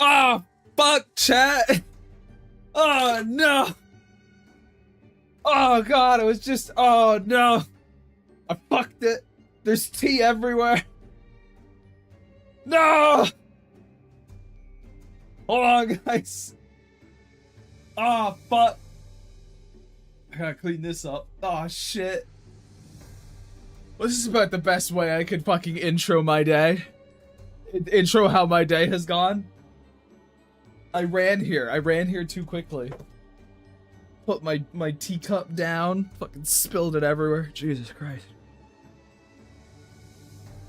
Oh, fuck, chat. Oh, no. Oh, God, it was just, oh, no. I fucked it. There's tea everywhere. No. Hold on, guys. Oh, fuck. I gotta clean this up. Oh, shit. Well, this is about the best way I could fucking intro my day. Intro how my day has gone. I ran here too quickly. Put my teacup down. Fucking spilled it everywhere. Jesus Christ.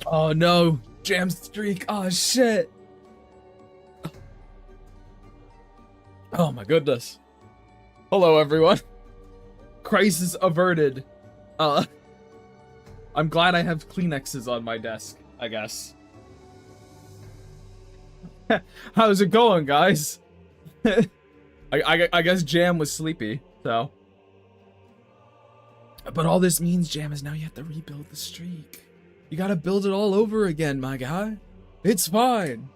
Oh no. Jam streak. Oh shit. Oh my goodness. Hello everyone. Crisis averted. I'm glad I have Kleenexes on my desk, I guess. How's it going, guys? I guess Jam was sleepy, so. But all this means, Jam, is now you have to rebuild the streak. You gotta build it all over again, my guy. It's fine.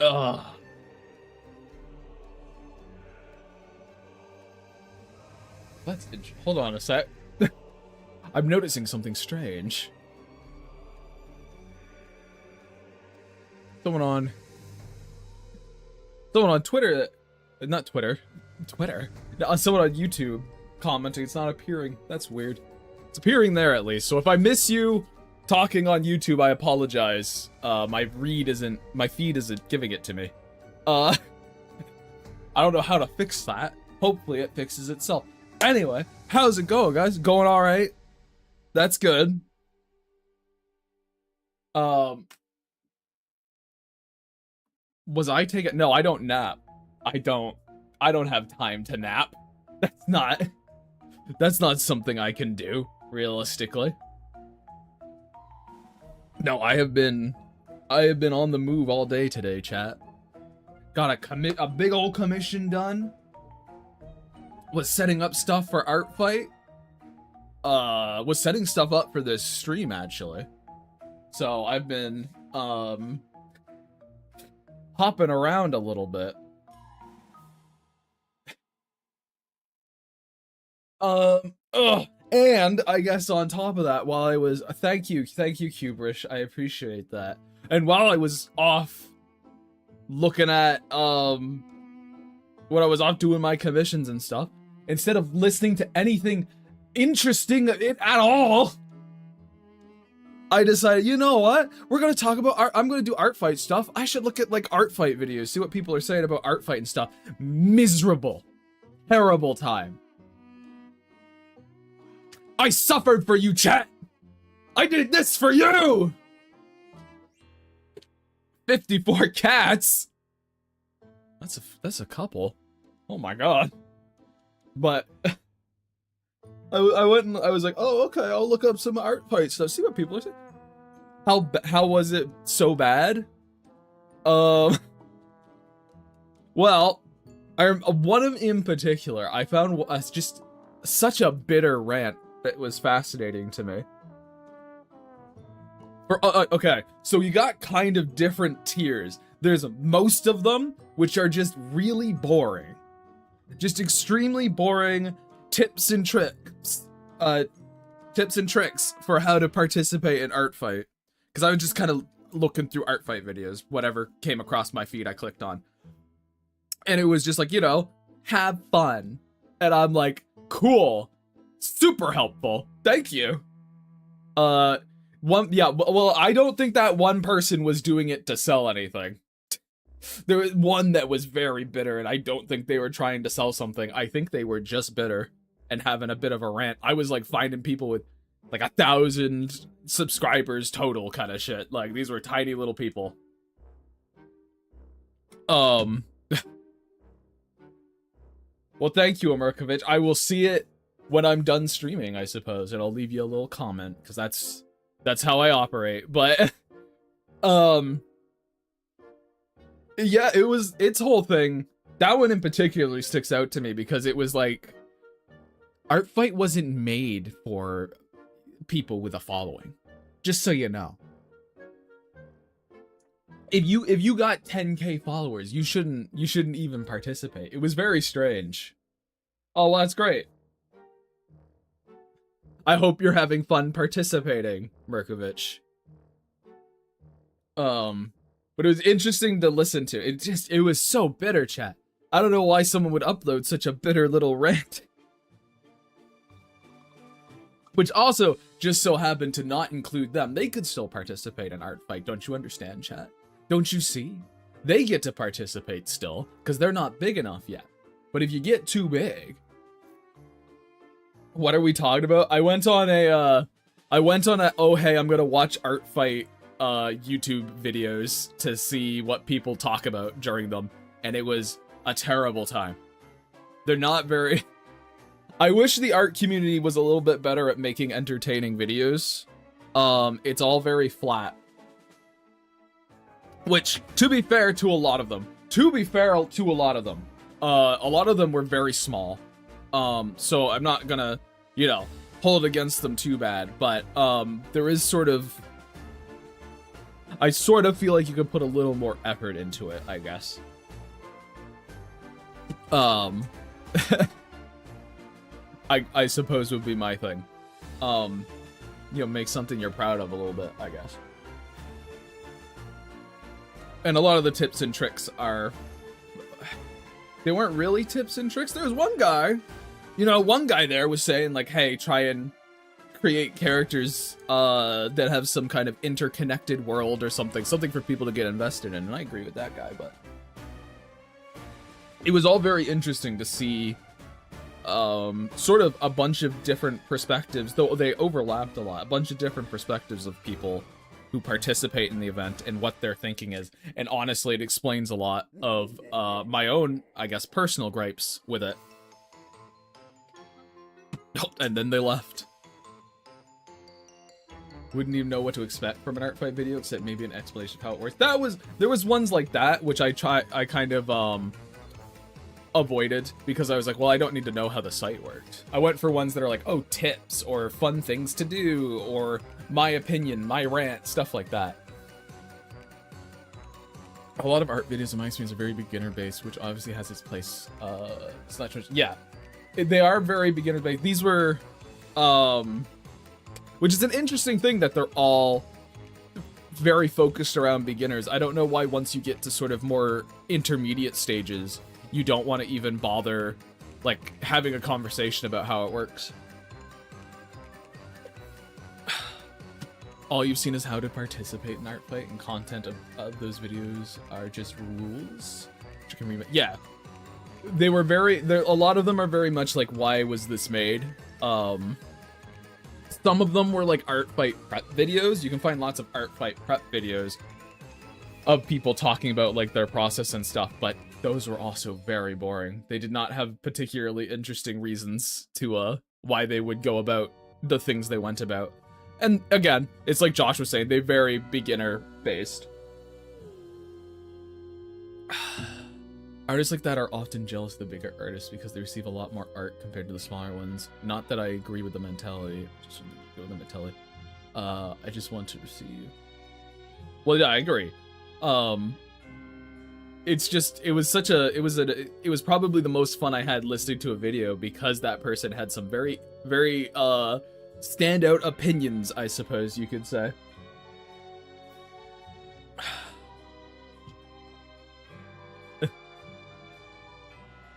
Ugh. Hold on a sec. I'm noticing something strange. Someone on Twitter, not Twitter, someone on YouTube commenting it's not appearing. That's weird. It's appearing there at least. So if I miss you talking on YouTube, I apologize. My feed isn't giving it to me. I don't know how to fix that. Hopefully it fixes itself. Anyway, how's it going, guys? Going all right? That's good. Was I taking? No, I don't nap. I don't have time to nap. That's not something I can do, realistically. No, I have been on the move all day today, chat. Got a big old commission done. Was setting up stuff for Artfight. Was setting stuff up for this stream, actually. So I've been, hopping around a little bit. And I guess on top of that, while I was, thank you, Kubrish, I appreciate that. And while I was off looking at, when I was off doing my commissions and stuff, instead of listening to anything interesting at all, I decided, you know what? We're gonna talk about art. I'm gonna do Artfight stuff. I should look at like Artfight videos, see what people are saying about Artfight and stuff. Miserable. Terrible time. I suffered for you, chat! I did this for you! 54 cats? That's a couple. Oh my god. But I went and I was like, oh, okay, I'll look up some Artfight stuff, see what people are saying. How was it so bad? Well, one of in particular, I found just such a bitter rant that was fascinating to me. Okay, so you got kind of different tiers. There's most of them, which are just really boring. Just extremely boring tips and tricks for how to participate in Artfight. Because I was just kind of looking through Artfight videos, whatever came across my feed I clicked on. And it was just like, you know, have fun. And I'm like, cool. Super helpful. Thank you. Well, I don't think that one person was doing it to sell anything. There was one that was very bitter, and I don't think they were trying to sell something. I think they were just bitter and having a bit of a rant. I was like finding people with like 1,000 subscribers total kind of shit. Like these were tiny little people. Well, thank you, Amirkovich. I will see it when I'm done streaming, I suppose, and I'll leave you a little comment because that's how I operate. But yeah, its whole thing. That one in particular sticks out to me because it was like Artfight wasn't made for people with a following. Just so you know. If you got 10K followers, you shouldn't even participate. It was very strange. Oh, well, that's great. I hope you're having fun participating, Merkovich. But it was interesting to listen to. It was so bitter, chat. I don't know why someone would upload such a bitter little rant. Which also just so happened to not include them. They could still participate in Artfight. Don't you understand, chat? Don't you see? They get to participate still, because they're not big enough yet. But if you get too big... What are we talking about? I went on a, oh hey, I'm gonna watch Artfight YouTube videos to see what people talk about during them. And it was a terrible time. They're not very... I wish the art community was a little bit better at making entertaining videos. It's all very flat. Which, to be fair to a lot of them, a lot of them were very small. So I'm not gonna, you know, hold it against them too bad, but there is sort of... I sort of feel like you could put a little more effort into it, I guess. I suppose would be my thing. You know, make something you're proud of a little bit, I guess. And a lot of the tips and tricks are... They weren't really tips and tricks. There was one guy, you know, one guy there was saying like, hey, try and create characters that have some kind of interconnected world or something for people to get invested in. And I agree with that guy, but it was all very interesting to see sort of a bunch of different perspectives, though they overlapped a lot, a bunch of different perspectives of people who participate in the event and what their thinking is. And honestly, it explains a lot of my own, I guess, personal gripes with it. And then they left. Wouldn't even know what to expect from an Artfight video, except maybe an explanation of how it works. There was ones like that, which I kind of avoided, because I was like, well, I don't need to know how the site worked. I went for ones that are like, oh, tips, or fun things to do, or my opinion, my rant, stuff like that. A lot of art videos in my experience are very beginner based, which obviously has its place. Yeah, they are very beginner based. These were, which is an interesting thing that they're all very focused around beginners. I don't know why once you get to sort of more intermediate stages, you don't want to even bother, like, having a conversation about how it works. All you've seen is how to participate in Artfight, and content of those videos are just rules. Which you can read. Yeah, they were very. A lot of them are very much like, why was this made? Some of them were like Artfight prep videos. You can find lots of Artfight prep videos of people talking about like their process and stuff, but those were also very boring. They did not have particularly interesting reasons to why they would go about the things they went about. And again, it's like Josh was saying, they're very beginner based. Artists like that are often jealous of the bigger artists because they receive a lot more art compared to the smaller ones. Not that I agree with the mentality. Just go with the mentality. I just want to receive. Well, yeah, I agree. It's just, it was probably the most fun I had listening to a video because that person had some very, very, standout opinions, I suppose you could say.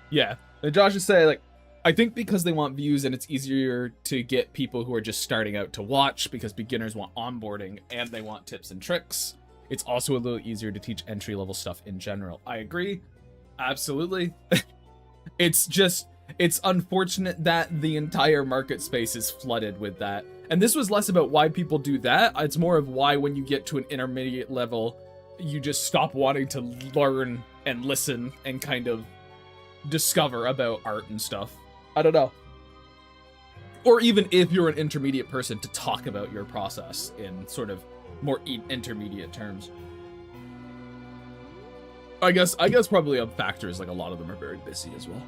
Yeah, and Josh is saying, like, I think because they want views and it's easier to get people who are just starting out to watch because beginners want onboarding and they want tips and tricks. It's also a little easier to teach entry-level stuff in general. I agree. Absolutely. It's unfortunate that the entire market space is flooded with that. And this was less about why people do that. It's more of why when you get to an intermediate level, you just stop wanting to learn and listen and kind of discover about art and stuff. I don't know. Or even if you're an intermediate person, to talk about your process in sort of more intermediate terms. I guess probably a factor is like a lot of them are very busy as well.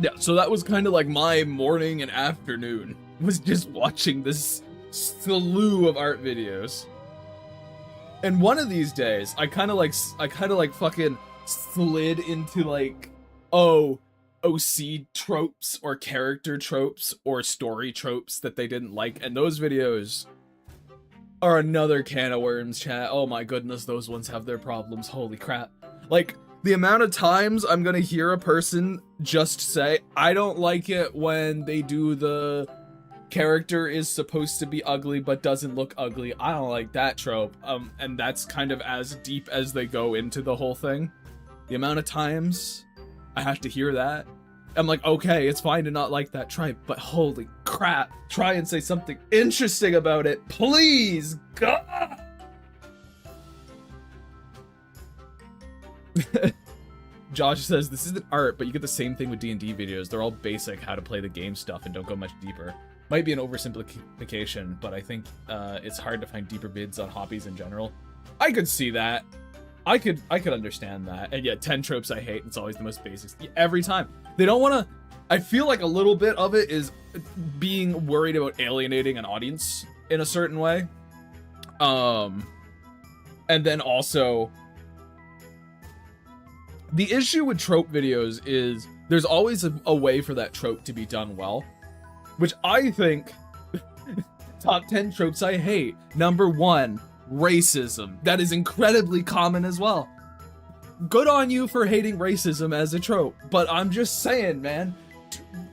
Yeah, so that was kind of like my morning and afternoon, was just watching this slew of art videos. And one of these days, I kind of like fucking slid into like, oh, OC tropes or character tropes or story tropes that they didn't like, and those videos are another can of worms, chat. Oh my goodness, those ones have their problems. Holy crap. Like, the amount of times I'm gonna hear a person just say, I don't like it when they do the character is supposed to be ugly but doesn't look ugly. I don't like that trope. And that's kind of as deep as they go into the whole thing. The amount of times I have to hear that. I'm like, okay, it's fine to not like that trope, but holy crap, try and say something interesting about it, please, God! Josh says, this isn't art, but you get the same thing with D&D videos. They're all basic how to play the game stuff and don't go much deeper. Might be an oversimplification, but I think it's hard to find deeper vids on hobbies in general. I could see that. I could understand that. And yet 10 tropes I hate, it's always the most basics. Every time. They don't want to... I feel like a little bit of it is being worried about alienating an audience in a certain way. And then also... The issue with trope videos is there's always a way for that trope to be done well. Which I think... Top 10 tropes I hate. Number 1... racism. That is incredibly common as well. Good on you for hating racism as a trope, but I'm just saying, man,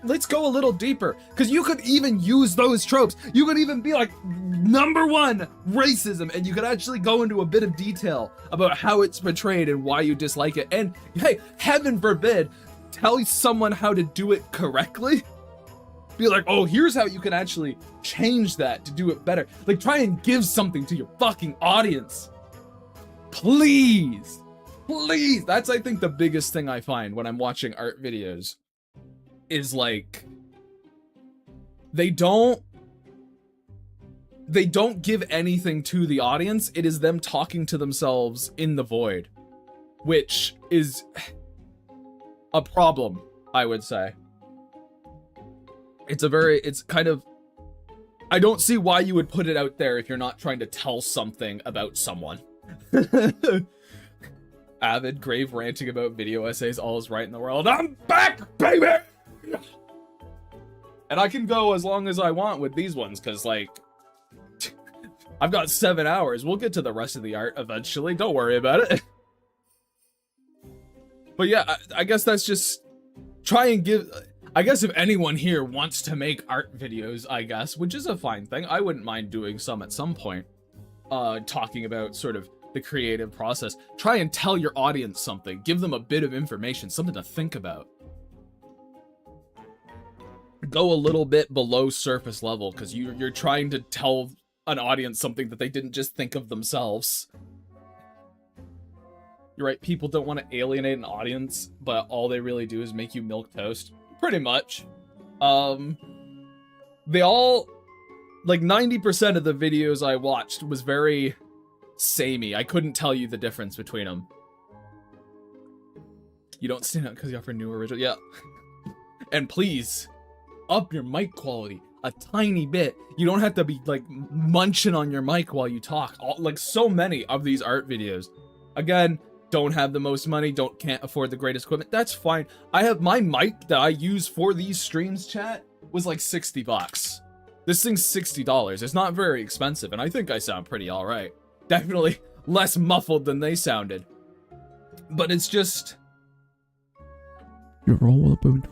let's go a little deeper, because you could even use those tropes. You could even be like, number 1, racism, and you could actually go into a bit of detail about how it's portrayed and why you dislike it. And hey, heaven forbid, tell someone how to do it correctly. Be like, oh, here's how you can actually change that to do it better. Like, try and give something to your fucking audience. Please. Please. That's, I think, the biggest thing I find when I'm watching art videos. Is, like, they don't give anything to the audience. It is them talking to themselves in the void. Which is a problem, I would say. It's kind of, I don't see why you would put it out there if you're not trying to tell something about someone. Avid, grave ranting about video essays, all is right in the world. I'm back, baby! And I can go as long as I want with these ones, because, like, I've got 7 hours. We'll get to the rest of the art eventually. Don't worry about it. But yeah, I guess that's just, try and give... I guess if anyone here wants to make art videos, I guess, which is a fine thing, I wouldn't mind doing some at some point, talking about sort of the creative process. Try and tell your audience something. Give them a bit of information, something to think about. Go a little bit below surface level, because you're trying to tell an audience something that they didn't just think of themselves. You're right, people don't want to alienate an audience, but all they really do is make you milk toast. Pretty much. They all, like 90% of the videos I watched was very samey. I couldn't tell you the difference between them. You don't stand out because you offer new original. Yeah. And please, up your mic quality a tiny bit. You don't have to be like munching on your mic while you talk. Like so many of these art videos. Again, don't have the most money, can't afford the greatest equipment, that's fine. I have my mic that I use for these streams, chat, was like 60 bucks. This thing's $60. It's not very expensive, and I think I sound pretty alright. Definitely less muffled than they sounded. But it's just... You're all about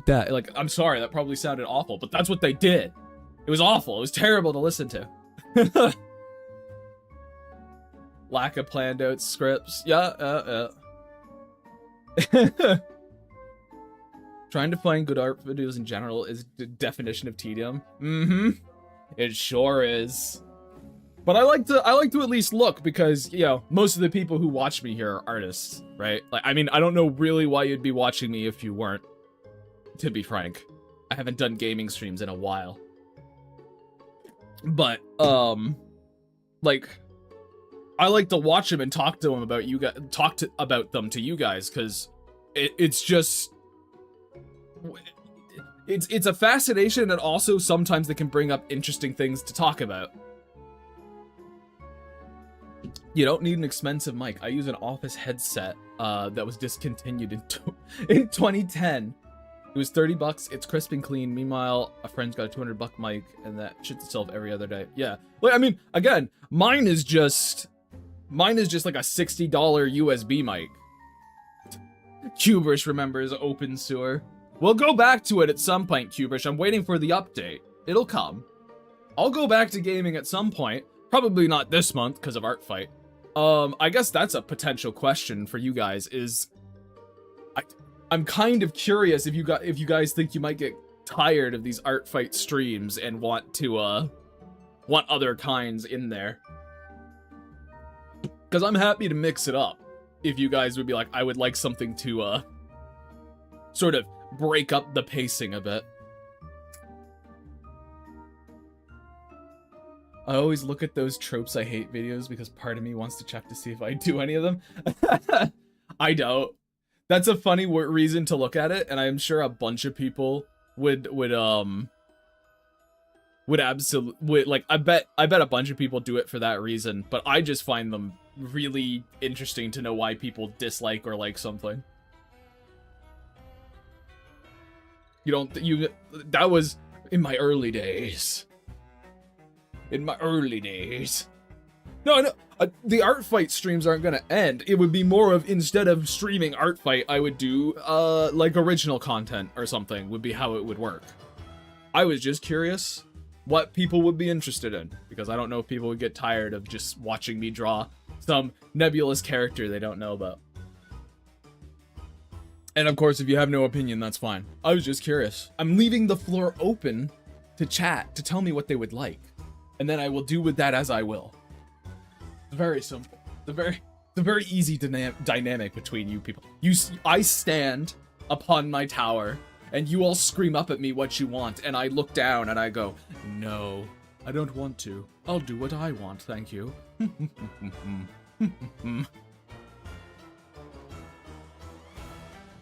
that. Like, I'm sorry, that probably sounded awful, but that's what they did. It was awful. It was terrible to listen to. Lack of planned out scripts. Yeah. Trying to find good art videos in general is the definition of tedium. It sure is. But I like to at least look, because, you know, most of the people who watch me here are artists, right? Like, I mean, I don't know really why you'd be watching me if you weren't, to be frank. I haven't done gaming streams in a while. But, like, I like to watch them and talk to them about you guys, about them to you guys, because it's just, it's a fascination, and also sometimes they can bring up interesting things to talk about. You don't need an expensive mic. I use an office headset that was discontinued in 2010. It was $30. It's crisp and clean. Meanwhile, a friend's got a $200 mic, and that shits itself every other day. Yeah. Like, I mean, again, mine is just like a $60 USB mic. Cubrish remembers Open Sewer. We'll go back to it at some point, Cubrish. I'm waiting for the update. It'll come. I'll go back to gaming at some point. Probably not this month because of Artfight. I guess that's a potential question for you guys. I'm kind of curious if you guys think you might get tired of these Artfight streams and want other kinds in there. Because I'm happy to mix it up. If you guys would be like, I would like something to sort of break up the pacing a bit. I always look at those tropes I hate videos because part of me wants to check to see if I do any of them. I don't. That's a funny reason to look at it, and I'm sure a bunch of people would absolutely, like, I bet a bunch of people do it for that reason, but I just find them really interesting to know why people dislike or like something. That was in my early days. No, the Artfight streams aren't gonna end. It would be more of, instead of streaming Artfight, I would do, like, original content or something, would be how it would work. I was just curious what people would be interested in, because I don't know if people would get tired of just watching me draw some nebulous character they don't know about. And of course, if you have no opinion, that's fine. I was just curious. I'm leaving the floor open to chat, to tell me what they would like. And then I will do with that as I will. It's very simple. It's a very easy dynamic between you people. I stand upon my tower, and you all scream up at me what you want, and I look down and I go, no, I don't want to. I'll do what I want, thank you.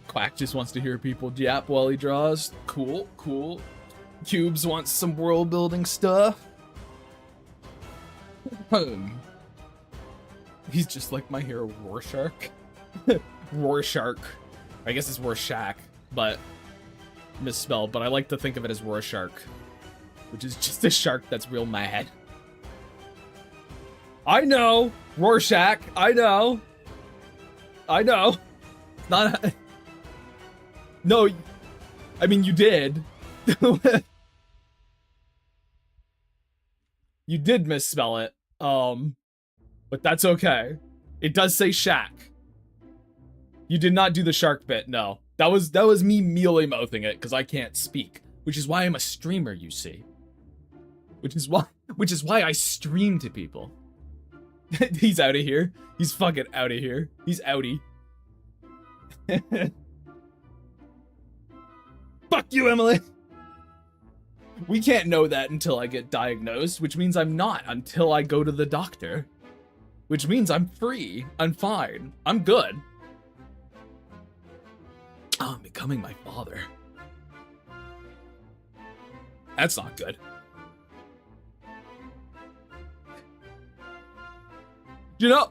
Quack just wants to hear people yap while he draws. Cool, cool. Cubes wants some world building stuff. He's just like my hero Rorschach. Rorschach. I guess it's Rorschach, but misspelled, but I like to think of it as Rorschach, which is just a shark that's real mad. I know! Rorschach! I know! Not a... No, I mean, you did. You did misspell it. But that's okay. It does say shack. You did not do the shark bit, no. That was me mealy mouthing it because I can't speak, which is why I'm a streamer, you see. Which is why I stream to people. He's out of here. He's fucking out of here. He's outie. Fuck you, Emily. We can't know that until I get diagnosed, which means I'm not until I go to the doctor. Which means I'm free. I'm fine. I'm good. Oh, I'm becoming my father. That's not good. You know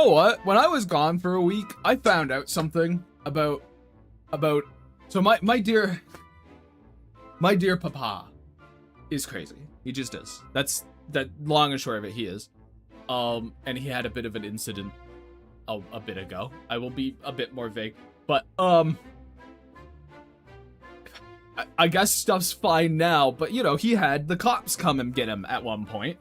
what? When I was gone for a week, I found out something about so my dear papa is crazy. He just is. That's long and short of it, he is. And he had a bit of an incident a bit ago. I will be a bit more vague, but I guess stuff's fine now, but you know, he had the cops come and get him at one point.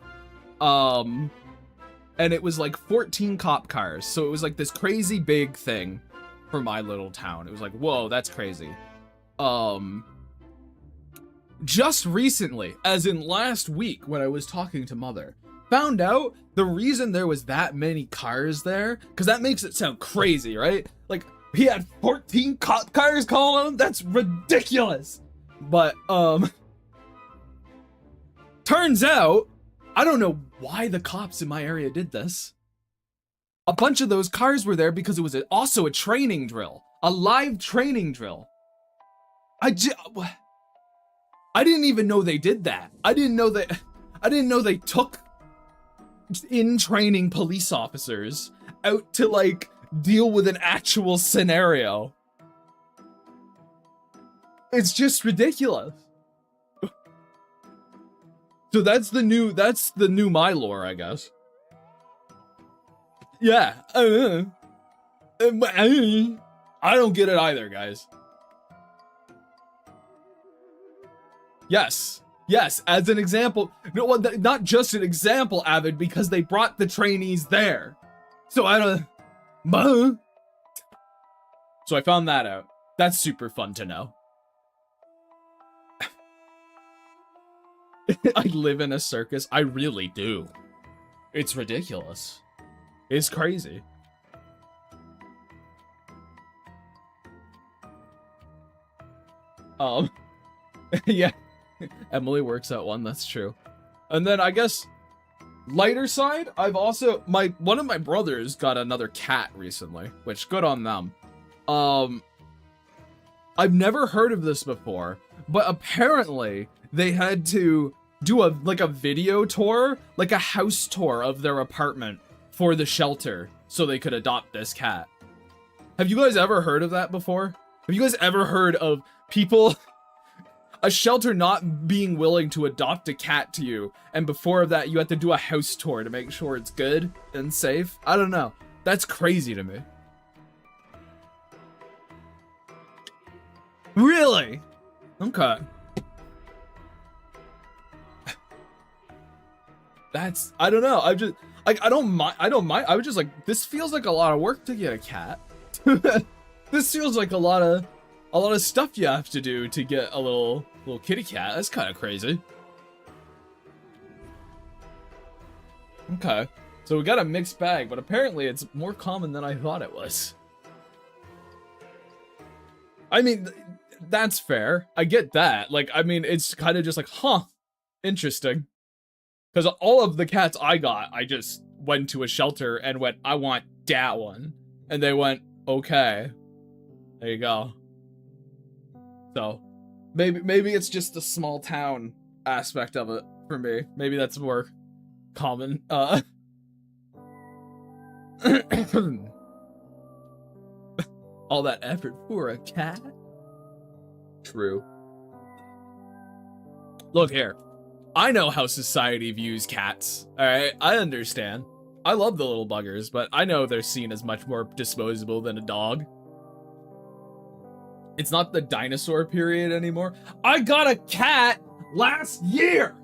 And it was like 14 cop cars. So it was like this crazy big thing for my little town. It was like, whoa, that's crazy. Just recently, as in last week when I was talking to Mother, found out the reason there was that many cars there, because that makes it sound crazy, right? Like, he had 14 cop cars calling him? That's ridiculous! But, turns out, I don't know why the cops in my area did this. A bunch of those cars were there because it was also a training drill. A live training drill. I didn't even know they did that. I didn't know they took in training police officers out to like deal with an actual scenario. It's just ridiculous. So that's the new my lore, I guess. Yeah. I don't get it either, guys. Yes. Yes, as an example. No, not just an example, Avid, because they brought the trainees there. So I don't... So I found that out. That's super fun to know. I live in a circus. I really do. It's ridiculous. It's crazy. Yeah. Emily works at one, that's true. And then I guess lighter side, I've also one of my brothers got another cat recently, which good on them. I've never heard of this before, but apparently they had to do a video tour, like a house tour of their apartment for the shelter so they could adopt this cat. Have you guys ever heard of that before? Have you guys ever heard of people, a shelter not being willing to adopt a cat to you, and before that you have to do a house tour to make sure it's good and safe? I don't know. That's crazy to me. Really? Okay. That's, I don't know. I just, like, I don't mind. I was just like, this feels like a lot of work to get a cat. This feels like a lot of stuff you have to do to get a little kitty cat. That's kind of crazy. Okay. So we got a mixed bag, but apparently it's more common than I thought it was. I mean, that's fair. I get that. Like, I mean, it's kind of just like, huh, interesting. Because all of the cats I got, I just went to a shelter and went, I want that one. And they went, okay. There you go. So, maybe it's just the small town aspect of it for me. Maybe that's more common. All that effort for a cat? True. Look here. I know how society views cats, alright? I understand. I love the little buggers, but I know they're seen as much more disposable than a dog. It's not the dinosaur period anymore. I got a cat last year!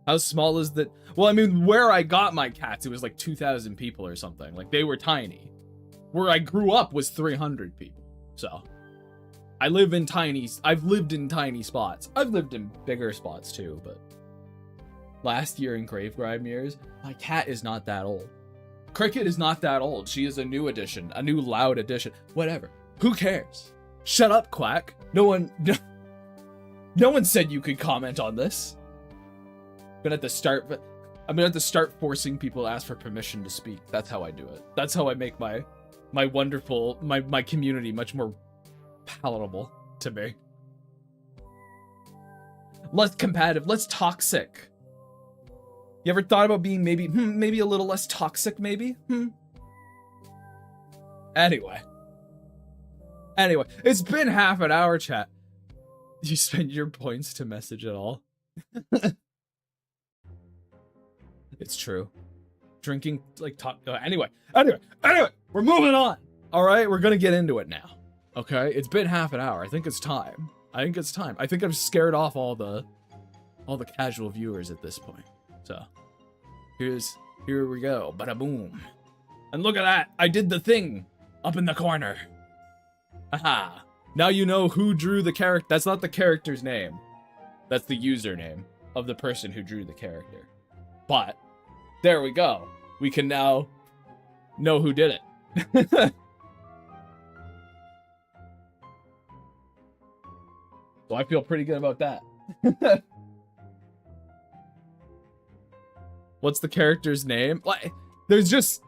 How small is that? Well, I mean, where I got my cats, it was like 2,000 people or something. Like, they were tiny. Where I grew up was 300 people. So, I've lived in tiny spots. I've lived in bigger spots too, but last year in Grime years, my cat is not that old. Cricket is not that old. She is a new addition, a new loud addition. Whatever. Who cares? Shut up, Quack. No one said you could comment on this. I'm gonna have to start forcing people to ask for permission to speak. That's how I do it. That's how I make my wonderful, my community much more palatable to me. Less competitive, less toxic. You ever thought about being maybe a little less toxic, maybe? Anyway, it's been half an hour, chat. You spend your points to message at all? It's true. Drinking, like, anyway, we're moving on. All right, we're gonna get into it now. Okay, it's been half an hour. I think it's time. I think I've scared off all the casual viewers at this point. So, here we go. Bada boom. And look at that. I did the thing up in the corner. Aha. Now you know who drew the character. That's not the character's name. That's the username of the person who drew the character. But there we go. We can now know who did it. So I feel pretty good about that. What's the character's name? Like, there's just...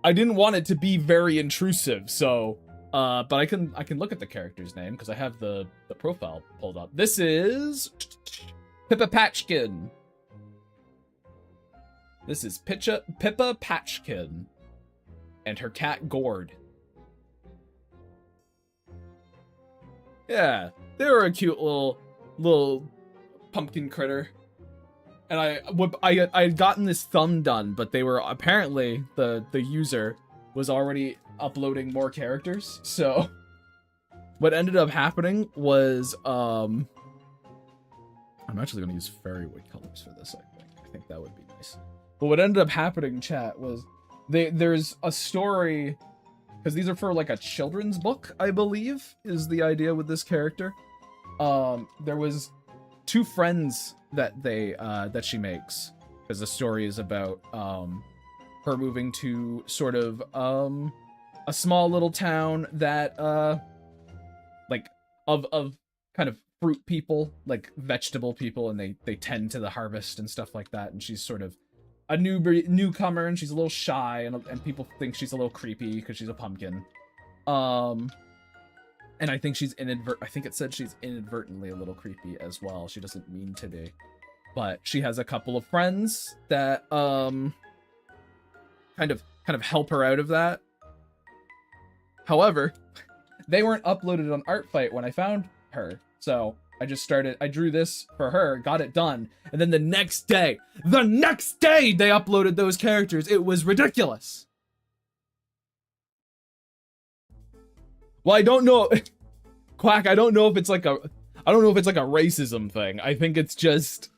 I didn't want it to be very intrusive, so But I can look at the character's name because I have the profile pulled up. This is Pippa Patchkin. This is Pippa Patchkin and her cat Gord. Yeah, they were a cute little pumpkin critter. And I had gotten this thumb done, but they were apparently the user was already uploading more characters. So what ended up happening was I'm actually gonna use fairy wood colors for this. I think that would be nice. But what ended up happening, chat, was there's a story, because these are for like a children's book, I believe, is the idea with this character. There was 2 friends that she makes, because the story is about her moving to sort of a small little town that like of kind of fruit people, like vegetable people, and they tend to the harvest and stuff like that, and she's sort of a newcomer, and she's a little shy, and people think she's a little creepy because she's a pumpkin. And I think I think it said she's inadvertently a little creepy as well. She doesn't mean to be. But she has a couple of friends that kind of help her out of that. However, they weren't uploaded on Artfight when I found her. So I drew this for her, got it done, and then the next day they uploaded those characters. It was ridiculous. Well, I don't know, Quack, I don't know if it's like a racism thing. I think it's just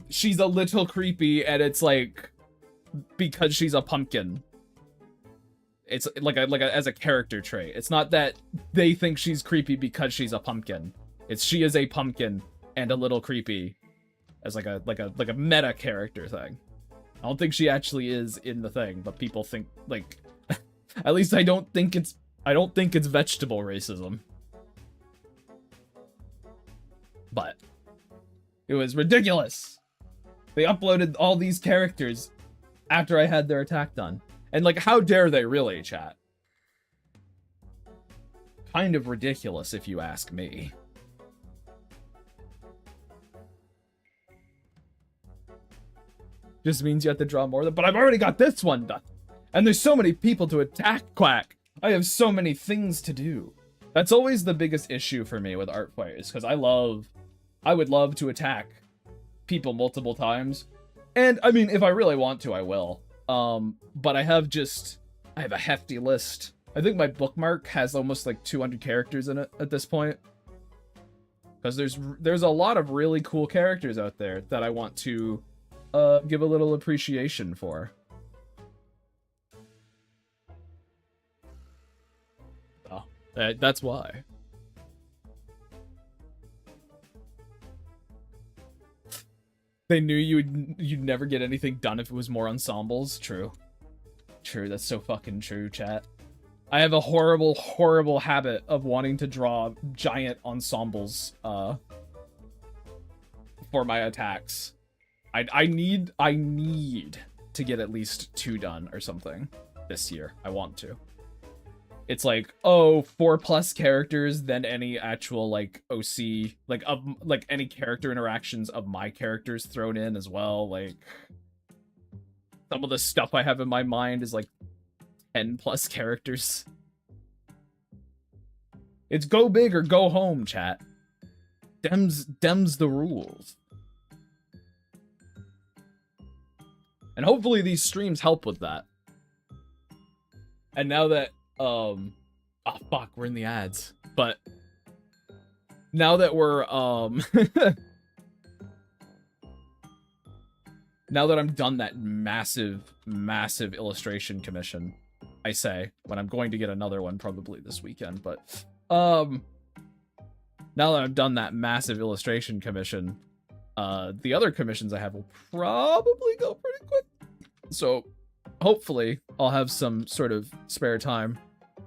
she's a little creepy, and it's like because she's a pumpkin. It's like as a character trait. It's not that they think she's creepy because she's a pumpkin. It's she is a pumpkin and a little creepy as like a meta character thing. I don't think she actually is in the thing, but people think, like, at least I don't think it's vegetable racism. But it was ridiculous. They uploaded all these characters after I had their attack done. And, like, how dare they really, chat? Kind of ridiculous, if you ask me. Just means you have to draw more than, but I've already got this one done. And there's so many people to attack, Quack. I have so many things to do. That's always the biggest issue for me with Artfight, is because I would love to attack people multiple times. And, I mean, if I really want to, I will. But I have a hefty list. I think my bookmark has almost like 200 characters in it at this point. Because there's a lot of really cool characters out there that I want to give a little appreciation for. Oh, that's why. They knew you'd never get anything done if it was more ensembles. True. True, that's so fucking true, chat. I have a horrible, horrible habit of wanting to draw giant ensembles for my attacks. I need to get at least 2 done or something this year. I want to. It's like, oh, 4+ characters, then any actual, like, OC, like, any character interactions of my characters thrown in as well. Like, some of the stuff I have in my mind is, like, 10+ characters. It's go big or go home, chat. Dem's the rules. And hopefully these streams help with that. And now that, oh fuck, we're in the ads. But now that we're, now that I'm done that massive, massive illustration commission, I say, when I'm going to get another one probably this weekend, but, now that I've done that massive illustration commission, the other commissions I have will probably go pretty quick. So hopefully I'll have some sort of spare time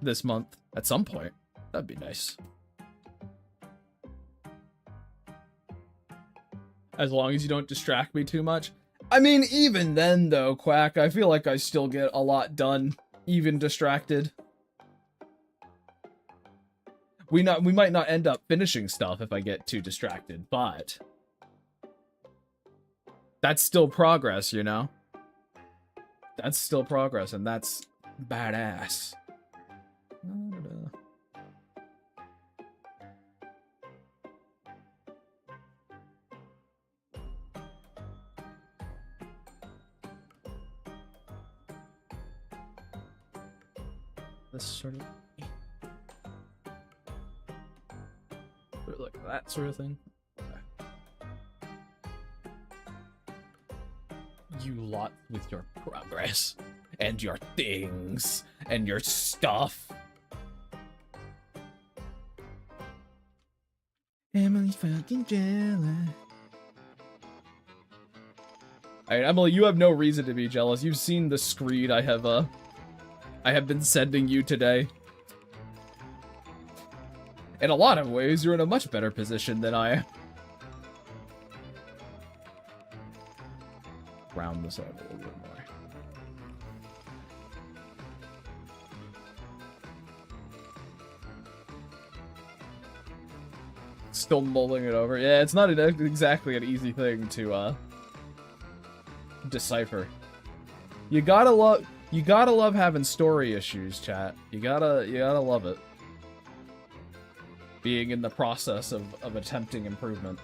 this month at some point. That'd be nice. As long as you don't distract me too much. I mean, even then though, Quack, I feel like I still get a lot done, even distracted. we might not end up finishing stuff if I get too distracted, but that's still progress, you know? That's still progress, and that's badass. This sort of like that sort of thing. You lot with your progress and your things and your stuff. Emily's fucking jealous. Alright, Emily, you have no reason to be jealous. You've seen the screed I have been sending you today. In a lot of ways, you're in a much better position than I am. Round this out a little bit more. Still mulling it over. Yeah, it's not exactly an easy thing to decipher. You gotta love having story issues, chat. You gotta love it. Being in the process of attempting improvement.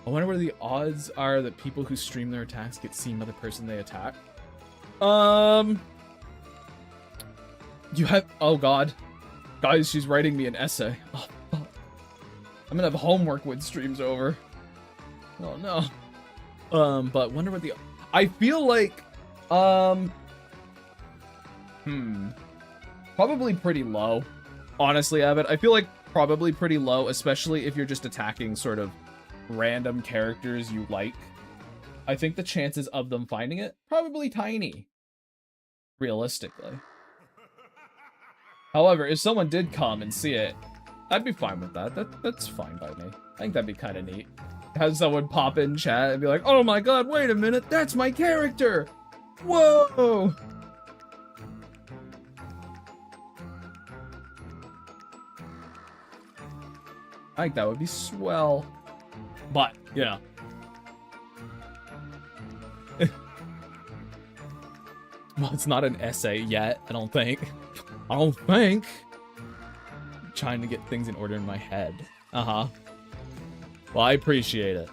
I wonder what the odds are that people who stream their attacks get seen by the person they attack. You have... Oh, God. Guys, she's writing me an essay. Oh, fuck. I'm gonna have homework when stream's over. Oh, no. But wonder what the... I feel like... Probably pretty low. Honestly, Abbott. I feel like probably pretty low, especially if you're just attacking sort of random characters you like. I think the chances of them finding it, probably tiny. Realistically. However, if someone did come and see it, I'd be fine with that. That's fine by me. I think that'd be kind of neat. Have someone pop in chat and be like, oh my god, wait a minute, that's my character! Whoa! I think that would be swell. But, yeah. Well, it's not an essay yet, I don't think. I don't think. I'm trying to get things in order in my head. Uh-huh. Well, I appreciate it.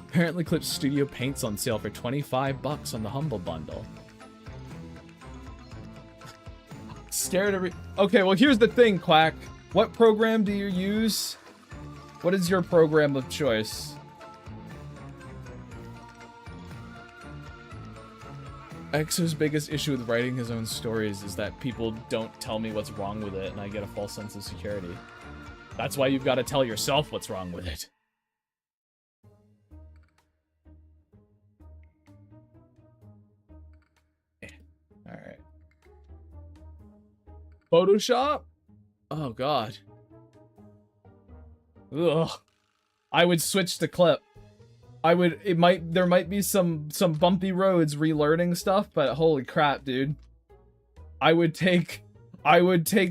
Apparently Clip Studio Paint's on sale for 25 bucks on the Humble Bundle. Scared to okay, well, here's the thing, Quack. What program do you use? What is your program of choice? EXO's biggest issue with writing his own stories is that people don't tell me what's wrong with it, and I get a false sense of security. That's why you've got to tell yourself what's wrong with it. Alright. Photoshop? Oh, God. Ugh. I would switch the clip. There might be some bumpy roads relearning stuff, but holy crap, dude. I would take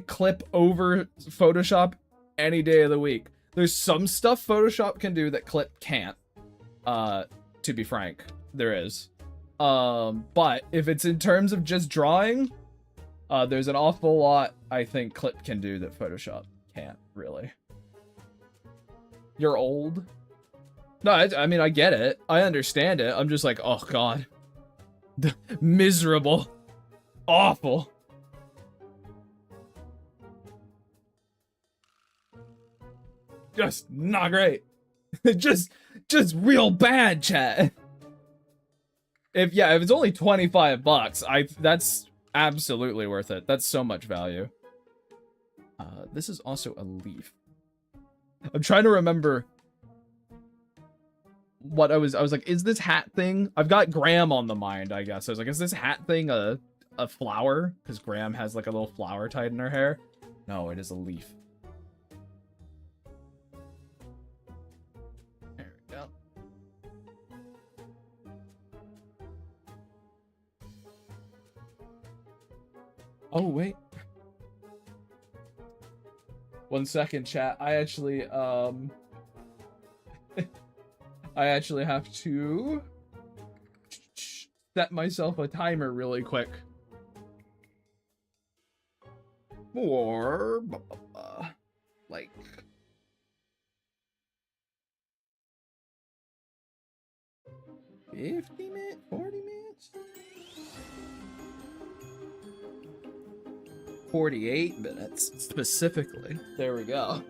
clip over Photoshop any day of the week. There's some stuff Photoshop can do that clip can't. To be frank, there is. But if it's in terms of just drawing, there's an awful lot I think clip can do that Photoshop can't, really. You're old? No, I mean, I get it. I understand it. I'm just like, oh, God. Miserable. Awful. Just not great. just real bad, chat. If it's only 25 bucks, that's absolutely worth it. That's so much value. This is also a leaf. I'm trying to remember what I was like, is this hat thing? I've got Graham on the mind, I guess. I was like, is this hat thing a flower? Because Graham has like a little flower tied in her hair. No, it is a leaf. There we go. Oh, wait. 1 second, chat. I actually have to set myself a timer really quick. For like 50 minutes, 40 minutes, 48 minutes specifically. There we go.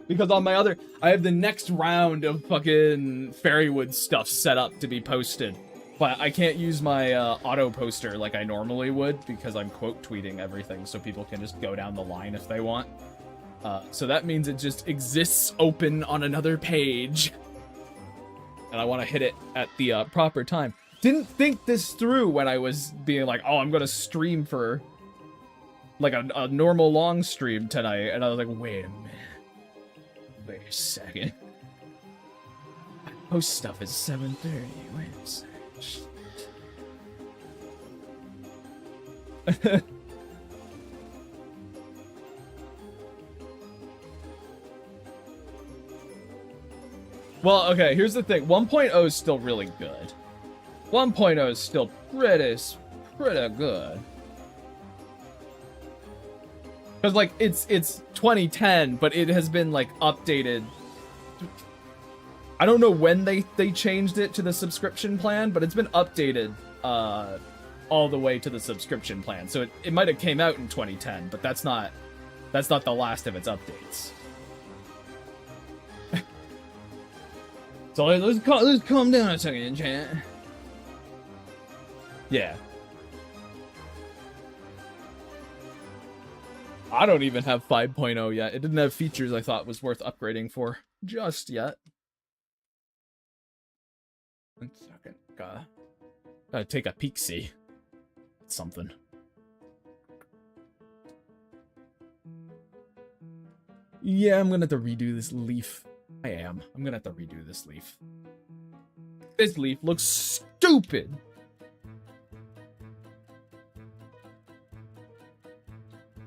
Because on my other, I have the next round of fucking Fairywood stuff set up to be posted. But I can't use my auto poster like I normally would because I'm quote tweeting everything so people can just go down the line if they want. So that means it just exists open on another page. And I want to hit it at the proper time. Didn't think this through when I was being like, oh, I'm going to stream for like a normal long stream tonight. And I was like, wait a minute. Wait a second. My post stuff is 7:30. Wait a second. Well, okay, here's the thing. 1.0 is still really good. 1.0 is still pretty good. Because, like, it's 2010, but it has been, like, updated. I don't know when they changed it to the subscription plan, but it's been updated all the way to the subscription plan. So it might have came out in 2010, but that's not the last of its updates. So let's calm down a second, chat. Yeah. I don't even have 5.0 yet. It didn't have features I thought was worth upgrading for just yet. 1 second. Gotta take a peek-see. Something. Yeah, I'm gonna have to redo this leaf. I'm gonna have to redo this leaf. This leaf looks stupid.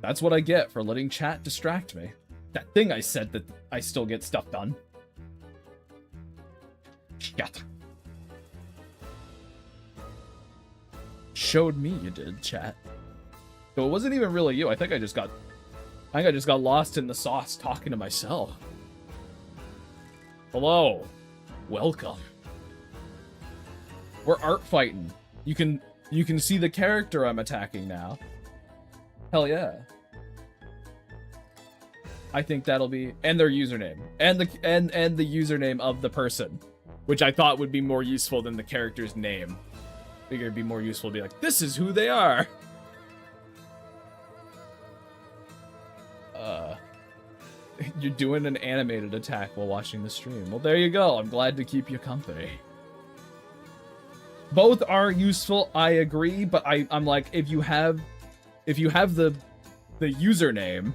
That's what I get for letting chat distract me. That thing I said that I still get stuff done. Shut. Showed me you did, chat. So it wasn't even really you. I think I just got lost in the sauce talking to myself. Hello. Welcome. We're art fighting. You can see the character I'm attacking now. Hell yeah. I think that'll be, and their username. And the username of the person. Which I thought would be more useful than the character's name. Figured it'd be more useful to be like, this is who they are. You're doing an animated attack while watching the stream. Well, there you go. I'm glad to keep you company. Both are useful, I agree, but I'm like, if you have the username,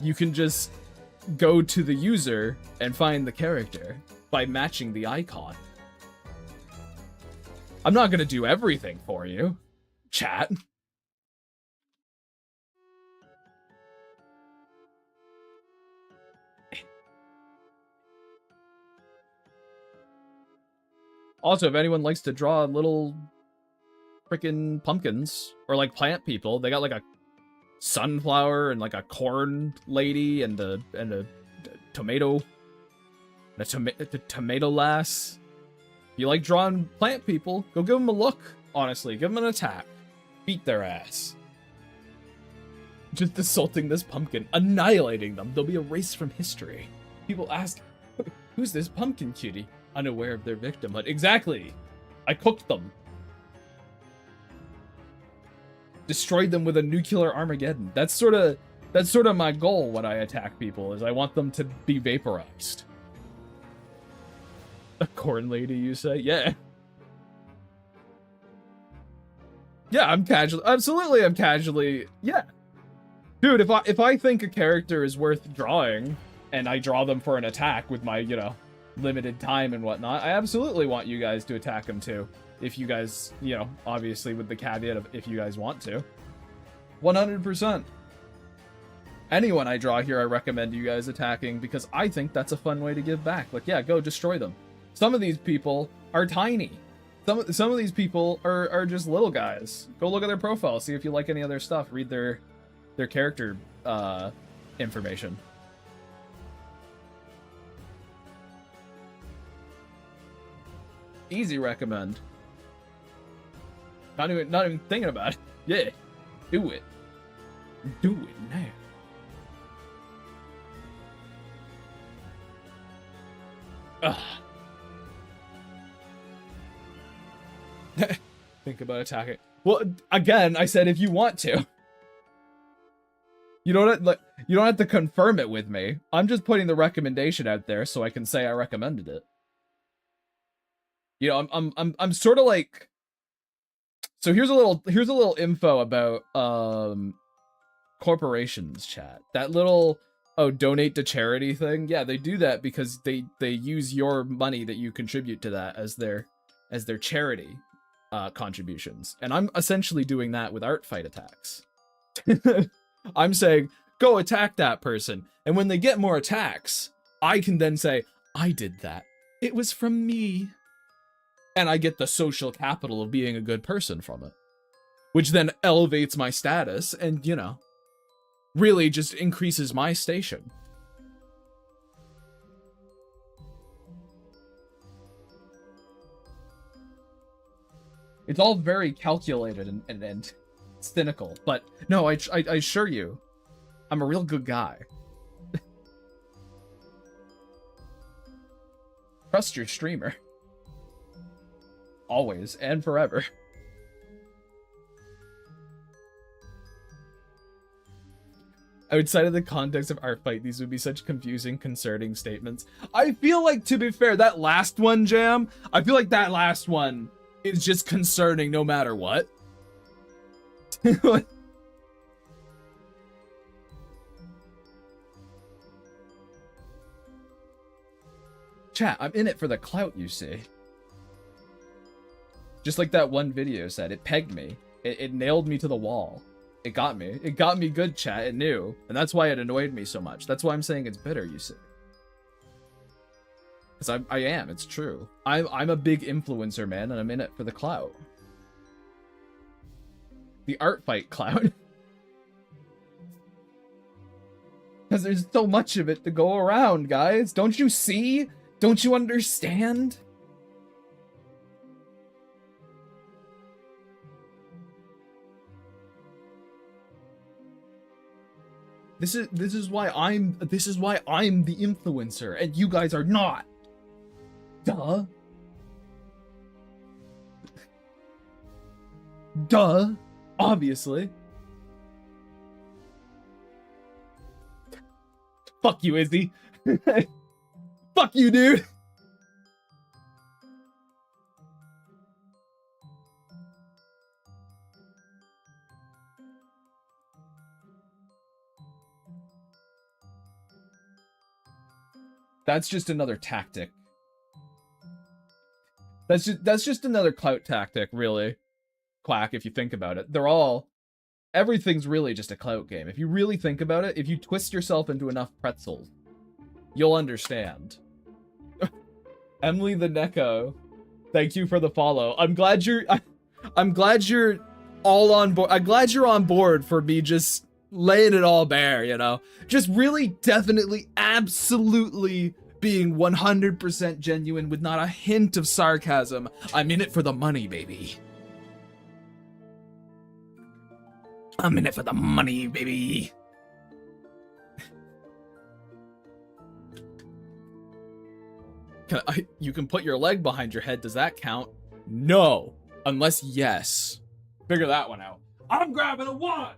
you can just go to the user and find the character by matching the icon. I'm not gonna do everything for you, chat. Also, if anyone likes to draw little freaking pumpkins or like plant people, they got like a sunflower and like a corn lady and a tomato, a tomato lass. If you like drawing plant people, go give them a look. Honestly, give them an attack. Beat their ass. Just assaulting this pumpkin, annihilating them. They'll be erased from history. People ask, who's this pumpkin cutie? Unaware of their victimhood. Exactly. I cooked them. Destroyed them with a nuclear Armageddon. That's sort of my goal when I attack people, is I want them to be vaporized. A corn lady, you say? Yeah. Yeah, I'm casually. Absolutely, I'm casually. Yeah. Dude, if I think a character is worth drawing, and I draw them for an attack with my, limited time and whatnot, I absolutely want you guys to attack them too. If you guys, obviously with the caveat of if you guys want to. 100%. Anyone I draw here, I recommend you guys attacking because I think that's a fun way to give back. Like, yeah, go destroy them. Some of these people are tiny. Some of these people are just little guys. Go look at their profile, see if you like any of their stuff. Read their character information. Easy recommend. Not even thinking about it. Yeah, do it. Do it now. Think about attacking. Well, again, I said if you want to. You don't have to confirm it with me. I'm just putting the recommendation out there so I can say I recommended it. You know, I'm sort of like. So here's a little info about corporations, chat. That little donate to charity thing. Yeah, they do that because they use your money that you contribute to that as their charity contributions. And I'm essentially doing that with Artfight Attacks. I'm saying, go attack that person. And when they get more attacks, I can then say, I did that. It was from me. And I get the social capital of being a good person from it. Which then elevates my status and, you know, really just increases my station. It's all very calculated and cynical, but no, I assure you, I'm a real good guy. Trust your streamer. Always and forever. Outside of the context of Artfight, these would be such confusing, concerning statements. I feel like, to be fair, that last one, Jam, I feel like that last one is just concerning no matter what. Chat, I'm in it for the clout, you see. Just like that one video said, it pegged me. It nailed me to the wall. It got me. It got me good, chat. It knew. And that's why it annoyed me so much. That's why I'm saying it's bitter, you see. Because I am. It's true. I'm a big influencer, man, and I'm in it for the clout. The Artfight clout. Because there's so much of it to go around, guys. Don't you see? Don't you understand? This is why I'm the influencer and you guys are not. Duh. Duh. Obviously. Fuck you, Izzy. Fuck you, dude. That's just another tactic. That's just another clout tactic, really. Quack, if you think about it. Everything's really just a clout game. If you really think about it, if you twist yourself into enough pretzels, you'll understand. Emily the Neko, thank you for the follow. I'm glad you're all on board. I'm glad you're on board for me just laying it all bare, you know? Just really, definitely, absolutely being 100% genuine with not a hint of sarcasm. I'm in it for the money, baby. I'm in it for the money, baby. You can put your leg behind your head. Does that count? No. Unless yes. Figure that one out. I'm grabbing a wand.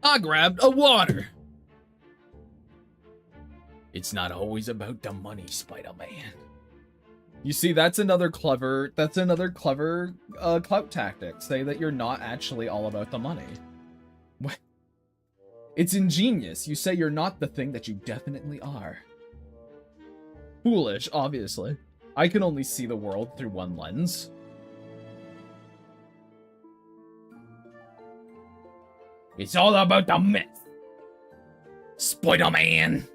I grabbed a water. It's not always about the money, Spider-Man. You see, that's another clever clout tactic. Say that you're not actually all about the money. What? It's ingenious. You say you're not the thing that you definitely are. Foolish, obviously. I can only see the world through one lens. It's all about the myth. Spider-Man.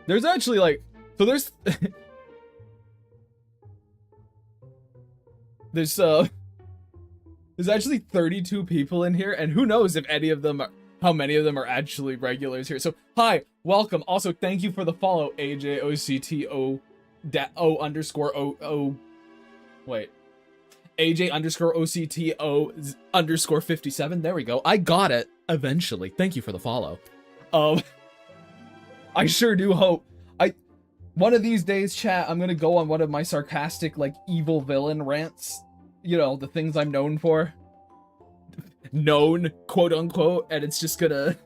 There's actually like, so there's there's actually 32 people in here, and who knows if any of them are, how many of them are actually regulars here. So hi, welcome. Also, thank you for the follow, AJOCTO O underscore O wait. AJ underscore OCTO underscore 57. There we go. I got it eventually. Thank you for the follow. I sure do hope. One of these days, chat, I'm gonna go on one of my sarcastic, like, evil villain rants. You know, the things I'm known for. Known, quote unquote, and it's just gonna...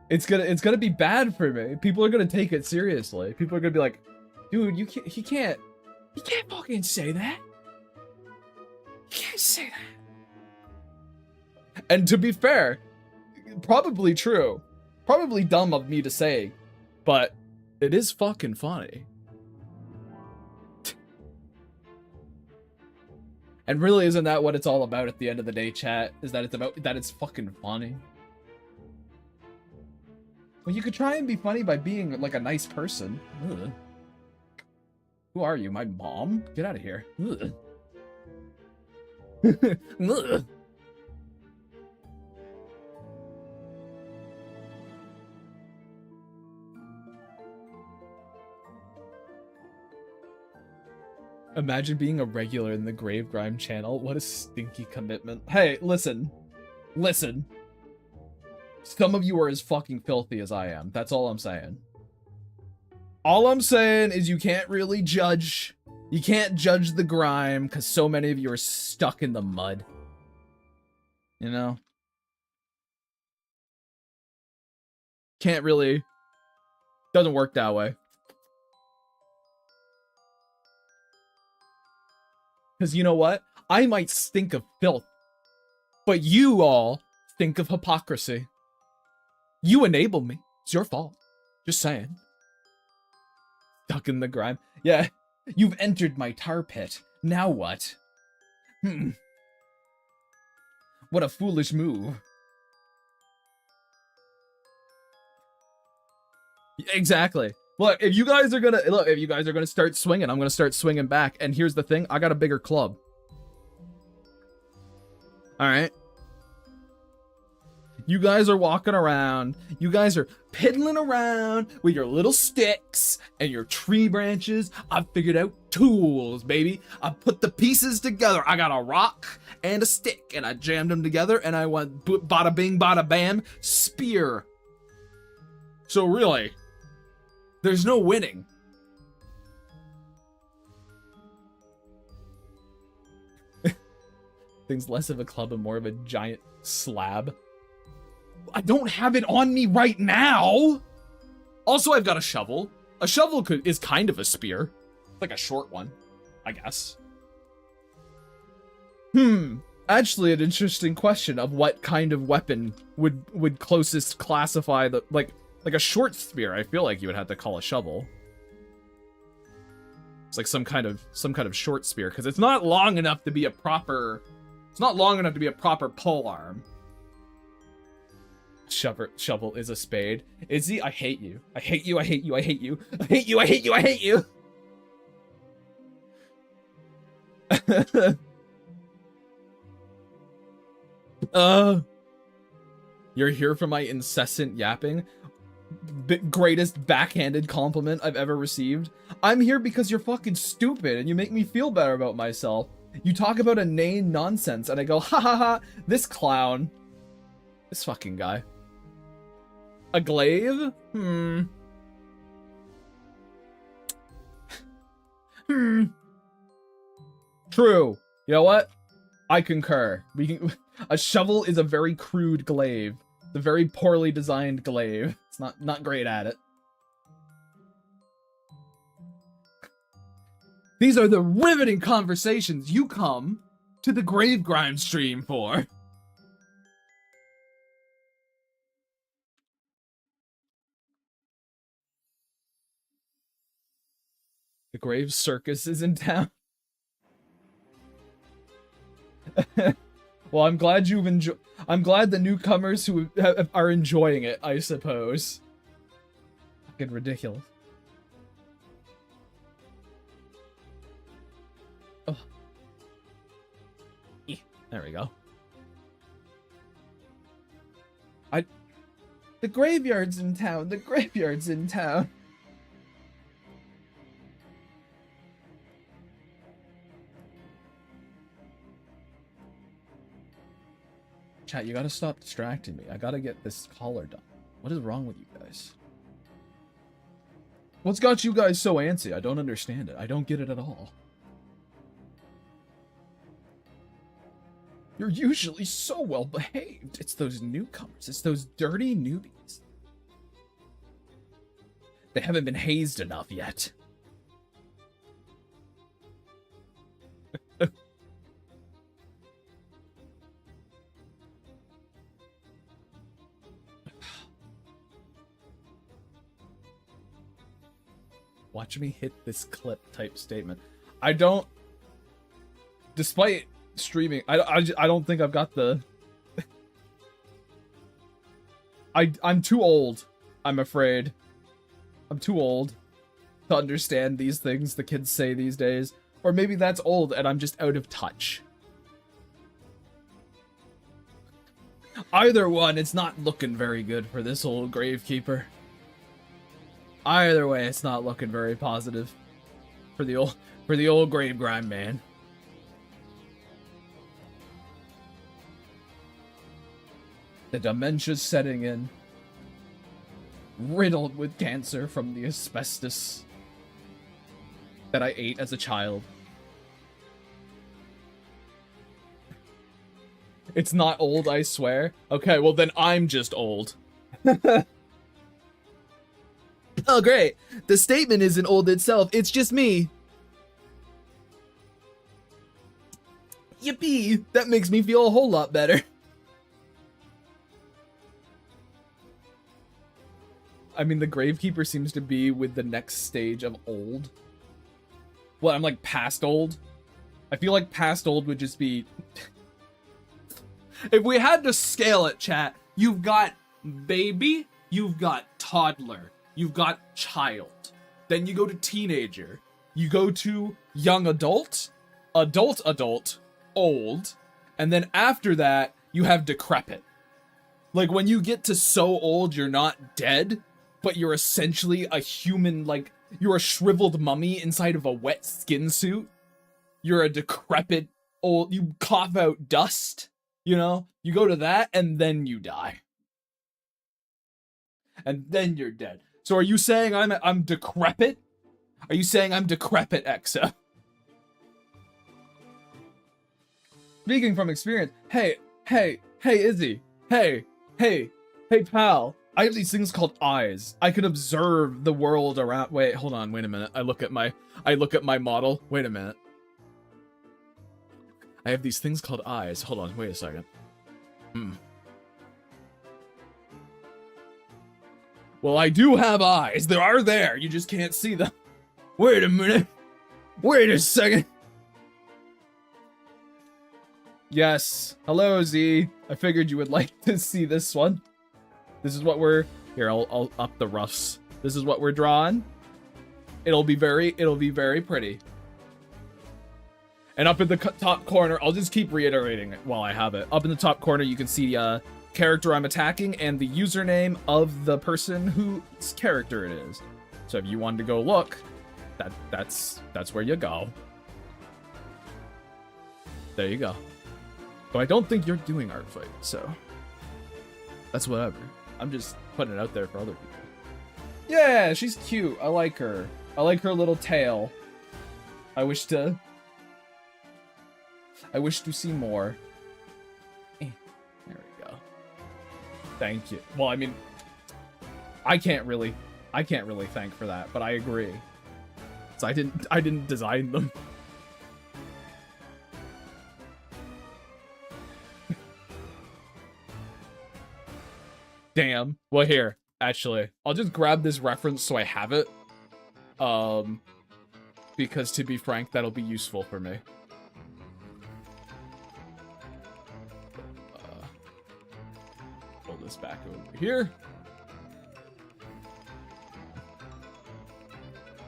It's gonna be bad for me. People are gonna take it seriously. People are gonna be like, dude, he can't fucking say that. He can't say that. And to be fair, probably true. Probably dumb of me to say, but it is fucking funny. And really, isn't that what it's all about at the end of the day, chat? Is that it's fucking funny? Well, you could try and be funny by being like a nice person. Ugh. Who are you? My mom? Get out of here. Ugh. Ugh. Imagine being a regular in the Grave Grime channel. What a stinky commitment. Hey, listen. Listen. Some of you are as fucking filthy as I am. That's all I'm saying. All I'm saying is you can't really judge. You can't judge the grime because so many of you are stuck in the mud. You know? Can't really. Doesn't work that way. Because you know what? I might stink of filth, but you all stink of hypocrisy. You enable me. It's your fault. Just saying. Stuck in the grime. Yeah, you've entered my tar pit. Now what? What a foolish move. Exactly. Look, if you guys are gonna start swinging, I'm gonna start swinging back. And here's the thing, I got a bigger club. All right. You guys are walking around. You guys are piddling around with your little sticks and your tree branches. I've figured out tools, baby. I put the pieces together. I got a rock and a stick, and I jammed them together, and I went bada bing, bada bam, spear. So really, there's no winning. Things less of a club and more of a giant slab. I don't have it on me right now. Also, I've got a shovel. A shovel is kind of a spear. Like a short one, I guess. Actually, an interesting question of what kind of weapon would closest classify the like a short spear. I feel like you would have to call a shovel. It's like some kind of short spear because it's not long enough to be a proper. It's not long enough to be a proper pole arm. Shovel is a spade. Izzy, I hate you. I hate you. I hate you. I hate you. I hate you. I hate you. I hate you. You're here for my incessant yapping. Greatest backhanded compliment I've ever received. I'm here because you're fucking stupid and you make me feel better about myself. You talk about inane nonsense and I go, ha ha ha, this clown. This fucking guy. A glaive? True. You know what? I concur. A shovel is a very crude glaive. It's a very poorly designed glaive. It's not great at it. These are the riveting conversations you come to the Grave Grime stream for. The Grave Circus is in town. Well, I'm glad you've enjoyed. I'm glad the newcomers who are enjoying it, I suppose. Fucking ridiculous. Oh. There we go. The graveyard's in town. The graveyard's in town. Chat, you gotta stop distracting me. I gotta get this collar done. What is wrong with you guys? What's got you guys so antsy? I don't understand it. I don't get it at all. You're usually so well behaved. It's those newcomers. It's those dirty newbies. They haven't been hazed enough yet. Watch me hit this clip type statement. I don't, despite streaming, I don't think I've got the, I'm too old, I'm afraid. I'm too old to understand these things the kids say these days. Or maybe that's old and I'm just out of touch. Either one, it's not looking very good for this old gravekeeper. Either way, it's not looking very positive for the old grave grind man. The dementia's setting in, riddled with cancer from the asbestos that I ate as a child. It's not old, I swear. Okay, well then I'm just old. Oh, great. The statement isn't old itself. It's just me. Yippee. That makes me feel a whole lot better. I mean, the gravekeeper seems to be with the next stage of old. What, I'm like past old? I feel like past old would just be... If we had to scale it, chat, you've got baby, you've got toddler. You've got child. Then you go to teenager. You go to young adult, adult, old. And then after that, you have decrepit. Like when you get to so old, you're not dead, but you're essentially a human, like you're a shriveled mummy inside of a wet skin suit. You're a decrepit old, you cough out dust, you know? You go to that and then you die. And then you're dead. So are you saying I'm decrepit? Are you saying I'm decrepit, Exa? Speaking from experience, hey, Izzy, hey, pal. I have these things called eyes. I can observe the world around. Wait, hold on, wait a minute. I look at my model. Wait a minute. I have these things called eyes. Hold on, wait a second. Well, I do have eyes. They are there. You just can't see them. Wait a minute. Wait a second. Yes. Hello, Z. I figured you would like to see this one. This is what we're... Here, I'll up the roughs. This is what we're drawing. It'll be very pretty. And up in the top corner, I'll just keep reiterating it while I have it. Up in the top corner, you can see character I'm attacking and the username of the person whose character it is. So if you wanted to go look, that's where you go. There you go. But I don't think you're doing Artfight, so that's whatever. I'm just putting it out there for other people. Yeah, she's cute. I like her. I like her little tail. I wish to see more. Thank you. Well, I mean, I can't really thank for that, but I agree. So I didn't design them. Damn. Well, here, actually, I'll just grab this reference so I have it. because to be frank, that'll be useful for me. Pull this back over here.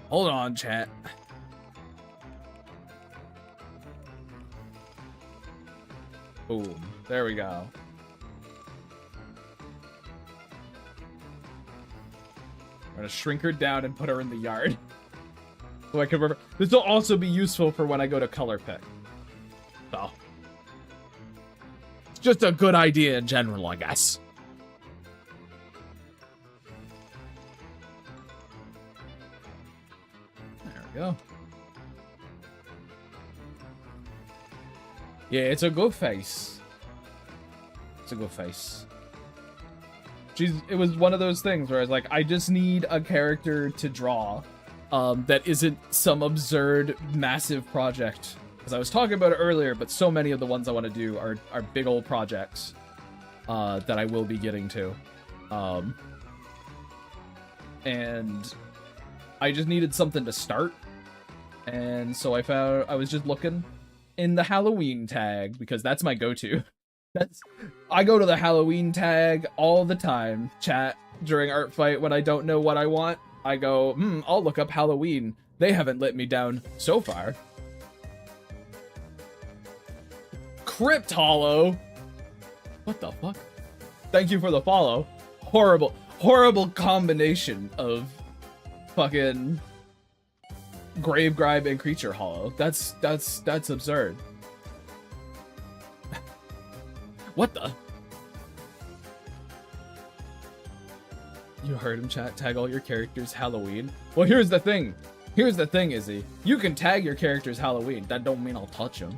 Hold on, chat. Boom. There we go. I'm gonna shrink her down and put her in the yard. So I can remember. This will also be useful for when I go to color pick. So. It's just a good idea in general, I guess. There we go. Yeah, it's a good face. It's a good face. It was one of those things where I was like, I just need a character to draw that isn't some absurd, massive project. Because I was talking about it earlier, but so many of the ones I want to do are big old projects that I will be getting to. And I just needed something to start. And so I was just looking in the Halloween tag, because that's my go-to. I go to the Halloween tag all the time, chat, during Artfight when I don't know what I want. I go, I'll look up Halloween. They haven't let me down so far. Crypt Hollow. What the fuck? Thank you for the follow. Horrible combination of fucking Grave Grime and Creature Hollow. That's absurd. What the? You heard him, chat. Tag all your characters Halloween. Well, here's the thing. Here's the thing, Izzy. You can tag your characters Halloween. That don't mean I'll touch them.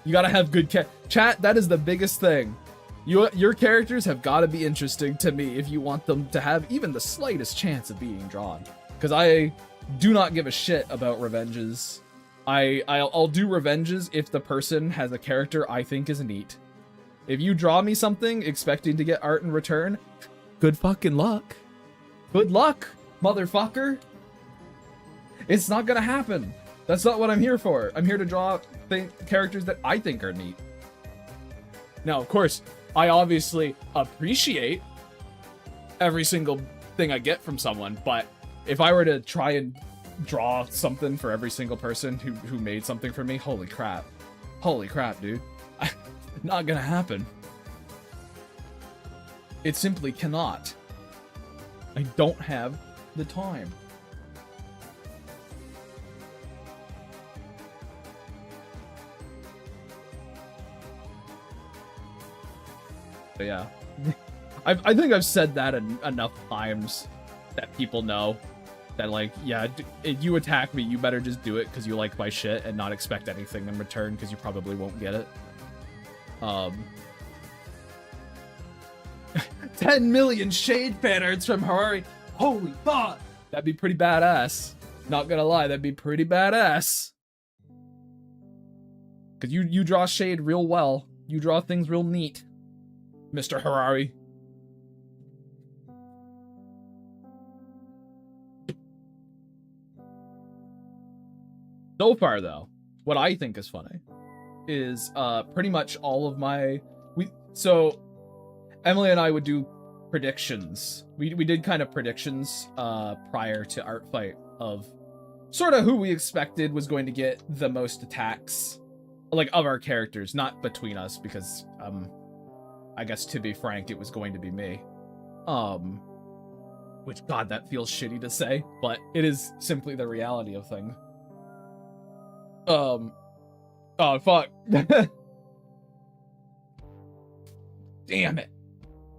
You gotta have good chat. That is the biggest thing. Your characters have got to be interesting to me if you want them to have even the slightest chance of being drawn. Because I do not give a shit about revenges. I'll do revenges if the person has a character I think is neat. If you draw me something expecting to get art in return, good fucking luck. Good luck, motherfucker. It's not gonna happen. That's not what I'm here for. I'm here to draw characters that I think are neat. Now, of course, I obviously appreciate every single thing I get from someone, but if I were to try and draw something for every single person who made something for me, holy crap. Holy crap, dude. Not gonna happen. It simply cannot. I don't have the time. But yeah. I think I've said that enough times that people know that, like, yeah, if you attack me, you better just do it because you like my shit and not expect anything in return because you probably won't get it. 10 million shade fan arts from Harari. Holy fuck! That'd be pretty badass. Not gonna lie, that'd be pretty badass. Cause you draw shade real well. You draw things real neat, Mr. Harari. So far though, what I think is funny is pretty much all of my so Emily and I would do predictions. We did kind of predictions prior to Artfight of sort of who we expected was going to get the most attacks, like, of our characters, not between us, because I guess to be frank, it was going to be me. Which, God, that feels shitty to say, but it is simply the reality of things. Oh, fuck. Damn it.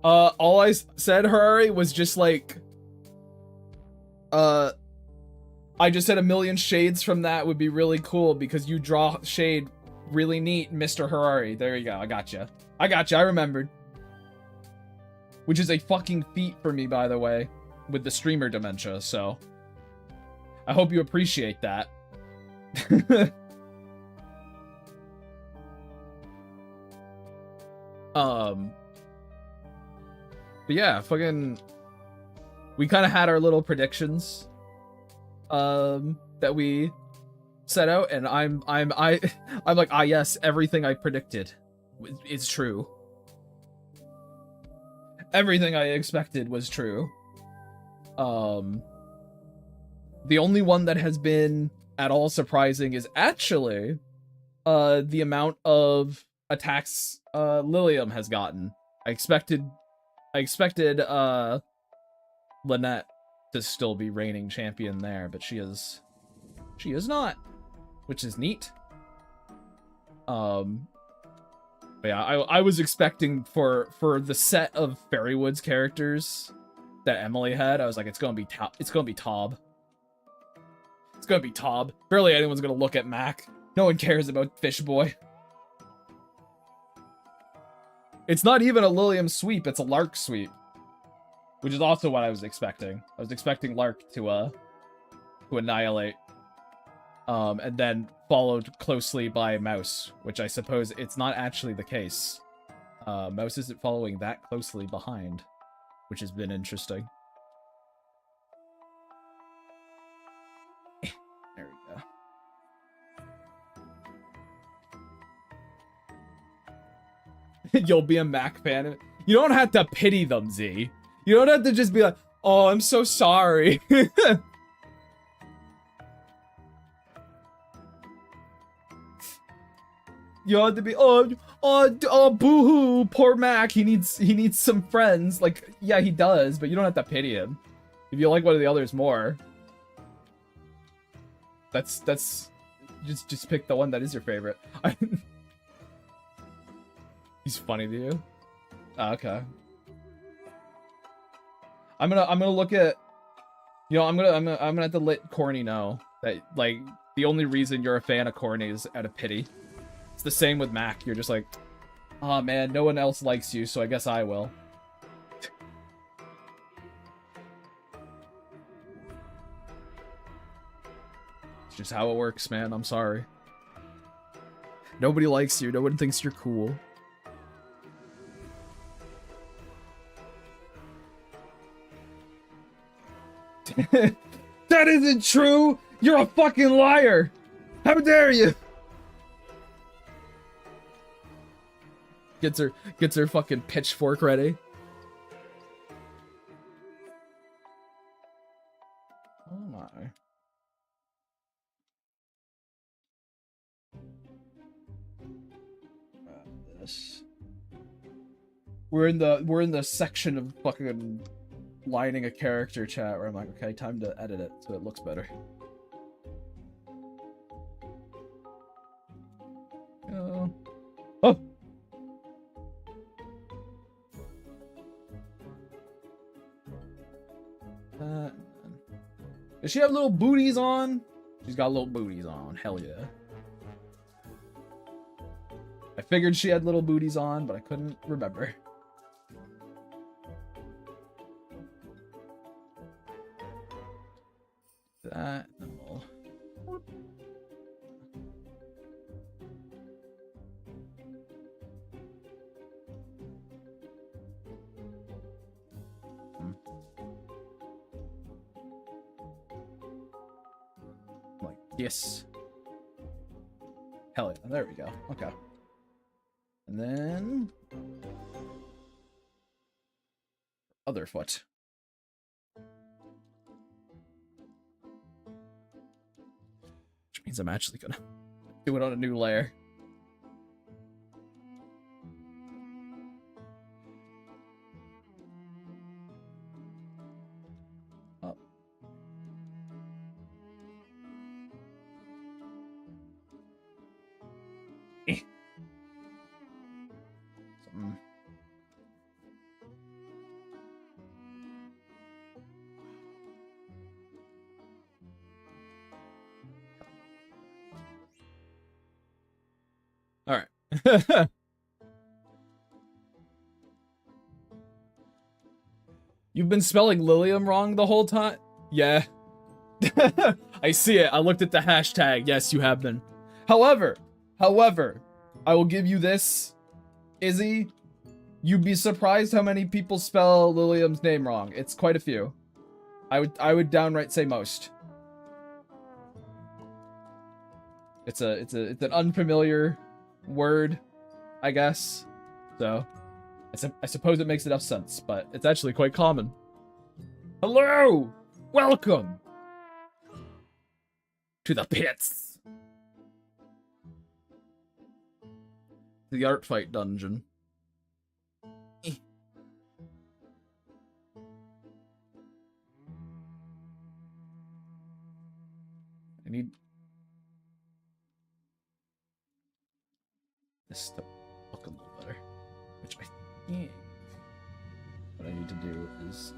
All I said, Harari, was just like, I just said 1 million shades from that would be really cool because you draw shade really neat, Mr. Harari. There you go. I gotcha. I remembered. Which is a fucking feat for me, by the way, with the streamer dementia, so I hope you appreciate that. But yeah, fucking, we kind of had our little predictions that we set out, and I'm like, ah, yes, everything I predicted is true. Everything I expected was true. The only one that has been at all surprising is actually the amount of attacks Lilium has gotten. I expected Lynette to still be reigning champion there, but she is not, which is neat. But yeah, I was expecting for the set of Fairywood's characters that Emily had, I was like, it's gonna be Tob. It's gonna be Tob. Barely anyone's gonna look at Mac. No one cares about Fish Boy. It's not even a Lilium sweep, it's a Lark sweep. Which is also what I was expecting. I was expecting Lark to annihilate. And then followed closely by Mouse, which I suppose it's not actually the case. Mouse isn't following that closely behind, which has been interesting. There we go. You'll be a Mac fan. You don't have to pity them, Z. You don't have to just be like, oh, I'm so sorry. You have to be, oh, boo-hoo, poor Mac. He needs some friends. Like, yeah, he does, but you don't have to pity him. If you like one of the others more, that's just pick the one that is your favorite. He's funny to you. Oh, okay. I'm gonna look at, you know, I'm gonna have to let Corny know that, like, the only reason you're a fan of Corny is out of pity. It's the same with Mac. You're just like, oh man, no one else likes you, so I guess I will. It's just how it works, man. I'm sorry. Nobody likes you. No one thinks you're cool. That isn't true! You're a fucking liar! How dare you! Gets her fucking pitchfork ready. Oh my. This. We're in the section of fucking lining a character chat where I'm like, okay, time to edit it so it looks better. Oh! Does she have little booties on? She's got little booties on. Hell yeah. I figured she had little booties on, but I couldn't remember. That and we'll... Like, yes. Hell yeah, there we go. Okay. And then... other foot. Which means I'm actually gonna do it on a new layer. Up. All right. You've been spelling Lilium wrong the whole time? Yeah. I see it. I looked at the hashtag. Yes, you have been. However, I will give you this, Izzy. You'd be surprised how many people spell Lilium's name wrong. It's quite a few. I would downright say most. It's an unfamiliar word, I guess. So I suppose it makes enough sense, but it's actually quite common. Hello! Welcome to the pits. The Artfight dungeon. I need this to look a little better, which I think what I need to do is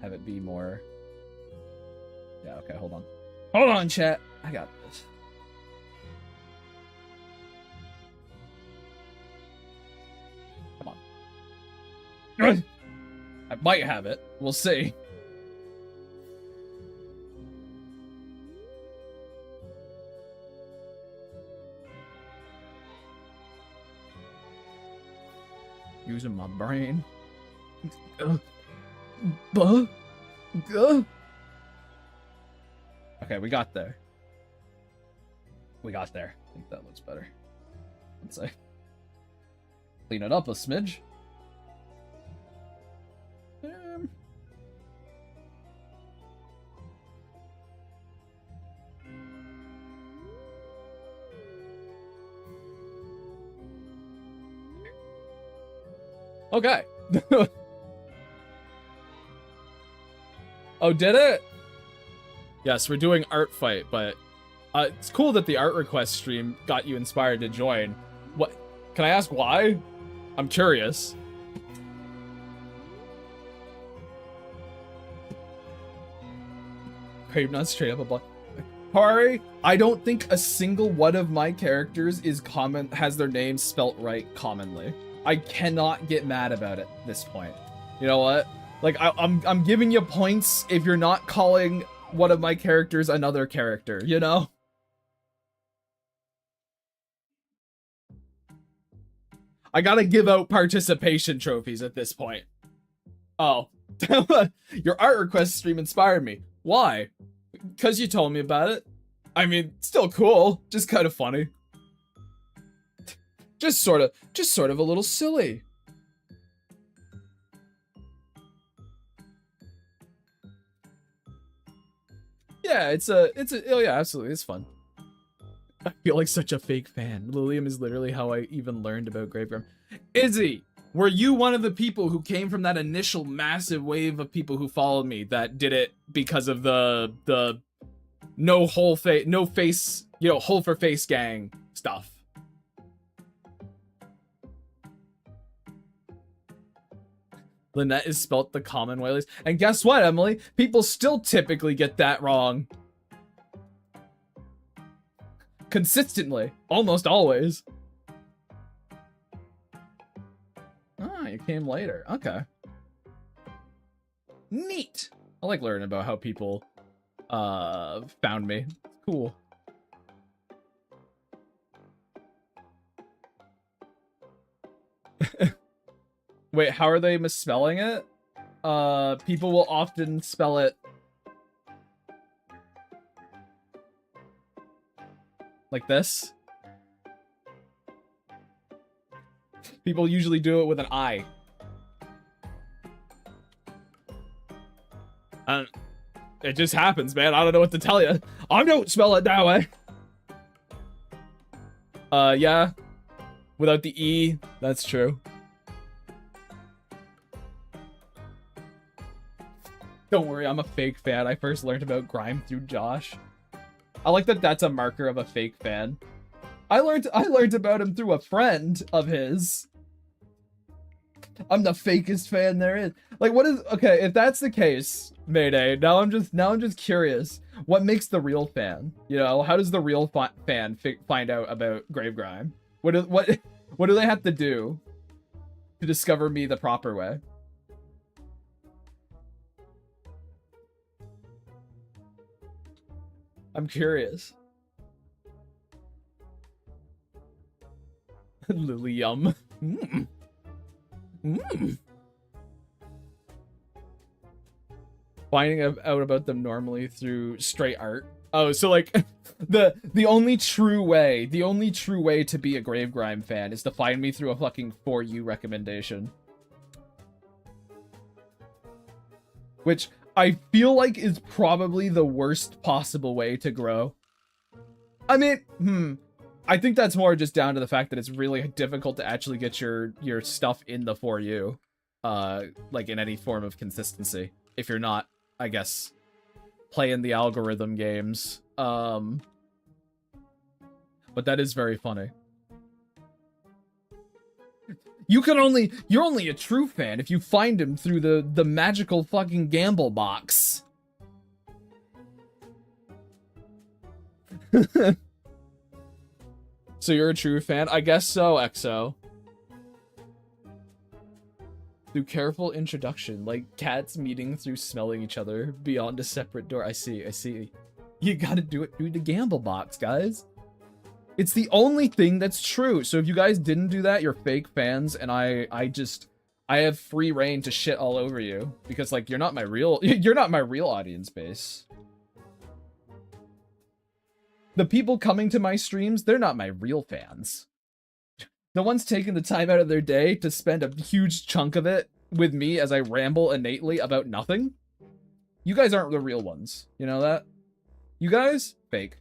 have it be more. Yeah, okay, hold on. Hold on, chat. I got this. Come on. I might have it. We'll see. Using my brain. Okay, we got there. We got there. I think that looks better. Let's say. Clean it up a smidge. Okay. Oh, did it? Yes, we're doing Artfight, but it's cool that the art request stream got you inspired to join. What? Can I ask why? I'm curious. Crave not straight up a block. Sorry, I don't think a single one of my characters has their name spelt right commonly. I cannot get mad about it at this point. You know what? Like, I'm giving you points if you're not calling one of my characters another character, you know? I gotta give out participation trophies at this point. Oh. Your art request stream inspired me. Why? Because you told me about it. I mean, still cool. Just kind of funny. Just sort of a little silly. Yeah, oh yeah, absolutely, it's fun. I feel like such a fake fan. Lilium is literally how I even learned about Grimy. Izzy, were you one of the people who came from that initial massive wave of people who followed me that did it because of the no face, you know, hole for face gang stuff? Lynette is spelt the common way. And guess what, Emily? People still typically get that wrong. Consistently. Almost always. Ah, you came later. Okay. Neat. I like learning about how people found me. It's cool. Wait, how are they misspelling it? People will often spell it like this. People usually do it with an I. It just happens, man. I don't know what to tell you. I don't spell it that way. Yeah. Without the E, that's true. Don't worry, I'm a fake fan. I first learned about Grime through Josh. I like that that's a marker of a fake fan. I learned about him through a friend of his. I'm the fakest fan there is. Like, what is, okay, if that's the case, Mayday, now I'm just curious. What makes the real fan? You know, how does the real fan find out about Grave Grime? What do they have to do to discover me the proper way? I'm curious. Lilium. Mm. Mm. Finding out about them normally through straight art. Oh, so like the only true way to be a Grave Grime fan is to find me through a fucking For You recommendation. Which I feel like is probably the worst possible way to grow. I mean, I think that's more just down to the fact that it's really difficult to actually get your stuff in the For You, like in any form of consistency. If you're not, I guess, playing the algorithm games. But that is very funny. You're only a true fan if you find him through the magical fucking gamble box. So you're a true fan? I guess so, EXO. Through careful introduction, like cats meeting through smelling each other beyond a separate door. I see. You gotta do it through the gamble box, guys. It's the only thing that's true. So if you guys didn't do that, you're fake fans, and I have free reign to shit all over you because like you're not my real audience base. The people coming to my streams, they're not my real fans. The ones taking the time out of their day to spend a huge chunk of it with me as I ramble innately about nothing. You guys aren't the real ones. You know that? You guys, fake.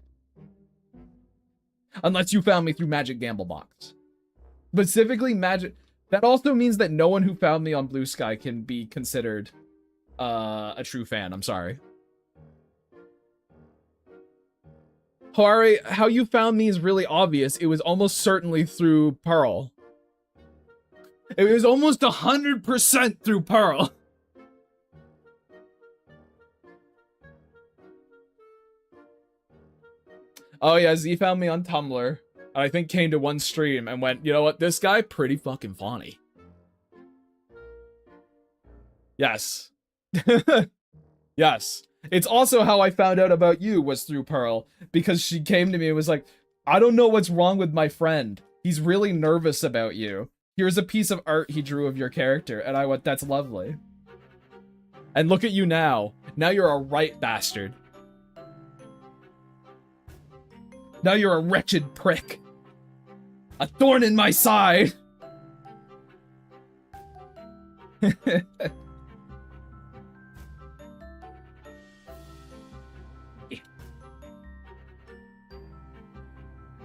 Unless you found me through Magic Gamble Box. Specifically Magic. That also means that no one who found me on Blue Sky can be considered a true fan. I'm sorry. Hori, how you found me is really obvious. It was almost certainly through Pearl. It was almost 100% through Pearl. Oh yeah, Z found me on Tumblr. I think came to one stream and went, you know what, this guy pretty fucking funny. Yes. Yes. It's also how I found out about you was through Pearl, because she came to me and was like, I don't know what's wrong with my friend. He's really nervous about you. Here's a piece of art he drew of your character. And I went, that's lovely. And look at you now. Now you're a right bastard. Now you're a wretched prick. A thorn in my side.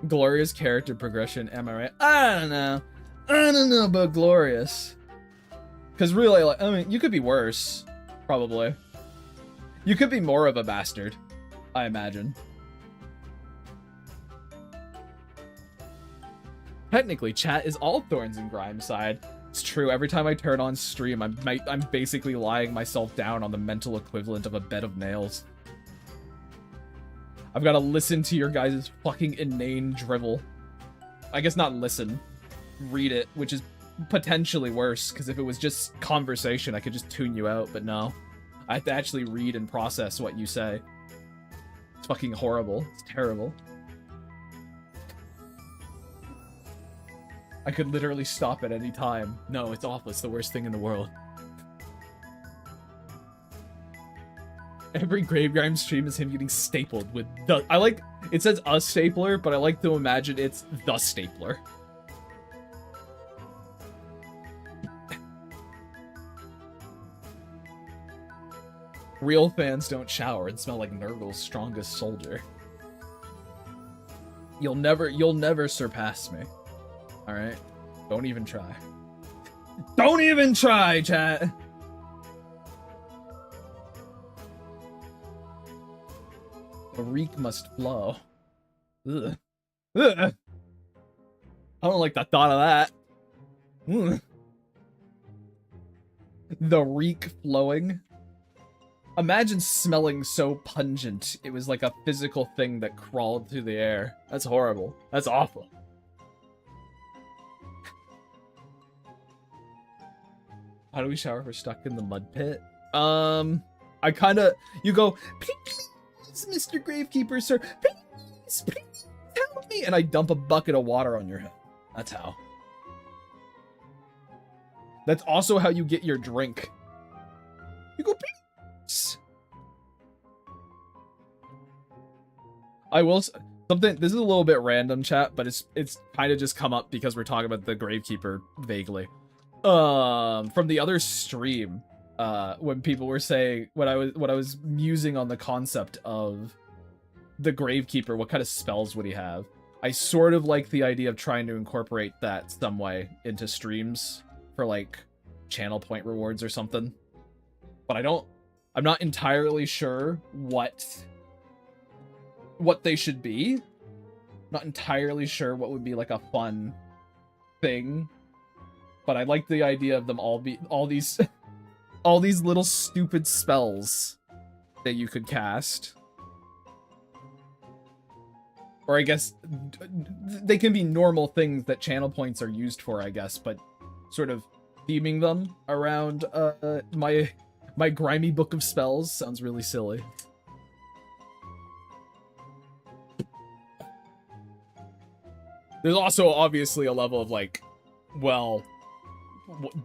Glorious character progression, am I right? I don't know about Glorious. Because really, like, I mean, you could be worse. Probably. You could be more of a bastard, I imagine. Technically, chat is all Thorns and Grime's side. It's true, every time I turn on stream, I'm basically lying myself down on the mental equivalent of a bed of nails. I've got to listen to your guys' fucking inane drivel. I guess not listen. Read it, which is potentially worse, because if it was just conversation, I could just tune you out, but no. I have to actually read and process what you say. It's fucking horrible. It's terrible. I could literally stop at any time. No, it's awful. It's the worst thing in the world. Every Grave Grime stream is him getting stapled with the... I like... It says a stapler, but I like to imagine it's the stapler. Real fans don't shower and smell like Nurgle's strongest soldier. You'll never surpass me. Alright? Don't even try. Don't even try, chat! The reek must flow. Ugh. Ugh. I don't like the thought of that. Ugh. The reek flowing. Imagine smelling so pungent it was like a physical thing that crawled through the air. That's horrible. That's awful. How do we shower if we're stuck in the mud pit? I kinda... You go, please, Mr. Gravekeeper, sir. Please, please, help me. And I dump a bucket of water on your head. That's how. That's also how you get your drink. You go, please. I will something. This is a little bit random, chat, but it's kind of just come up because we're talking about the Gravekeeper vaguely. From the other stream, when people were saying what I was musing on the concept of the Gravekeeper, what kind of spells would he have? I sort of like the idea of trying to incorporate that some way into streams for like channel point rewards or something. But I'm not entirely sure what they should be. Not entirely sure what would be like a fun thing. But I like the idea of them all these all these little stupid spells that you could cast. Or I guess they can be normal things that channel points are used for, I guess, but sort of theming them around my grimy book of spells sounds really silly. There's also obviously a level of like, well,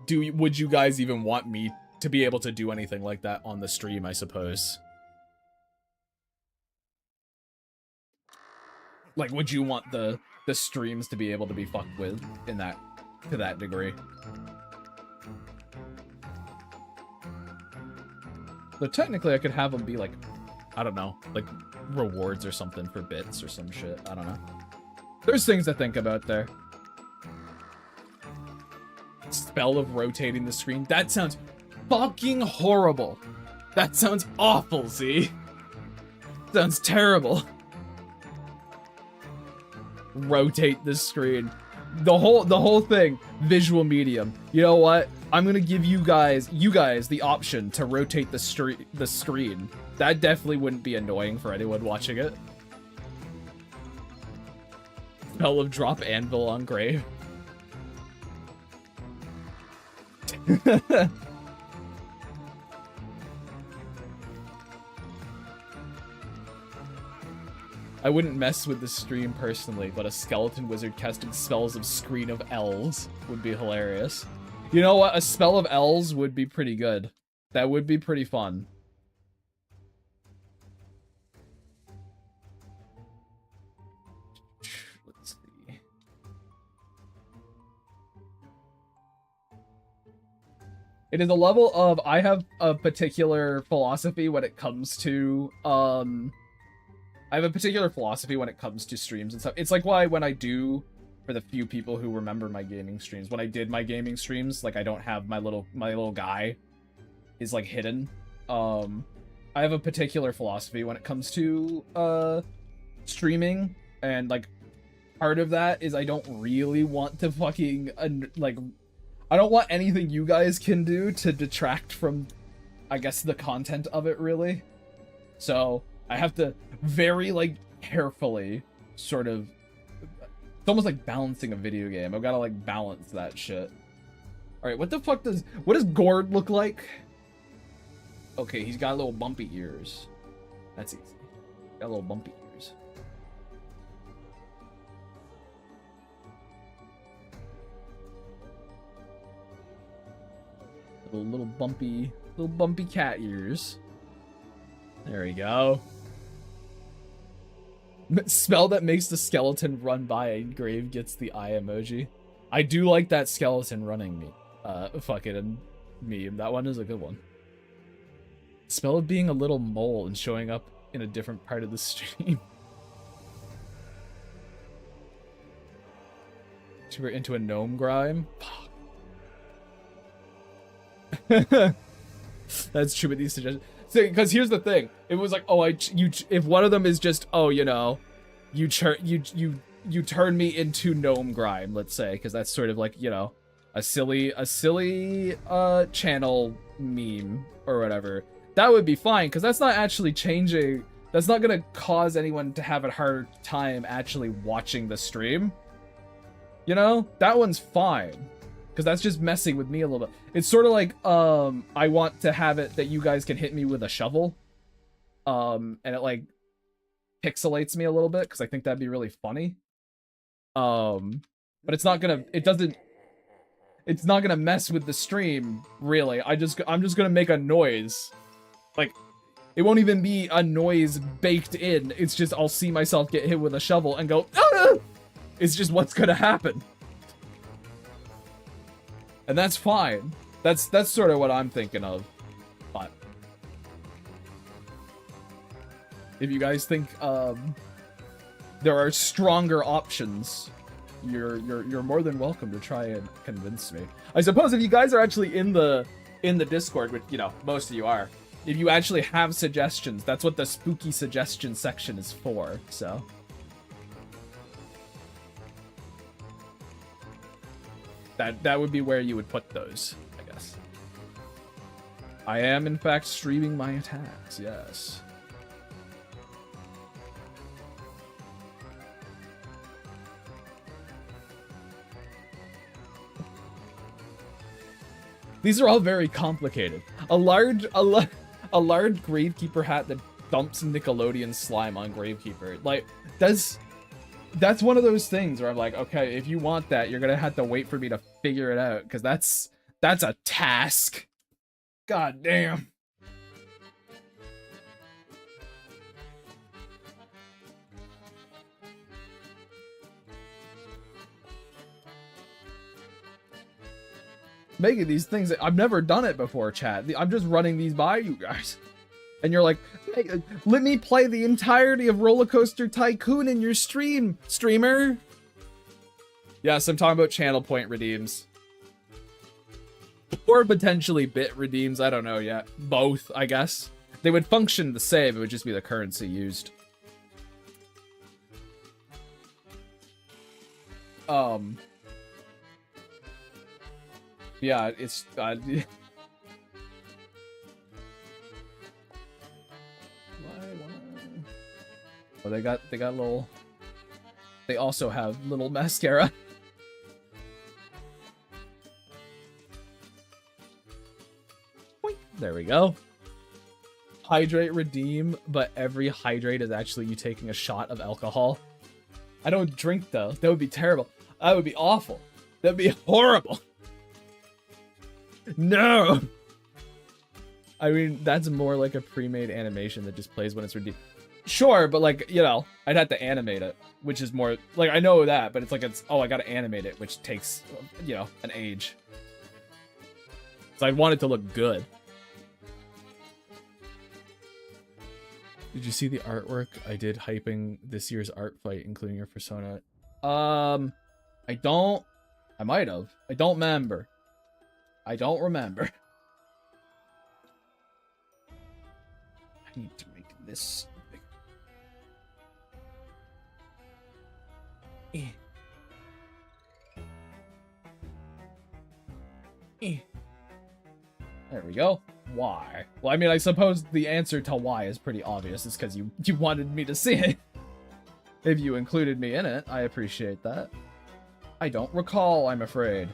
would you guys even want me to be able to do anything like that on the stream, I suppose? Like, would you want the streams to be able to be fucked with in that, to that degree? But technically I could have them be like, I don't know, like rewards or something for bits or some shit. I don't know. There's things to think about there. Spell of rotating the screen. That sounds fucking horrible. That sounds awful, Z. Sounds terrible. Rotate the screen. The whole thing, visual medium. You know what? I'm gonna give you guys the option to rotate the screen. That definitely wouldn't be annoying for anyone watching it. Spell of drop anvil on grave. I wouldn't mess with the stream personally, but a skeleton wizard casting spells of Screen of Elves would be hilarious. You know what? A spell of elves would be pretty good. That would be pretty fun. Let's see. It is a level of, I have a particular philosophy when it comes to, I have a particular philosophy when it comes to streams and stuff. It's like why when I do, for the few people who remember my gaming streams, when I did my gaming streams, like I don't have my little guy is like hidden. I have a particular philosophy when it comes to streaming, and like part of that is I don't really want to fucking like I don't want anything you guys can do to detract from, I guess, the content of it really. So I have to very, like, carefully sort of... It's almost like balancing a video game. I've got to, like, balance that shit. Alright, what the fuck does... What does Gord look like? Okay, he's got little bumpy ears. That's easy. Got little bumpy ears. Little bumpy cat ears. There we go. Spell that makes the skeleton run by and grave gets the eye emoji. I do like that skeleton running me. Fucking meme. That one is a good one. Spell of being a little mole and showing up in a different part of the stream. We're into a gnome grime. That's true with these suggestions. Because here's the thing, it was like, oh, if one of them is just, oh, you know, you turn me into gnome grime, let's say, because that's sort of like, you know, a silly channel meme or whatever. That would be fine, because that's not actually changing. That's not gonna cause anyone to have a hard time actually watching the stream. You know, that one's fine. Because that's just messing with me a little bit. It's sort of like, I want to have it that you guys can hit me with a shovel. And it, like, pixelates me a little bit, because I think that'd be really funny. But it's not gonna, it's not gonna mess with the stream, really. I'm just gonna make a noise. Like, It won't even be a noise baked in. It's just I'll see myself get hit with a shovel and go, ah! It's just what's gonna happen. And that's fine. That's sort of what I'm thinking of. But if you guys think there are stronger options, you're more than welcome to try and convince me. I suppose if you guys are actually in the Discord, which, you know, most of you are, if you actually have suggestions, that's what the spooky suggestion section is for, so. That would be where you would put those, I guess. I am, in fact, streaming my attacks, yes. These are all very complicated. A large Gravekeeper hat that dumps Nickelodeon slime on Gravekeeper. Like, that's one of those things where I'm like, okay, if you want that, you're gonna have to wait for me to figure it out, because that's a task. God damn. Making these things, I've never done it before, chat. I'm just running these by you guys. And you're like, hey, let me play the entirety of Roller Coaster Tycoon in your stream, streamer. Yes, I'm talking about channel point redeems. Or potentially bit redeems, I don't know yet. Both, I guess. They would function the same, it would just be the currency used. Yeah, it's well, they got little. They also have little mascara. There we go. Hydrate redeem, but every hydrate is actually you taking a shot of alcohol. I don't drink though. That would be terrible. That would be awful. That'd be horrible. No! I mean, that's more like a pre-made animation that just plays when it's redeemed. Sure, but like, you know, I'd have to animate it, which is more, like, I know that, but it's like, oh, I gotta animate it, which takes, you know, an age. So I'd want it to look good. Did you see the artwork I did hyping this year's Artfight, including your persona? I might have. I don't remember. I don't remember. I need to make this big. There we go. Why? Well, I mean, I suppose the answer to why is pretty obvious. It's because you wanted me to see it. If you included me in it, I appreciate that. I don't recall, I'm afraid.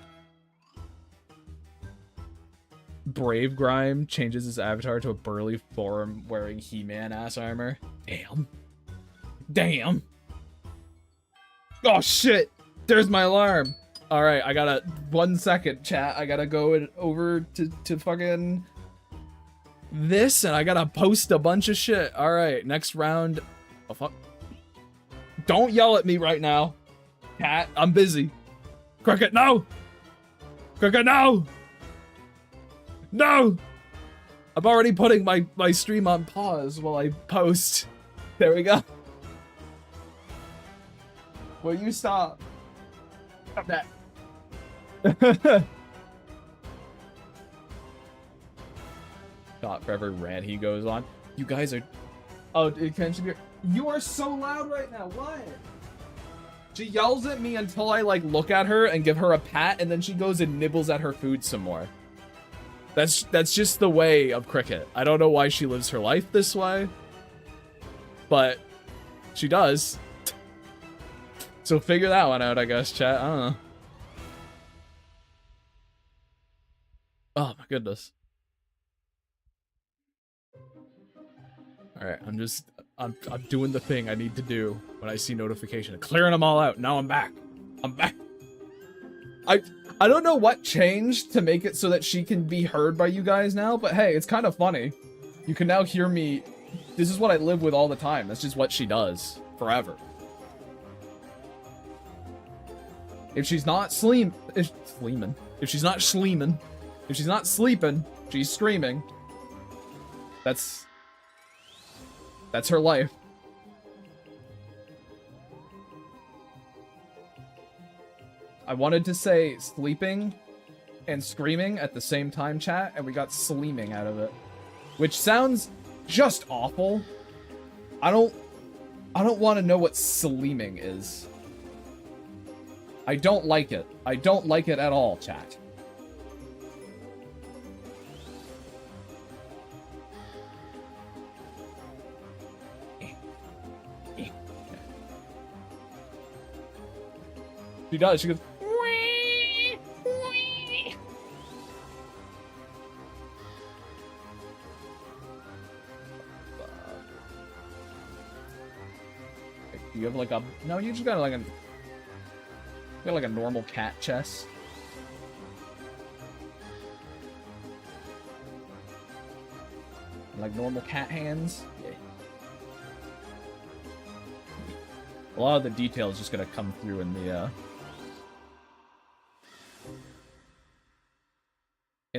Brave Grime changes his avatar to a burly form wearing He-Man ass armor. Damn. Damn. Oh shit! There's my alarm! Alright, I gotta 1 second, chat. I gotta go over to fucking this, and I gotta post a bunch of shit. Alright, next round. Oh fuck. Don't yell at me right now. Cat, I'm busy. Cricket, no! Cricket, no! No! I'm already putting my stream on pause while I post. There we go. Will you stop? Stop that. Thought for every rant he goes on. You guys are... Oh, attention. You are so loud right now. What? She yells at me until I, like, look at her and give her a pat, and then she goes and nibbles at her food some more. That's just the way of Cricket. I don't know why she lives her life this way, but she does. So figure that one out, I guess, chat. I don't know. Oh my goodness. All right, I'm doing the thing I need to do when I see notification. Clearing them all out. Now I'm back. I'm back. I don't know what changed to make it so that she can be heard by you guys now, but hey, it's kind of funny. You can now hear me this is what I live with all the time. That's just what she does forever. If she's not if she's not sleeming, if she's not sleeping, she's screaming. That's her life. I wanted to say sleeping and screaming at the same time, chat, and we got sleeming out of it, which sounds just awful. I don't want to know what sleeming is. I don't like it. I don't like it at all, chat. She does. She goes. Wee, wee. You have like a no. You just got like a normal cat chest. Like normal cat hands. Yeah. A lot of the detail is just gonna come through in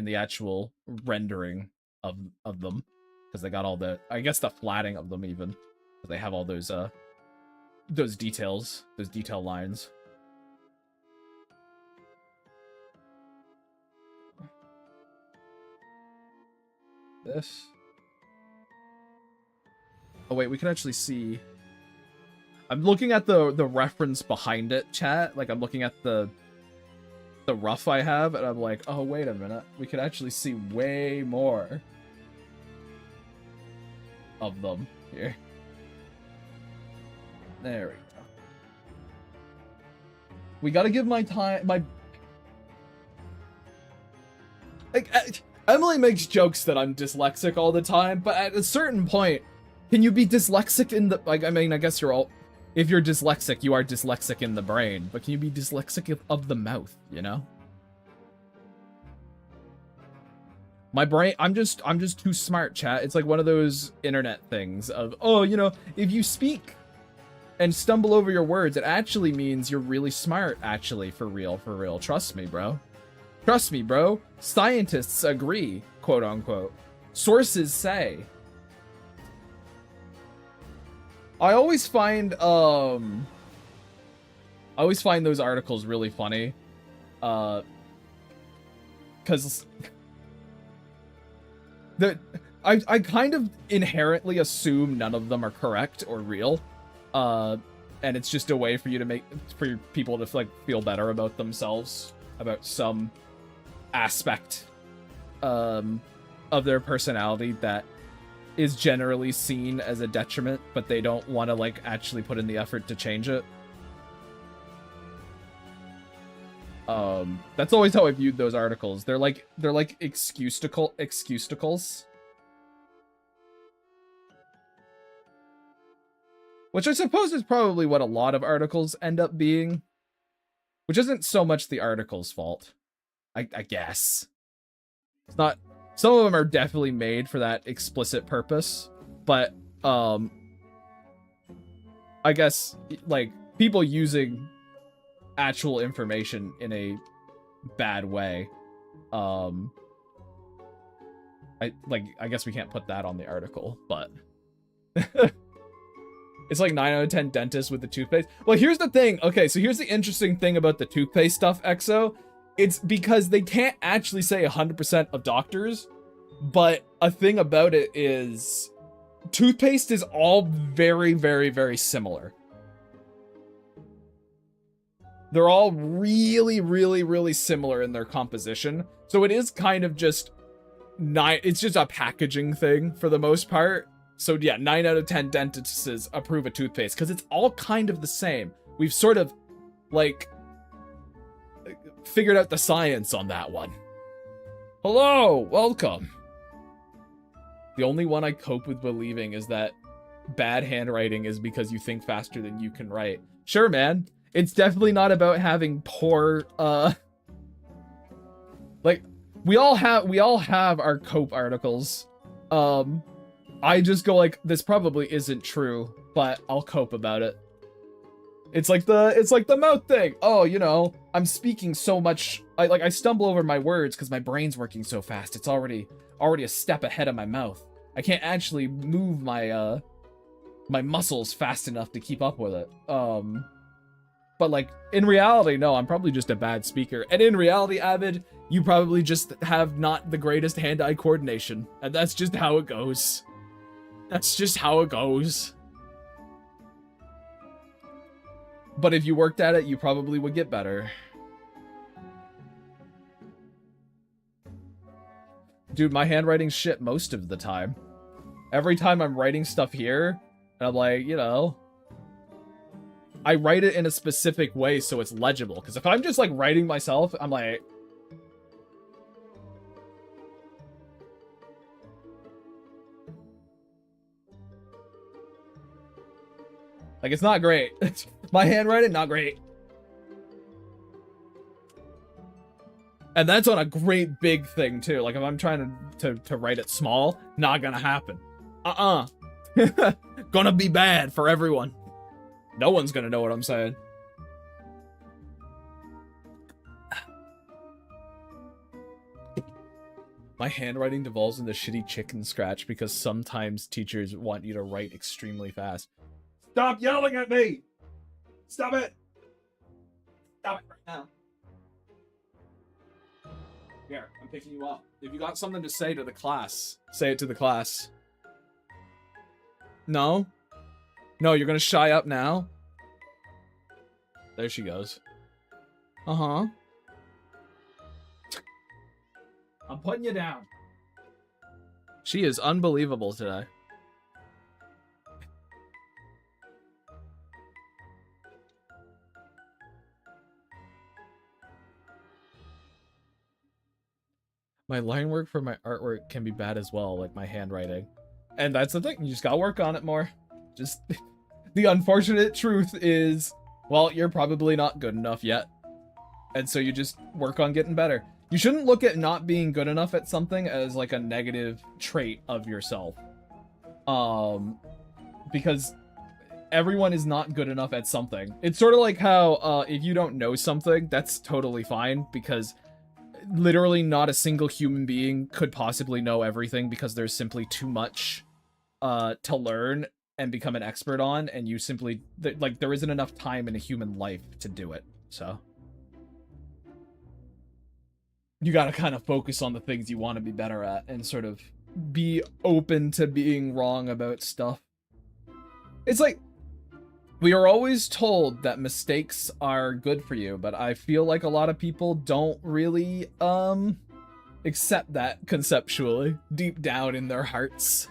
the actual rendering of them, because they got all the, I guess, the flatting of them even, because they have all those details, those detail lines. This. Oh wait, we can actually see. I'm looking at the reference behind it, chat. Like I'm looking at the rough I have, and I'm like, oh wait a minute, we could actually see way more of them here. There we go. We gotta give my Emily makes jokes that I'm dyslexic all the time, but at a certain point, can you be dyslexic in the, like, I mean, I guess you're all, if you're dyslexic, you are dyslexic in the brain, but can you be dyslexic of the mouth, you know? My brain, I'm just too smart, chat. It's like one of those internet things of, oh, you know, if you speak and stumble over your words, it actually means you're really smart, actually, for real, for real. Trust me, bro. Trust me, bro. Scientists agree, quote unquote. Sources say. I always find those articles really funny. Cause I kind of inherently assume none of them are correct or real. And it's just a way for you to for people to like feel better about themselves, about some aspect of their personality that is generally seen as a detriment, but they don't want to like actually put in the effort to change it. That's always how I viewed those articles. They're like excusticles. Which I suppose is probably what a lot of articles end up being. Which isn't so much the article's fault. I guess. It's not... Some of them are definitely made for that explicit purpose. But, I guess, like, people using actual information in a bad way. I guess we can't put that on the article, but... It's like 9 out of 10 dentists with the toothpaste. Well, here's the thing. Okay, so here's the interesting thing about the toothpaste stuff, EXO. It's because they can't actually say 100% of doctors, but a thing about it is toothpaste is all very, very, very similar. They're all really, really, really similar in their composition. So it is kind of just it's just a packaging thing for the most part. So yeah, 9 out of 10 dentists approve a toothpaste because it's all kind of the same. We've sort of, like, figured out the science on that one. Hello, welcome. The only one I cope with believing is that bad handwriting is because you think faster than you can write. Sure, man. It's definitely not about having poor, like, we all have our cope articles. I just go like, this probably isn't true, but I'll cope about it. It's like the mouth thing. Oh, you know, I'm speaking so much. I stumble over my words because my brain's working so fast. It's already a step ahead of my mouth. I can't actually move my my muscles fast enough to keep up with it. But like in reality, no, I'm probably just a bad speaker. And in reality, Avid, you probably just have not the greatest hand-eye coordination, and that's just how it goes. That's just how it goes. But if you worked at it, you probably would get better. Dude, my handwriting's shit most of the time. Every time I'm writing stuff here, and I'm like, you know, I write it in a specific way so it's legible. Because if I'm just like writing myself, I'm like... Like, it's not great. My handwriting, not great. And that's on a great big thing, too. Like, if I'm trying to write it small, not gonna happen. Gonna be bad for everyone. No one's gonna know what I'm saying. My handwriting devolves into shitty chicken scratch because sometimes teachers want you to write extremely fast. Stop yelling at me! Stop it! Stop it right now. Here, I'm picking you up. If you got something to say to the class, say it to the class. No? No, you're gonna shy up now? There she goes. Uh-huh. I'm putting you down. She is unbelievable today. My line work for my artwork can be bad as well, like my handwriting. And that's the thing, you just gotta work on it more. Just, the unfortunate truth is, well, you're probably not good enough yet. And so you just work on getting better. You shouldn't look at not being good enough at something as like a negative trait of yourself. Because everyone is not good enough at something. It's sort of like how if you don't know something, that's totally fine, because literally not a single human being could possibly know everything because there's simply too much to learn and become an expert on, and you simply, like, there isn't enough time in a human life to do it. So you gotta kind of focus on the things you want to be better at and sort of be open to being wrong about stuff. It's like, we are always told that mistakes are good for you, but I feel like a lot of people don't really, accept that conceptually, deep down in their hearts.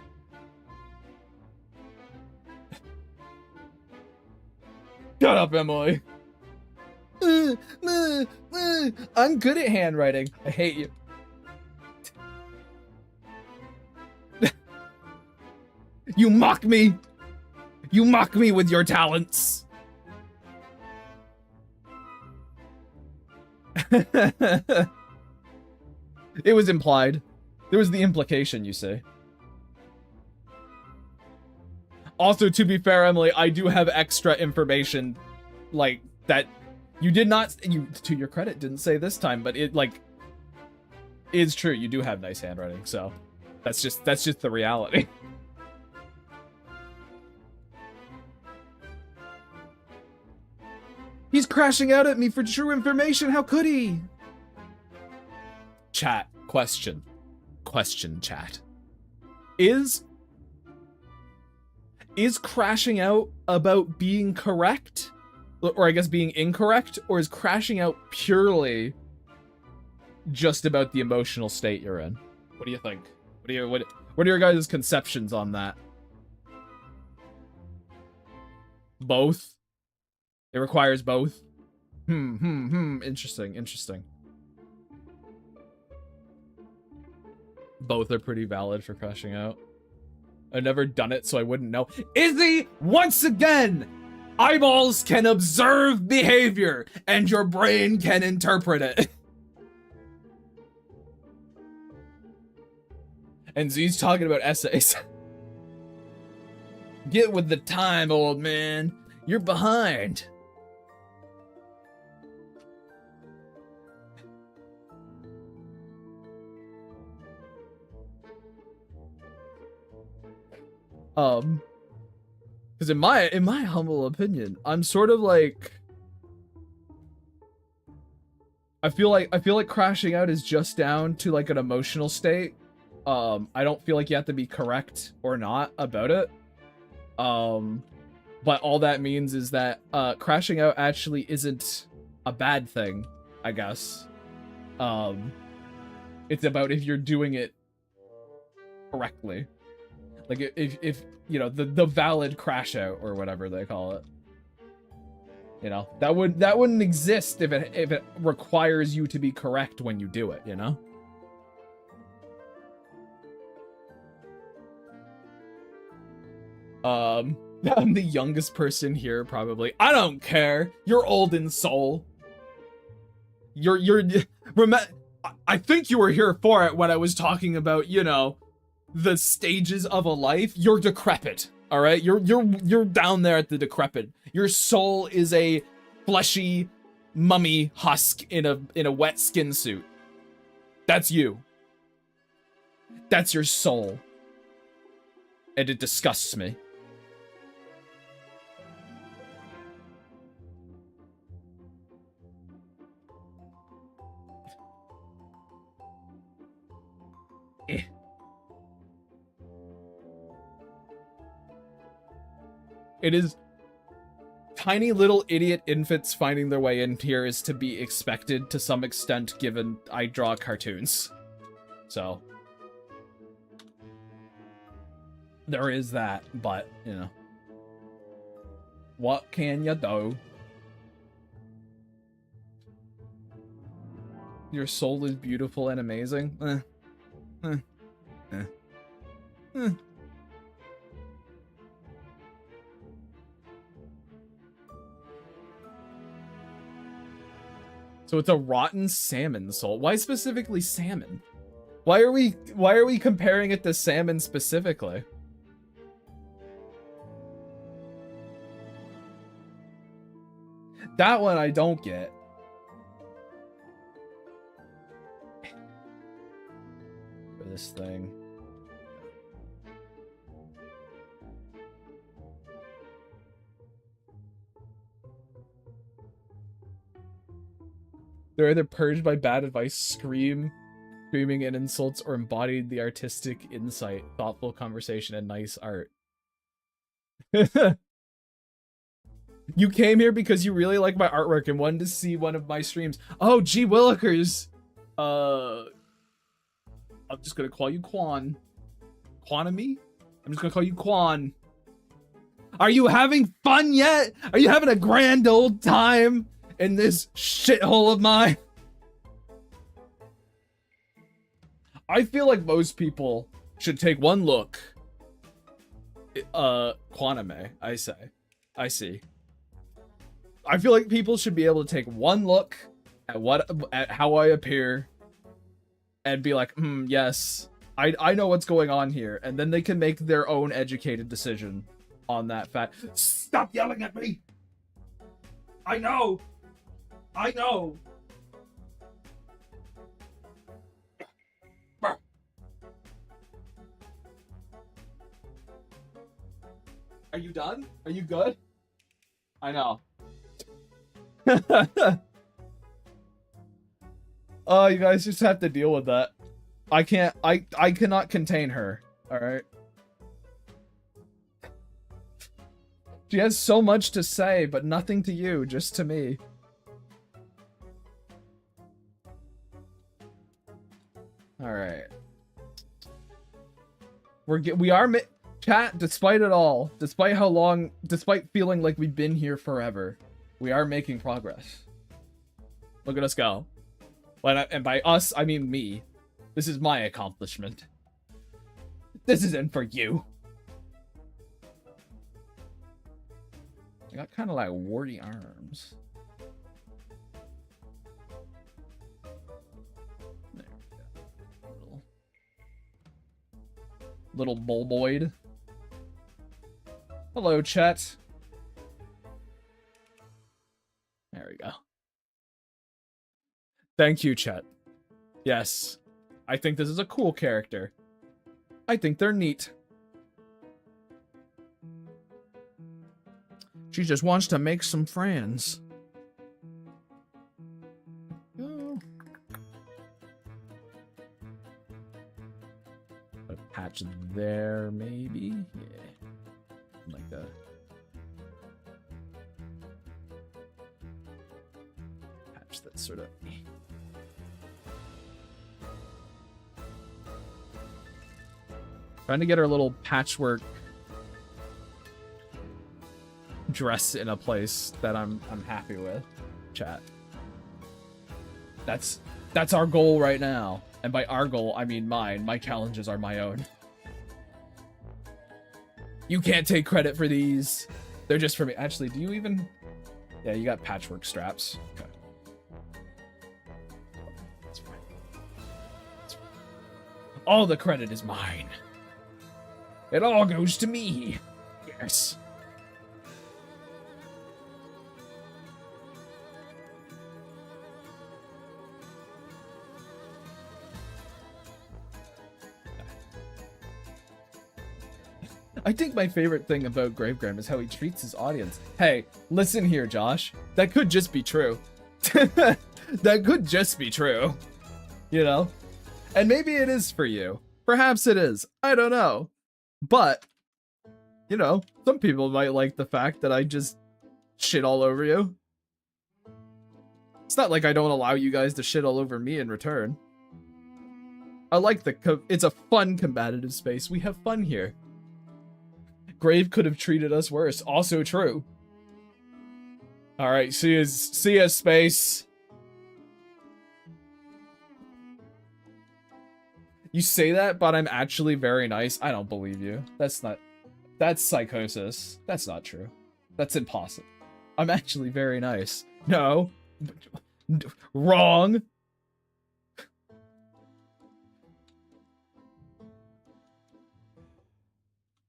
Shut up, Emily. I'm good at handwriting. I hate you. You mock me. You mock me with your talents. It was implied. There was the implication, you say. Also, to be fair, Emily, I do have extra information, like, that you did not, you, to your credit, didn't say this time, but it, like, is true. You do have nice handwriting, so that's just the reality. He's crashing out at me for true information. How could he? Chat. Question. Question, chat. Is crashing out about being correct? Or I guess being incorrect? Or is crashing out purely just about the emotional state you're in? What do you think? What are your guys' conceptions on that? Both? It requires both? Interesting, interesting. Both are pretty valid for crashing out. I've never done it, so I wouldn't know. Izzy, once again, eyeballs can observe behavior, and your brain can interpret it. And Z's talking about essays. Get with the time, old man. You're behind. Because in my humble opinion, I'm sort of like, I feel like crashing out is just down to like an emotional state. I don't feel like you have to be correct or not about it. But all that means is that crashing out actually isn't a bad thing, I guess. It's about if you're doing it correctly. Like if you know, the valid crash out or whatever they call it. You know, that wouldn't exist if it requires you to be correct when you do it, you know? I'm the youngest person here, probably. I don't care. You're old in soul. I think you were here for it when I was talking about, you know, the stages of a life. You're decrepit, all right? You're down there at the decrepit. Your soul is a fleshy mummy husk in a wet skin suit. That's you. That's your soul. And it disgusts me. It is tiny little idiot infants finding their way in here is to be expected to some extent, given I draw cartoons. So there is that, but you know, what can you do? Your soul is beautiful and amazing. So it's a rotten salmon soul. Why specifically salmon? Why are we comparing it to salmon specifically? That one I don't get. For this thing. They're either purged by bad advice, screaming and insults, or embodied the artistic insight, thoughtful conversation, and nice art. You came here because you really like my artwork and wanted to see one of my streams. Oh, gee willikers. I'm just gonna call you Quan. Quanami? I'm just gonna call you Quan. Are you having fun yet? Are you having a grand old time in this shithole of mine? I feel like most people should take one look. Quaname, I see. I feel like people should be able to take one look at how I appear and be like, yes, I know what's going on here, and then they can make their own educated decision on that fact. Stop yelling at me! I know! Are you done? Are you good? I know. Oh, you guys just have to deal with that. I cannot contain her. All right. She has so much to say, but nothing to you, just to me. All right. We are chat, despite it all, despite how long, despite feeling like we've been here forever, we are making progress. Look at us go. And by us, I mean me. This is my accomplishment. This isn't for you. I got kind of like warty arms. There we go. Little bulboid. Hello, chat. There we go. Thank you, chat. Yes. I think this is a cool character. I think they're neat. She just wants to make some friends. Oh. A patch there, maybe? Yeah. Like that. Patch that sort of... Trying to get her little patchwork dress in a place that I'm happy with, chat. That's our goal right now. And by our goal, I mean mine. My challenges are my own. You can't take credit for these. They're just for me. Actually, do you even... Yeah, you got patchwork straps. Okay. That's fine. That's fine. All the credit is mine. It all goes to me. Yes. I think my favorite thing about Gravegram is how he treats his audience. Hey, listen here, Josh. That could just be true. That could just be true. You know? And maybe it is for you. Perhaps it is. I don't know. But, you know, some people might like the fact that I just shit all over you. It's not like I don't allow you guys to shit all over me in return. I like it's a fun combative space. We have fun here. Grave could have treated us worse. Also true. Alright, see ya, space. You say that, but I'm actually very nice. I don't believe you. That's psychosis. That's not true. That's impossible. I'm actually very nice. No. Wrong.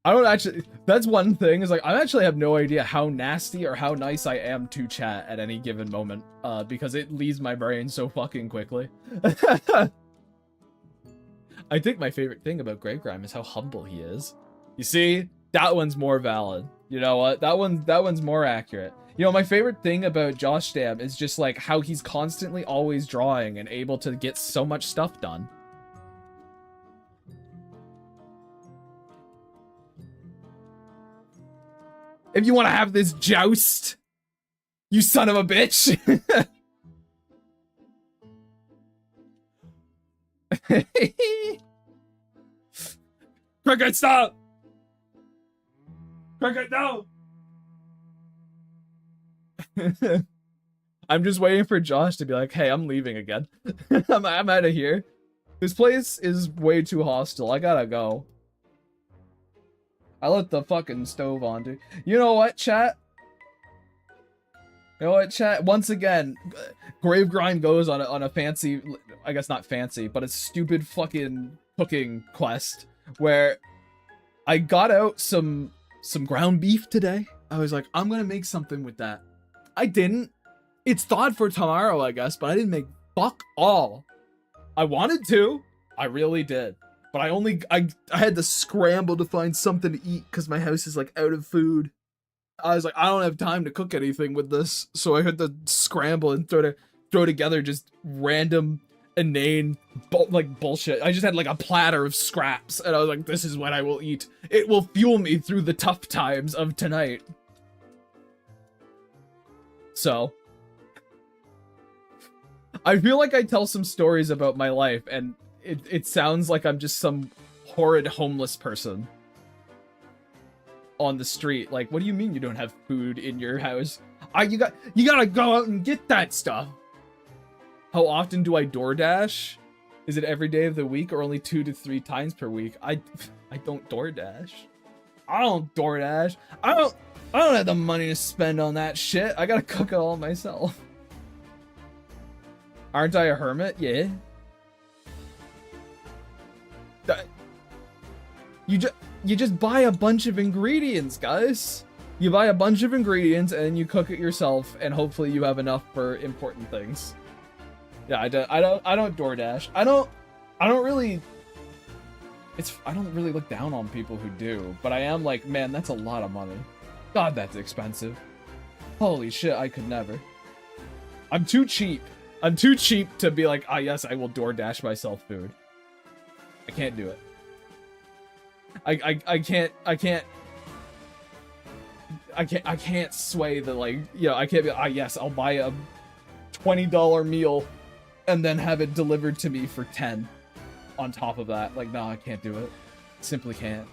I don't actually... That's one thing, is like, I actually have no idea how nasty or how nice I am to chat at any given moment. Because it leaves my brain so fucking quickly. I think my favorite thing about Gravegram is how humble he is. You see? That one's more valid. You know what? That one's more accurate. You know, my favorite thing about Josh Dam is just like how he's constantly always drawing and able to get so much stuff done. If you want to have this joust, you son of a bitch. Cricket, stop! Cricket, no! I'm just waiting for Josh to be like, hey, I'm leaving again. I'm out of here. This place is way too hostile. I gotta go. I let the fucking stove on, dude. You know what, chat? You know what, chat? Once again, Grave Grind goes on a fancy, I guess not fancy, but a stupid fucking cooking quest where I got out some ground beef today. I was like, I'm gonna make something with that. I didn't. It's thawed for tomorrow, I guess, but I didn't make fuck all. I wanted to. I really did. But I had to scramble to find something to eat because my house is like out of food. I was like, I don't have time to cook anything with this, so I had to scramble and throw together just random, inane, bullshit. I just had like a platter of scraps, and I was like, this is what I will eat. It will fuel me through the tough times of tonight. So, I feel like I tell some stories about my life, and it sounds like I'm just some horrid homeless person on the street. Like, what do you mean you don't have food in your house? You gotta go out and get that stuff. How often do I DoorDash? Is it every day of the week or only 2 to 3 times per week? I don't DoorDash. I don't DoorDash. I don't have the money to spend on that shit. I gotta cook it all myself. Aren't I a hermit? Yeah. you just buy a bunch of ingredients, guys. You buy a bunch of ingredients and you cook it yourself, and hopefully you have enough for important things. Yeah, I don't DoorDash. I don't really look down on people who do, but I am like, man, that's a lot of money. God, that's expensive. Holy shit, I could never. I'm too cheap. I'm too cheap to be like, ah, yes, I will DoorDash myself food. I can't do it. I can't sway the, like, you know, I can't be, ah, yes, I'll buy a $20 meal and then have it delivered to me for 10 on top of that. Like, no, I can't do it. Simply can't.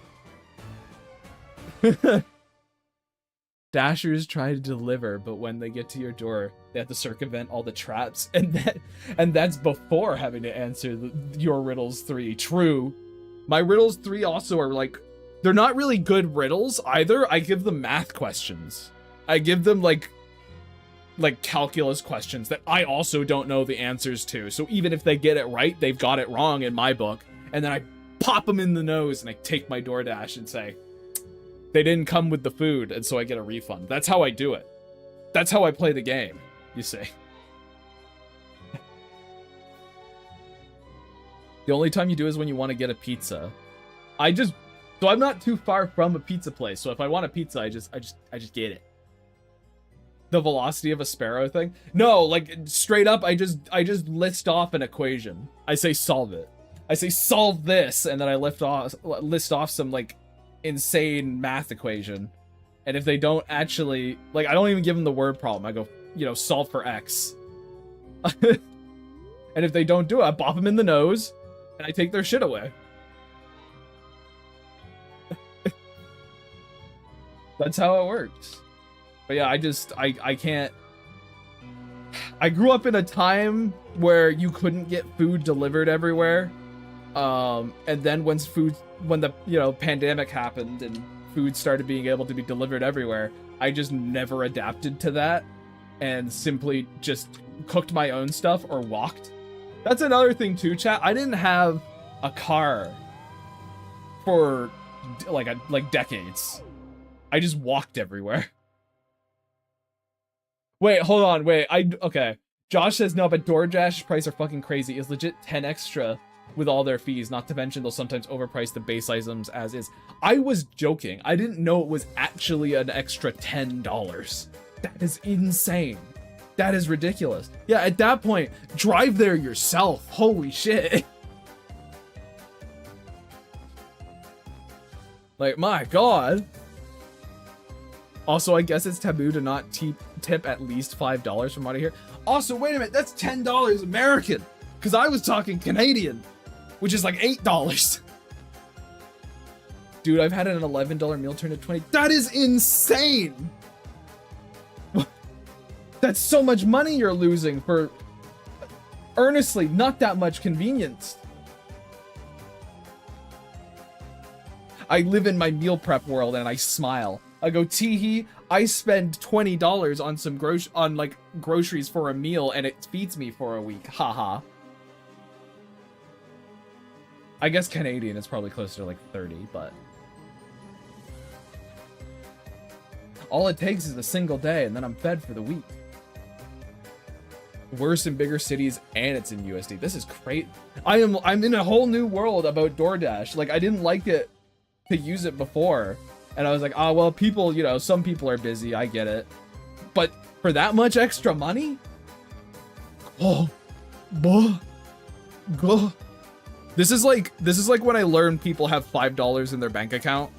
Dashers try to deliver, but when they get to your door, they have to circumvent all the traps, and that's before having to answer your riddles 3. True. My riddles 3 also are like, they're not really good riddles either. I give them math questions. I give them like calculus questions that I also don't know the answers to. So even if they get it right, they've got it wrong in my book. And then I pop them in the nose and I take my DoorDash and say, they didn't come with the food, and so I get a refund. That's how I do it. That's how I play the game, you see. The only time you do is when you want to get a pizza. So I'm not too far from a pizza place, so if I want a pizza, I just get it. The velocity of a sparrow thing? No, like straight up, I just list off an equation. I say solve it. I say solve this, and then I list off some like insane math equation. And if they don't actually, like, I don't even give them the word problem. I go, you know, solve for X. And if they don't do it, I bop them in the nose and I take their shit away. That's how it works. But yeah, I can't. I grew up in a time where you couldn't get food delivered everywhere. And then when the, you know, pandemic happened and food started being able to be delivered everywhere, I just never adapted to that and simply just cooked my own stuff or walked. That's another thing too, chat. I didn't have a car for like decades. I just walked everywhere. Wait, hold on, wait. Okay. Josh says no, but DoorDash price are fucking crazy. It's legit 10 extra with all their fees, not to mention they'll sometimes overprice the base items as is. I was joking. I didn't know it was actually an extra $10. That is insane. That is ridiculous. Yeah, at that point, drive there yourself. Holy shit. Like, my god. Also, I guess it's taboo to not tip at least $5 from out of here. Also, wait a minute, that's $10 American. Because I was talking Canadian, which is like $8. Dude, I've had an $11 meal turn to 20. That is insane. That's so much money you're losing for, earnestly, not that much convenience. I live in my meal prep world and I smile. I go, teehee, I spend $20 on some groceries for a meal and it feeds me for a week. Haha. I guess Canadian is probably closer to like 30, but all it takes is a single day and then I'm fed for the week. Worse in bigger cities and it's in USD. This is great. I'm in a whole new world about DoorDash. Like, I didn't like it to use it before. And I was like, oh, well, people, you know, some people are busy. I get it. But for that much extra money? Oh, go. This is like when I learned people have $5 in their bank account.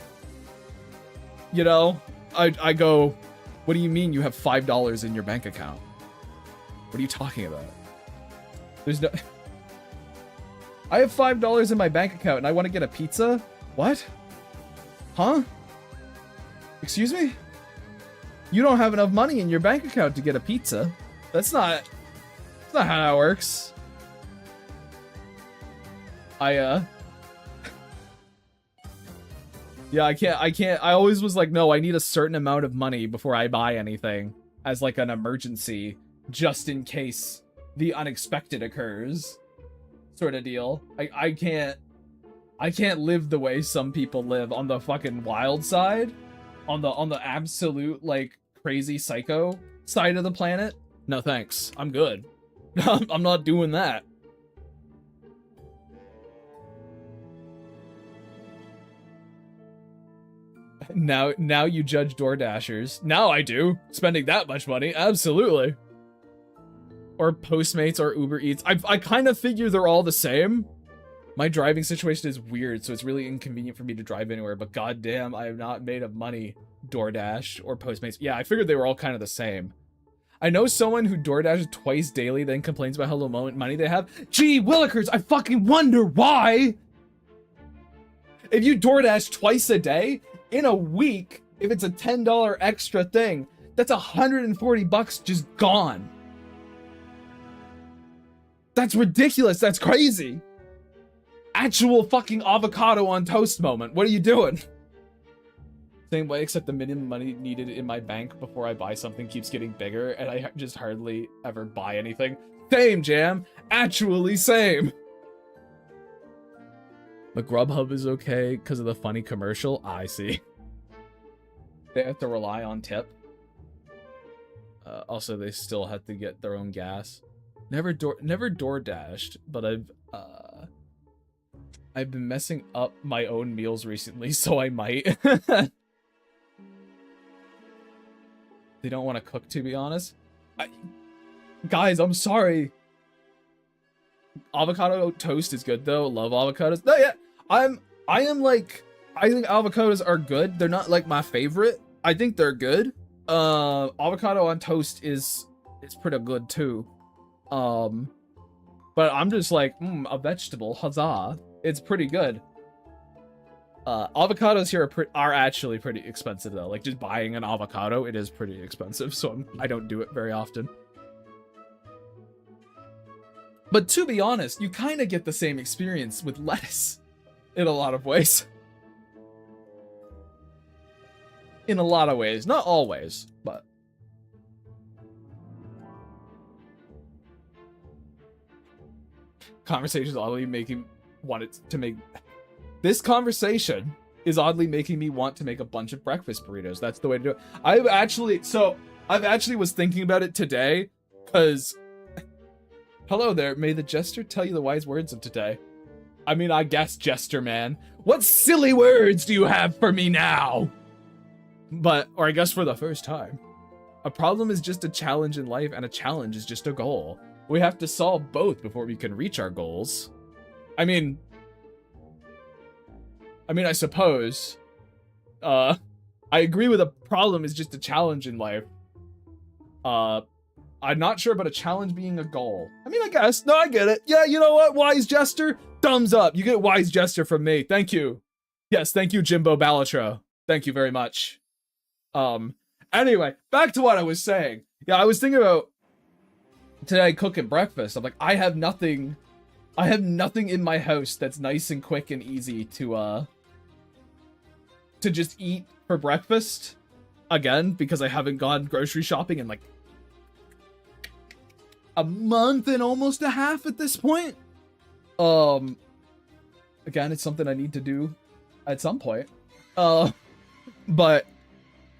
You know, I go, what do you mean you have $5 in your bank account? What are you talking about? There's no... I have $5 in my bank account and I want to get a pizza? What? Huh? Excuse me? You don't have enough money in your bank account to get a pizza. That's not how that works. Yeah, I can't. I always was like, no, I need a certain amount of money before I buy anything as like an emergency, just in case the unexpected occurs, sort of deal. I I can't live the way some people live on the fucking wild side, on the absolute like crazy psycho side of the planet. No thanks. I'm good. I'm not doing that. Now you judge DoorDashers. Now I do. Spending that much money, absolutely. Or Postmates or Uber Eats. I kind of figure they're all the same. My driving situation is weird, so it's really inconvenient for me to drive anywhere, but goddamn, I have not made of money DoorDash or Postmates. Yeah, I figured they were all kind of the same. I know someone who DoorDashes twice daily, then complains about how little money they have. Gee willikers, I fucking wonder why! If you DoorDash twice a day, in a week, if it's a $10 extra thing, that's 140 bucks just gone. That's ridiculous, that's crazy. Actual fucking avocado on toast moment. What are you doing? Same way, except the minimum money needed in my bank before I buy something keeps getting bigger, and I just hardly ever buy anything. Same, Jam. Actually same. The Grubhub is okay because of the funny commercial. I see. They have to rely on tip. Also, they still have to get their own gas. Never door dashed, but I've been messing up my own meals recently, so I might. They don't want to cook, to be honest. Guys, I'm sorry. Avocado toast is good though. Love avocados. No, yeah. I think avocados are good. They're not like my favorite. I think they're good. Avocado on toast it's pretty good too. But I'm just like, a vegetable, huzzah. It's pretty good. Avocados here are actually pretty expensive though. Like just buying an avocado, it is pretty expensive. So I don't do it very often. But to be honest, you kind of get the same experience with lettuce in a lot of ways. In a lot of ways, not always, but. Conversations oddly making wanted to make. This conversation is oddly making me want to make a bunch of breakfast burritos. That's the way to do it. I've actually was thinking about it today, because. Hello there, may the jester tell you the wise words of today. I mean, I guess, jester man. What silly words do you have for me now? Or I guess for the first time. A problem is just a challenge in life, and a challenge is just a goal. We have to solve both before we can reach our goals. I mean, I suppose. I agree with a problem is just a challenge in life. I'm not sure about a challenge being a goal. I mean, I guess. No, I get it. Yeah, you know what? Wise Jester? Thumbs up. You get Wise Jester from me. Thank you. Yes, thank you, Jimbo Balatro. Thank you very much. Anyway, back to what I was saying. Yeah, I was thinking about today cooking breakfast. I'm like, I have nothing in my house that's nice and quick and easy to just eat for breakfast. Again, because I haven't gone grocery shopping in like a month and almost a half at this point. Again, it's something I need to do at some point. But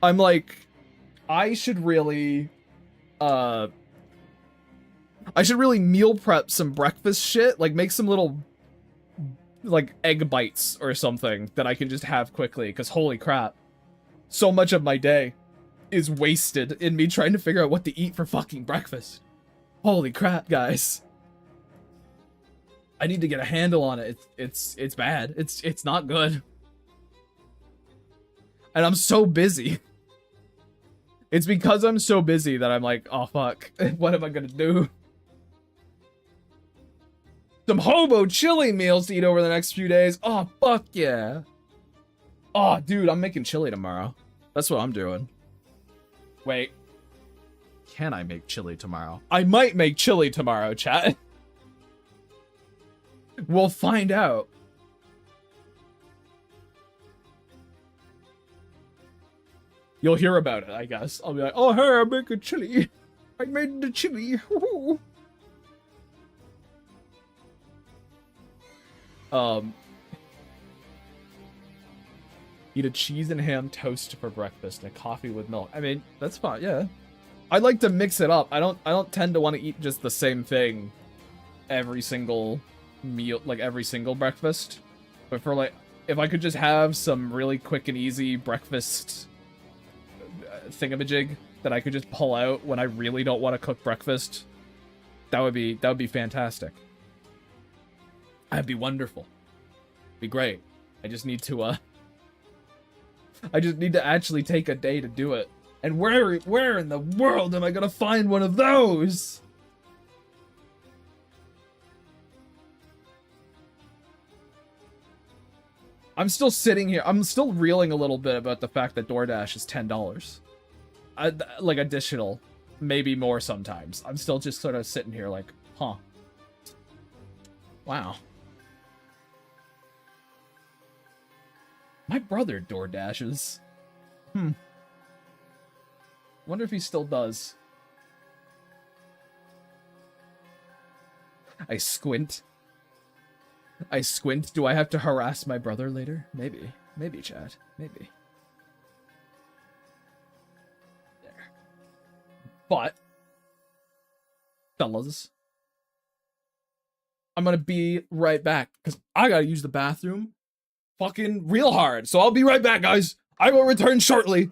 I'm like, I should really meal prep some breakfast shit, like make some little like egg bites or something that I can just have quickly, because holy crap, so much of my day is wasted in me trying to figure out what to eat for fucking breakfast. Holy crap, guys. I need to get a handle on it. It's bad. It's not good. And I'm so busy. It's because I'm so busy that I'm like, oh fuck, what am I gonna do? Some hobo chili meals to eat over the next few days. Oh, fuck yeah. Oh, dude, I'm making chili tomorrow. That's what I'm doing. Wait. Can I make chili tomorrow? I might make chili tomorrow, chat. We'll find out. You'll hear about it, I guess. I'll be like, oh, hey, I'm making chili. I made the chili. Eat a cheese and ham toast for breakfast and a coffee with milk. I mean, that's fine, yeah. I like to mix it up. I don't tend to want to eat just the same thing every single meal, like every single breakfast. But for like, if I could just have some really quick and easy breakfast thingamajig that I could just pull out when I really don't want to cook breakfast, that would be fantastic. That'd be wonderful. Be great. I just need to actually take a day to do it. And where in the world am I gonna find one of those? I'm still sitting here. I'm still reeling a little bit about the fact that DoorDash is $10. Like additional, maybe more sometimes. I'm still just sort of sitting here like, huh. Wow. My brother DoorDashes. Wonder if he still does. I squint. Do I have to harass my brother later? Maybe. Maybe, chat. Maybe. There. But, fellas, I'm gonna be right back, because I gotta use the bathroom fucking real hard. So I'll be right back, guys. I will return shortly.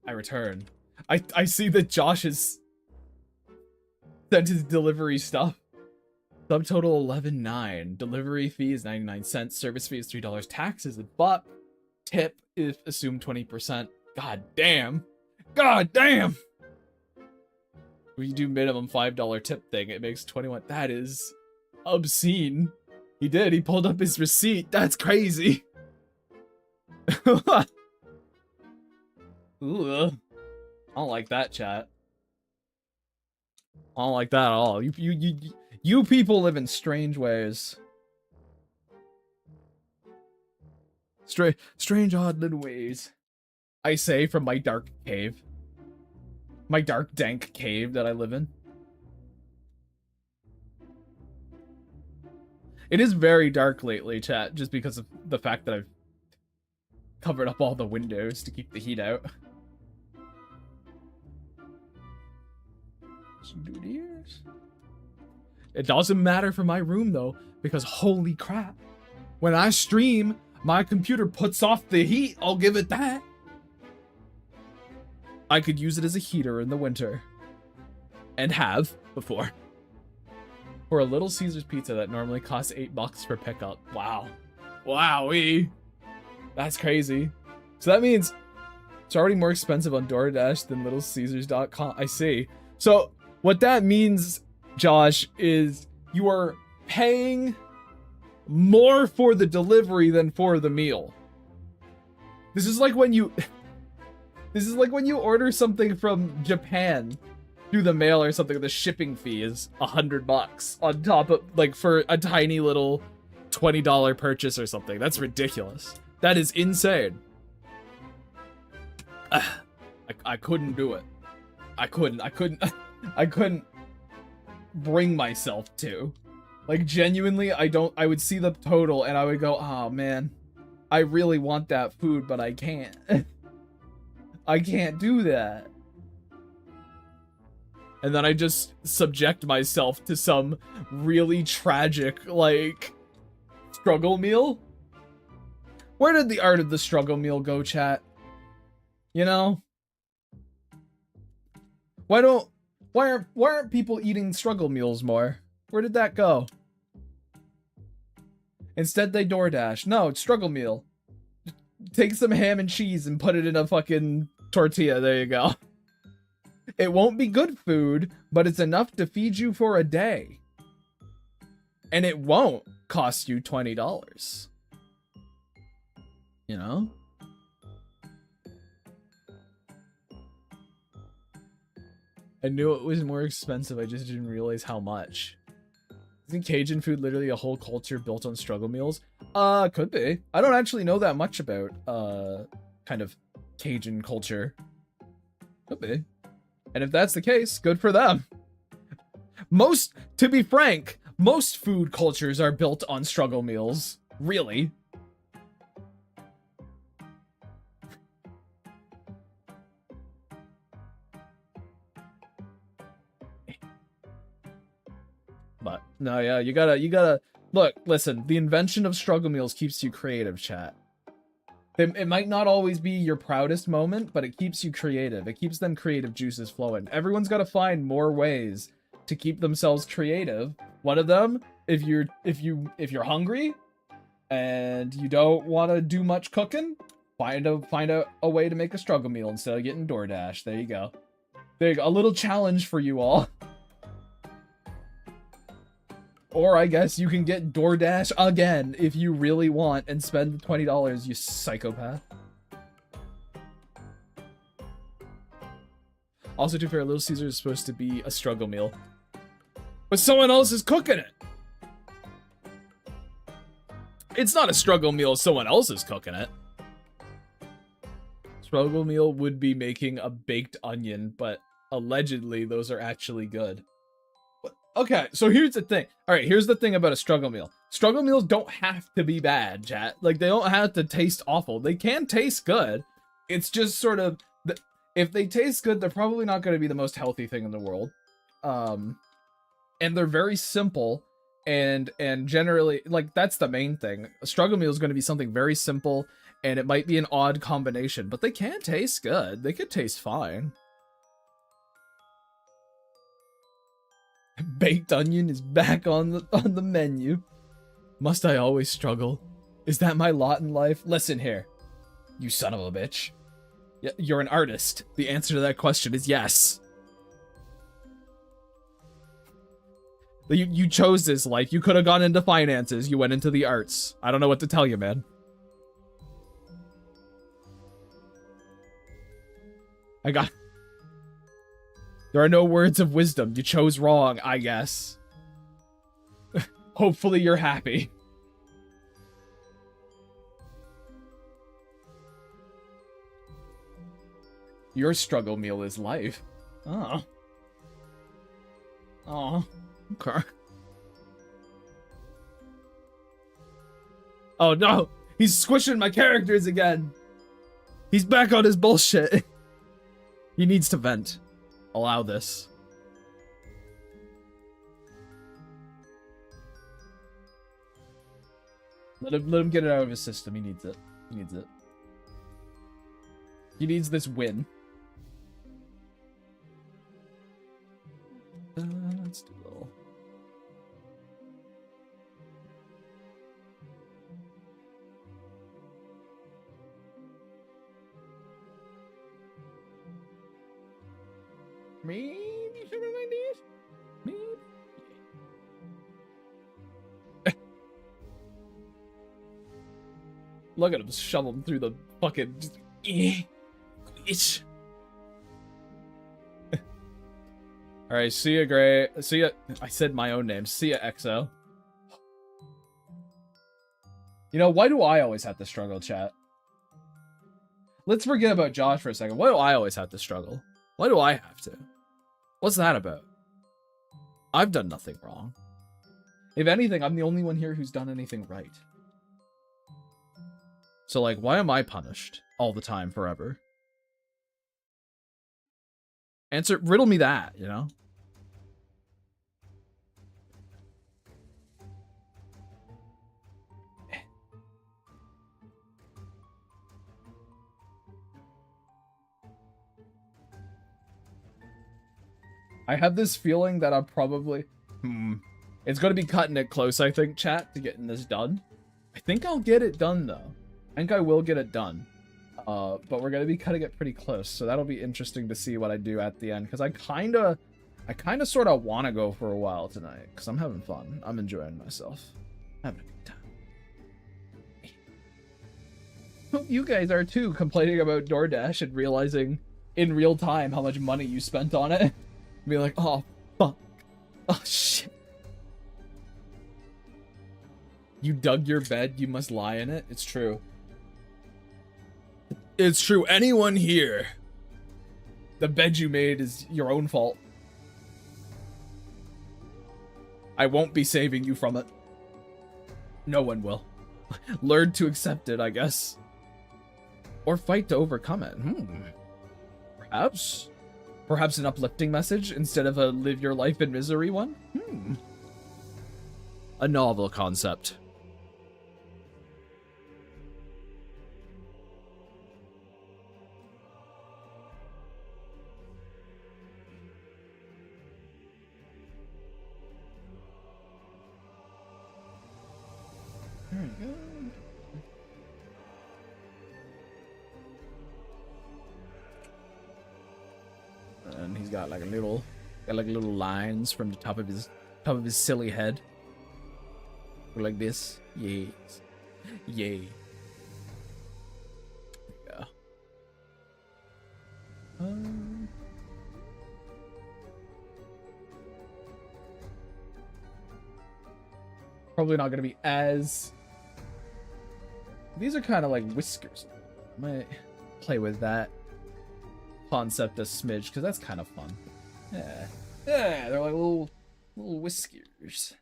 I return. I see that Josh has sent his delivery stuff. Subtotal 11.9. Delivery fee is 99 cents. Service fee is $3. Taxes $1. Tip is assumed 20%. God damn. God damn. We do minimum $5 tip thing. It makes 21. That is obscene. He did. He pulled up his receipt. That's crazy. Ooh. I don't like that, chat. I don't like that at all. You people live in strange ways. Strange odd little ways. I say from my dark cave. My dark, dank cave that I live in. It is very dark lately, chat, just because of the fact that I've covered up all the windows to keep the heat out. It doesn't matter for my room, though, because holy crap. When I stream, my computer puts off the heat, I'll give it that. I could use it as a heater in the winter. And have before. For a Little Caesars pizza that normally costs $8 for pickup. Wow. Wowee. That's crazy. So that means it's already more expensive on DoorDash than littlecaesars.com. I see. So what that means, Josh, is you are paying more for the delivery than for the meal. This is like when you order something from Japan through the mail or something. The shipping fee is $100 on top of, like, for a tiny little $20 purchase or something. That's ridiculous. That is insane. I couldn't do it. I couldn't bring myself to. Like, genuinely, I would see the total and I would go, oh man, I really want that food, but I can't. I can't do that. And then I just subject myself to some really tragic, like, struggle meal. Where did the art of the struggle meal go, chat? You know? Why aren't people eating struggle meals more? Where did that go? Instead they DoorDash. No, it's struggle meal. Take some ham and cheese and put it in a fucking tortilla. There you go. It won't be good food, but it's enough to feed you for a day. And it won't cost you $20. You know? I knew it was more expensive, I just didn't realize how much. Isn't Cajun food literally a whole culture built on struggle meals? Could be. I don't actually know that much about, kind of Cajun culture. Could be. And if that's the case, good for them. To be frank, most food cultures are built on struggle meals. Really. But no, yeah, you gotta look, listen, the invention of struggle meals keeps you creative, chat. It might not always be your proudest moment, but it keeps you creative. It keeps them creative juices flowing. Everyone's got to find more ways to keep themselves creative. One of them, if you're hungry and you don't want to do much cooking, find a way to make a struggle meal instead of getting DoorDash. There you go. There you go. A little challenge for you all. Or I guess you can get DoorDash again if you really want and spend the $20, you psychopath. Also, to be fair, Little Caesar is supposed to be a struggle meal. But someone else is cooking it! It's not a struggle meal if someone else is cooking it. Struggle meal would be making a baked onion, but allegedly those are actually good. Okay, so here's the thing. Alright, here's the thing about a struggle meal. Struggle meals don't have to be bad, chat. Like, they don't have to taste awful. They can taste good. It's just sort of... If they taste good, they're probably not going to be the most healthy thing in the world. And they're very simple. And generally, like, that's the main thing. A struggle meal is going to be something very simple. And it might be an odd combination. But they can taste good. They could taste fine. Baked onion is back on the menu. Must I always struggle? Is that my lot in life? Listen here, you son of a bitch. You're an artist. The answer to that question is yes. You chose this life. You could have gone into finances. You went into the arts. I don't know what to tell you, man. There are no words of wisdom. You chose wrong, I guess. Hopefully you're happy. Your struggle meal is life. Oh. Oh. Okay. Oh no! He's squishing my characters again! He's back on his bullshit! He needs to vent. Allow this. Let him get it out of his system. He needs it. He needs it. He needs this win. Let's do a little. Maybe something like this? Maybe. Look at him shoveling through the fucking. Itch. Alright, see ya, Gray. See ya. I said my own name. See ya, XO. You know, why do I always have to struggle, chat? Let's forget about Josh for a second. Why do I always have to struggle? Why do I have to? What's that about? I've done nothing wrong. If anything, I'm the only one here who's done anything right. So, like, why am I punished all the time, forever? Riddle me that, you know? I have this feeling that I'm probably... It's going to be cutting it close, I think, chat, to getting this done. I think I'll get it done, though. I think I will get it done. But we're going to be cutting it pretty close, so that'll be interesting to see what I do at the end. Because I kind of sort of want to go for a while tonight. Because I'm having fun. I'm enjoying myself. Having a good time. Hope you guys are, too, complaining about DoorDash and realizing in real time how much money you spent on it. Be like, oh, fuck. Oh, shit. You dug your bed, you must lie in it. It's true. It's true. Anyone here, the bed you made is your own fault. I won't be saving you from it. No one will. Learn to accept it, I guess. Or fight to overcome it. Perhaps. Perhaps an uplifting message instead of a live your life in misery one? A novel concept. And he's got like little lines from the top of his silly head. Or like this. Yes. Yay. Yeah. Probably not gonna be as. These are kind of like whiskers. I might play with that concept a smidge because that's kind of fun. Yeah, they're like little whiskers.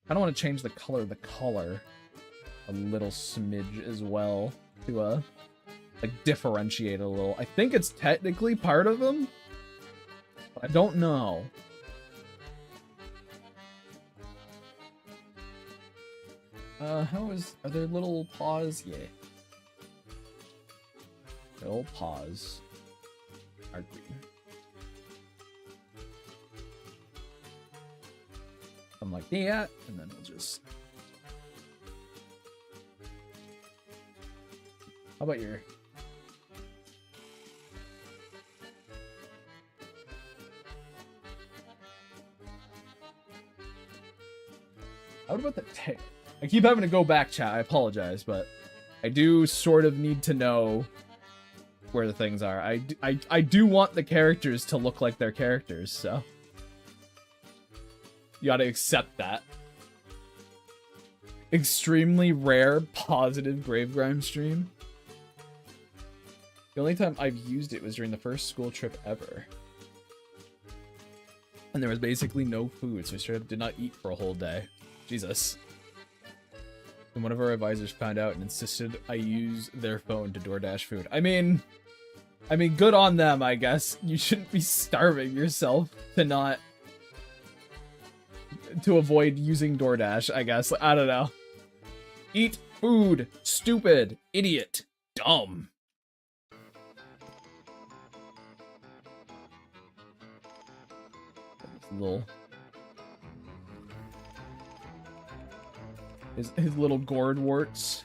I don't want to change the color of the collar a little smidge as well to like differentiate a little. I think it's technically part of them, but I don't know. Are there little paws? Yeah. The little paws are green. Something like that, and then we'll just... How about your... How about the tail? I keep having to go back, chat. I apologize, but I do sort of need to know where the things are. I do want the characters to look like their characters, so you gotta accept that. Extremely rare positive grave grime stream. The only time I've used it was during the first school trip ever. And there was basically no food, so I straight up did not eat for a whole day. Jesus. And one of our advisors found out and insisted I use their phone to DoorDash food. I mean, good on them, I guess. You shouldn't be starving yourself to avoid using DoorDash, I guess. I don't know. Eat food. Stupid. Idiot. Dumb. His little gourd warts.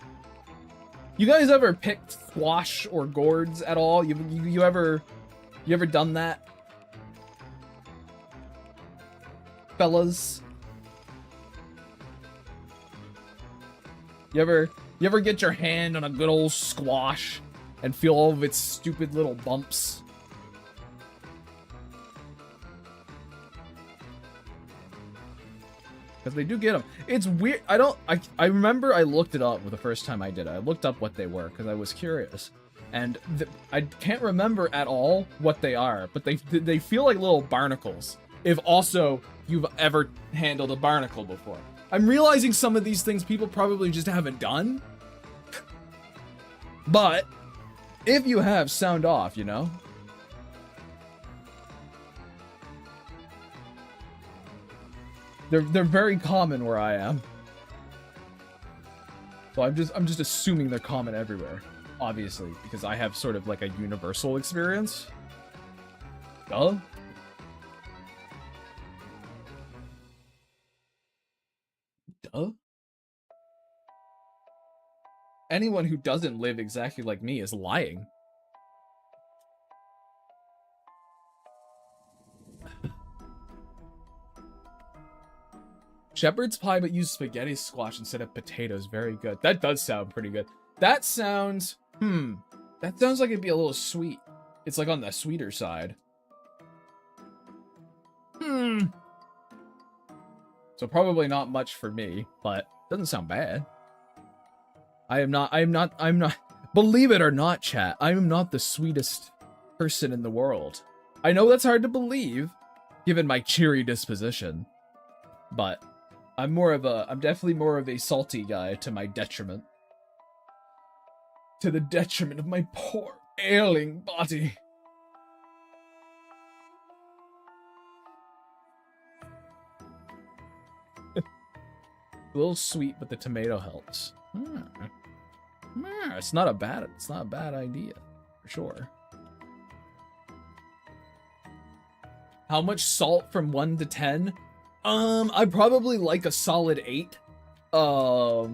You guys ever picked squash or gourds at all? You ever done that? Fellas? You ever get your hand on a good old squash and feel all of its stupid little bumps? Because they do get them. It's weird. I remember I looked it up the first time I did it. I looked up what they were because I was curious. And I can't remember at all what they are, but they feel like little barnacles. If also you've ever handled a barnacle before. I'm realizing some of these things people probably just haven't done. But if you have, sound off, you know? They're very common where I am. So I'm just assuming they're common everywhere, obviously, because I have sort of like a universal experience. Duh. Duh. Anyone who doesn't live exactly like me is lying. Shepherd's pie, but use spaghetti squash instead of potatoes. Very good. That does sound pretty good. That sounds... That sounds like it'd be a little sweet. It's like on the sweeter side. So probably not much for me, but doesn't sound bad. I'm not... Believe it or not, chat, I am not the sweetest person in the world. I know that's hard to believe, given my cheery disposition, but... I'm definitely more of a salty guy to my detriment. To the detriment of my poor, ailing body. A little sweet, but the tomato helps. It's not a bad idea, for sure. How much salt from 1 to 10? I'd probably like a solid 8. But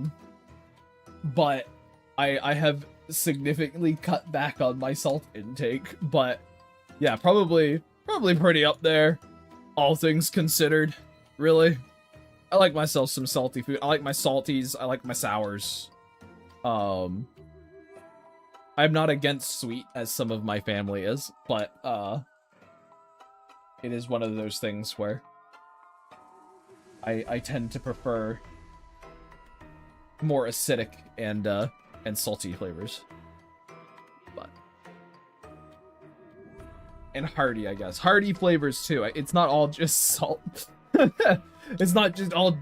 I have significantly cut back on my salt intake. But yeah, probably pretty up there, all things considered. Really, I like myself some salty food. I like my salties. I like my sours. I'm not against sweet as some of my family is, but it is one of those things where I tend to prefer more acidic and salty flavors. And hearty, I guess. Hearty flavors too. It's not all just salt. It's not just all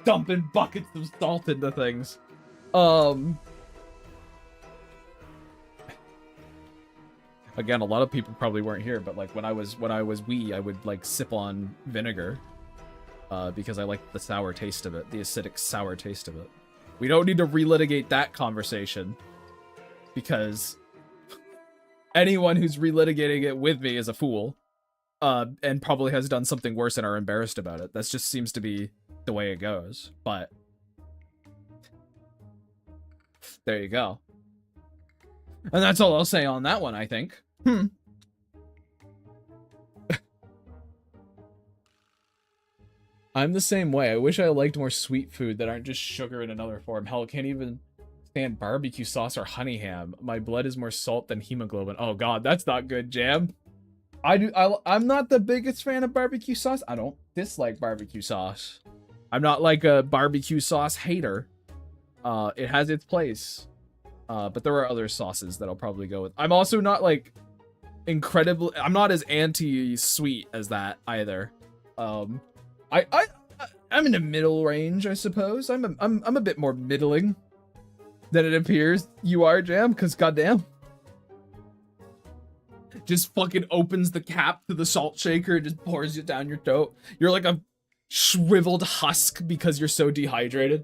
dumping buckets of salt into things. Again, a lot of people probably weren't here, but like when I was wee, I would like sip on vinegar. Because I like the sour taste of it, the acidic sour taste of it. We don't need to relitigate that conversation, because anyone who's relitigating it with me is a fool, and probably has done something worse and are embarrassed about it. That just seems to be the way it goes, but there you go. And that's all I'll say on that one, I think. I'm the same way. I wish I liked more sweet food that aren't just sugar in another form. Hell, I can't even stand barbecue sauce or honey ham. My blood is more salt than hemoglobin. Oh god, that's not good, Jam. I'm not the biggest fan of barbecue sauce. I don't dislike barbecue sauce. I'm not like a barbecue sauce hater. It has its place. But there are other sauces that I'll probably go with. I'm also not like I'm not as anti-sweet as that either. I'm in the middle range, I suppose. I'm a bit more middling than it appears you are, Jam, because goddamn. Just fucking opens the cap to the salt shaker and just pours it down your throat. You're like a shriveled husk because you're so dehydrated.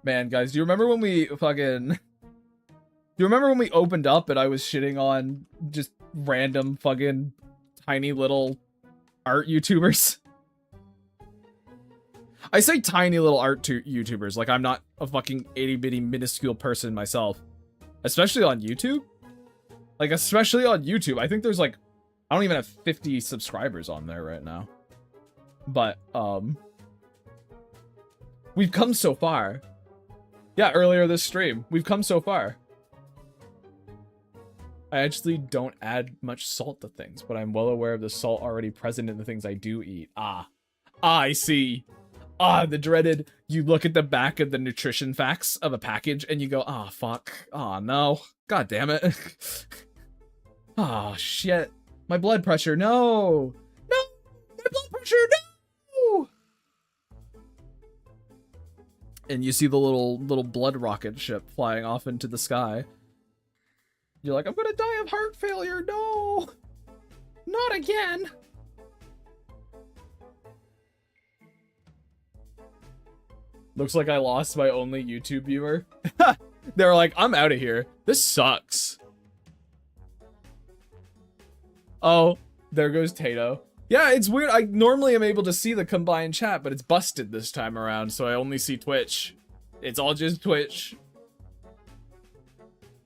Man, guys, do you remember when we opened up and I was shitting on just random fucking tiny little art YouTubers? I say tiny little art YouTubers, like I'm not a fucking itty bitty minuscule person myself. Especially on YouTube. Like, especially on YouTube. I think there's like, I don't even have 50 subscribers on there right now. But, we've come so far. Yeah, earlier this stream, we've come so far. I actually don't add much salt to things, but I'm well aware of the salt already present in the things I do eat. I see. The dreaded, you look at the back of the nutrition facts of a package and you go, fuck. No. God damn it. Shit. My blood pressure, no. No! My blood pressure, no! And you see the little blood rocket ship flying off into the sky. You're like, I'm gonna die of heart failure, no! Not again! Looks like I lost my only YouTube viewer. They're like, I'm out of here. This sucks. Oh, there goes Tato. Yeah, it's weird. I normally am able to see the combined chat, but it's busted this time around, so I only see Twitch. It's all just Twitch.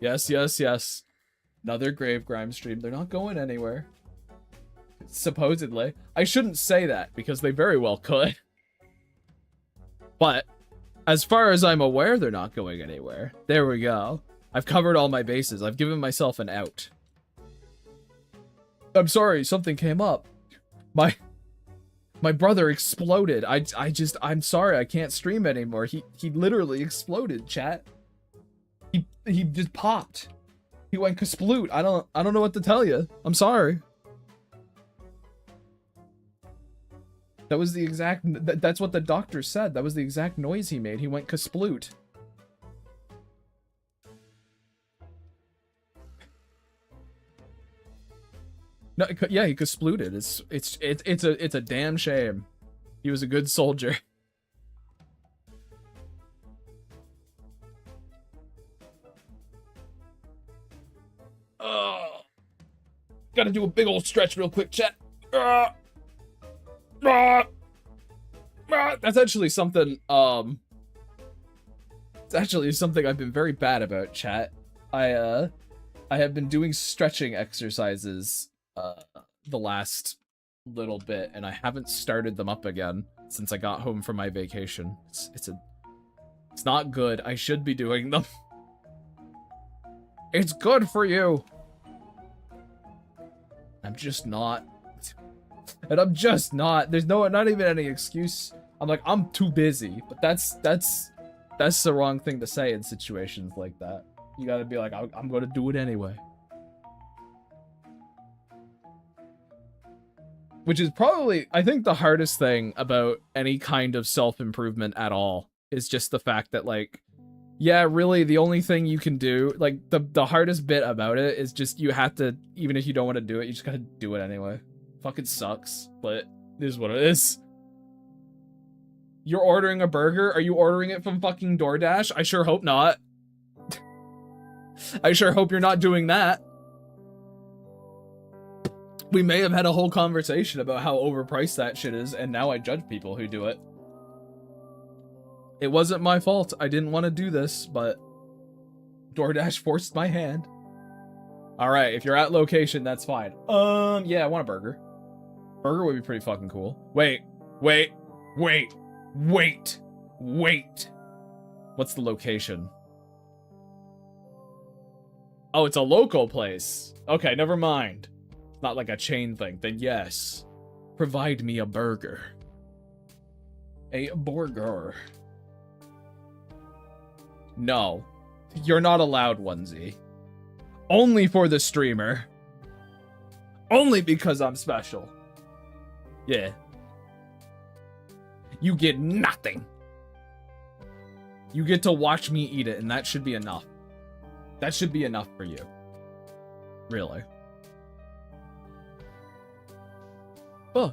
Yes, yes, yes. Another Grave Grime stream. They're not going anywhere. Supposedly. I shouldn't say that, because they very well could. But, as far as I'm aware, they're not going anywhere. There we go. I've covered all my bases. I've given myself an out. I'm sorry, something came up. My brother exploded. I'm sorry, I can't stream anymore. He literally exploded, chat. He just popped. He went kasploot. I don't know what to tell you. I'm sorry. That was the exact, that's what the doctor said. That was the exact noise he made. He went kasploot. No, yeah, he kasplooted. It's a damn shame. He was a good soldier. Gotta do a big old stretch real quick, chat. That's actually something, it's actually something I've been very bad about, chat. I have been doing stretching exercises, the last little bit, and I haven't started them up again since I got home from my vacation. It's not good. I should be doing them. It's good for you. I'm just not. And I'm just not. There's not even any excuse. I'm like, I'm too busy. But that's the wrong thing to say in situations like that. You gotta be like, I'm gonna do it anyway. Which is probably, I think, the hardest thing about any kind of self-improvement at all is just the fact that, like, yeah, really, the only thing you can do, like, the hardest bit about it is just you have to, even if you don't want to do it, you just gotta do it anyway. Fucking sucks, but it is what it is. You're ordering a burger? Are you ordering it from fucking DoorDash? I sure hope not. I sure hope you're not doing that. We may have had a whole conversation about how overpriced that shit is, and now I judge people who do it. It wasn't my fault. I didn't want to do this, but DoorDash forced my hand. Alright, if you're at location, that's fine. Yeah, I want a burger. Burger would be pretty fucking cool. Wait. What's the location? Oh, it's a local place. Okay, never mind. not like a chain thing, then yes, provide me a burger. A burger. No, you're not allowed, onesie. Only for the streamer. Only because I'm special. Yeah. You get nothing. You get to watch me eat it, and that should be enough. That should be enough for you. Really. Oh.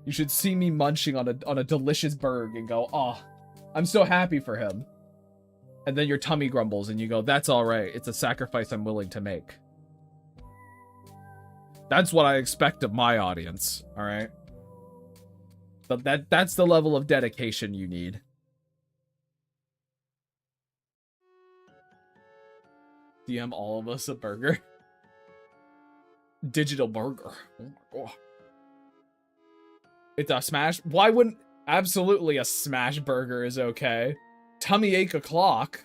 You should see me munching on a delicious burger and go, oh, I'm so happy for him. And then your tummy grumbles and you go, that's alright. It's a sacrifice I'm willing to make. That's what I expect of my audience, alright? But that's the level of dedication you need. DM all of us a burger. Digital burger. Oh my god. It's a smash. Why wouldn't... Absolutely a smash burger is okay. Tummy ache o'clock.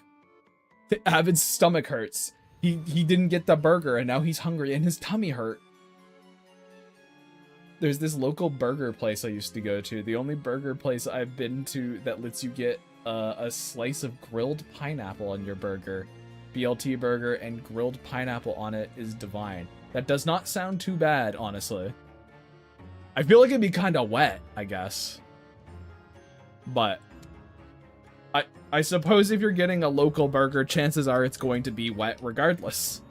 Avid's stomach hurts. He didn't get the burger and now he's hungry and his tummy hurt. There's this local burger place I used to go to. The only burger place I've been to that lets you get a slice of grilled pineapple on your burger. BLT burger and grilled pineapple on it is divine. That does not sound too bad, honestly. I feel like it'd be kind of wet, I guess. But I suppose if you're getting a local burger, chances are it's going to be wet regardless.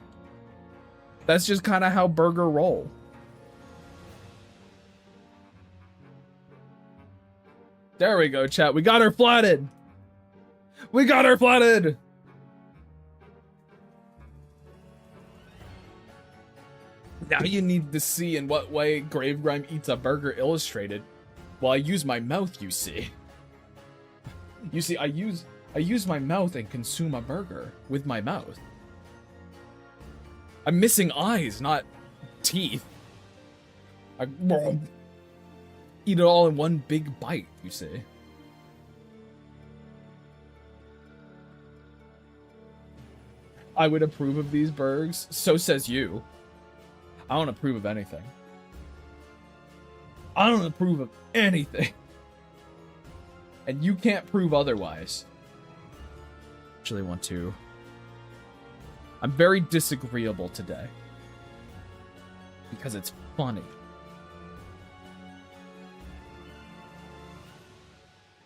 That's just kind of how burger roll. There we go, chat. We got her flatted. We got her flatted. Now you need to see in what way Grime eats a burger illustrated. Well, I use my mouth, you see. You see, I use my mouth and consume a burger with my mouth. I'm missing eyes, not teeth. I eat it all in one big bite, you see. I would approve of these burgers. So says you. I don't approve of anything. I don't approve of anything. And you can't prove otherwise. Actually want to. I'm very disagreeable today. Because it's funny.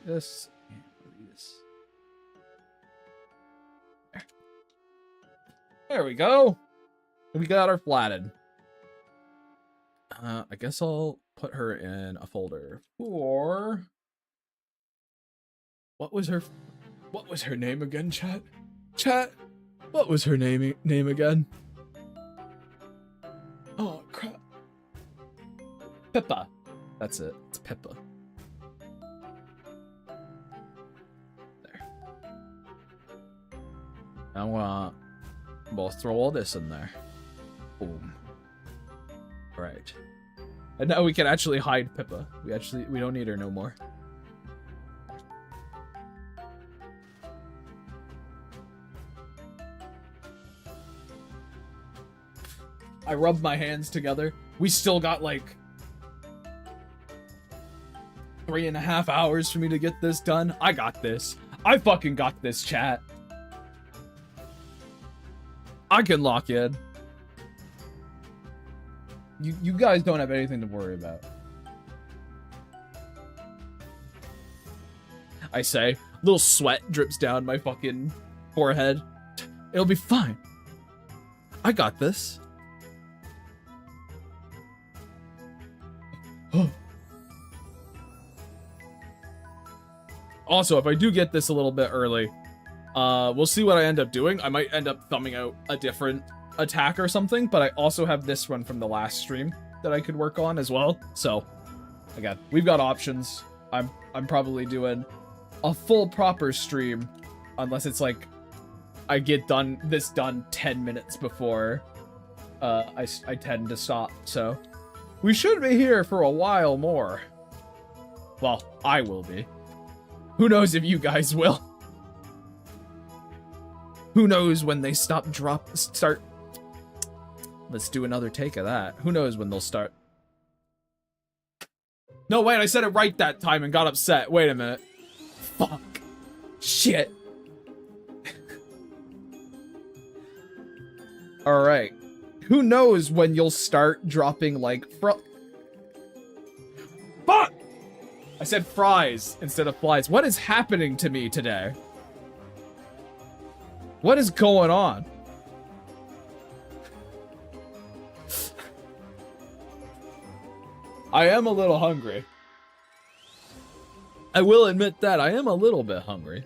This. There we go. We got her flatted. I guess I'll put her in a folder for... What was her name again, chat? Chat, what was her name again? Oh, crap. Pippa. That's it. It's Pippa. There. Now, we'll throw all this in there. Boom. Right. And now we can actually hide Pippa. We don't need her no more. I rubbed my hands together. We still got like 3.5 hours for me to get this done. I got this. I fucking got this, chat. I can lock in. You guys don't have anything to worry about. I say, little sweat drips down my fucking forehead. It'll be fine. I got this. Also, if I do get this a little bit early, we'll see what I end up doing. I might end up thumbing out a different attack or something, but I also have this one from the last stream that I could work on as well. So, again, we've got options. I'm probably doing a full proper stream, unless it's like I get this done 10 minutes before I tend to stop. So, we should be here for a while more. Well, I will be. Who knows if you guys will. Who knows when they start. Let's do another take of that. Who knows when they'll start. No, wait, I said it right that time and got upset. Wait a minute. Fuck. Shit. Alright. Who knows when you'll start dropping, like, Fuck! I said fries instead of flies. What is happening to me today? What is going on? I am a little hungry. I will admit that I am a little bit hungry.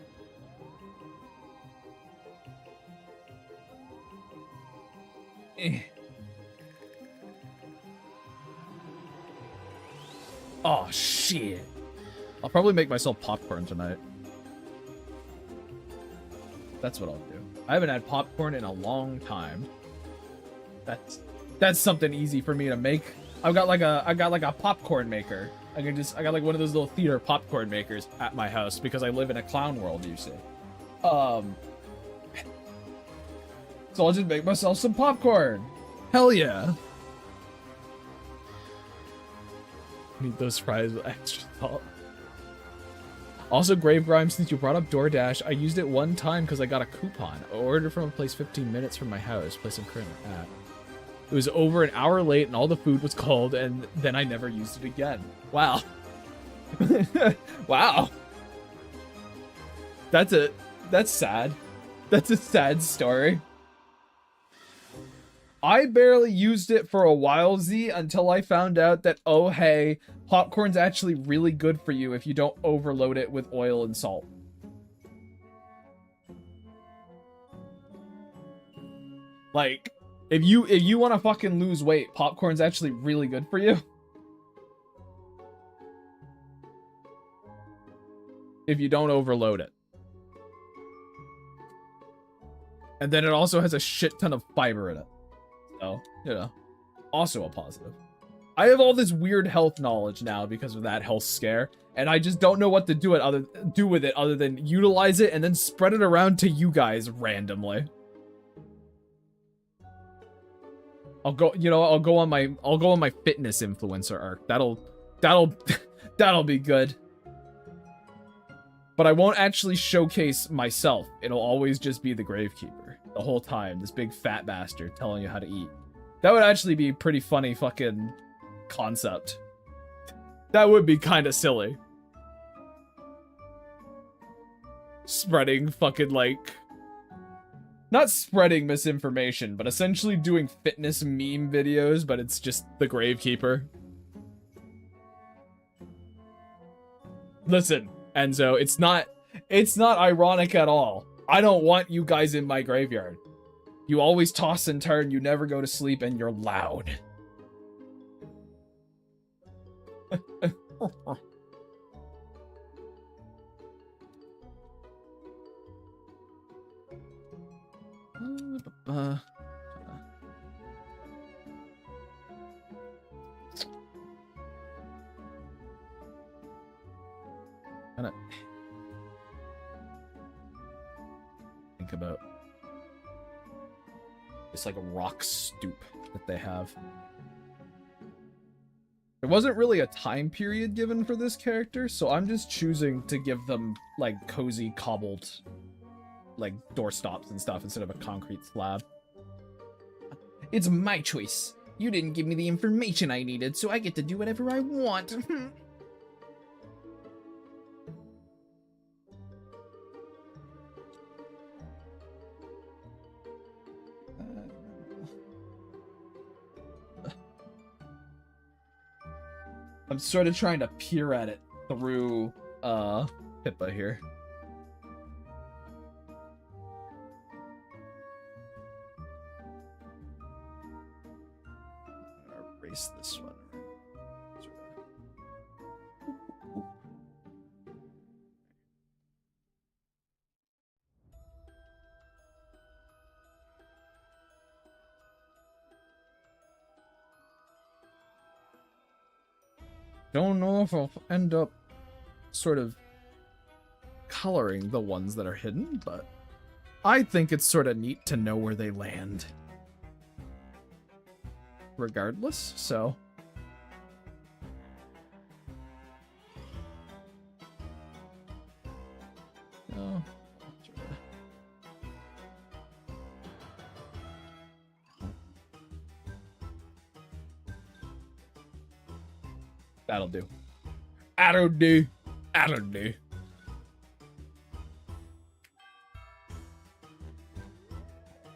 Oh, shit. I'll probably make myself popcorn tonight. That's what I'll do. I haven't had popcorn in a long time. That's something easy for me to make. I got like a popcorn maker. I got like one of those little theater popcorn makers at my house because I live in a clown world, you see. So I'll just make myself some popcorn. Hell yeah. Need those fries with extra salt. Also, Grave Grime, since you brought up DoorDash, I used it one time because I got a coupon. I ordered from a place 15 minutes from my house, place I'm currently at. It was over an hour late and all the food was cold, and then I never used it again. Wow. Wow. That's sad. That's a sad story. I barely used it for a while, Z, until I found out that, oh hey, popcorn's actually really good for you if you don't overload it with oil and salt. Like, if you want to fucking lose weight, popcorn's actually really good for you. If you don't overload it. And then it also has a shit ton of fiber in it. So, you know, also a positive. I have all this weird health knowledge now because of that health scare, and I just don't know what to do with it other than utilize it and then spread it around to you guys randomly. I'll go on my fitness influencer arc. That'll be good. But I won't actually showcase myself. It'll always just be the Gravekeeper the whole time. This big fat bastard telling you how to eat. That would actually be a pretty funny fucking concept. That would be kind of silly. Spreading fucking like... Not spreading misinformation, but essentially doing fitness meme videos, but it's just the Gravekeeper. Listen, Enzo, it's not ironic at all. I don't want you guys in my graveyard. You always toss and turn, you never go to sleep, and you're loud. Think about it's like a rock stoop that they have. There wasn't really a time period given for this character, so I'm just choosing to give them like cozy cobbled like doorstops and stuff instead of a concrete slab. It's my choice. You didn't give me the information I needed, so I get to do whatever I want. I'm sort of trying to peer at it through Pippa here. Erase this one. Don't know if I'll end up sort of coloring the ones that are hidden, but I think it's sort of neat to know where they land. Regardless, so... Oh. That'll do. That'll do. That'll do.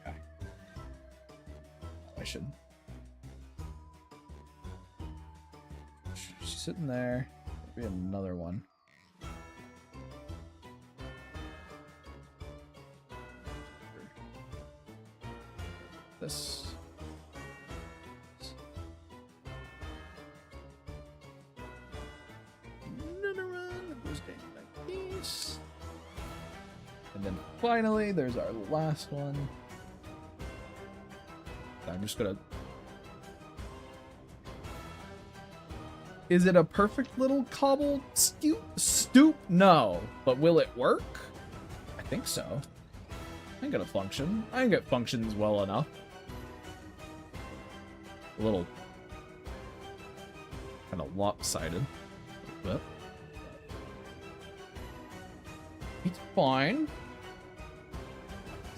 Okay. I should. She's sitting there. Maybe another one. This. And then finally, there's our last one. I'm just gonna... Is it a perfect little cobbled stoop? No. But will it work? I think so. I think it'll function. I think it functions well enough. A little... kind of lopsided. But... it's fine.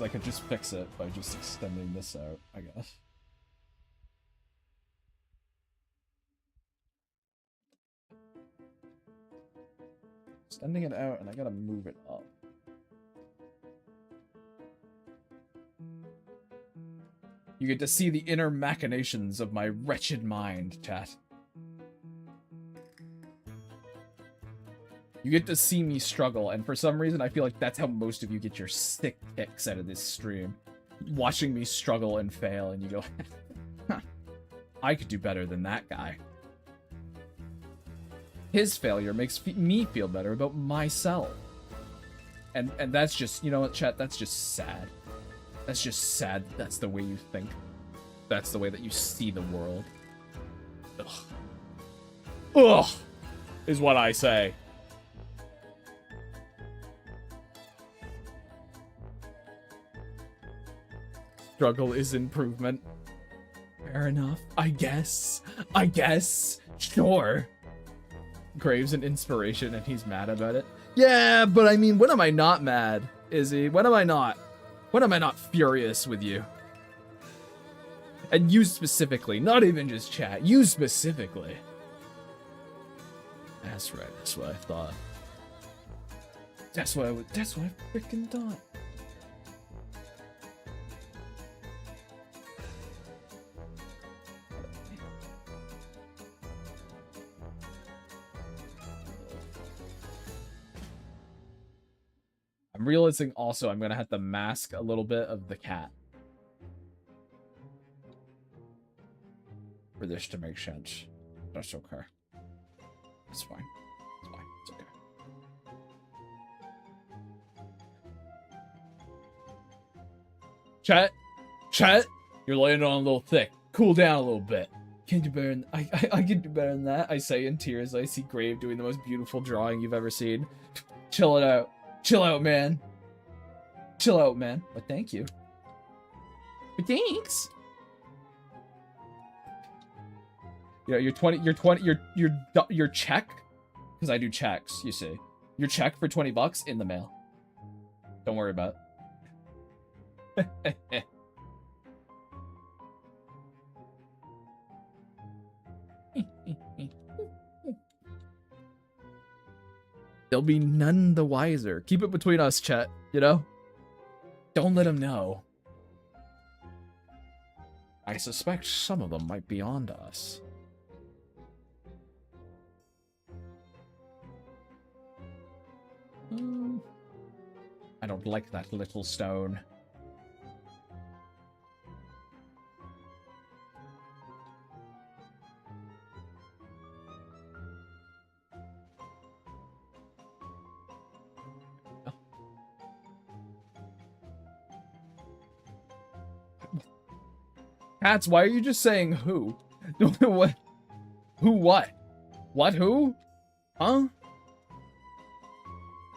I could just fix it by just extending this out, I guess. Extending it out, and I gotta move it up. You get to see the inner machinations of my wretched mind, chat. You get to see me struggle, and for some reason, I feel like that's how most of you get your sick kicks out of this stream. Watching me struggle and fail, and you go, huh, I could do better than that guy. His failure makes me feel better about myself. And that's just, you know what, chat, that's just sad. That's just sad. That's the way you think. That's the way that you see the world. Ugh. Ugh! Is what I say. Struggle is improvement. Fair enough. I guess. Sure. Graves an inspiration and he's mad about it. Yeah, but I mean, when am I not mad, Izzy? When am I not? When am I not furious with you? And you specifically, not even just chat. You specifically. That's right. That's what I thought. That's what I freaking thought. I'm realizing also I'm gonna have to mask a little bit of the cat for this to make sense. That's okay. It's fine. It's fine. It's okay. Chat, you're laying on a little thick. Cool down a little bit. Can do better than I can do better than that. I say in tears. I see Grave doing the most beautiful drawing you've ever seen. Chill it out. Chill out, man. Chill out, man. But thank you. But thanks. Yeah, your check, because I do checks, you see. Your check for $20 in the mail. Don't worry about it. They'll be none the wiser. Keep it between us, chat, you know? Don't let them know. I suspect some of them might be on to us. I don't like that little stone. Cats, why are you just saying who? What? Who what? What who? Huh?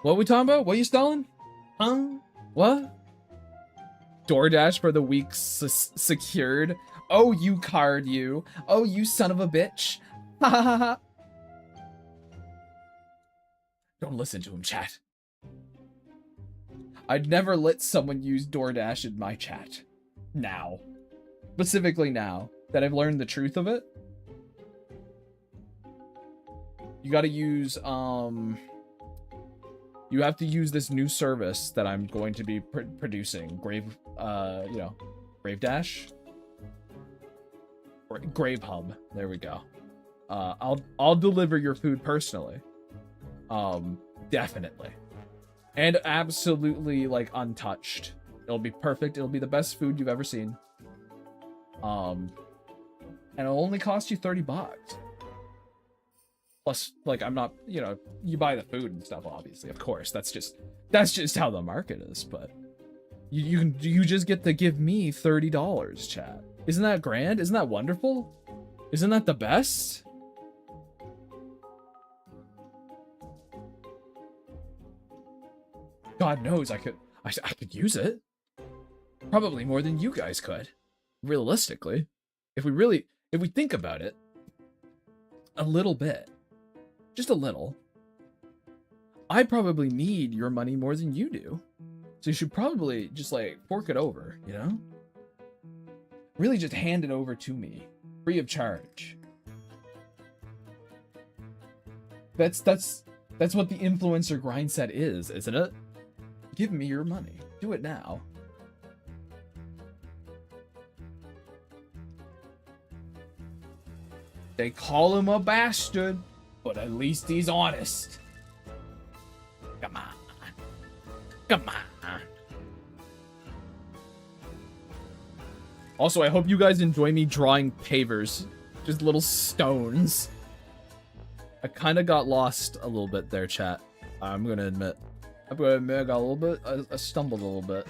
What are we talking about? What are you stalling? Huh? What? DoorDash for the week secured. Oh, you card, you. Oh, you son of a bitch. Ha ha ha ha. Don't listen to him, chat. I'd never let someone use DoorDash in my chat. Now. Specifically now that I've learned the truth of it. You gotta use, you have to use this new service that I'm going to be producing. Grave Dash? Or Grave Hub. There we go. I'll deliver your food personally. Definitely. And absolutely, like, untouched. It'll be perfect. It'll be the best food you've ever seen. And it'll only cost you $30. Plus, like, I'm not, you know, you buy the food and stuff, obviously, of course. That's just how the market is, but you just get to give me $30, chat. Isn't that grand? Isn't that wonderful? Isn't that the best? God knows I could use it. Probably more than you guys could. Realistically. If we think about it a little bit. Just a little. I probably need your money more than you do. So you should probably just, like, fork it over, you know? Really just hand it over to me. Free of charge. That's what the influencer grind set is, isn't it? Give me your money. Do it now. They call him a bastard, but at least he's honest. Come on. Come on. Also, I hope you guys enjoy me drawing pavers. Just little stones. I kind of got lost a little bit there, chat. I'm going to admit. I got a little bit, I stumbled a little bit.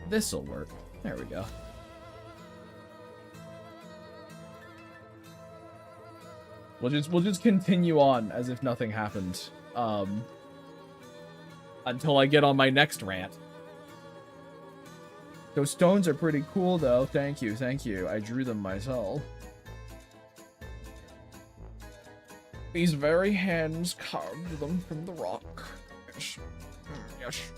This'll work. There we go. We'll just continue on as if nothing happened. Until I get on my next rant. Those stones are pretty cool though. Thank you, thank you. I drew them myself. These very hands carved them from the rock. Yes. Yes.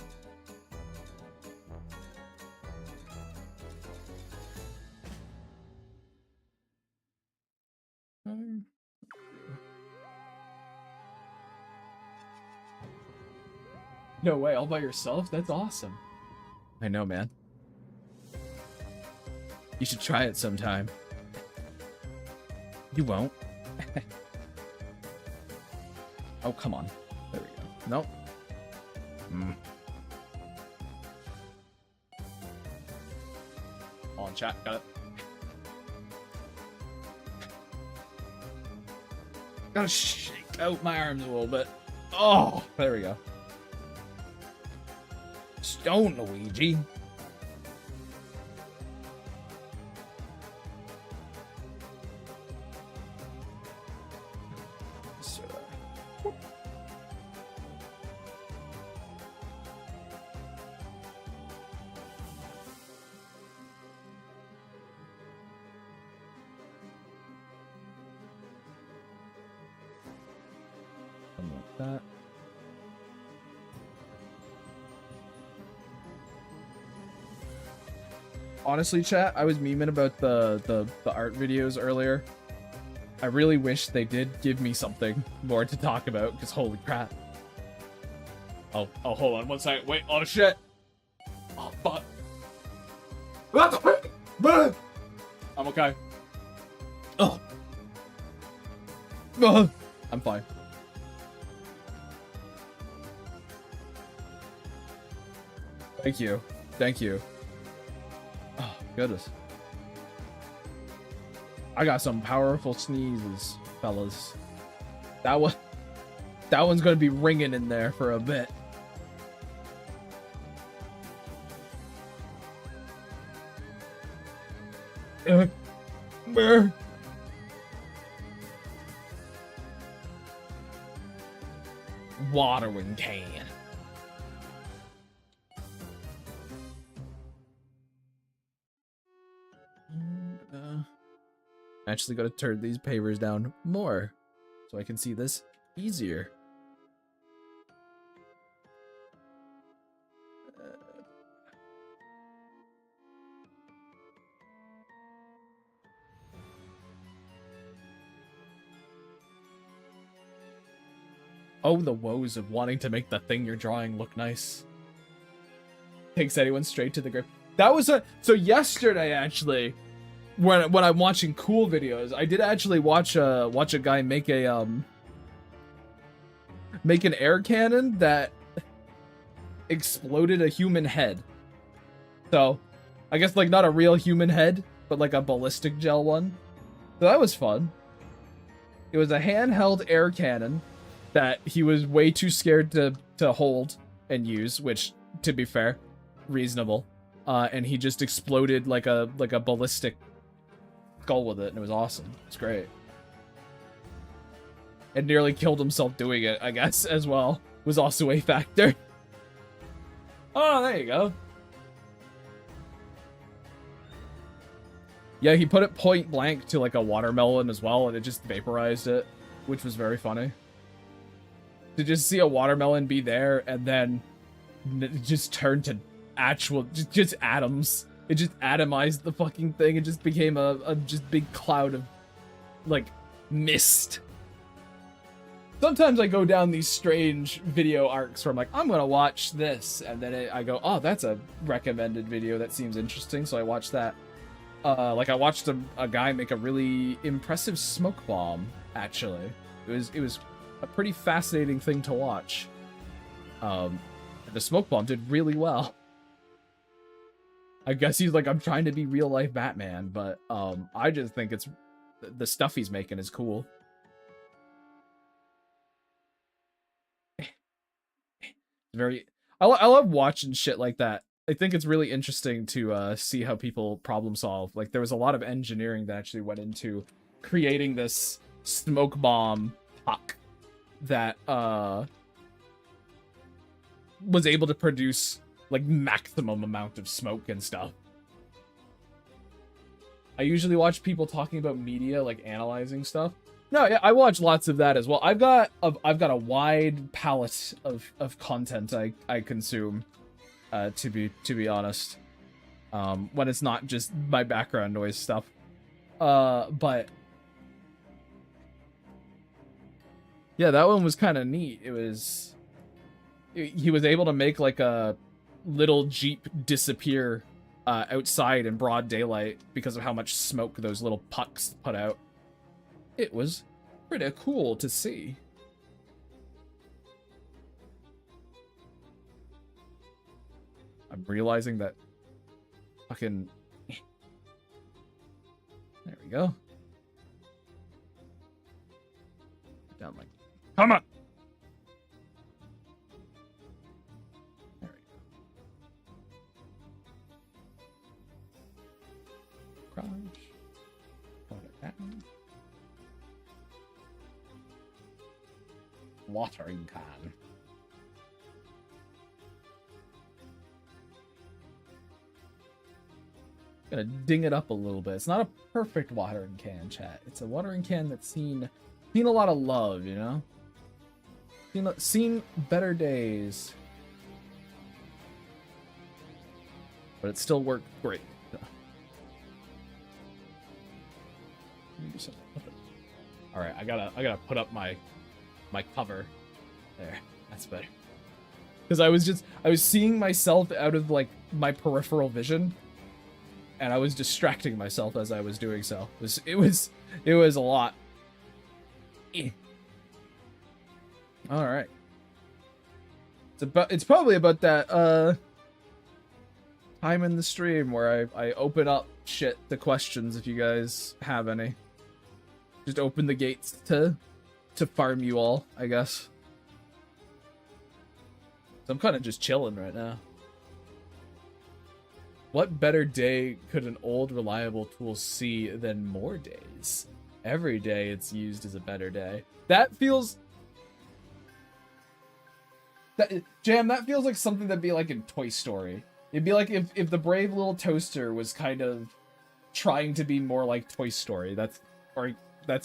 No way, all by yourself? That's awesome. I know, man. You should try it sometime. You won't. Oh, come on. There we go. Nope. On chat, got it. Gotta shake out my arms a little bit. Oh, there we go. Stone Luigi. That. Honestly, chat, I was memeing about the art videos earlier. I really wish they did give me something more to talk about, because holy crap. Oh, hold on one second. Wait, oh shit. Oh, fuck. I'm okay. Oh. I'm fine. Thank you. Thank you. Oh, goodness. I got some powerful sneezes, fellas. That one's gonna be ringing in there for a bit. watering can. Actually got to turn these pavers down more so I can see this easier. Oh, the woes of wanting to make the thing you're drawing look nice. Takes anyone straight to the grave. That was so yesterday actually, when I'm watching cool videos, I did actually watch a guy make an air cannon that exploded a human head. So, I guess like not a real human head, but like a ballistic gel one. So that was fun. It was a handheld air cannon that he was way too scared to hold and use, which, to be fair, reasonable. And he just exploded like a ballistic skull with it, and it was awesome. It's great. And nearly killed himself doing it, I guess, as well. Was also a factor. Oh, there you go. Yeah, he put it point blank to like a watermelon as well, and it just vaporized it, which was very funny. To just see a watermelon be there, and then it just turned to actual, just atoms. It just atomized the fucking thing. It just became a just big cloud of, like, mist. Sometimes I go down these strange video arcs where I'm like, I'm gonna watch this, and then I go, oh, that's a recommended video that seems interesting, so I watch that. Like I watched a guy make a really impressive smoke bomb, actually. It was a pretty fascinating thing to watch. The smoke bomb did really well. I guess he's like, I'm trying to be real life Batman, but I just think it's the stuff he's making is cool. I love watching shit like that. I think it's really interesting to see how people problem solve. Like there was a lot of engineering that actually went into creating this smoke bomb puck that was able to produce like maximum amount of smoke and stuff. I usually watch people talking about media, like analyzing stuff. No, yeah, I watch lots of that as well. I've got a wide palette of content I consume, to be honest. When it's not just my background noise stuff. But yeah, that one was kind of neat. He was able to make like a little Jeep disappear outside in broad daylight because of how much smoke those little pucks put out. It was pretty cool to see. I'm realizing that fucking... There we go. Down like... Come on! There we go. Crouch. Hold it down. Watering can. Gonna ding it up a little bit. It's not a perfect watering can, chat. It's a watering can that's seen a lot of love, you know? Seen better days. But it still worked great. Alright, I gotta put up my cover. There. That's better. Because I was seeing myself out of like my peripheral vision. And I was distracting myself as I was doing so. It was a lot. All right. It's probably about that time in the stream where I open up shit to questions if you guys have any. Just open the gates to farm you all, I guess. So I'm kind of just chilling right now. What better day could an old, reliable tool see than more days? Every day it's used as a better day. That feels... Jam, that feels like something that'd be like in Toy Story. It'd be like if the brave little toaster was kind of trying to be more like Toy Story. That's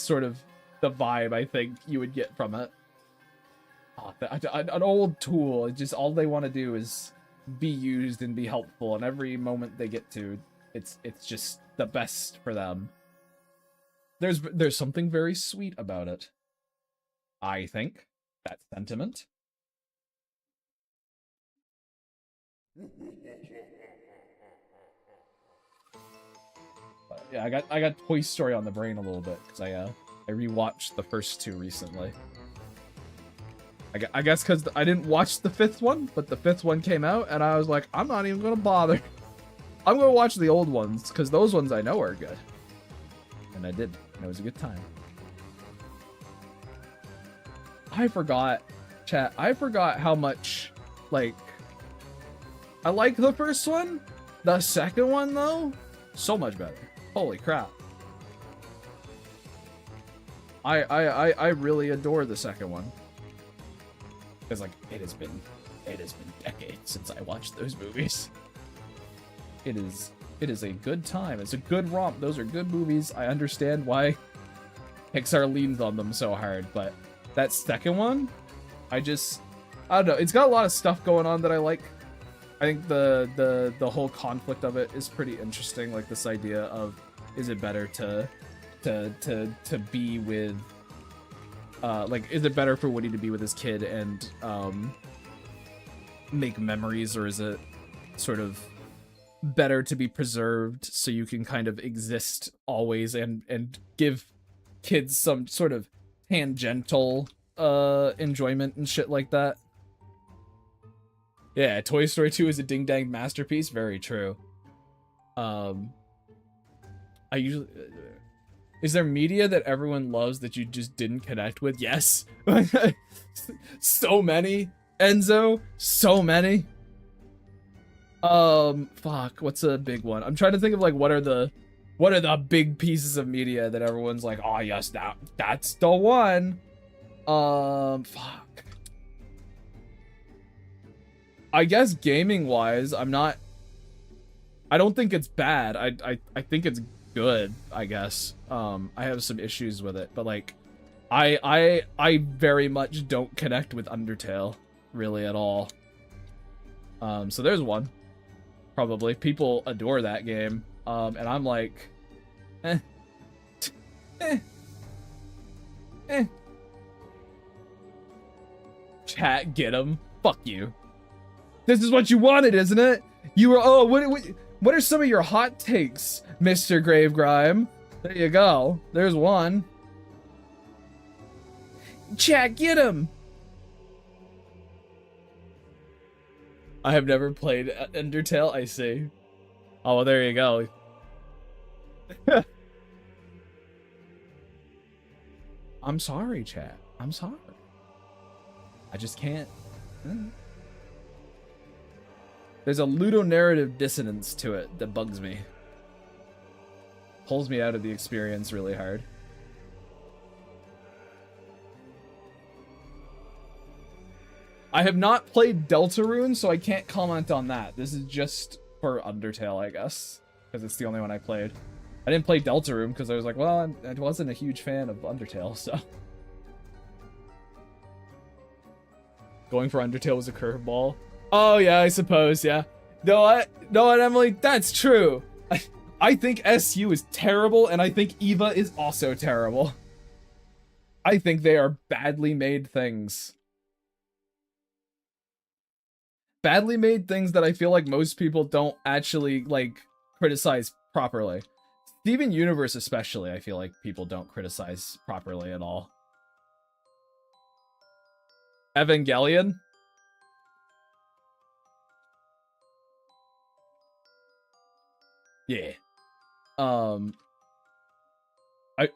sort of the vibe I think you would get from it. Oh, an old tool. It's just all they want to do is be used and be helpful, and every moment they get to, it's just the best for them. There's something very sweet about it. I think that sentiment. But yeah, I got Toy Story on the brain a little bit because I rewatched the first two recently. I guess because I didn't watch the fifth one, but the fifth one came out, and I was like, I'm not even gonna bother. I'm gonna watch the old ones because those ones I know are good, and I did. And it was a good time. I forgot, chat. I forgot how much, like, I like the first one. The second one, though, so much better. Holy crap. I really adore the second one. Because, like, it has been decades since I watched those movies. It is a good time. It's a good romp. Those are good movies. I understand why Pixar leans on them so hard, but that second one, I don't know. It's got a lot of stuff going on that I like. I think the whole conflict of it is pretty interesting. Like this idea of, is it better to be with, like, is it better for Woody to be with his kid and make memories, or is it sort of better to be preserved so you can kind of exist always and give kids some sort of tangential enjoyment and shit like that? Yeah, Toy Story 2 is a ding-dang masterpiece. Very true. I usually... Is there media that everyone loves that you just didn't connect with? Yes. So many. Enzo. So many. Fuck. What's a big one? I'm trying to think of, like, what are the big pieces of media that everyone's like, oh yes, that's the one. Fuck. I guess gaming wise, I don't think it's bad. I think it's good, I guess. I have some issues with it, but like I very much don't connect with Undertale really at all. So there's one. Probably. People adore that game. And I'm like, eh. Chat, get him. Fuck you. This is what you wanted, isn't it? You were, oh, what are some of your hot takes, Mr. Gravegrime? There you go. There's one. Chat, get him. I have never played Undertale, I see. Oh, well, there you go. I'm sorry, chat. I'm sorry. I just can't. There's a ludonarrative dissonance to it that bugs me. Pulls me out of the experience really hard. I have not played Deltarune, so I can't comment on that. This is just for Undertale, I guess, because it's the only one I played. I didn't play Deltarune because I was like, well, I wasn't a huge fan of Undertale, so. Going for Undertale was a curveball. Oh, yeah, I suppose, yeah. No, Emily, that's true. I think SU is terrible, and I think Eva is also terrible. I think they are badly made things. Badly made things that I feel like most people don't actually, like, criticize properly. Steven Universe especially, I feel like people don't criticize properly at all. Evangelion? Yeah.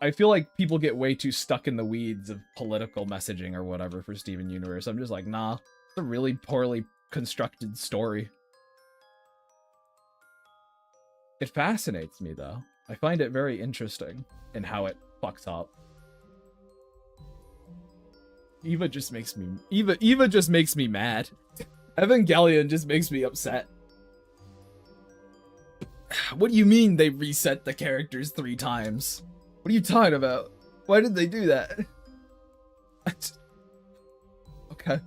I feel like people get way too stuck in the weeds of political messaging or whatever for Steven Universe. I'm just like, nah, it's a really poorly constructed story. It fascinates me, though. I find it very interesting in how it fucks up. Eva just makes me Eva just makes me mad. Evangelion just makes me upset. What do you mean they reset the characters 3 times? What are you talking about? Why did they do that? Okay.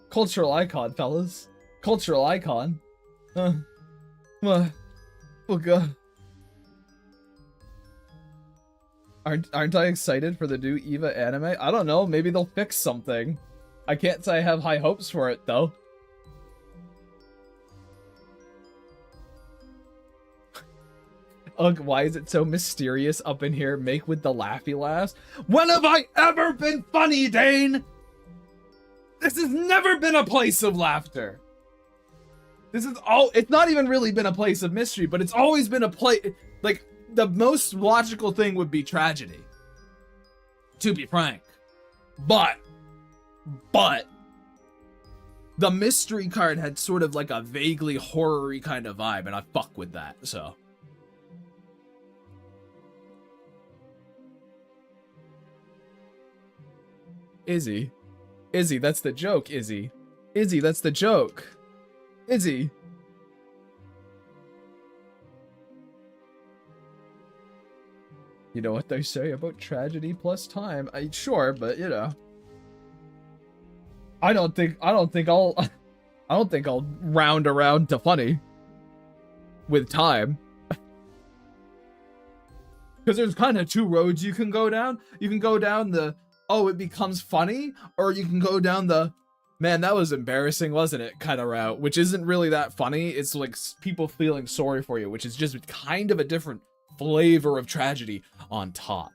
Cultural icon, fellas. Cultural icon. Oh god. Aren't I excited for the new Eva anime? I don't know, maybe they'll fix something. I can't say I have high hopes for it, though. Ugh, why is it so mysterious up in here? Make with the laughy laughs. When have I ever been funny, Dane? This has never been a place of laughter. This is all, it's not even really been a place of mystery, but it's always been a place, like, the most logical thing would be tragedy. To be frank. But, the mystery card had sort of like a vaguely horror-y kind of vibe, and I fuck with that, so. Izzy, that's the joke, Izzy. Izzy, that's the joke. Izzy. You know what they say about tragedy plus time. Sure, but you know. I don't think I'll round around to funny with time. Because there's kind of 2 roads you can go down. You can go down the, oh, it becomes funny, or you can go down the, man, that was embarrassing, wasn't it, kind of route, which isn't really that funny. It's like people feeling sorry for you, which is just kind of a different flavor of tragedy on top.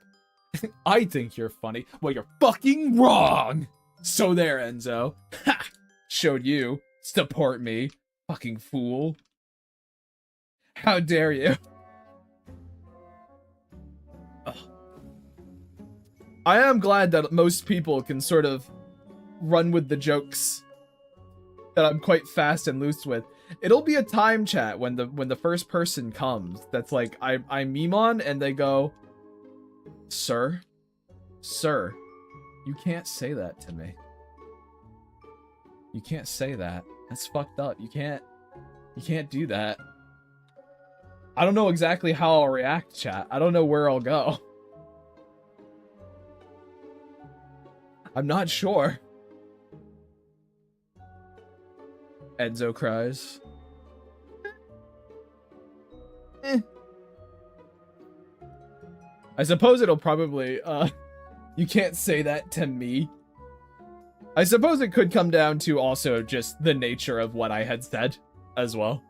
I think you're funny. Well, you're fucking wrong. So there, Enzo. Ha! Showed you. Support me. Fucking fool. How dare you? Ugh. I am glad that most people can sort of run with the jokes that I'm quite fast and loose with. It'll be a time chat when the first person comes that's like, I'm Mimon, and they go, Sir, you can't say that to me. You can't say that. That's fucked up. You can't do that. I don't know exactly how I'll react, chat. I don't know where I'll go. I'm not sure. Enzo cries. I suppose it'll probably, you can't say that to me. I suppose it could come down to also just the nature of what I had said as well.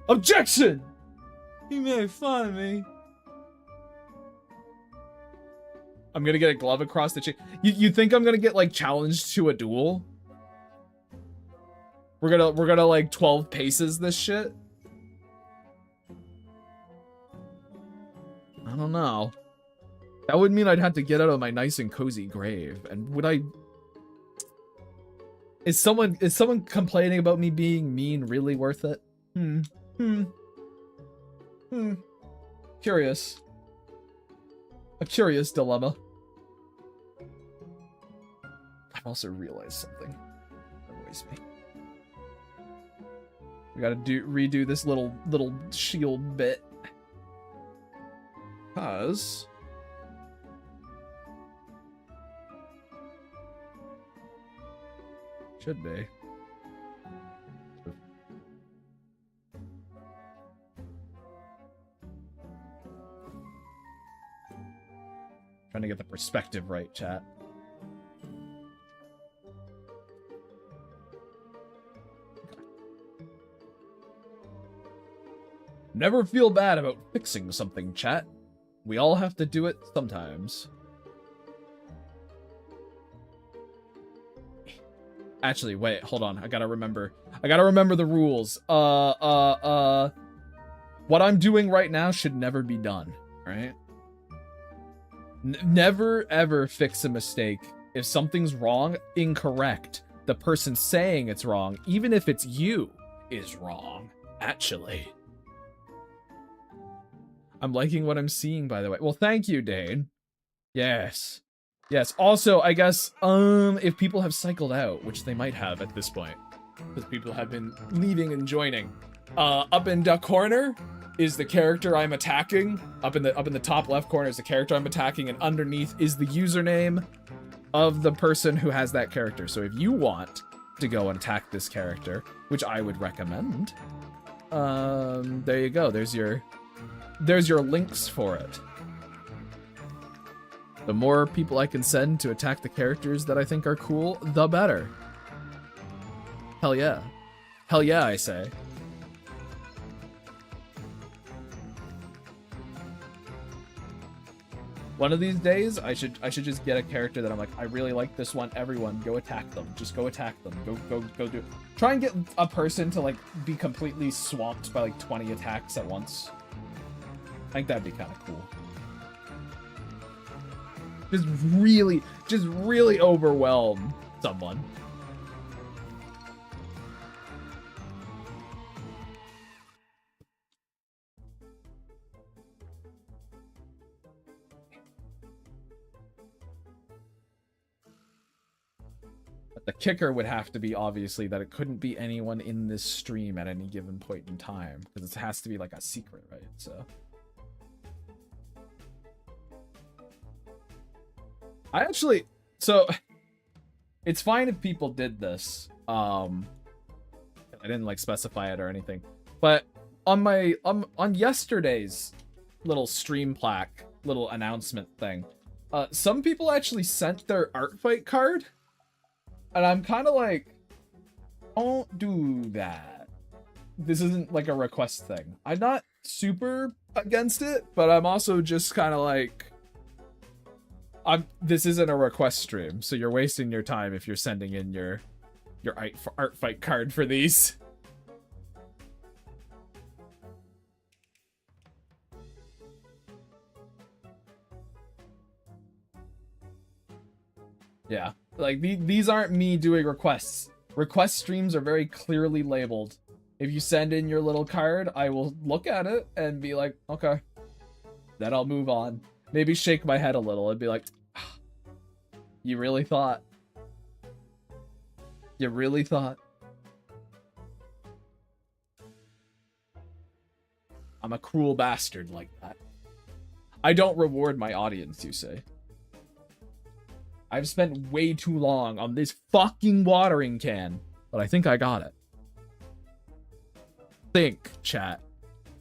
Objection! You made fun of me. I'm gonna get a glove across the chin. You think I'm gonna get, like, challenged to a duel? We're gonna like 12 paces this shit? I don't know. That would mean I'd have to get out of my nice and cozy grave. And would I... Is someone complaining about me being mean really worth it? Curious. A curious dilemma. I've also realized something. Annoys me. We gotta redo this little shield bit. Cause... Should be. Trying to get the perspective right, chat. Never feel bad about fixing something, chat. We all have to do it sometimes. Actually, wait, hold on. I gotta remember the rules. What I'm doing right now should never be done, right? Never ever fix a mistake. If something's wrong, incorrect. The person saying it's wrong, even if it's you, is wrong, actually. I'm liking what I'm seeing, by the way. Well, thank you, Dane. Yes. Yes, also, I guess, if people have cycled out, which they might have at this point, because people have been leaving and joining, up in the corner is the character I'm attacking. Up in the top left corner is the character I'm attacking, and underneath is the username of the person who has that character. So if you want to go and attack this character, which I would recommend, there you go. There's your links for it. The more people I can send to attack the characters that I think are cool, the better. Hell yeah. Hell yeah, I say. One of these days, I should just get a character that I'm like, I really like this one. Everyone, go attack them. Just go attack them. Go do it. Try and get a person to like be completely swamped by like 20 attacks at once. I think that'd be kind of cool. Just really overwhelm someone. But the kicker would have to be, obviously, that it couldn't be anyone in this stream at any given point in time, because it has to be like a secret, right? So so it's fine if people did this. I didn't like specify it or anything, but on yesterday's little stream plaque, little announcement thing, some people actually sent their Artfight card, and I'm kind of like, don't do that. This isn't like a request thing. I'm not super against it, but I'm also just kind of like, this isn't a request stream, so you're wasting your time if you're sending in your Artfight card for these. Yeah, like these aren't me doing requests. Request streams are very clearly labeled. If you send in your little card, I will look at it and be like, okay. Then I'll move on. Maybe shake my head a little and be like, you really thought? You really thought? I'm a cruel bastard like that. I don't reward my audience, you say. I've spent way too long on this fucking watering can, but I think I got it. Think, chat.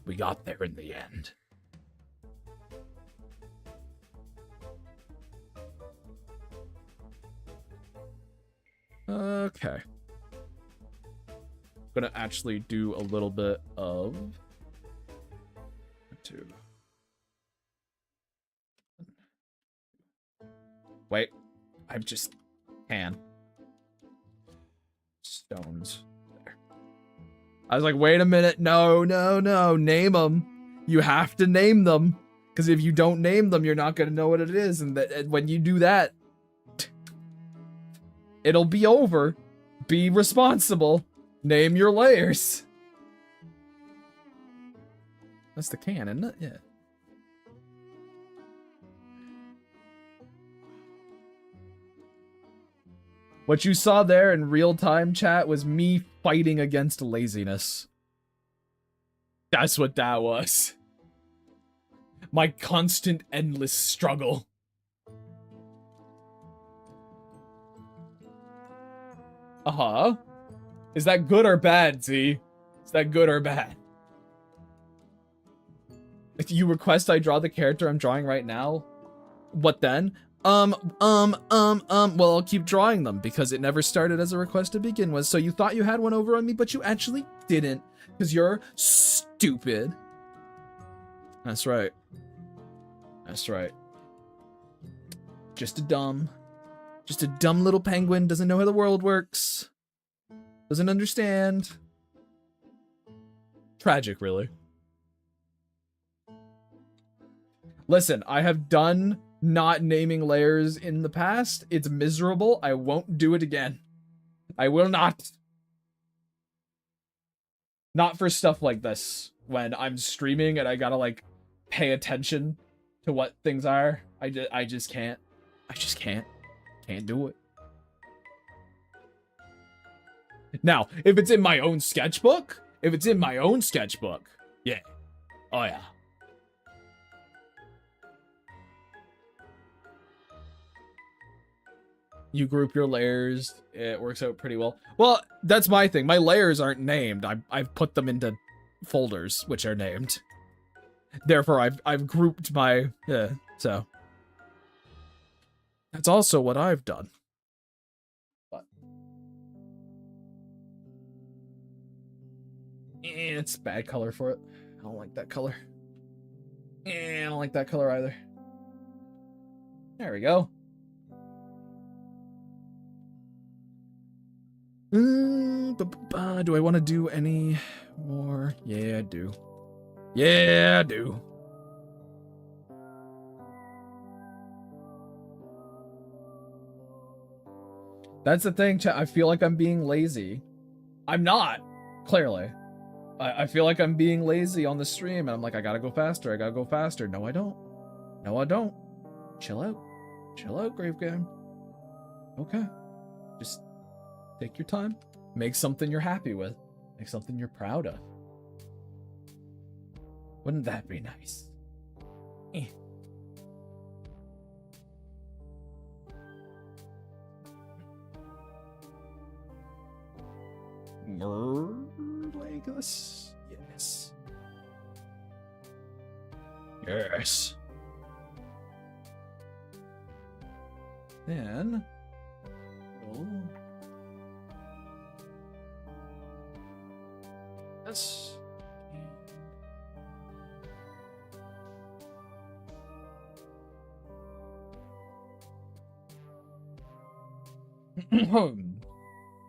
We got there in the end. Okay. I'm gonna actually do a little bit of... Wait. I just can. Stones. There. I was like, wait a minute. No. Name them. You have to name them. Because if you don't name them, you're not going to know what it is. And when you do that, it'll be over. Be responsible. Name your layers. That's the can, isn't it? Yeah. What you saw there in real-time, chat, was me fighting against laziness. That's what that was. My constant, endless struggle. Uh-huh. Is that good or bad, Z? Is that good or bad? If you request I draw the character I'm drawing right now, what then? Well, I'll keep drawing them because it never started as a request to begin with. So you thought you had one over on me, but you actually didn't because you're stupid. That's right. That's right. Just a dumb little penguin, doesn't know how the world works. Doesn't understand. Tragic, really. Listen, I have done not naming layers in the past. It's miserable. I won't do it again. I will not. Not for stuff like this. When I'm streaming and I gotta, like, pay attention to what things are. I just can't. I just can't do it. Now, if it's in my own sketchbook, yeah. Oh yeah. You group your layers, it works out pretty well. Well, that's my thing. My layers aren't named. I've put them into folders which are named. Therefore, I've grouped my so that's also what I've done. But it's bad color for it. I don't like that color. I don't like that color either. There we go. Do I want to do any more? Yeah, I do. Yeah, I do. That's the thing, chat. I feel like I'm being lazy. I'm not, clearly. I feel like I'm being lazy on the stream, and I'm like, I gotta go faster, I gotta go faster. No, I don't. No, I don't. Chill out. Chill out, Grave Game. Okay. Just take your time. Make something you're happy with. Make something you're proud of. Wouldn't that be nice? Eh. Legolas. Yes. Yes. Then yes.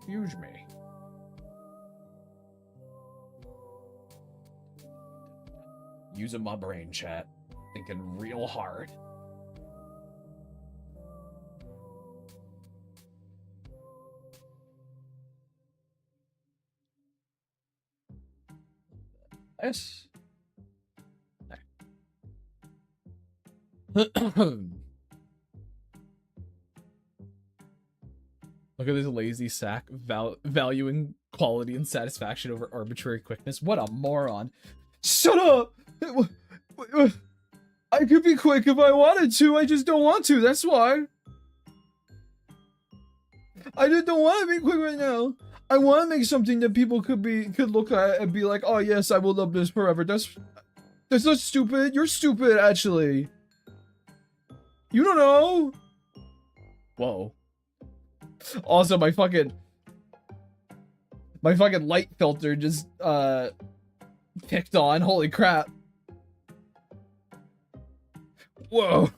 Excuse me. Using my brain, chat. Thinking real hard. Yes. Look at this lazy sack valuing quality and satisfaction over arbitrary quickness. What a moron. Shut up! I could be quick if I wanted to, I just don't want to, that's why. I just don't want to be quick right now. I want to make something that people could look at and be like, oh yes, I will love this forever. That's not stupid. You're stupid, actually. You don't know. Whoa. Also, my fucking light filter just picked on. Holy crap. Whoa.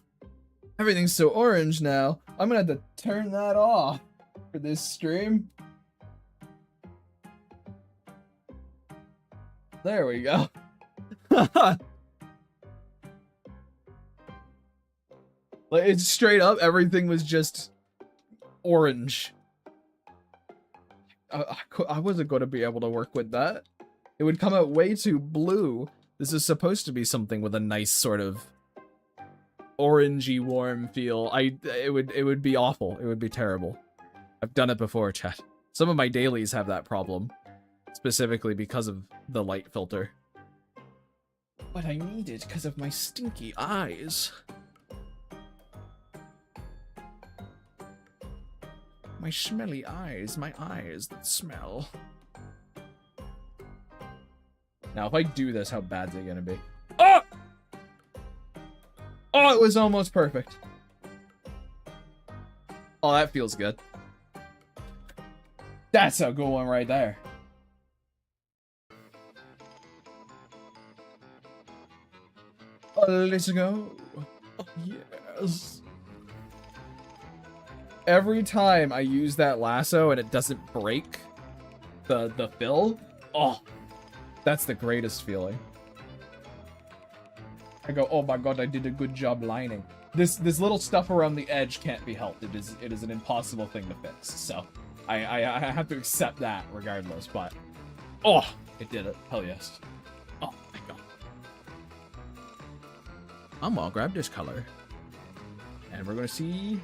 Everything's so orange now. I'm gonna have to turn that off for this stream. There we go. Like, it's straight up, everything was just orange. I wasn't going to be able to work with that. It would come out way too blue. This is supposed to be something with a nice sort of orangey warm feel. It would be awful. It would be terrible. I've done it before, chat. Some of my dailies have that problem, specifically because of the light filter. But I need it because of my stinky eyes. My smelly eyes, my eyes that smell. Now, if I do this, how bad's it gonna be? Oh! Oh, it was almost perfect. Oh, that feels good. That's a good one right there. Let's go. Oh, yes. Every time I use that lasso and it doesn't break the fill, oh, that's the greatest feeling. I go, oh my god, I did a good job lining. This little stuff around the edge can't be helped. It is an impossible thing to fix. So I have to accept that regardless. But oh, it did it. Hell yes. Oh my god. I'm gonna grab this color. And we're gonna see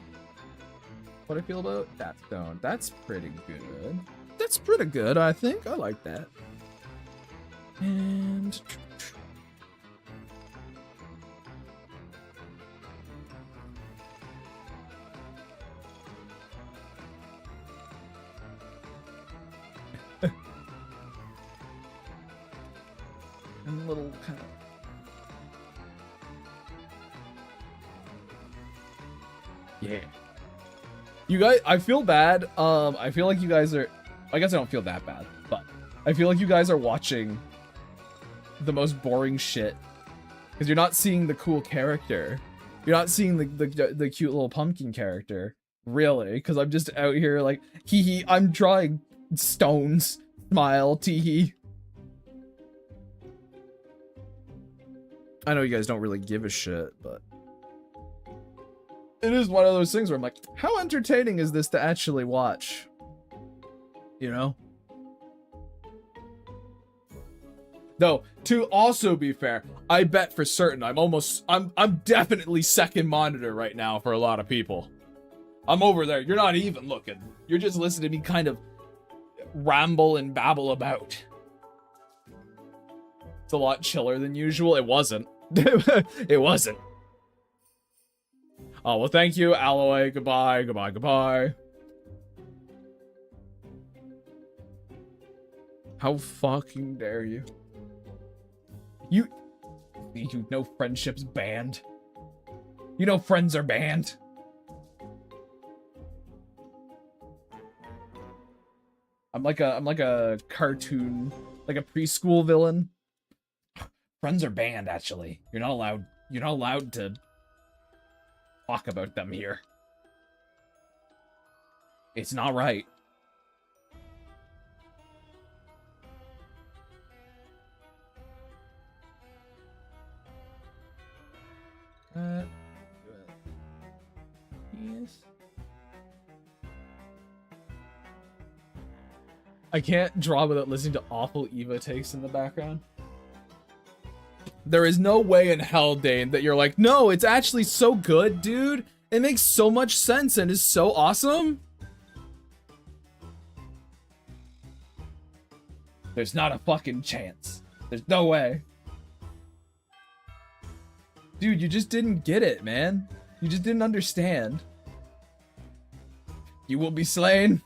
what I feel about that stone. That's pretty good. That's pretty good, I think. I like that. And and a little kind of yeah. You guys, I feel bad. I feel like you guys are. I guess I don't feel that bad, but I feel like you guys are watching the most boring shit because you're not seeing the cool character. You're not seeing the cute little pumpkin character, really. Because I'm just out here like, hee hee. I'm drawing stones. Smile, tee hee. I know you guys don't really give a shit, but it is one of those things where I'm like, how entertaining is this to actually watch? You know? Though, to also be fair, I bet for certain I'm definitely second monitor right now for a lot of people. I'm over there. You're not even looking. You're just listening to me kind of ramble and babble about. It's a lot chiller than usual. It wasn't. It wasn't. Oh, well, thank you, Alloy. Goodbye, goodbye, goodbye. How fucking dare you? You know friendship's banned. You know friends are banned. I'm like a cartoon, like a preschool villain. Friends are banned, actually. You're not allowed to talk about them here. It's not right. Yes. I can't draw without listening to awful Eva takes in the background. There is no way in hell, Dane, that you're like, no, it's actually so good, dude. It makes so much sense and is so awesome. There's not a fucking chance. There's no way. Dude, you just didn't get it, man. You just didn't understand. You will be slain.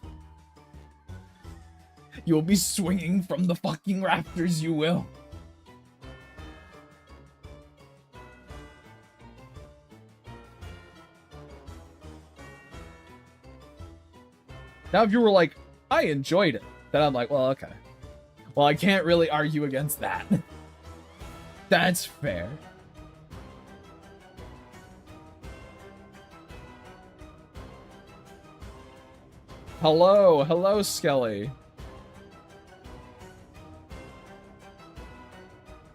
You will be swinging from the fucking rafters, you will. Now, if you were like, I enjoyed it, then I'm like, well, okay. Well, I can't really argue against that. That's fair. Hello, hello, Skelly.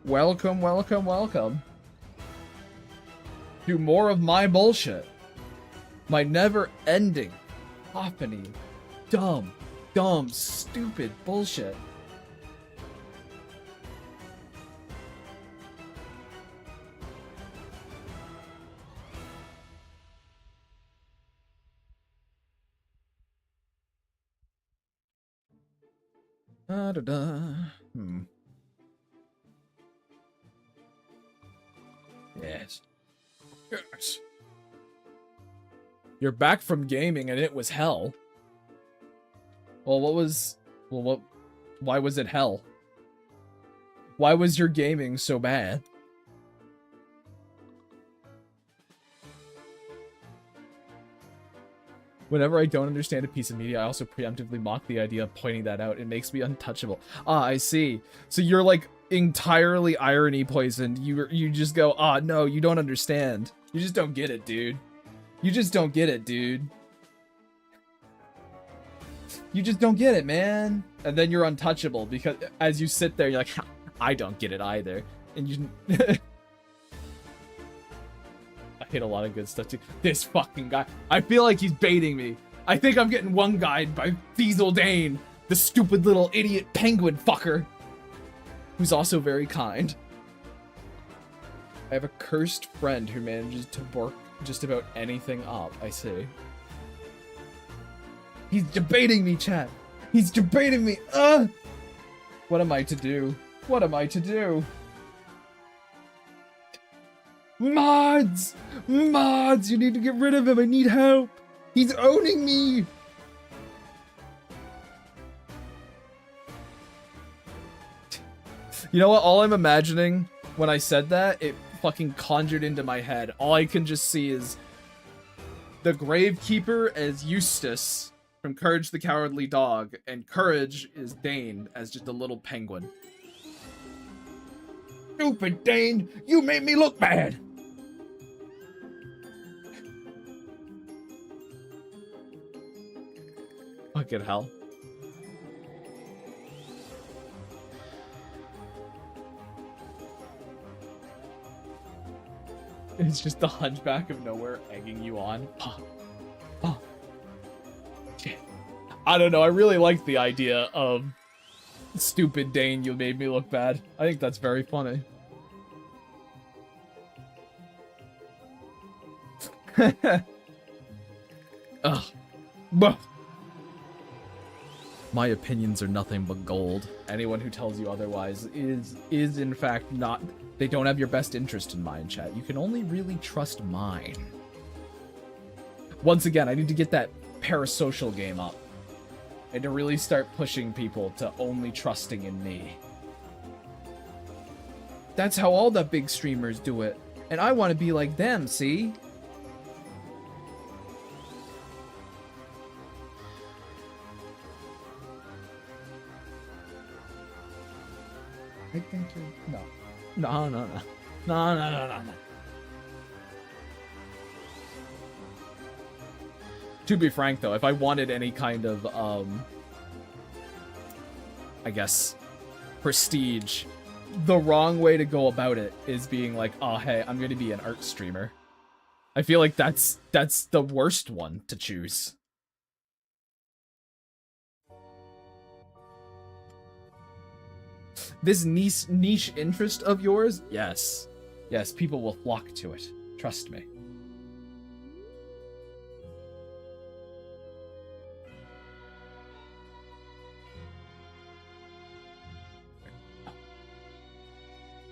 Welcome, welcome, welcome. To more of my bullshit. My never-ending, happening, dumb, stupid bullshit. Yes. Yes. You're back from gaming and it was hell. Well, why was it hell? Why was your gaming so bad? Whenever I don't understand a piece of media, I also preemptively mock the idea of pointing that out. It makes me untouchable. Ah, I see. So you're like entirely irony poisoned. You just go, ah, no, you don't understand. You just don't get it, dude. You just don't get it, dude. You just don't get it, man. And then you're untouchable because as you sit there, you're like, I don't get it either. And you... I hate a lot of good stuff too. This fucking guy. I feel like he's baiting me. I think I'm getting one-guyed by Diesel Dane, the stupid little idiot penguin fucker, who's also very kind. I have a cursed friend who manages to just about anything up, I see. He's debating me, chat. He's debating me. What am I to do? What am I to do? Mods! Mods! You need to get rid of him. I need help. He's owning me. You know what? All I'm imagining when I said that, it fucking conjured into my head. All I can just see is the Gravekeeper as Eustace from Courage the Cowardly Dog, and Courage is Dane as just a little penguin. Stupid Dane! You made me look bad! Fucking hell. It's just the Hunchback of Nowhere egging you on. Oh. I don't know, I really like the idea of stupid Dane, you made me look bad. I think that's very funny. Ugh. Bah. My opinions are nothing but gold. Anyone who tells you otherwise is in fact not... They don't have your best interest in mind, chat. You can only really trust mine. Once again, I need to get that parasocial game up. I need to really start pushing people to only trusting in me. That's how all the big streamers do it. And I want to be like them, see? I think you're... No. No. To be frank, though, if I wanted any kind of, I guess, prestige, the wrong way to go about it is being like, oh, hey, I'm going to be an art streamer. I feel like that's the worst one to choose. This niche interest of yours? Yes. Yes, people will flock to it. Trust me.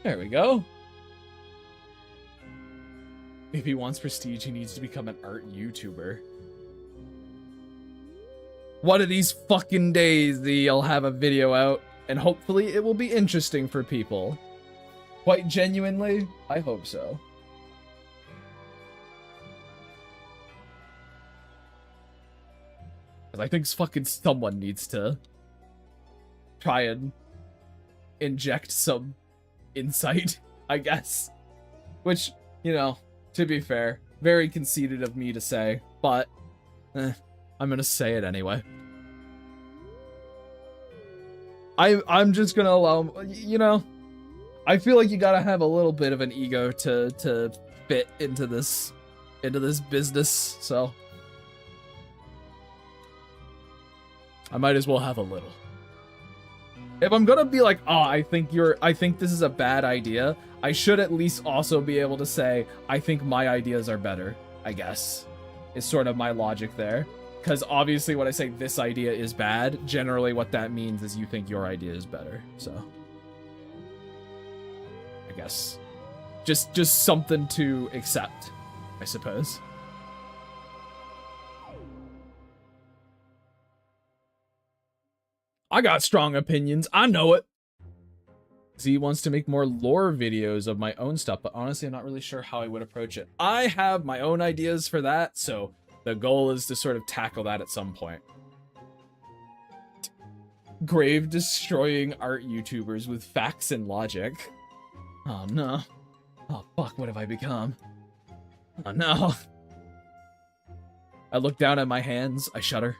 There we go. If he wants prestige, he needs to become an art YouTuber. One of these fucking days, I'll have a video out. And hopefully it will be interesting for people. Quite genuinely, I hope so. Because I think fucking someone needs to try and inject some insight, I guess. Which, you know, to be fair, very conceited of me to say, but I'm gonna say it anyway. I'm just gonna allow, you know, I feel like you gotta have a little bit of an ego to fit into this business, so I might as well have a little. If I'm gonna be like, oh, I think this is a bad idea, I should at least also be able to say, I think my ideas are better, I guess, is sort of my logic there. Because obviously when I say this idea is bad, generally what that means is you think your idea is better, so. I guess. Just something to accept, I suppose. I got strong opinions, I know it! Z wants to make more lore videos of my own stuff, but honestly I'm not really sure how I would approach it. I have my own ideas for that, so the goal is to sort of tackle that at some point. Grave destroying art YouTubers with facts and logic. Oh no. Oh fuck, what have I become? Oh no. I look down at my hands, I shudder.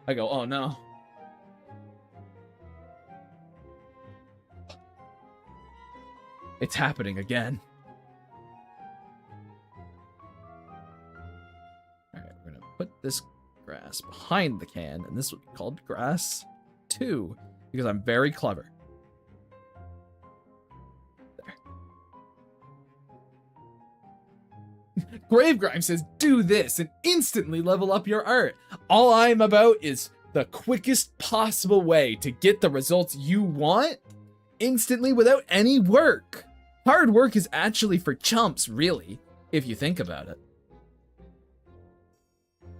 I go, oh no. It's happening again. Alright, we're gonna put this grass behind the can, and this will be called grass 2, because I'm very clever. There. Gravegrime says, do this and instantly level up your art. All I'm about is the quickest possible way to get the results you want instantly without any work. Hard work is actually for chumps, really, if you think about it.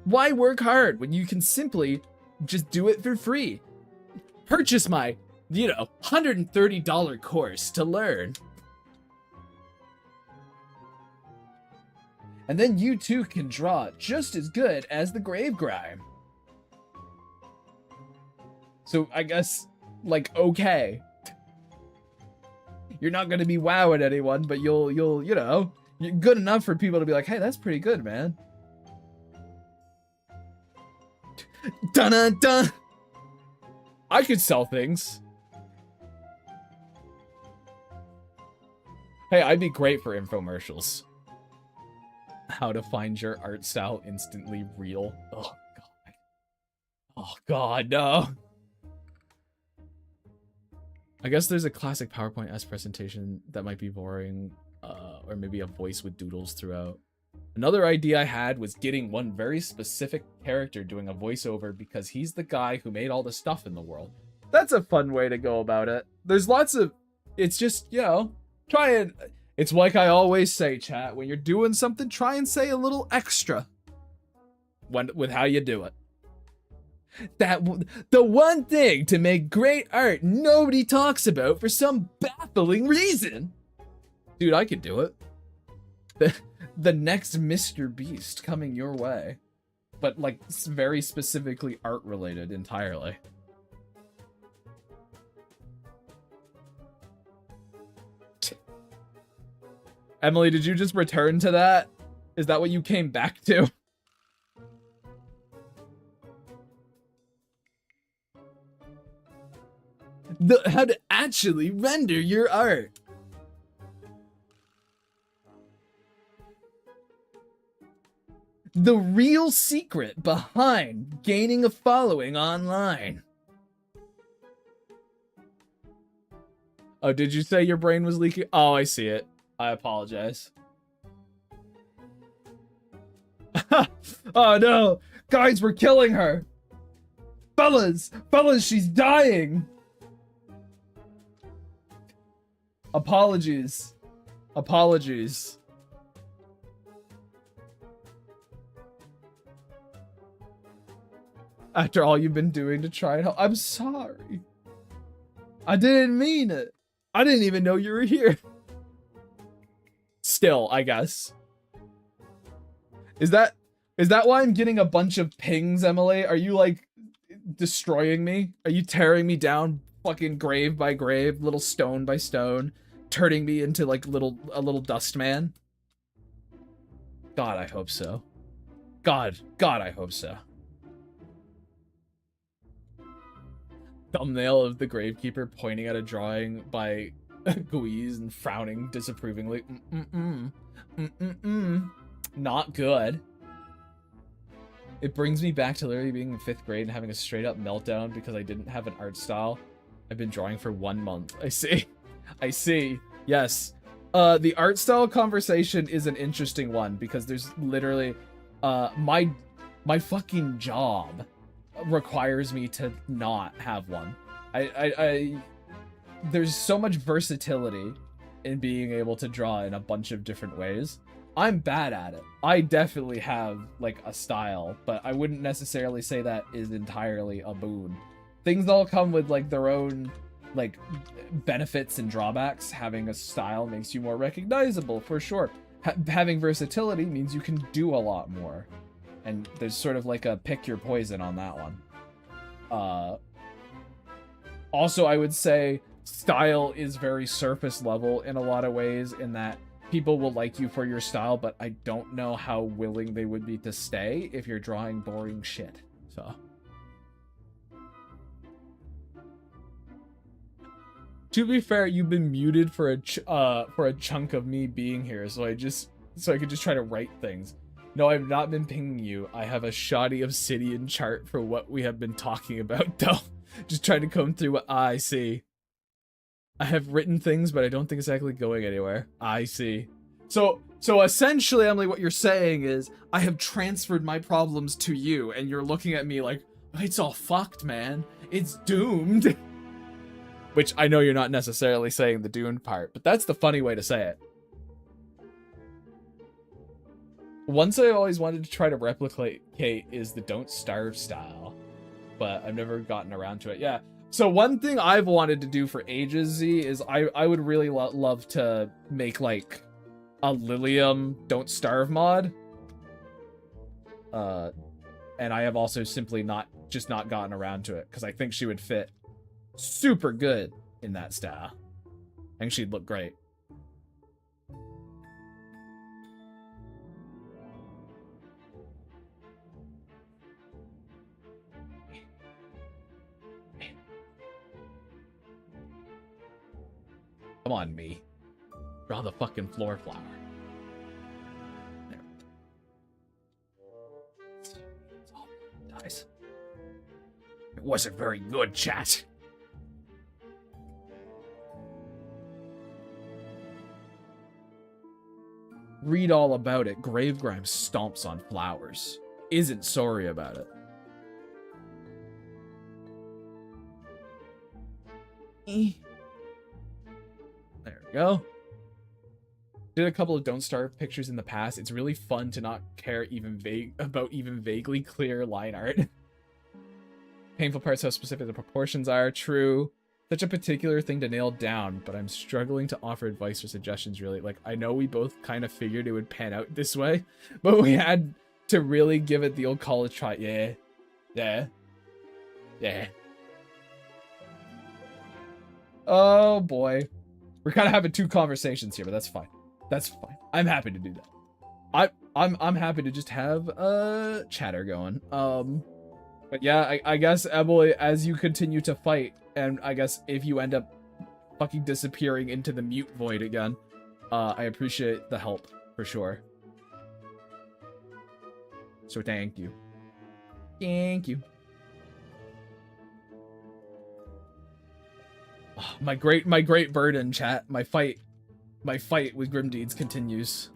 Why work hard when you can simply just do it for free? Purchase my, $130 course to learn. And then you too can draw just as good as the Gravegrime. So I guess, okay. You're not gonna be wowing anyone, but you're good enough for people to be like, hey, that's pretty good, man. Dun-dun-dun! I could sell things. Hey, I'd be great for infomercials. How to find your art style instantly real. Oh, God. Oh, God, no. I guess there's a classic PowerPoint-esque presentation that might be boring, or maybe a voice with doodles throughout. Another idea I had was getting one very specific character doing a voiceover because he's the guy who made all the stuff in the world. That's a fun way to go about it. There's lots of... It's just, try it. It's like I always say, chat, when you're doing something, try and say a little extra with how you do it. The one thing to make great art nobody talks about for some baffling reason. Dude, I could do it. The next Mr. Beast coming your way. But, very specifically art-related entirely. Emily, did you just return to that? Is that what you came back to? How to actually render your art. The real secret behind gaining a following online. Oh, did you say your brain was leaking? Oh, I see it. I apologize. Oh no! Guys, we're killing her! Fellas! Fellas, she's dying! Apologies. Apologies. After all you've been doing to try and help, I'm sorry. I didn't mean it. I didn't even know you were here. Still, I guess. Is that why I'm getting a bunch of pings, Emily? Are you, destroying me? Are you tearing me down fucking grave by grave, little stone by stone, turning me into, a little dust man? God, I hope so. God, I hope so. Thumbnail of the Gravekeeper pointing at a drawing by Guiz and frowning disapprovingly. Not good. It brings me back to literally being in 5th grade and having a straight up meltdown because I didn't have an art style. I've been drawing for 1 month. I see. I see. Yes. The art style conversation is an interesting one because there's literally my fucking job requires me to not have one. There's so much versatility in being able to draw in a bunch of different ways. I'm bad at it. I definitely have a style, but I wouldn't necessarily say that is entirely a boon. Things all come with their own benefits and drawbacks. Having a style makes you more recognizable for sure. Having versatility means you can do a lot more. And there's sort of a pick your poison on that one. Also, I would say style is very surface level in a lot of ways in that people will like you for your style, but I don't know how willing they would be to stay if you're drawing boring shit. So. To be fair, you've been muted for a chunk of me being here, so I could just try to write things. No, I've not been pinging you. I have a shoddy obsidian chart for what we have been talking about, though. Just trying to comb through what I see. I have written things, but I don't think it's actually going anywhere. I see. So essentially, Emily, what you're saying is I have transferred my problems to you, and you're looking at me like, it's all fucked, man. It's doomed. Which I know you're not necessarily saying the doomed part, but that's the funny way to say it. Once I always wanted to try to replicate is the don't starve style, but I've never gotten around to it. Yeah. So one thing I've wanted to do for ages, Z, is I would really love to make like a Lilium don't starve mod. And I have also simply not gotten around to it because I think she would fit super good in that style. I think she'd look great. Come on, me. Draw the fucking floor flower. There. Dies. It wasn't very good, chat. Read all about it. Gravegrime stomps on flowers. Isn't sorry about it. There we go. Did a couple of don't starve pictures in the past. It's really fun to not care about even vaguely clear line art. Painful parts how specific the proportions are. True. Such a particular thing to nail down, but I'm struggling to offer advice or suggestions, really. Like, I know we both kind of figured it would pan out this way, but we had to really give it the old college try. Yeah. Yeah. Yeah. Oh, boy. We're kind of having two conversations here, but that's fine. That's fine. I'm happy to do that. I'm happy to just have chatter going. But yeah, I guess, Emily, as you continue to fight, and I guess if you end up fucking disappearing into the mute void again, I appreciate the help for sure. So thank you. Thank you. Oh, my great burden, chat. My fight with Grim Deeds continues.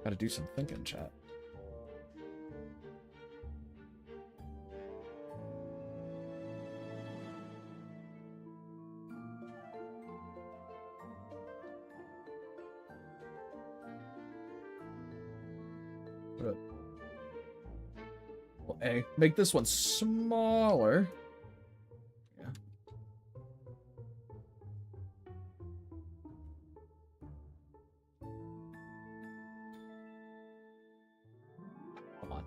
Gotta do some thinking, chat. Well, A, make this one smaller. Yeah. Come on.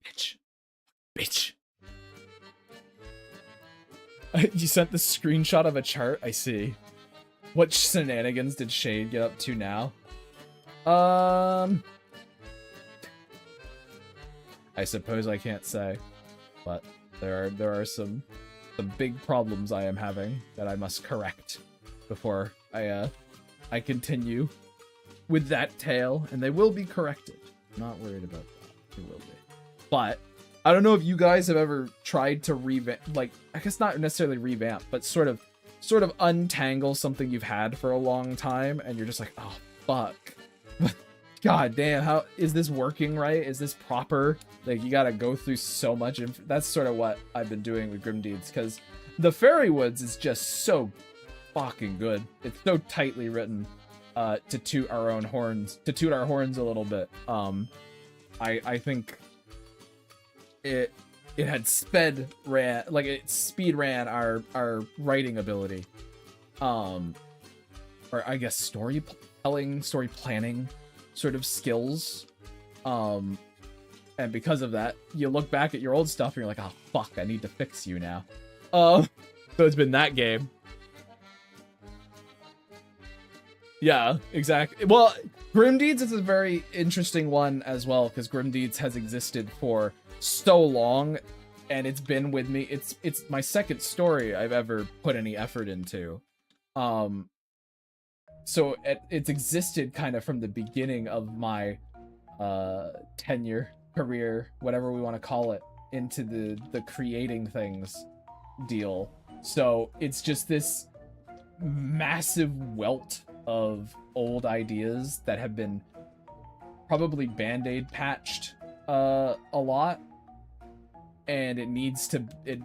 Bitch. Bitch. You sent the screenshot of a chart? I see. What shenanigans did Shade get up to now? I suppose I can't say, but there are some big problems I am having that I must correct before I continue with that tale, and they will be corrected. I'm not worried about that. They will be. But I don't know if you guys have ever tried to revamp, like, I guess not necessarily revamp, but sort of untangle something you've had for a long time, and you're just like, oh fuck. God damn, how is this working right? Is this proper? Like, you gotta go through so much. That's sort of what I've been doing with Grim Deeds, because the Fairy Woods is just so fucking good. It's so tightly written to toot our horns a little bit. I think it had speed ran our writing ability, or I guess storytelling, story planning sort of skills, and because of that, you look back at your old stuff and you're like, oh fuck, I need to fix you now. So it's been that game. Yeah, exactly. Well, Grim Deeds is a very interesting one as well, because Grim Deeds has existed for so long, and it's been with me. It's my second story I've ever put any effort into. So it's existed kind of from the beginning of my tenure, career, whatever we want to call it, into the creating things deal. So it's just this massive welt of old ideas that have been probably band-aid patched a lot, and it needs to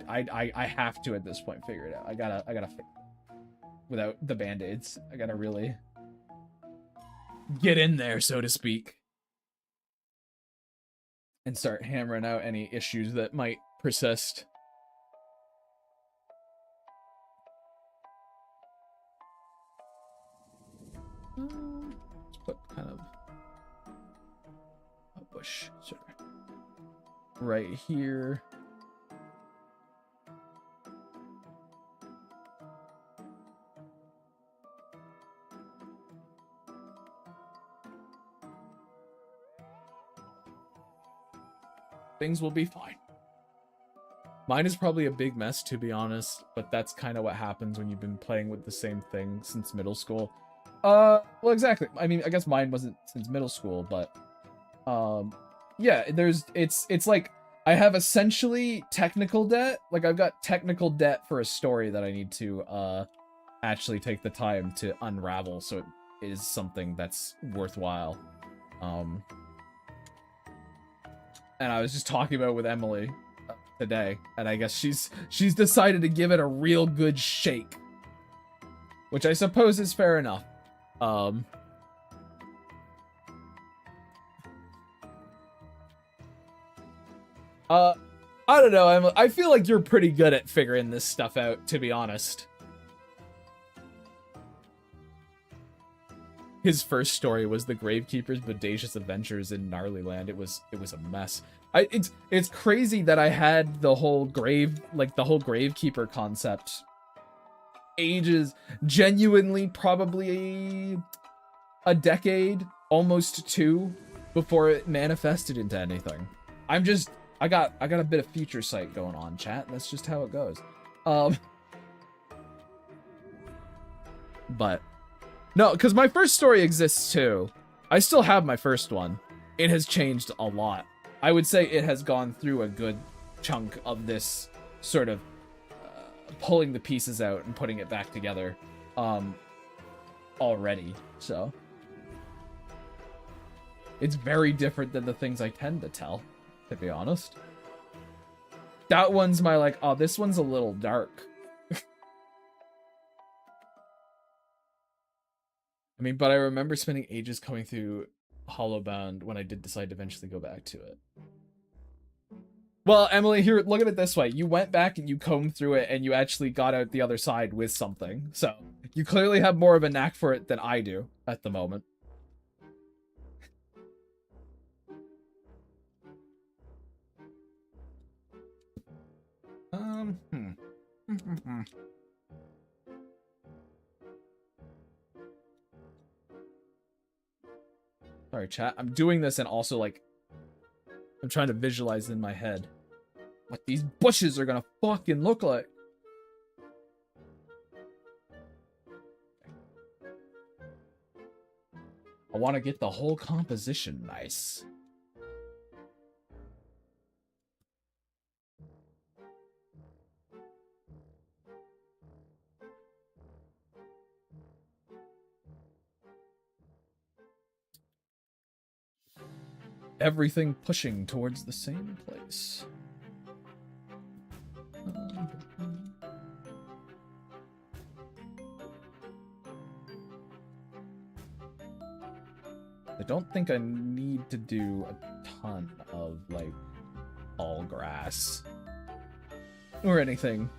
I have to at this point figure it out. I gotta without the band-aids. I gotta really get in there, so to speak, and start hammering out any issues that might persist. Let's put kind of a bush sort of right here. Things will be fine. Mine is probably a big mess, to be honest, but that's kind of what happens when you've been playing with the same thing since middle school. Well, exactly. I mean, I guess mine wasn't since middle school, but yeah, it's like I have essentially technical debt. Like I've got technical debt for a story that I need to actually take the time to unravel, so it is something that's worthwhile. And I was just talking about it with Emily today, and I guess she's decided to give it a real good shake, which I suppose is fair enough. I don't know. I feel like you're pretty good at figuring this stuff out, to be honest. His first story was the Gravekeeper's bodacious adventures in Gnarly Land. It was a mess. It's crazy that I had the whole Gravekeeper concept genuinely probably a decade, almost two, before it manifested into anything. I got a bit of future sight going on, chat. That's just how it goes. But no, because my first story exists too. I still have my first one. It has changed a lot. I would say it has gone through a good chunk of this sort of pulling the pieces out and putting it back together already. So it's very different than the things I tend to tell, to be honest. That one's my like, oh, this one's a little dark. I mean, but I remember spending ages going through Hollowbound when I did decide to eventually go back to it. Well, Emily, here, look at it this way. You went back and you combed through it and you actually got out the other side with something. So, you clearly have more of a knack for it than I do at the moment. Sorry, chat. I'm doing this and also, like, I'm trying to visualize in my head what these bushes are gonna fucking look like. I want to get the whole composition nice. Everything pushing towards the same place. I don't think I need to do a ton of, like, all grass or anything,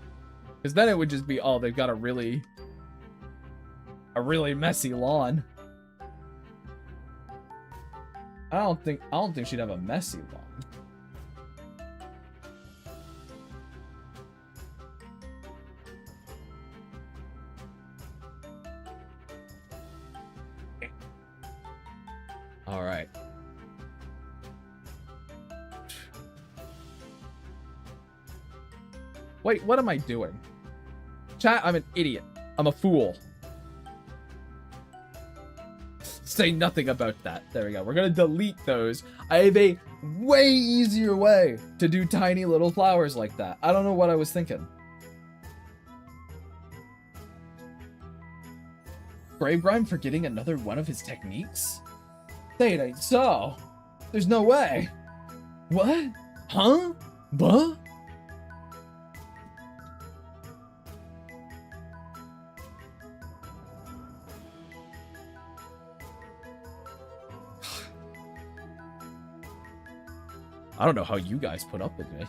because then it would just be, oh, they've got a really messy lawn. I don't think she'd have a messy lawn. All right. Wait, what am I doing? Chat, I'm an idiot. I'm a fool. say nothing about that. There we go. We're gonna delete those. I have a way easier way to do tiny little flowers like that. I don't know what I was thinking. Brave Grime forgetting another one of his techniques? Say it ain't so. There's no way. What? Huh? Buh? I don't know how you guys put up with me.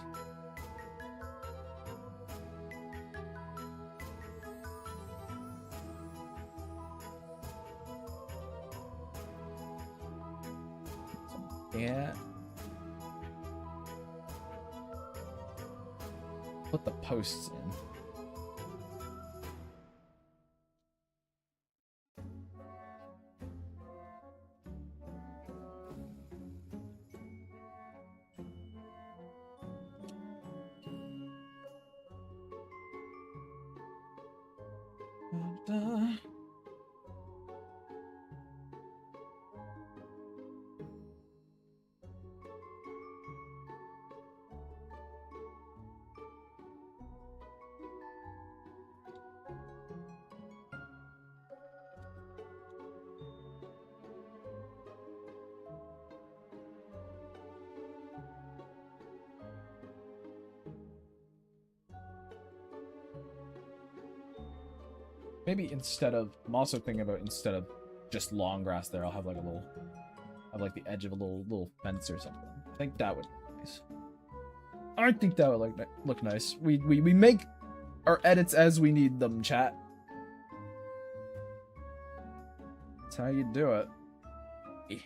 Yeah. Put the posts in. Maybe instead of, I'm also thinking about instead of just long grass there, I'll have like a little, have like the edge of a little fence or something. I think that would look nice. I think that would look nice. We make our edits as we need them, chat. That's how you do it. Yeah.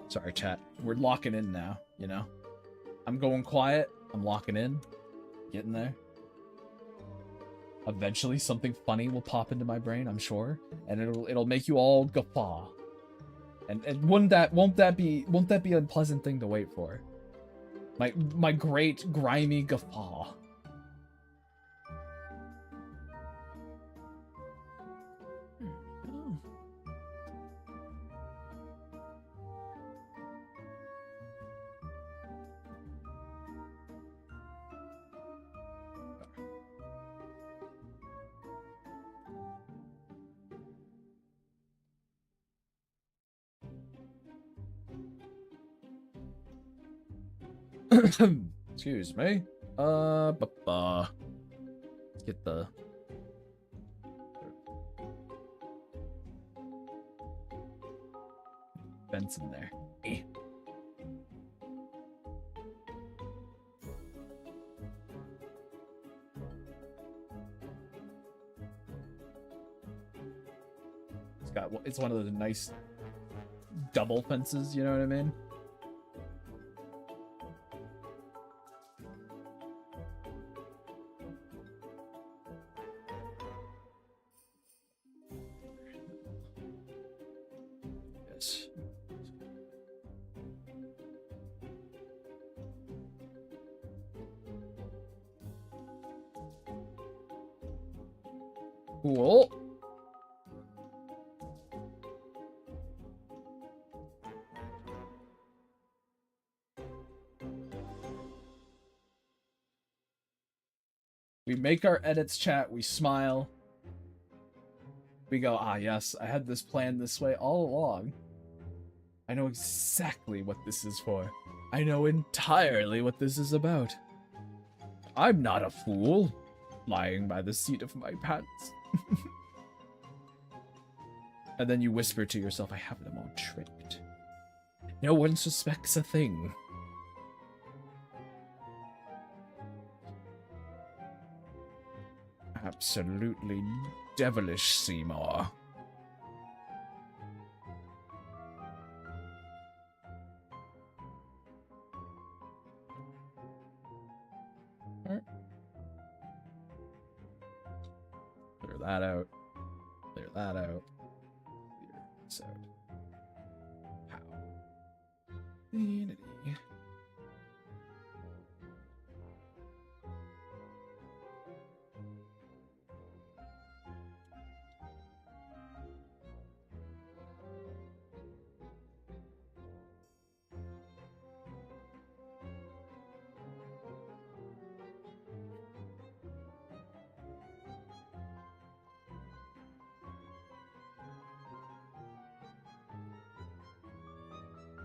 Sorry, chat. We're locking in now, you know? I'm going quiet. I'm locking in. Getting there. Eventually, something funny will pop into my brain, I'm sure. And it'll make you all guffaw. And won't that be a pleasant thing to wait for? My great grimy guffaw. Excuse me. Let's get the fence in there. It's one of the nice double fences, you know what I mean? Yes. Cool. We make our edits, chat. We smile. we go, ah yes, I had this plan this way all along. I know exactly what this is for. I know entirely what this is about. I'm not a fool, lying by the seat of my pants. And then you whisper to yourself, I have them all tricked. No one suspects a thing. Absolutely devilish, Seymour. Clear that out. Clear that out. Clear this out. How? Vanity.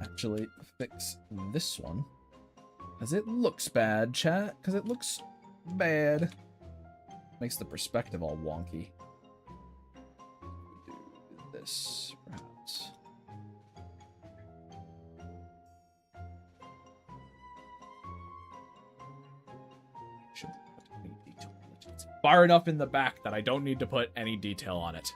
Actually fix this one, as it looks bad, chat, because it looks bad. Makes the perspective all wonky. Do this, perhaps. Should put any detail on it. It's far enough in the back that I don't need to put any detail on it.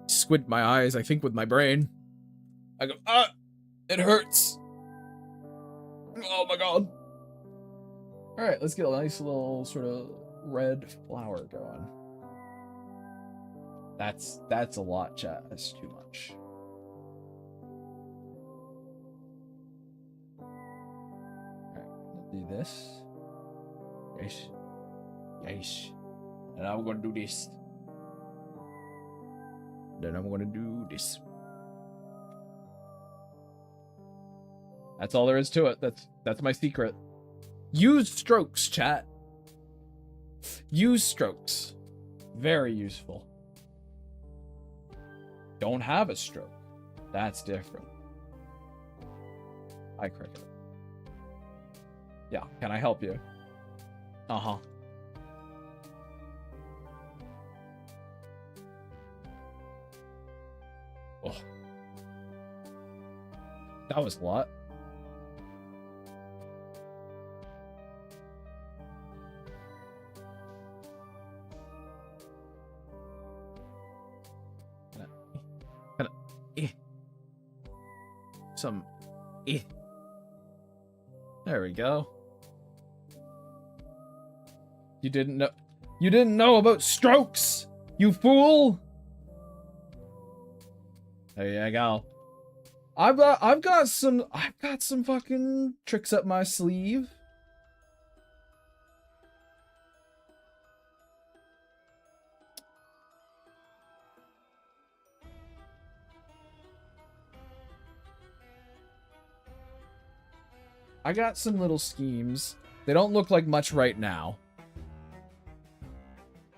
Squint my eyes, I think, with my brain. I go, ah, it hurts. Oh my god. Alright, let's get a nice little sort of red flower going. That's a lot, chat. That's too much. Alright, we'll do this. Yes. Yes. And now we're gonna do this. Then I'm gonna do this. That's all there is to it. That's my secret. Use strokes, chat. Use strokes. Very useful. Don't have a stroke. That's different. Hi, Cricket. Yeah, can I help you? Uh-huh. Oh. That was a lot. Some There we go. You didn't know about strokes, you fool. There you go. I've got some fucking tricks up my sleeve. I got some little schemes. They don't look like much right now.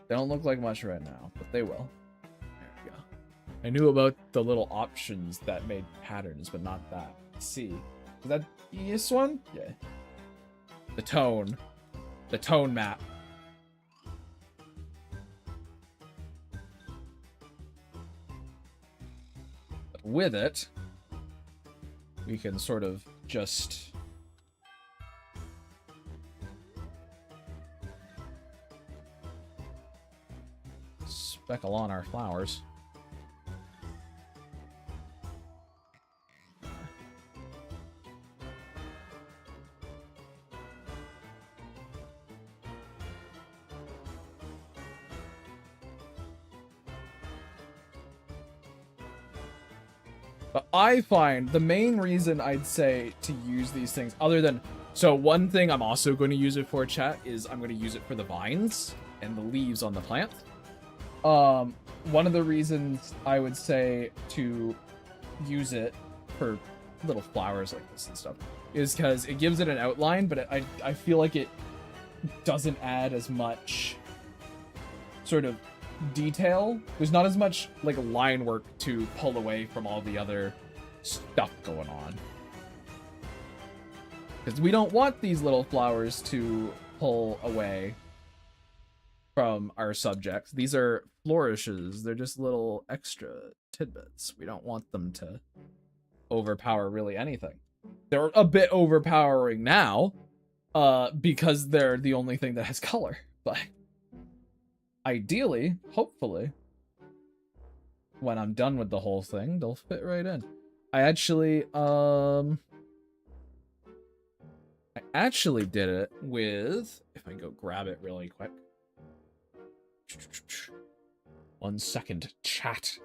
They don't look like much right now, but they will. There we go. I knew about the little options that made patterns, but not that. Let's see. Is that this one? Yeah. The tone. The tone map. But with it, we can sort of just speckle on our flowers. But I find the main reason I'd say to use these things, other than So one thing I'm also going to use it for, chat, is I'm going to use it for the vines and the leaves on the plant. One of the reasons I would say to use it for little flowers like this and stuff is because it gives it an outline, but I feel like it doesn't add as much sort of detail. There's not as much like line work to pull away from all the other stuff going on. Because we don't want these little flowers to pull away from our subjects. These are flourishes. They're just little extra tidbits. We don't want them to overpower really anything. They're a bit overpowering now, because they're the only thing that has color. But ideally, hopefully, when I'm done with the whole thing, they'll fit right in. I actually did it with, if I go grab it really quick. 1 second, chat.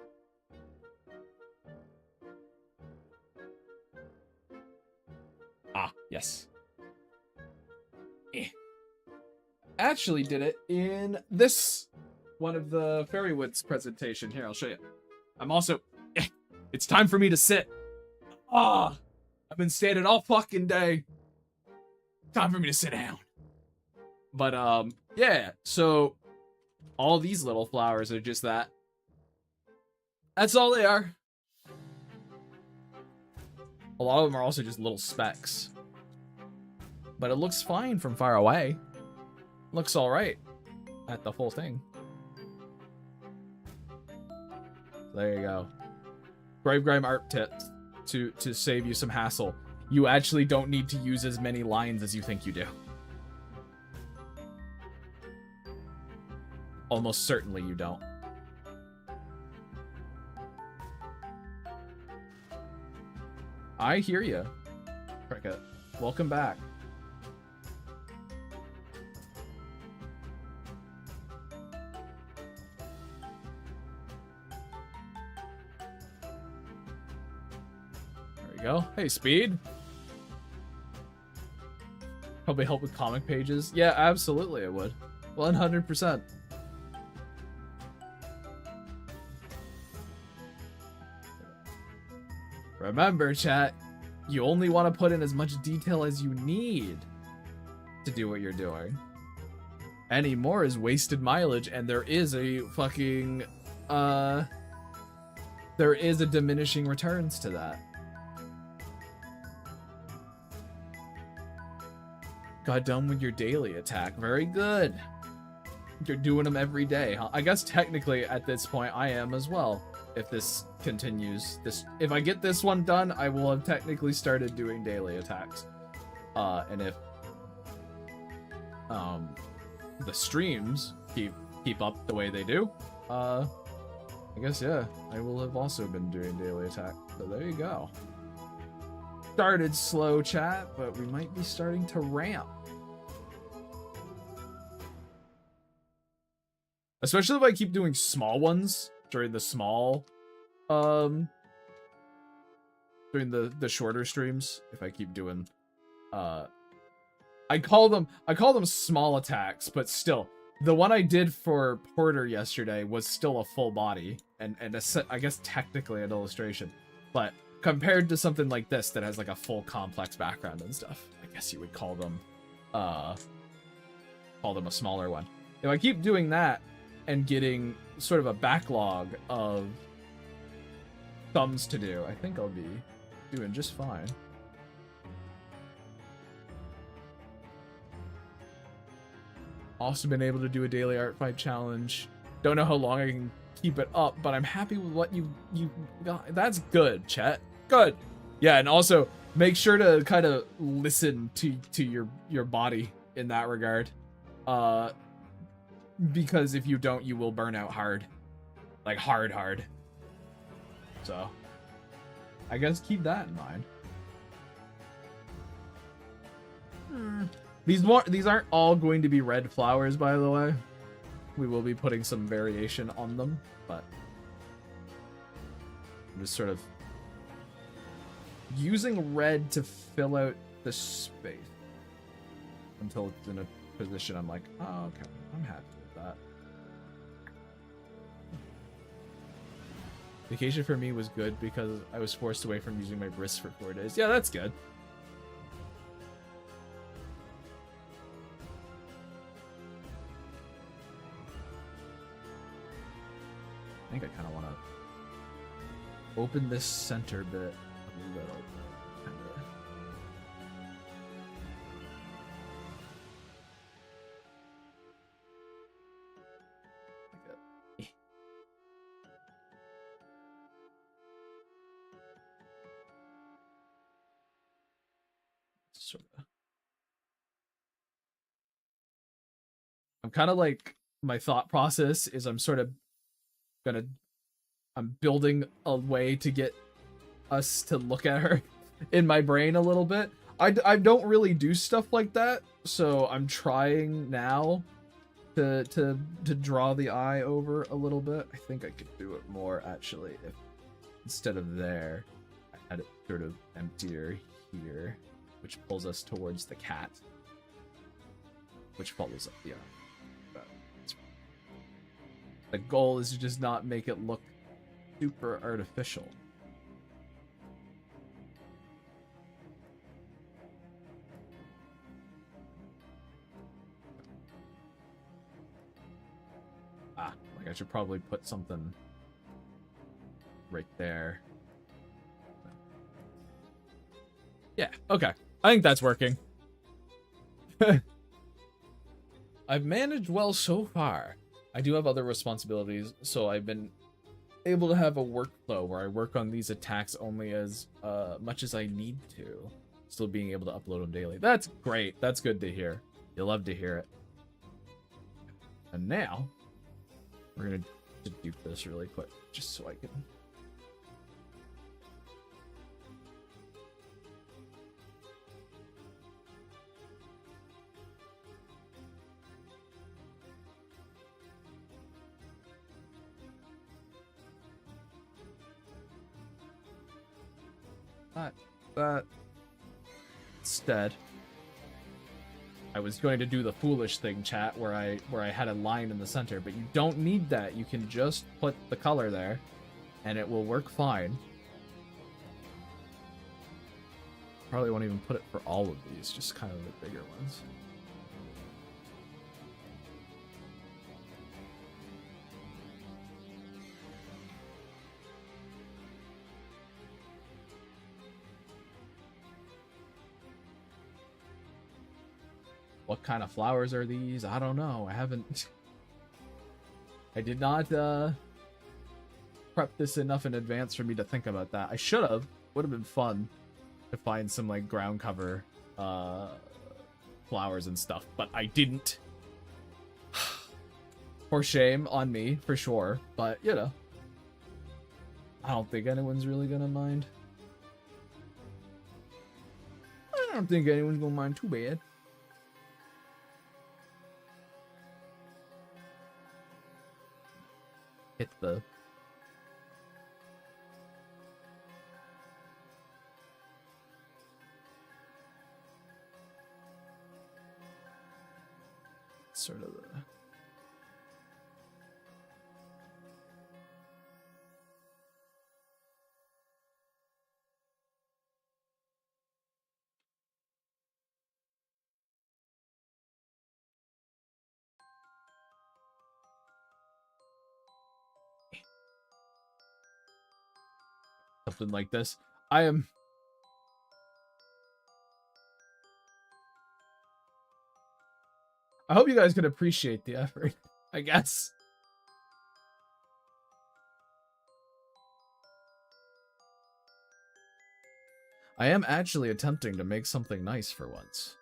Ah, yes. Actually did it in this one of the Fairywood's presentation. Here, I'll show you. I'm also... It's time for me to sit. Ah! I've been standing all fucking day. Time for me to sit down. But, yeah. So, all these little flowers are just that. That's all they are. A lot of them are also just little specks. But it looks fine from far away. Looks alright at the full thing. There you go. Grime art tips to save you some hassle. You actually don't need to use as many lines as you think you do. Almost certainly you don't. I hear you, Cricket. Welcome back. There we go. Hey, Speed. Probably help with comic pages. Yeah, absolutely it would. 100%. Remember, chat, you only want to put in as much detail as you need to do what you're doing. Any more is wasted mileage, and there is a fucking, there is a diminishing returns to that. Got done with your daily attack. Very good. You're doing them every day, huh? I guess technically at this point I am as well. If this continues, if I get this one done, I will have technically started doing daily attacks. And if the streams keep up the way they do, I guess yeah, I will have also been doing daily attack. So there you go. Started slow, chat, but we might be starting to ramp. Especially if I keep doing small ones during the small, during the shorter streams. If I keep doing, I call them small attacks, but still, the one I did for Porter yesterday was still a full body and I guess technically an illustration, but compared to something like this that has like a full complex background and stuff, I guess you would call them a smaller one. If I keep doing that and getting sort of a backlog of thumbs to do, I think I'll be doing just fine. Also been able to do a daily art fight challenge. Don't know how long I can keep it up, but I'm happy with what you got. That's good, chat. Good. Yeah, and also make sure to kind of listen to your body in that regard. Because if you don't, you will burn out hard. Like hard. So I guess keep that in mind. These aren't all going to be red flowers, by the way. We will be putting some variation on them, but I'm just sort of using red to fill out the space. until it's in a position I'm like, oh, okay, I'm happy with that. Vacation for me was good because I was forced away from using my wrist for 4 days. Yeah, that's good. I think I kind of want to open this center bit a little. Sort of. I'm kind of like, my thought process is I'm building a way to get us to look at her in my brain a little bit. I don't really do stuff like that, so I'm trying now to draw the eye over a little bit. I think I could do it more actually if instead of there, I had it sort of emptier here, which pulls us towards the cat, which follows up the eye. The goal is to just not make it look super artificial. Like I should probably put something right there. Yeah, okay. I think that's working. I've managed well so far. I do have other responsibilities, so I've been able to have a workflow where I work on these attacks only as much as I need to, still being able to upload them daily. That's great. That's good to hear. You'll love to hear it. And now, we're going to dupe this really quick, just so I can... That instead, I was going to do the foolish thing, chat, where I had a line in the center, but you don't need that. You can just put the color there, and it will work fine. Probably won't even put it for all of these, just kind of the bigger ones. What kind of flowers are these? I don't know. I haven't... I did not prep this enough in advance for me to think about that. I should have. Would have been fun to find some like ground cover flowers and stuff, but I didn't. For shame on me, for sure. But, you know. I don't think anyone's really gonna mind. I don't think anyone's gonna mind too bad. Hit the... sort of the... something like this. I hope you guys can appreciate the effort, I guess. I am actually attempting to make something nice for once.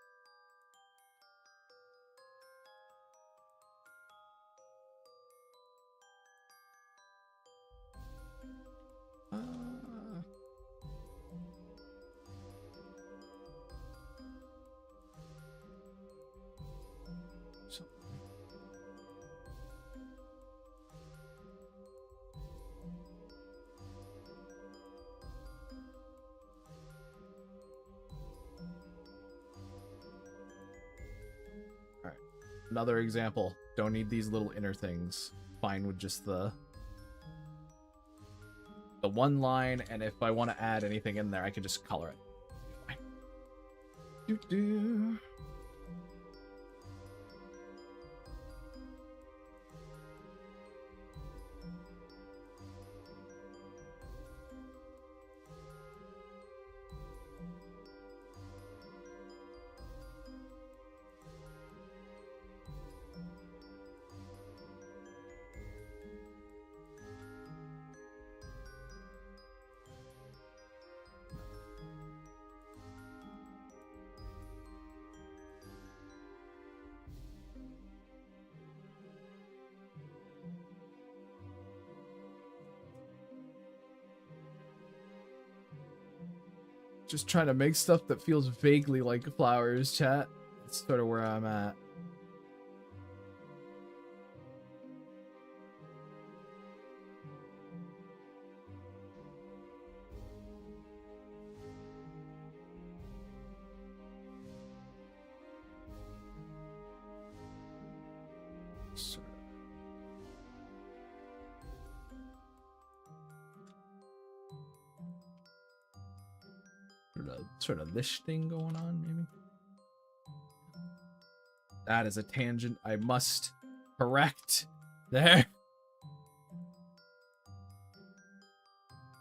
Another example. Don't need these little inner things. Fine with just the one line, and if I want to add anything in there, I can just color it. Doo-doo. Just trying to make stuff that feels vaguely like flowers, chat. That's sort of where I'm at. Sort of this thing going on, maybe. That is a tangent I must correct. There.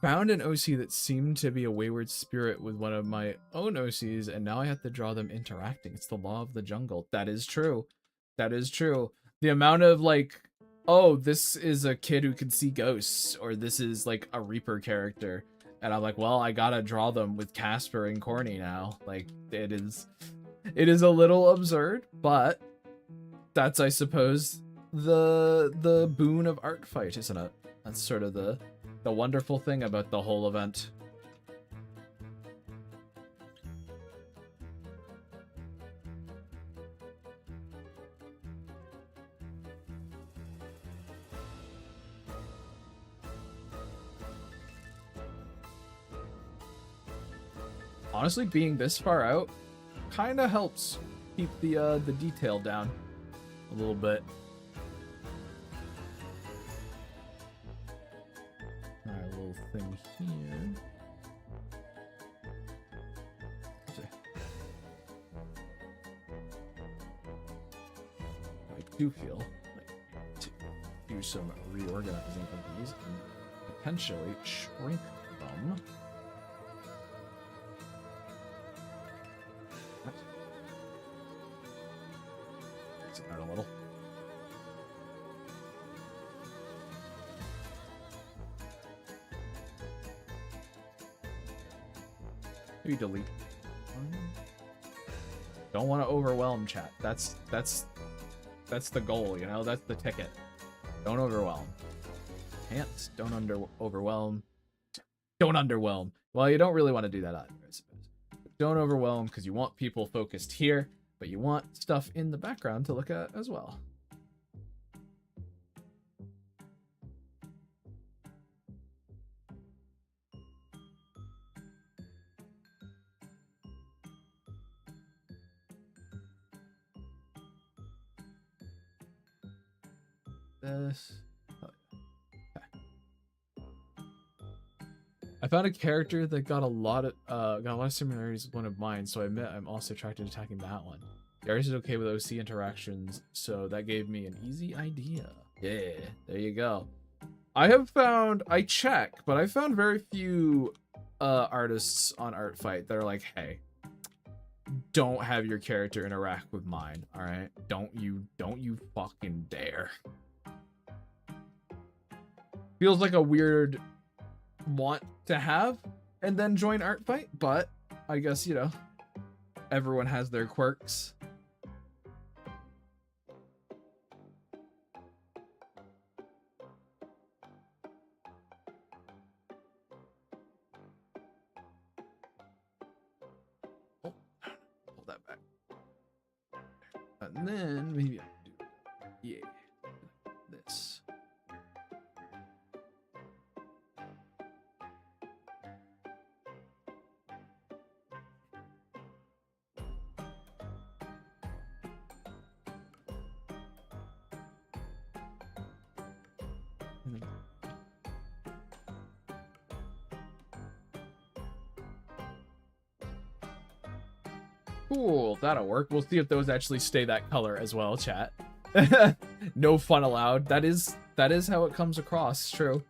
Found an OC that seemed to be a wayward spirit with one of my own OCs, and now I have to draw them interacting. It's the law of the jungle. That is true. That is true. The amount of like, oh, this is a kid who can see ghosts, or this is like a Reaper character. And I'm like, well, I gotta draw them with Casper and Corny now. Like, it is a little absurd, but that's, I suppose, the boon of Artfight, isn't it? That's sort of the wonderful thing about the whole event. Honestly, being this far out kind of helps keep the detail down a little bit. Alright, little thing here. I do feel like to do some reorganizing of these and potentially shrink them. A little. Maybe delete. Don't want to overwhelm chat. That's the goal, you know. That's the ticket. Don't overwhelm. Can't. Don't overwhelm. Don't underwhelm. Well, you don't really want to do that either, I suppose. Don't overwhelm because you want people focused here. But you want stuff in the background to look at as well. This. Oh, yeah. Okay. I found a character that got a lot of similarities with one of mine, so I admit I'm also attracted to attacking that one. The artist is okay with OC interactions, so that gave me an easy idea. Yeah, there you go. I check, but I found very few artists on Artfight that are like, hey, don't have your character interact with mine, alright? Don't you fucking dare. Feels like a weird want to have and then join Artfight, but I guess, you know, everyone has their quirks. Oh, pull that back. And then maybe I can do, yeah, this. Cool, that'll work. We'll see if those actually stay that color as well, chat. No fun allowed. That is how it comes across, true.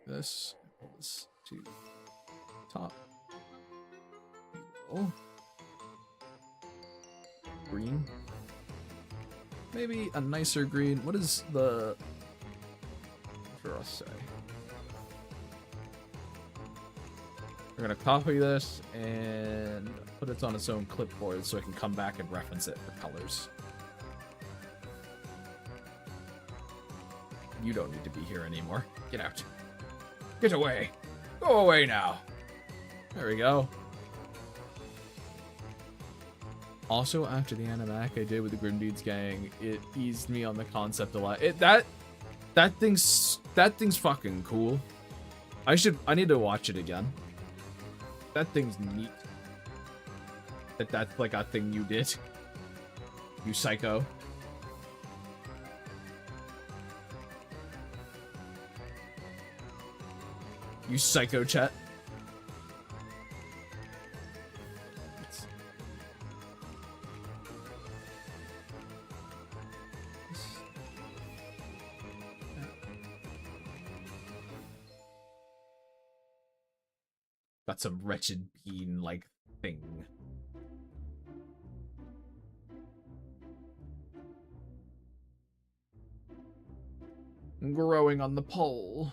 This to top. Oh. Green. Maybe a nicer green. What is the for us say? We're gonna copy this and put it on its own clipboard so I can come back and reference it for colors. You don't need to be here anymore. Get out. Get away. Go away now. There we go. Also, after the animac I did with the Grim Dudes gang, it eased me on the concept a lot. That thing's fucking cool. I need to watch it again. That thing's neat. That's like a thing you did. You psycho. You psycho, chat. Got some wretched bean-like thing. Growing on the pole.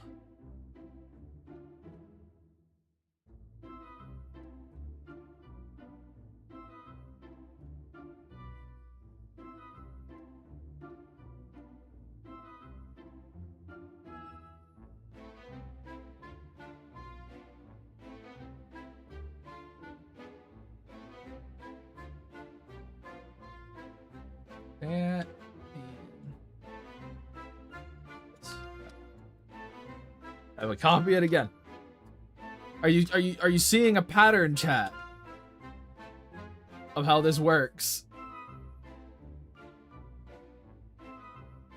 That I will copy it again. Are you seeing a pattern, chat, of how this works?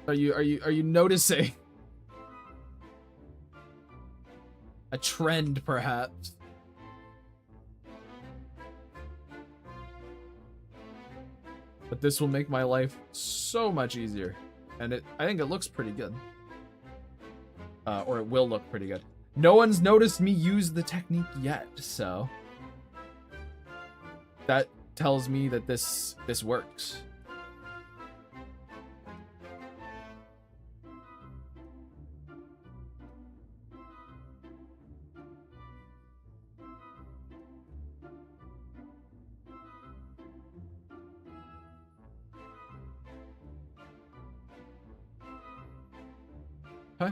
Are you noticing a trend, perhaps? But this will make my life so much easier, and I think it looks pretty good. Or it will look pretty good. No one's noticed me use the technique yet, so that tells me that this works. Huh?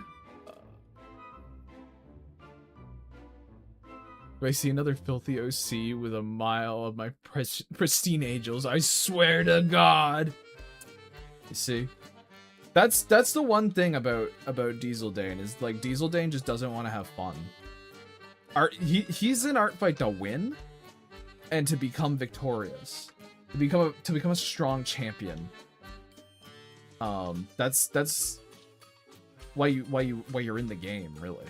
Do I see another filthy OC with a mile of my pristine angels? I swear to God. You see, that's the one thing about Diesel Dane is like Diesel Dane just doesn't want to have fun. He's in Artfight to win and to become victorious, to become a strong champion. That's why you're in the game, really.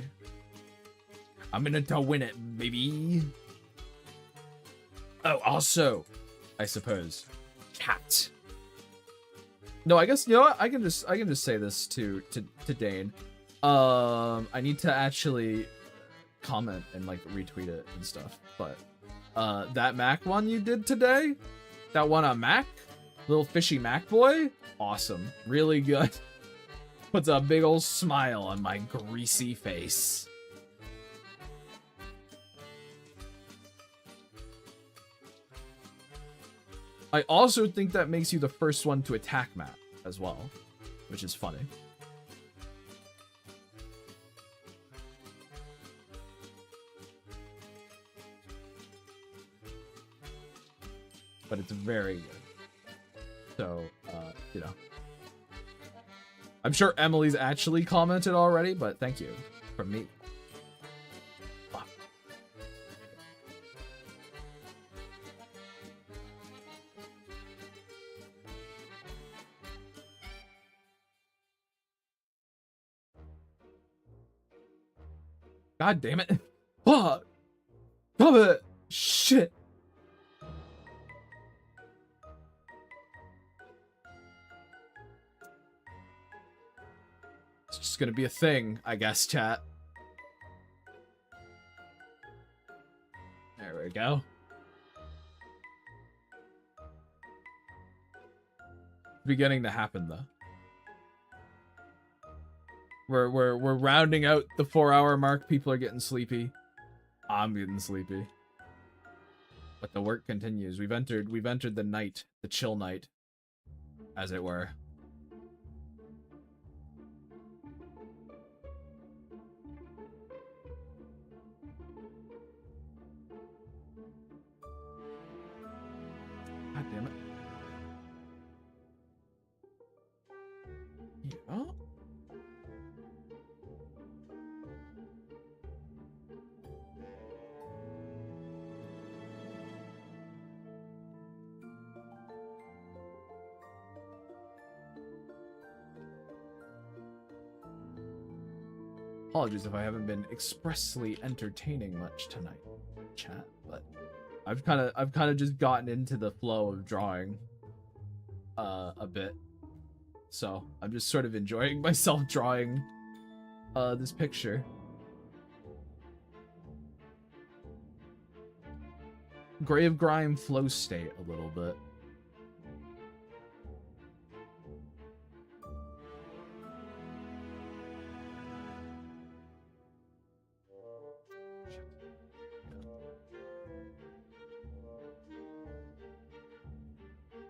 I'm in it to win it, baby. Oh, also, I suppose, cat. No, I guess, you know what? I can just say this to Dane. I need to actually comment and like retweet it and stuff. But that Mac one you did today, that one on Mac, little fishy Mac boy, awesome, really good. Puts a big old smile on my greasy face. I also think that makes you the first one to attack map as well, which is funny. But it's very good. So, you know. I'm sure Emily's actually commented already, but thank you from me. Fuck. God damn it. Fuck! Stop it! Shit! It's just gonna be a thing, I guess, chat. There we go. Beginning to happen though. We're rounding out the 4-hour mark. People are getting sleepy. I'm getting sleepy. But the work continues. We've entered the night, the chill night, as it were. God damn it. Yeah. Apologies if I haven't been expressly entertaining much tonight, chat, but I've kind of just gotten into the flow of drawing a bit. So, I'm just sort of enjoying myself drawing this picture. Grave Grime flow state a little bit.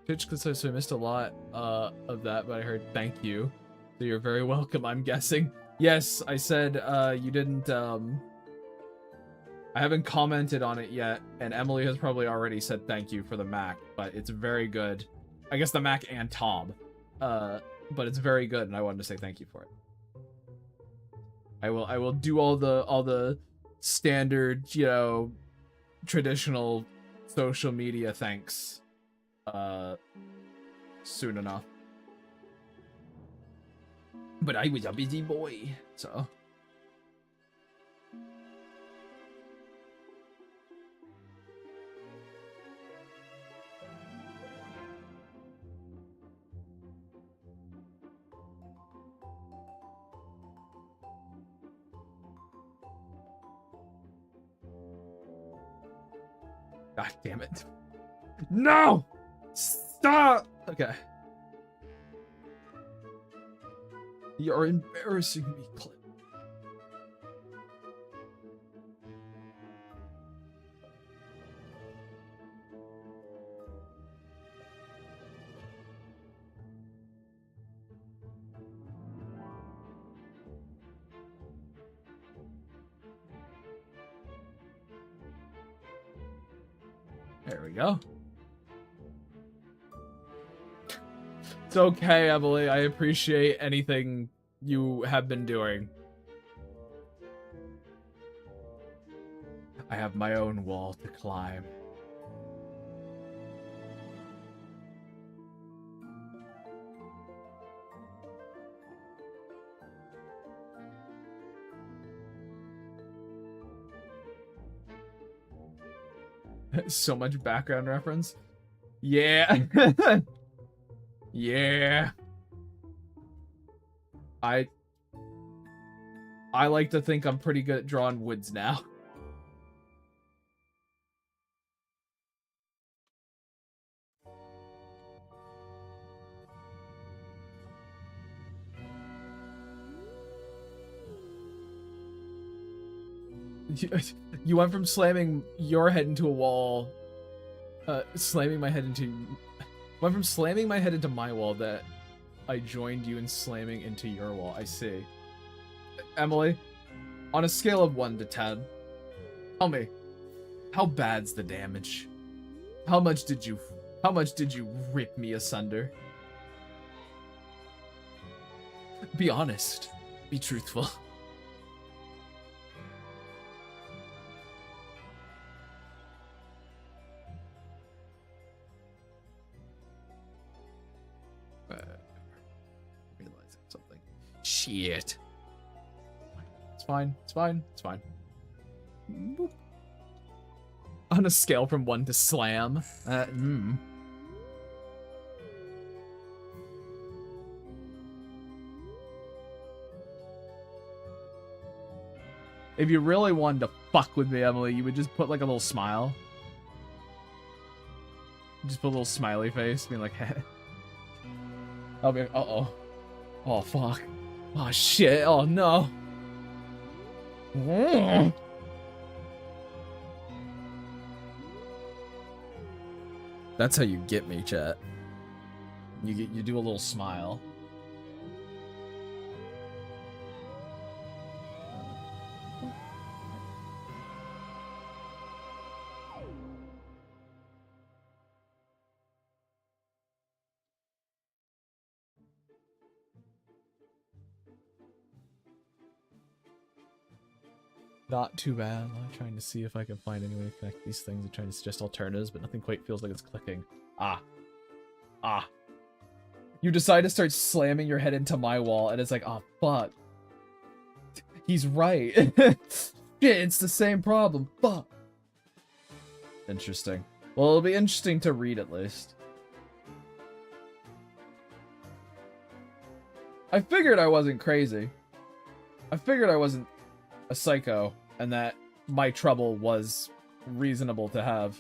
Pitch because I missed a lot of that, but I heard thank you. So you're very welcome, I'm guessing. Yes, I said you didn't I haven't commented on it yet, and Emily has probably already said thank you for the Mac, but it's very good. I guess the Mac and Tom. But it's very good, and I wanted to say thank you for it. I will do all the standard, you know, traditional social media thanks soon enough. But I was a busy boy, so God damn it. No! Stop! Okay. You're embarrassing me, Clint. There we go. It's okay, Emily. I appreciate anything you have been doing. I have my own wall to climb. So much background reference. Yeah. Yeah. I like to think I'm pretty good at drawing woods now. You went from slamming your head into a wall, slamming my head into... Went from slamming my head into my wall that I joined you in slamming into your wall. I see. Emily, on a scale of 1 to 10, tell me, how bad's the damage? How much did you rip me asunder? Be honest. Be truthful. Realizing something. Shit. It's fine. It's fine. It's fine. Boop. On a scale from 1 to slam. If you really wanted to fuck with me, Emily, you would just put like a little smile. Just put a little smiley face, being like, hey. I'll be like, uh-oh. Oh, fuck. Oh, shit. Oh, no. That's how you get me, chat. You do a little smile. Not too bad. I'm trying to see if I can find any way to connect these things. I'm trying to suggest alternatives, but nothing quite feels like it's clicking. Ah. You decide to start slamming your head into my wall, and it's like, oh, fuck. He's right. Shit, it's the same problem. Fuck. Interesting. Well, it'll be interesting to read at least. I figured I wasn't crazy. I figured I wasn't a psycho, and that my trouble was reasonable to have.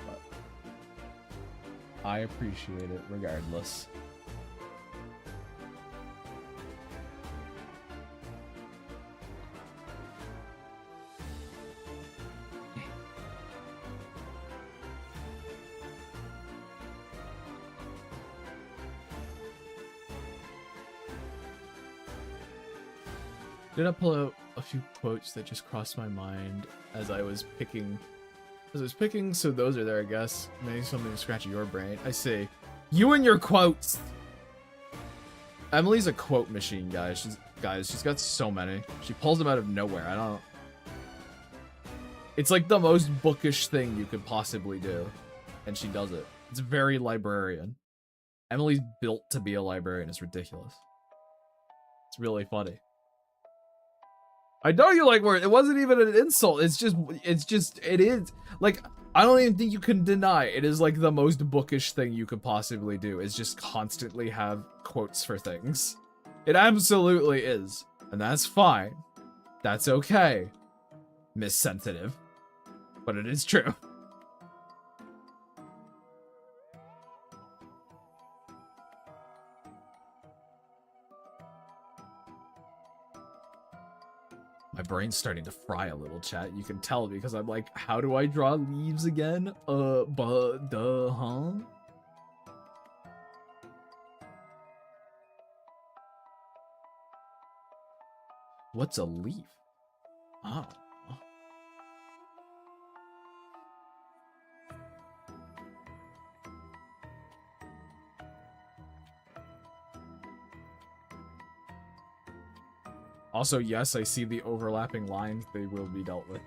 But I appreciate it regardless. Did I pull out a few quotes that just crossed my mind as I was picking? So those are there, I guess. Maybe something to scratch your brain. I see. You and your quotes. Emily's a quote machine, guys. She's got so many. She pulls them out of nowhere. I don't. It's like the most bookish thing you could possibly do, and she does it. It's very librarian. Emily's built to be a librarian. It's ridiculous. It's really funny. I know you like words. It wasn't even an insult. It is. Like, I don't even think you can deny it is like the most bookish thing you could possibly do is just constantly have quotes for things. It absolutely is. And that's fine. That's okay. Miss Sensitive. But it is true. My brain's starting to fry a little, chat. You can tell because I'm like, how do I draw leaves again? Huh? What's a leaf? Oh. Also, yes, I see the overlapping lines. They will be dealt with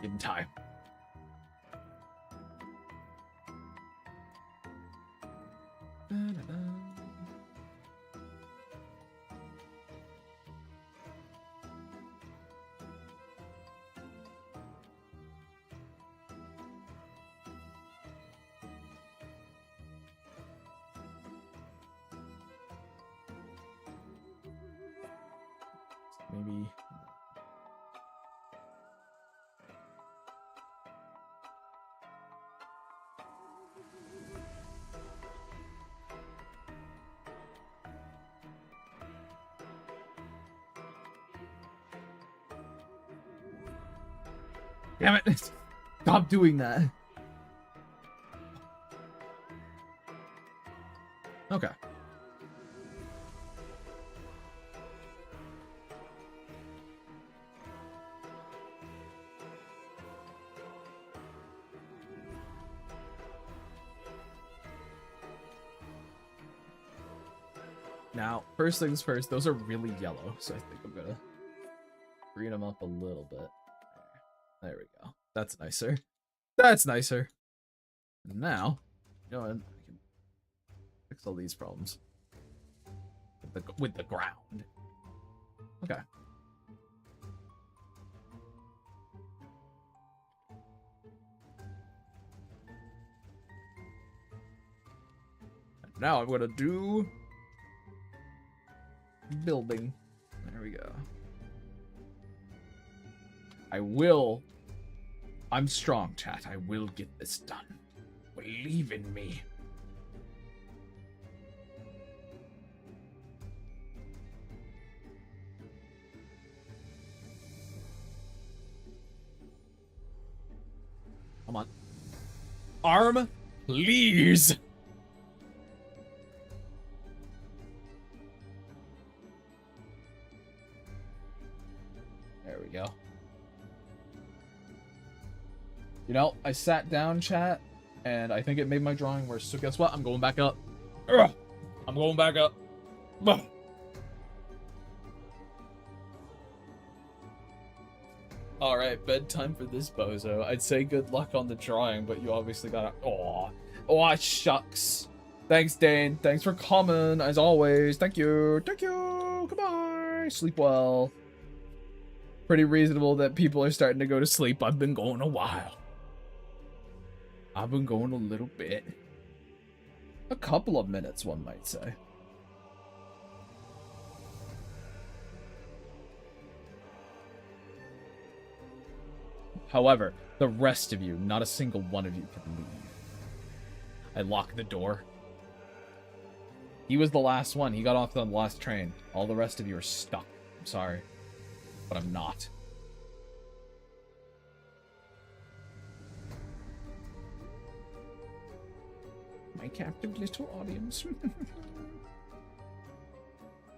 in time. Maybe. Damn it! Stop doing that. Okay. Now, first things first, those are really yellow, so I think I'm gonna green them up a little bit. There we go. That's nicer. That's nicer. And now, go ahead. I can fix all these problems with the ground. Okay. And now I'm gonna do building. There we go. I'm strong, chat. I will get this done. Believe in me. Come on. Arm, please. There we go. You know, I sat down, chat, and I think it made my drawing worse. So guess what? I'm going back up. Ugh! I'm going back up. Ugh! Alright, bedtime for this bozo. I'd say good luck on the drawing, but you obviously gotta... Aw, shucks. Thanks, Dane. Thanks for coming, as always. Thank you. Thank you. Goodbye. Sleep well. Pretty reasonable that people are starting to go to sleep. I've been going a while. I've been going a little bit. A couple of minutes, one might say. However, the rest of you, not a single one of you can leave. I locked the door. He was the last one. He got off the last train. All the rest of you are stuck. I'm sorry. But I'm not. My captive little audience.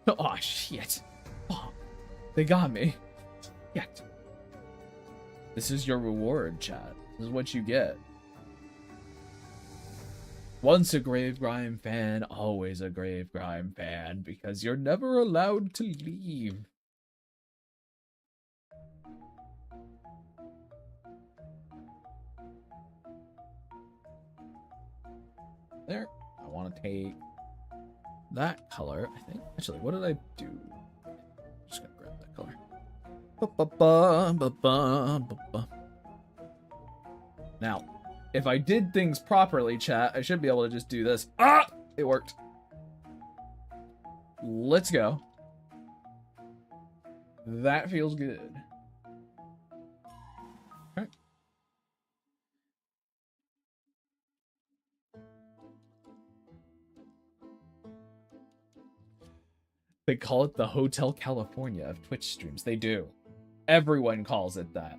Oh, shit. Oh, they got me. Shit. This is your reward, chat. This is what you get. Once a Grave Grime fan, always a Grave Grime fan, because you're never allowed to leave. There. I want to take that color, I think. Actually, what did I do? I'm just gonna grab that color. Now, if I did things properly, chat, I should be able to just do this. Ah! It worked. Let's go. That feels good. Okay. They call it the Hotel California of Twitch streams. They do. Everyone calls it that.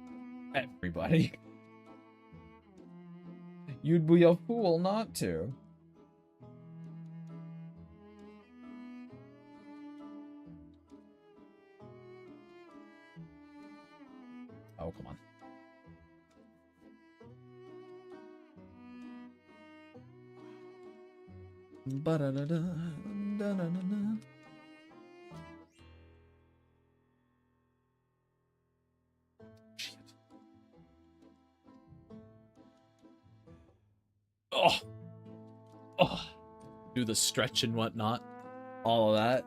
Everybody. You'd be a fool not to. Oh, come on. Ba-da-da-da-da-da-da-da. Oh, oh, do the stretch and whatnot, all of that,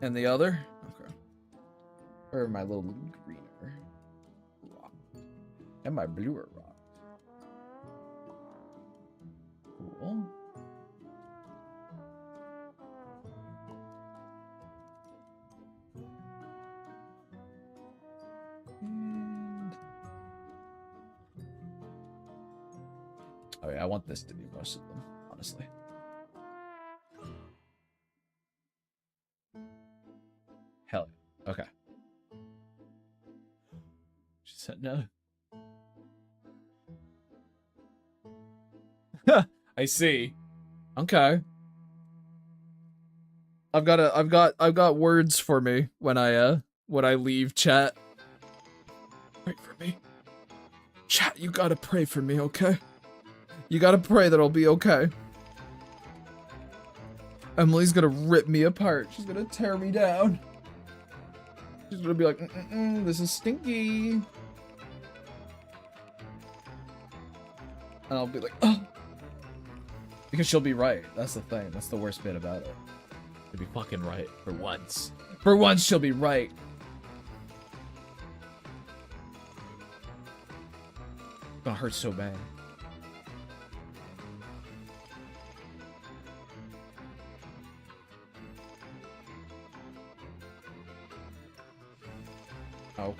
and the other. Okay, or my little greener rock, and my bluer rock. Cool. Oh yeah, I want this to be most of them, honestly. Hell yeah. Okay. She said no. I see. Okay. I've got words for me when I leave chat. Pray for me. Chat, you gotta pray for me, okay? You gotta pray that I'll be okay. Emily's gonna rip me apart. She's gonna tear me down. She's gonna be like, this is stinky. And I'll be like, oh! Because she'll be right. That's the thing. That's the worst bit about it. She'll be fucking right. For once. For once, she'll be right. It's gonna hurt so bad. Oh.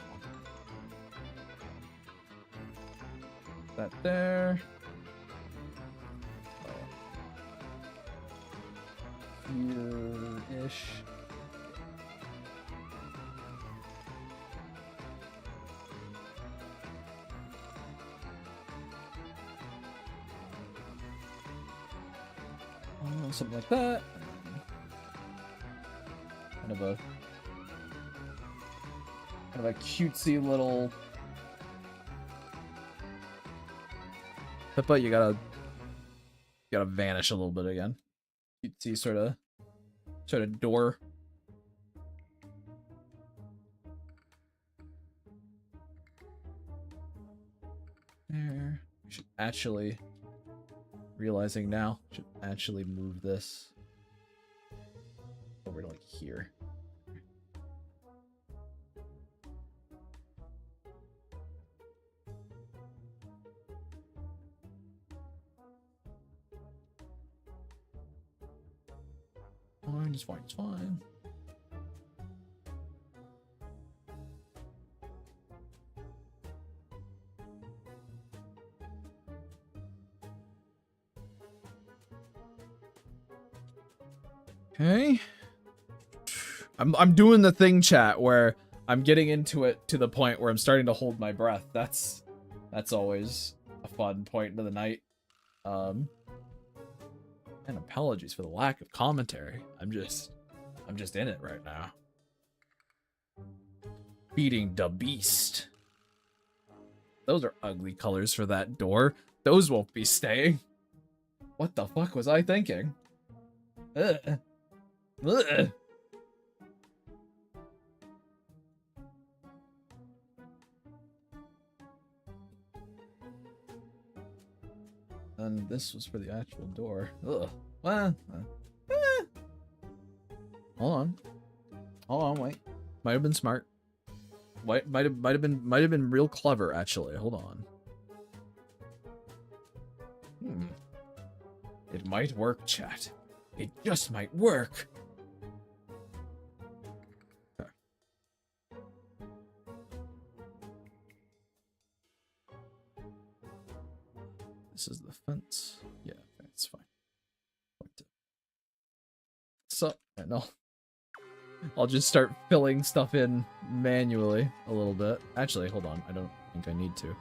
That there. Here-ish. Something like that. Kind of a cutesy little. But you gotta vanish a little bit again. Cutesy sort of door. There. We should actually, realizing now, should actually move this over to like here. Fine, it's fine, it's fine. Okay. I'm doing the thing, chat, where I'm getting into it to the point where I'm starting to hold my breath. That's always a fun point into the night. And apologies for the lack of commentary. I'm just in it right now. Feeding the beast. Those are ugly colors for that door. Those won't be staying. What the fuck was I thinking? Ugh. Ugh. And this was for the actual door. Ugh. Well, Hold on, wait. Might have been smart. Might have been real clever, actually. Hold on. It might work, chat. It just might work. Okay. This is the fence. Yeah, that's fine. So, no. I'll just start filling stuff in manually a little bit. Actually, hold on. I don't think I need to.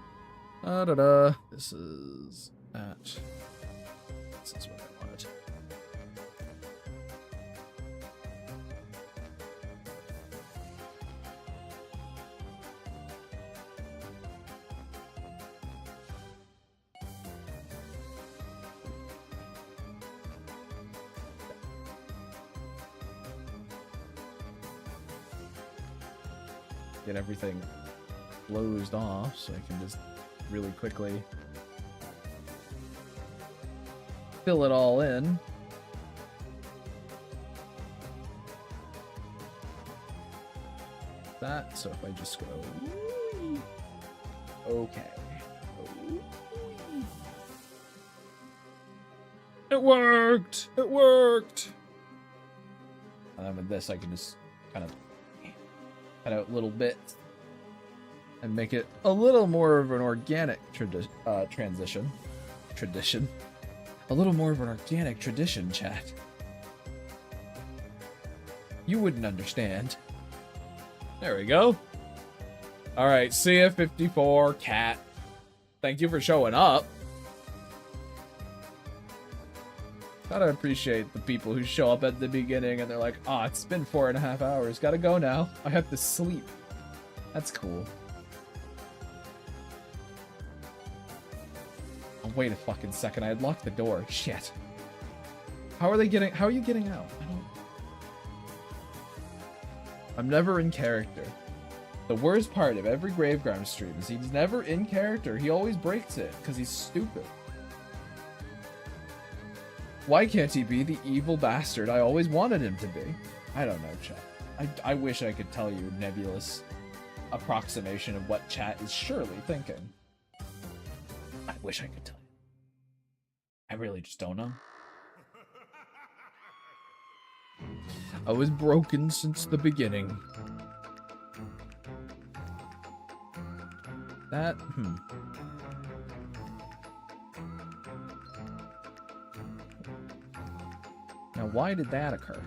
Da-da-da. This is that. This is what I wanted. Get everything closed off so I can just really quickly fill it all in. That, so if I just go, okay. It worked! It worked! And then with this I can just kind of cut out little bits and make it a little more of an organic transition. Tradition. A little more of an organic tradition, chat. You wouldn't understand. There we go. Alright, see ya, 54, cat. Thank you for showing up. Gotta appreciate the people who show up at the beginning and they're like, "Ah, it's been 4.5 hours. Gotta go now. I have to sleep." That's cool. Oh, wait a fucking second. I had locked the door. Shit. How are you getting out? I'm never in character. The worst part of every Graveground stream is he's never in character. He always breaks it because he's stupid. Why can't he be the evil bastard I always wanted him to be? I don't know, chat. I wish I could tell you nebulous approximation of what chat is surely thinking. I wish I could tell you. I really just don't know. I was broken since the beginning. That, Now, why did that occur?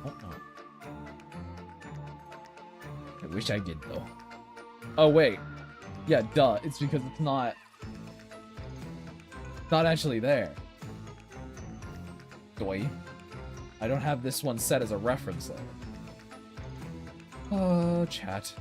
Oh, no. I wish I did, though. Oh, wait. Yeah, duh. It's because it's not actually there. Doy. I don't have this one set as a reference, though. Oh, chat.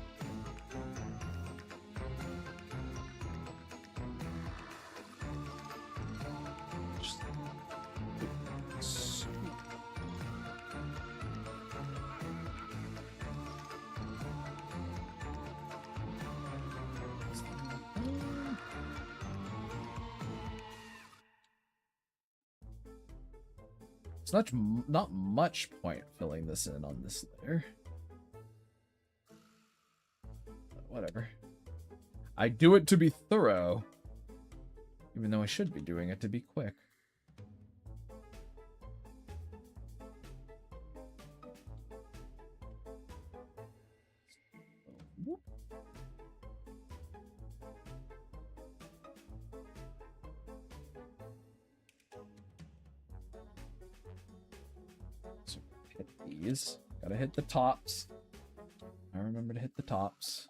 It's not much point filling this in on this layer. But whatever. I do it to be thorough, even though I should be doing it to be quick. Whoop. So hit these. Gotta hit the tops. I remember to hit the tops.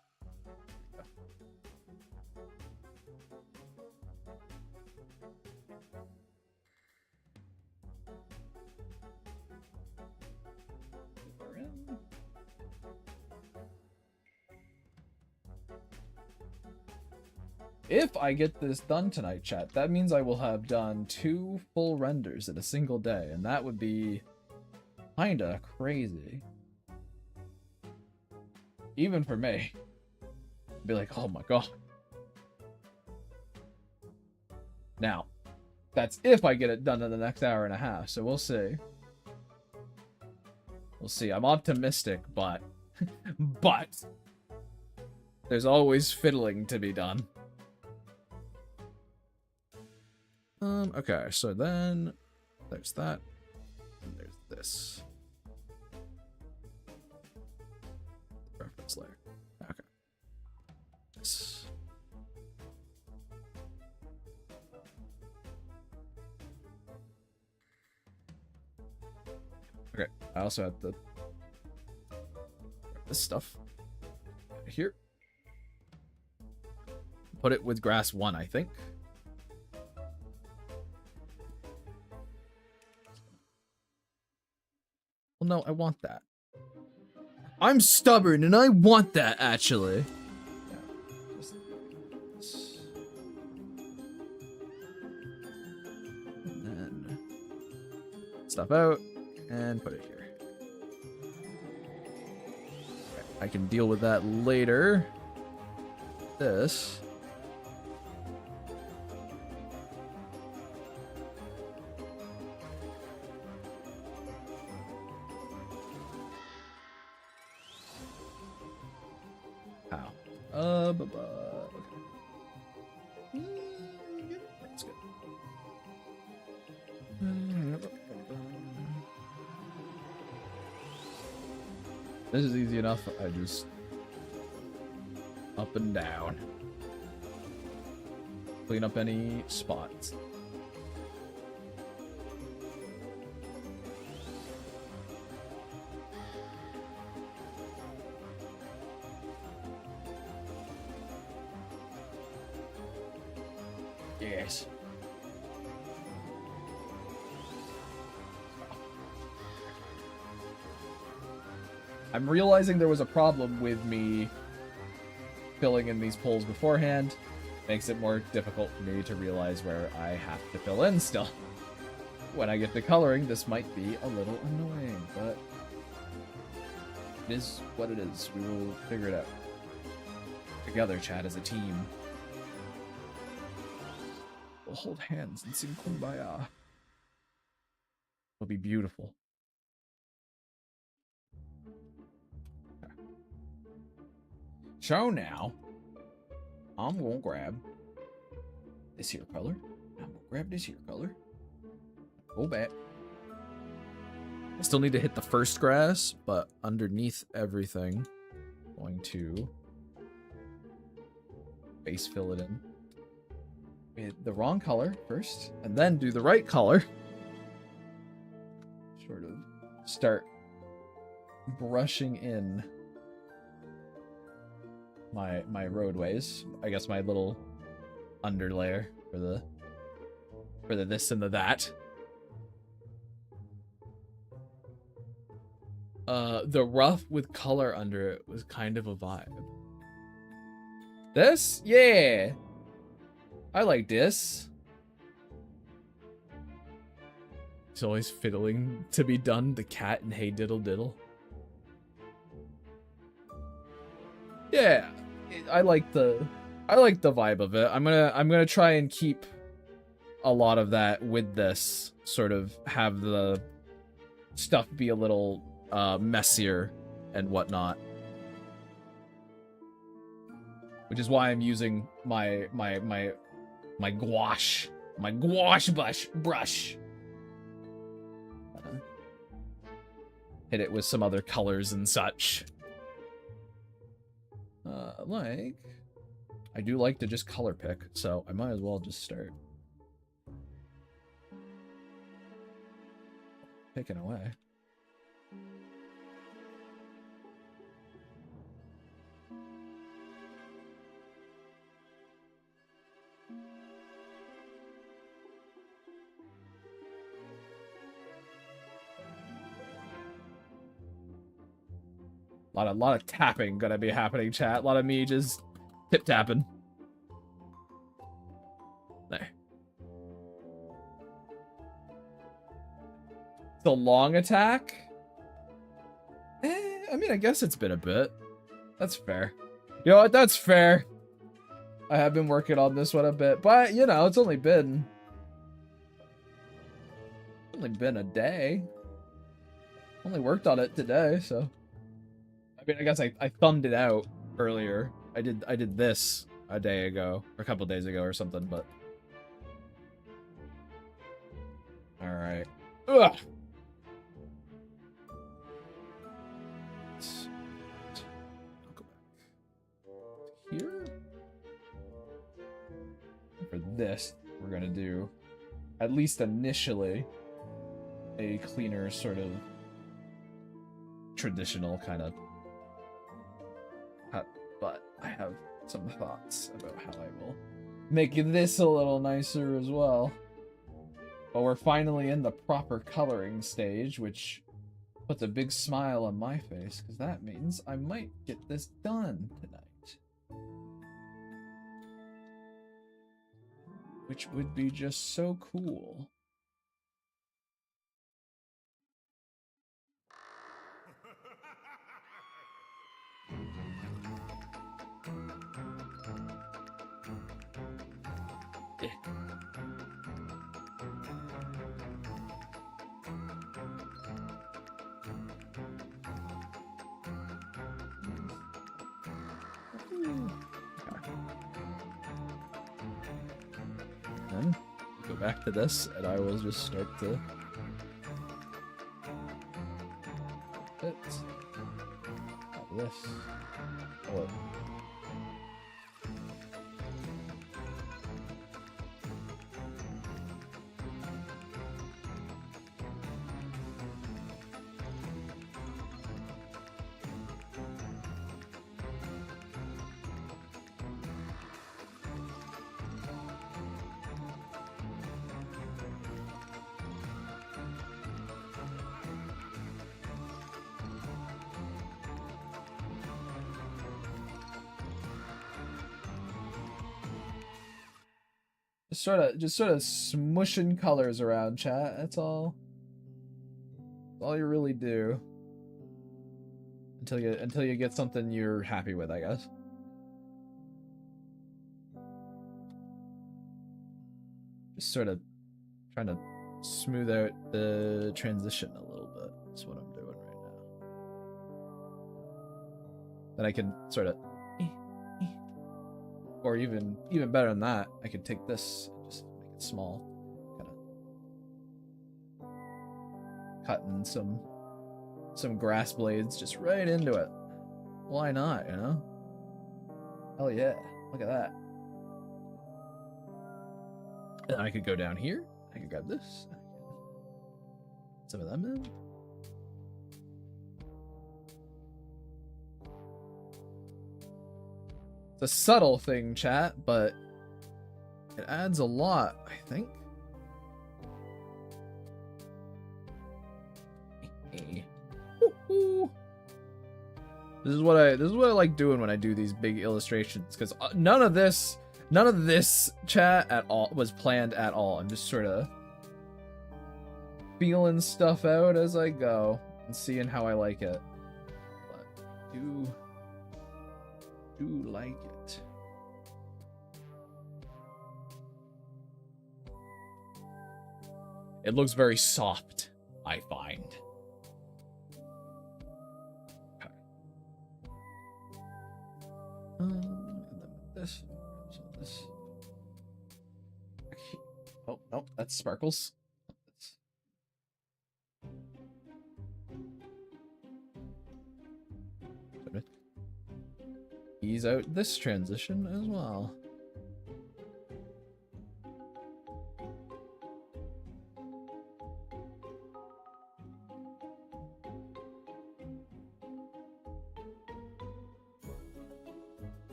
If I get this done tonight, chat, that means I will have done 2 full renders in a single day, and that would be kinda crazy. Even for me. I'd be like, oh my god. Now, that's if I get it done in the next hour and a half, so we'll see. We'll see. I'm optimistic, but... but... there's always fiddling to be done. Okay, so then there's that, and there's this. Reference layer. Okay. This. Okay, I also have this stuff here. Put it with grass 1, I think. No, I want that. I'm stubborn and I want that, actually. Yeah, just... and then stuff out and put it here. Okay, I can deal with that later. This. That's good. This is easy enough. I just up and down. Clean up any spots. Yes. I'm realizing there was a problem with me filling in these poles beforehand. Makes it more difficult for me to realize where I have to fill in still. When I get to coloring, this might be a little annoying, but It is what it is. We will figure it out. Together, chat, as a team. We'll hold hands and sing Kumbaya. It'll be beautiful. Okay. So now, I'm gonna grab this here color. I'm gonna grab this here color. Go back. I still need to hit the first grass, but underneath everything, I'm going to base fill it in with the wrong color first, and then do the right color. Sort of start brushing in my roadways. I guess my little underlayer for the this and the that. The rough with color under it was kind of a vibe. This? Yeah. I like this. It's always fiddling to be done, the cat and Hey Diddle Diddle. Yeah. I like the vibe of it. I'm gonna try and keep a lot of that with this. Sort of have the stuff be a little messier and whatnot, which is why I'm using my gouache brush. Hit it with some other colors and such. Like, I do like to just color pick, so I might as well just start picking away. A lot of tapping gonna be happening, chat. A lot of me just tip tapping. There. The long attack? I mean, I guess it's been a bit. That's fair. You know what? That's fair. I have been working on this one a bit, but you know, it's only been a day. Only worked on it today, so. I mean, I guess I thumbed it out earlier. I did this a day ago, or a couple days ago or something, but. Alright. Ugh! I'll go back here. For this, we're gonna do, at least initially, a cleaner sort of traditional kind of. But I have some thoughts about how I will make this a little nicer as well. But we're finally in the proper coloring stage, which puts a big smile on my face, because that means I might get this done tonight. Which would be just so cool. Then go back to this, and I will just start to it. This. Oh. Just sort of smushing colors around, chat. That's all. That's all you really do. until you get something you're happy with, I guess. Just sort of trying to smooth out the transition a little bit. That's what I'm doing right now. Then I can sort of, or even better than that, I could take this and just make it small, kind of cutting some grass blades just right into it. Why not, you know? Hell yeah, look at that. And I could go down here. I could grab this. Some of them in. It's a subtle thing, chat, but it adds a lot, I think. This is what I like doing when I do these big illustrations, because none of this chat at all was planned at all. I'm just sort of feeling stuff out as I go and seeing how I like it. But do like it. It looks very soft, I find. Okay. And then this. Oh, no, that's sparkles. Ease out this transition as well.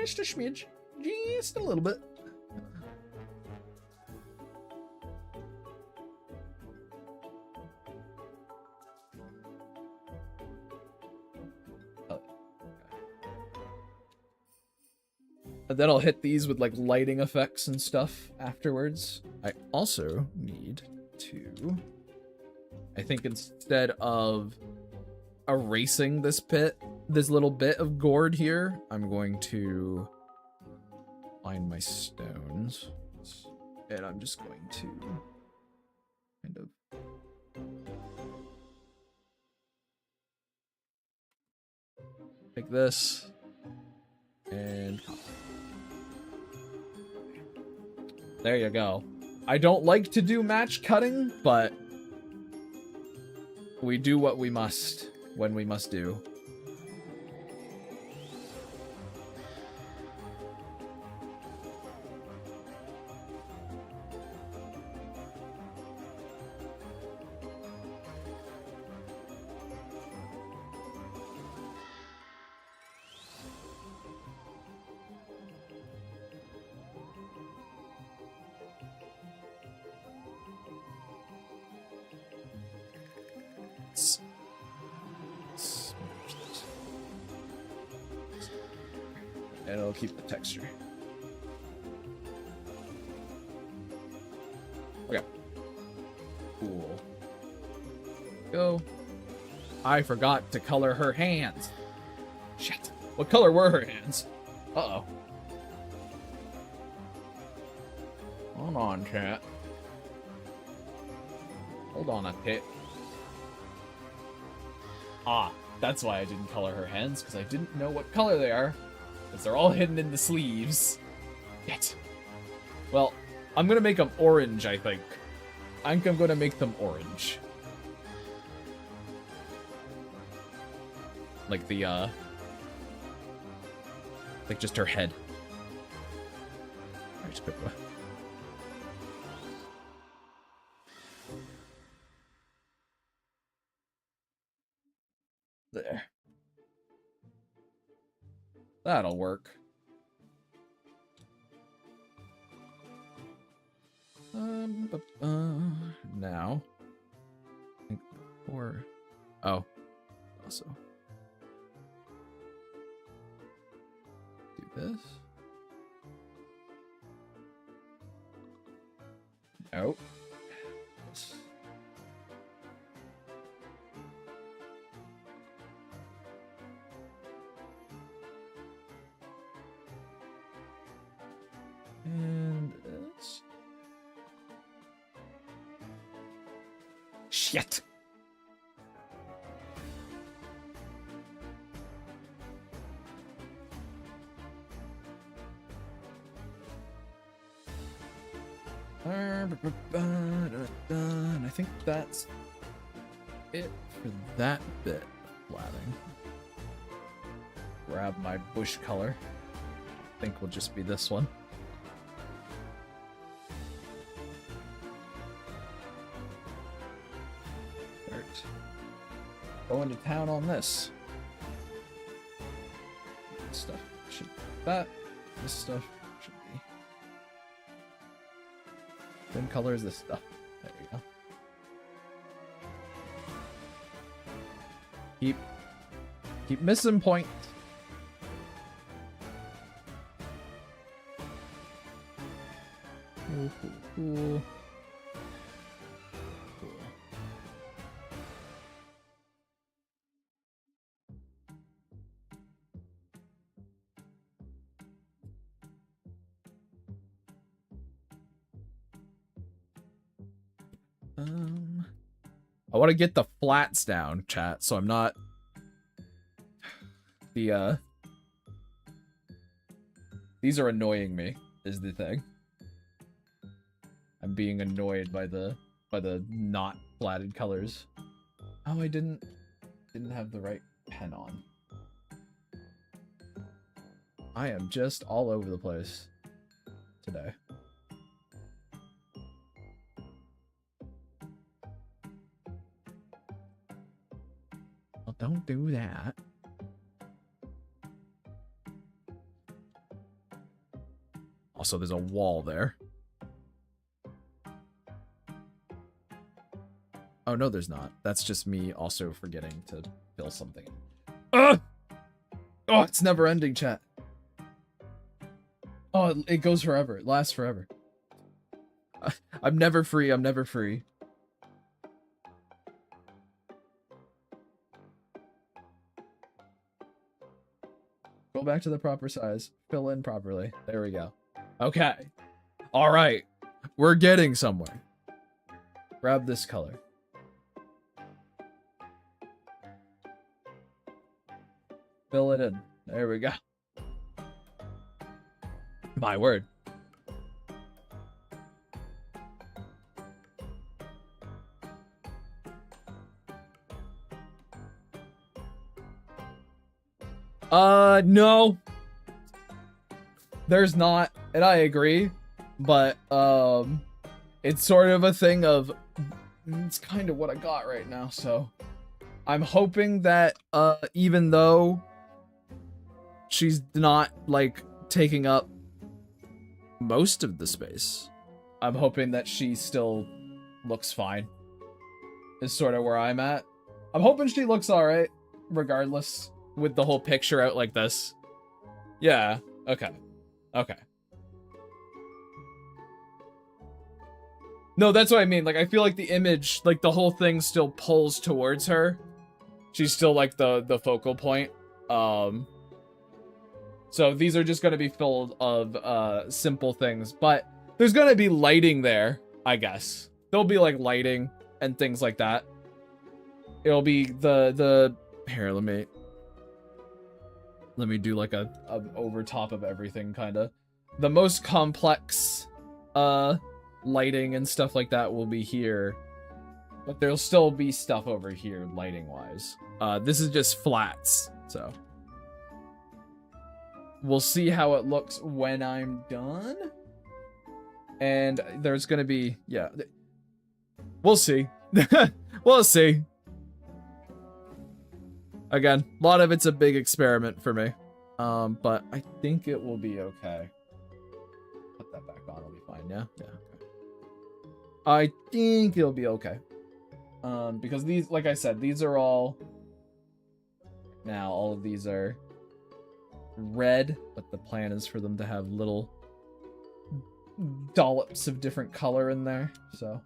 Just a smidge. Just a little bit. And then I'll hit these with like lighting effects and stuff afterwards. I also need to, I think instead of erasing this little bit of gourd here, I'm going to find my stones. And I'm just going to kind of take this and there you go. I don't like to do match cutting, but we do what we must when we must do. And it'll keep the texture. Okay. Cool. Go. I forgot to color her hands. Shit. What color were her hands? Uh-oh. Hold on, chat. Hold on a bit. Ah, that's why I didn't color her hands, because I didn't know what color they are. Because they're all hidden in the sleeves. Yet. Well, I'm going to make them orange, I think. I think I'm going to make them orange. Like the, like just her head. Alright, just quick one. There. That'll work. Now. I think before. Oh. Also. Do this. Nope. This. And this. Shit. And I think that's it for that bit of flatting. Grab my bush color. I think will just be this one. Start going to town on this. This stuff should be that. This stuff should be. Same color as this stuff. There you go. Keep missing points. Cool, cool, cool. I want to get the flats down, chat, so I'm not these are annoying me, is the thing. I'm being annoyed by the not flatted colors. Oh, I didn't have the right pen on. I am just all over the place today. Well, don't do that. Also, there's a wall there. Oh, no, there's not. That's just me also forgetting to fill something in. Ugh! Oh, it's never ending, chat. Oh, it goes forever. It lasts forever. I'm never free. I'm never free. Go back to the proper size. Fill in properly. There we go. Okay. All right. We're getting somewhere. Grab this color. Fill it in. There we go. My word. No. There's not, and I agree, but, it's sort of a thing of, it's kind of what I got right now, so. I'm hoping that, even though she's not, like, taking up most of the space, I'm hoping that she still looks fine, is sort of where I'm at. I'm hoping she looks alright, regardless, with the whole picture out like this. Yeah, okay. Okay. No, that's what I mean. Like, I feel like the image, like, the whole thing still pulls towards her. She's still, like, the focal point. So these are just going to be filled of, simple things. But there's going to be lighting there, I guess. There'll be, like, lighting and things like that. It'll be the... Here, let me do, like, a over top of everything, kind of. The most complex, lighting and stuff like that will be here. But there'll still be stuff over here, lighting-wise. This is just flats, so. We'll see how it looks when I'm done. And there's gonna be, yeah. We'll see. We'll see. Again, a lot of it's a big experiment for me. But I think it will be okay. Put that back on, it'll be fine, yeah? Yeah, okay. I think it'll be okay. Because these, like I said, these are all... Now, all of these are red, but the plan is for them to have little dollops of different color in there, so...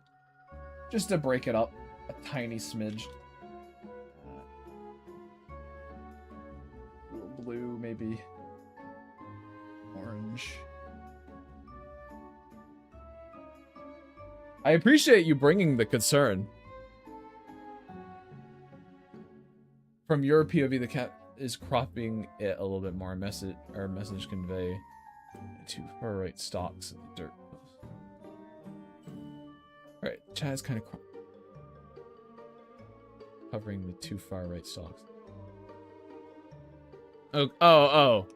Just to break it up a tiny smidge. Blue, maybe orange. I appreciate you bringing the concern. From your POV, the cat is cropping it a little bit more. Message convey to far right stalks of the dirt. Alright, chat is kind of covering the two far right stalks. Oh,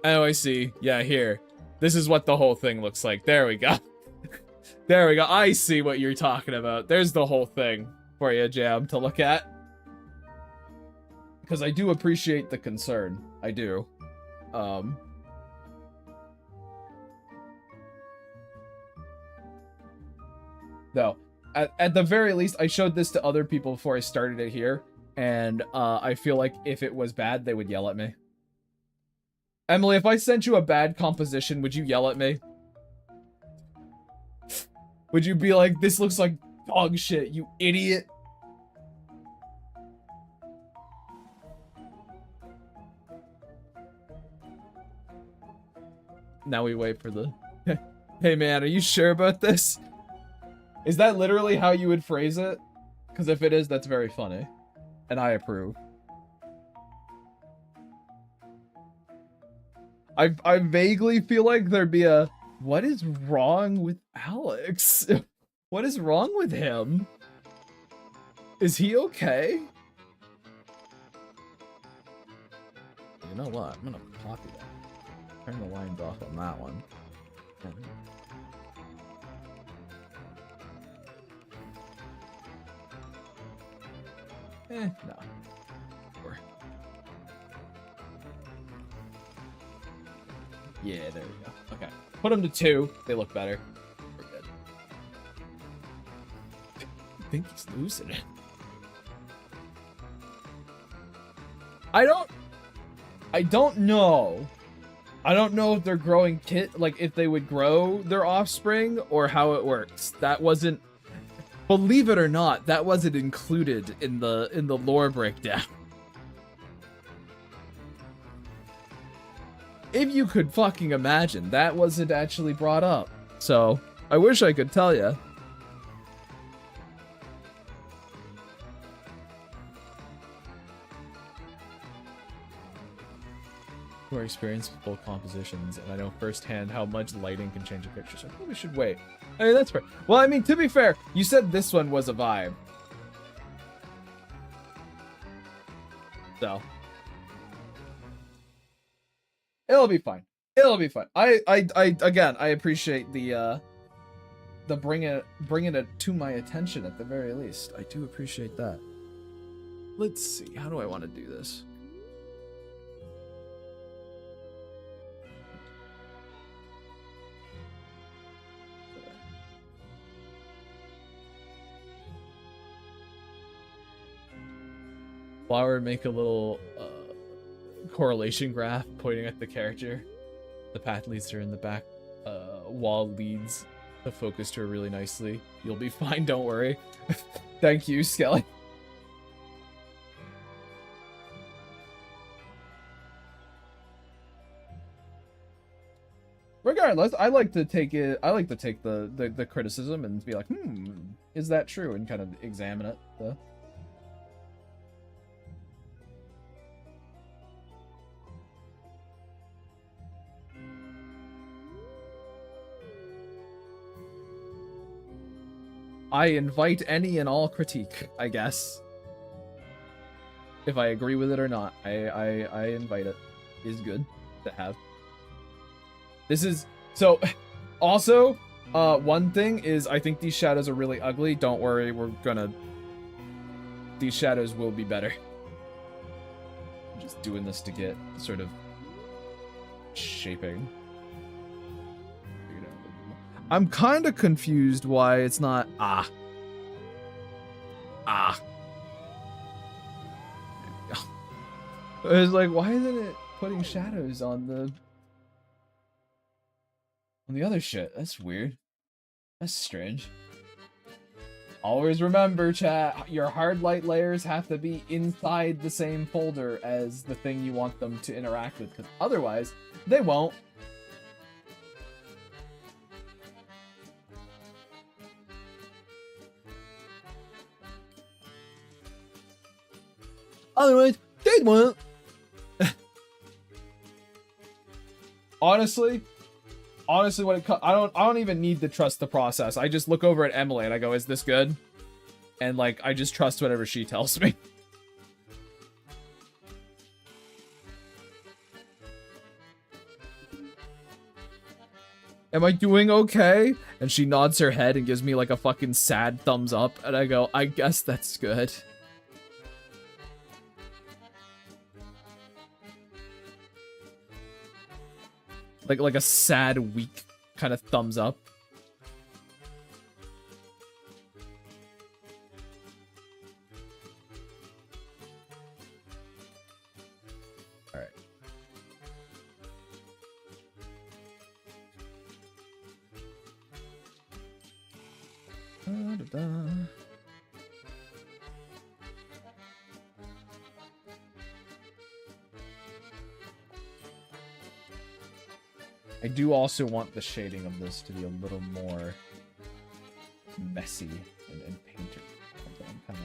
I see. Yeah, here. This is what the whole thing looks like. There we go. There we go. I see what you're talking about. There's the whole thing for you, Jam, to look at. Because I do appreciate the concern. I do. Though, at the very least, I showed this to other people before I started it here. And I feel like if it was bad, they would yell at me. Emily, if I sent you a bad composition, would you yell at me? Would you be like, this looks like dog shit, you idiot? Now we wait for the... Hey man, are you sure about this? Is that literally how you would phrase it? Because if it is, that's very funny. And I approve. I vaguely feel like there'd be a, what is wrong with Alex? What is wrong with him? Is he okay? You know what? I'm gonna copy that. Turn the lines off on that one. No. Sure. Yeah, there we go. Okay. Put them to 2. They look better. We're good. I think he's losing it. I don't know. I don't know if they're growing like if they would grow their offspring or how it works. That wasn't, believe it or not, that wasn't included in the lore breakdown. If you could fucking imagine, that wasn't actually brought up. So, I wish I could tell you. More experience with full compositions, and I know firsthand how much lighting can change a picture, so I probably should wait. I mean, that's fair. Well, I mean, to be fair, you said this one was a vibe. So. It'll be fine. It'll be fine. Again, I appreciate the bringing it to my attention at the very least. I do appreciate that. Let's see. How do I want to do this? Flower, make a little correlation graph pointing at the character. The path leads her in the back. Wall leads the focus to her really nicely. You'll be fine, don't worry. Thank you, Skelly. Regardless, I like to take the criticism and be like, is that true? And kind of examine it. So. I invite any and all critique, I guess. If I agree with it or not, I invite it. Is good to have. This is so. Also, one thing is I think these shadows are really ugly. Don't worry, these shadows will be better. I'm just doing this to get sort of shaping. I'm kind of confused why it's not There we go. I was like, why isn't it putting shadows on the other shit? That's weird. That's strange. Always remember, chat, your hard light layers have to be inside the same folder as the thing you want them to interact with, because otherwise they won't. Otherwise, they won't. Honestly, when it comes, I don't even need to trust the process. I just look over at Emily and I go, "Is this good?" And like, I just trust whatever she tells me. Am I doing okay? And she nods her head and gives me like a fucking sad thumbs up, and I go, I guess that's good. Like a sad, weak kind of thumbs up. All right. Da, da, da. I do also want the shading of this to be a little more messy and painted. I'm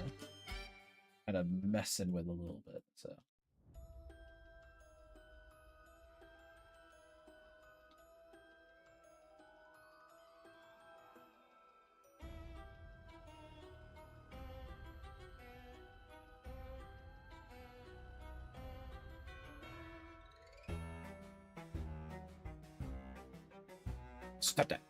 kind of messing with a little bit, so. Stop that.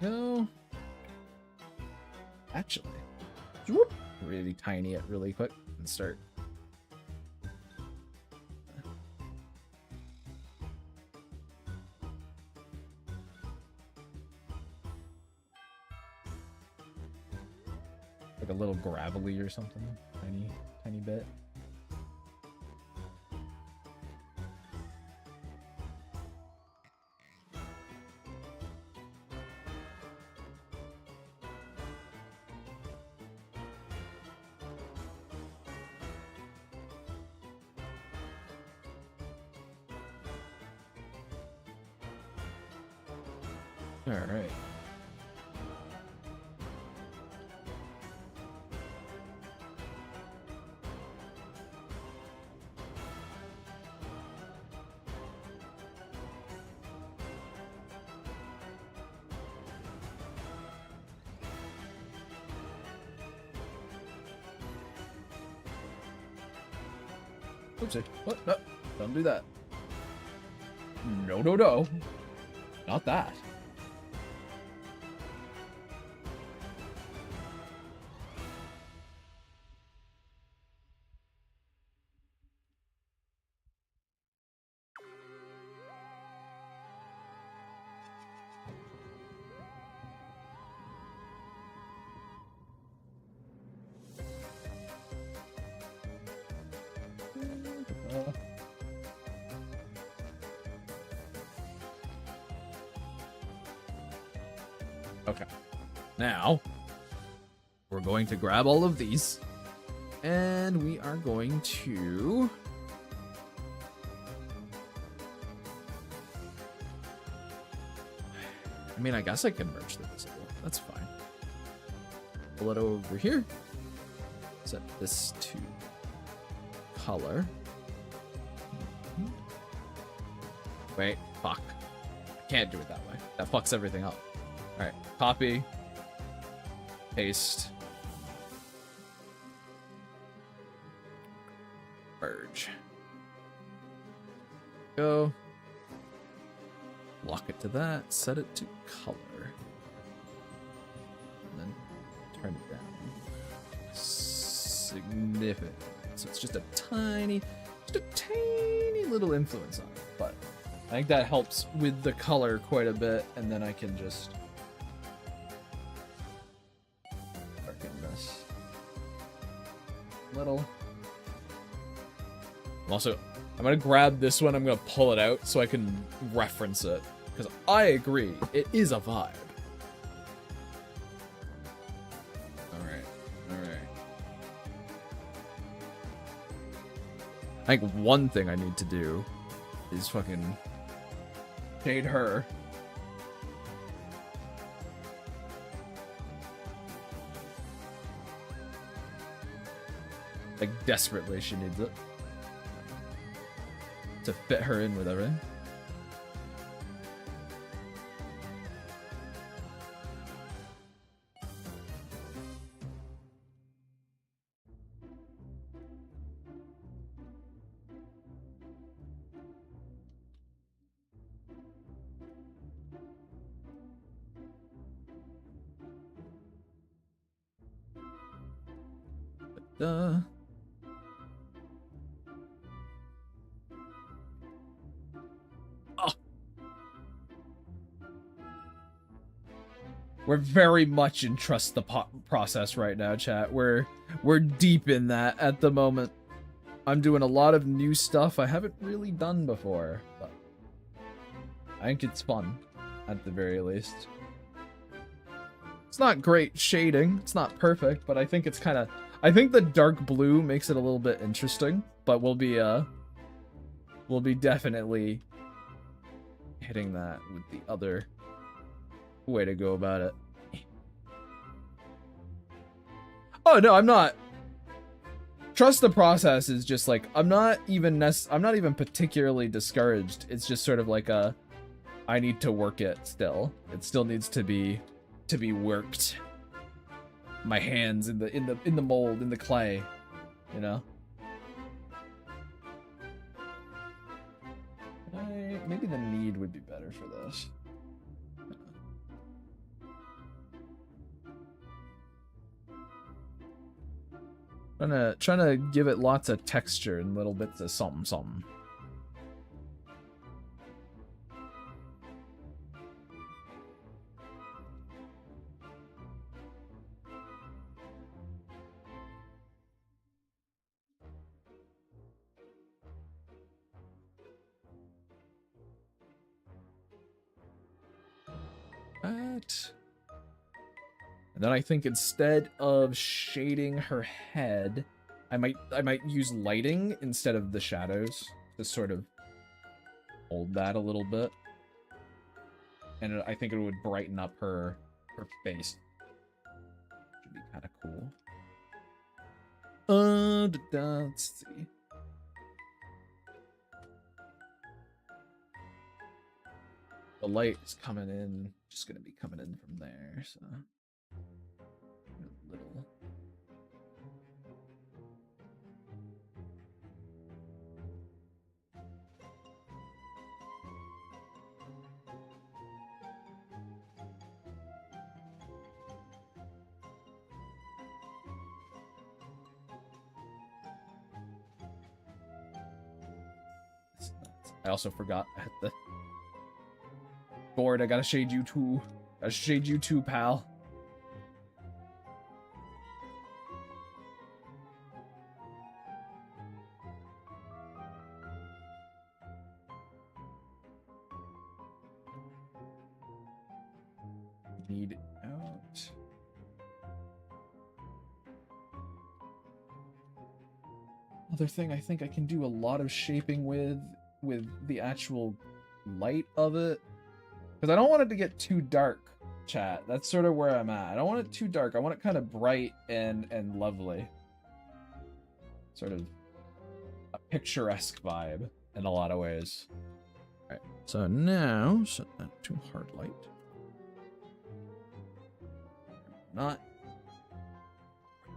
No. Actually, really tiny it really quick and start. Like a little gravelly or something. Tiny bit. All right. Oopsie. What? No, don't do that. No, no, no. Not that. Okay. Now, we're going to grab all of these, and we are going to... I mean, I guess I can merge the visible. That's fine. Pull it over here. Set this to color. Wait, fuck. I can't do it that way. That fucks everything up. All right, copy, paste, merge. Go. Lock it to that, set it to color. And then turn it down. Significant. So it's just a tiny little influence on it. But I think that helps with the color quite a bit, and then I can just darken this little. Also, I'm gonna grab this one, I'm gonna pull it out so I can reference it. Because I agree, it is a vibe. Alright. I think one thing I need to do is fucking shade her. Like, desperately she needs it. To fit her in with everything. Oh. We're very much in trust the process right now, chat. We're deep in that at the moment. I'm doing a lot of new stuff I haven't really done before, but I think it's fun, at the very least. It's not great shading. It's not perfect, but I think it's kind of... I think the dark blue makes it a little bit interesting, but we'll be definitely hitting that with the other way to go about it. Oh no, I'm not. Trust the process is just like, I'm not even particularly discouraged. It's just sort of like a, I need to work it still. It still needs to be worked. My hands in the mold, in the clay, you know. Maybe the need would be better for this. Trying to give it lots of texture and little bits of something. Right. And then I think instead of shading her head, I might use lighting instead of the shadows to sort of hold that a little bit. And I think it would brighten up her face. Should be kind of cool. Let's see. The light is coming in, just gonna be coming in from there, so a little. I also forgot I had the board. I gotta shade you too. Gotta shade you too, pal. Need it out. Other thing I think I can do a lot of shaping with the actual light of it. Because I don't want it to get too dark, chat. That's sort of where I'm at. I don't want it too dark. I want it kind of bright and lovely. Sort of a picturesque vibe in a lot of ways. Alright, so now set that to hard light.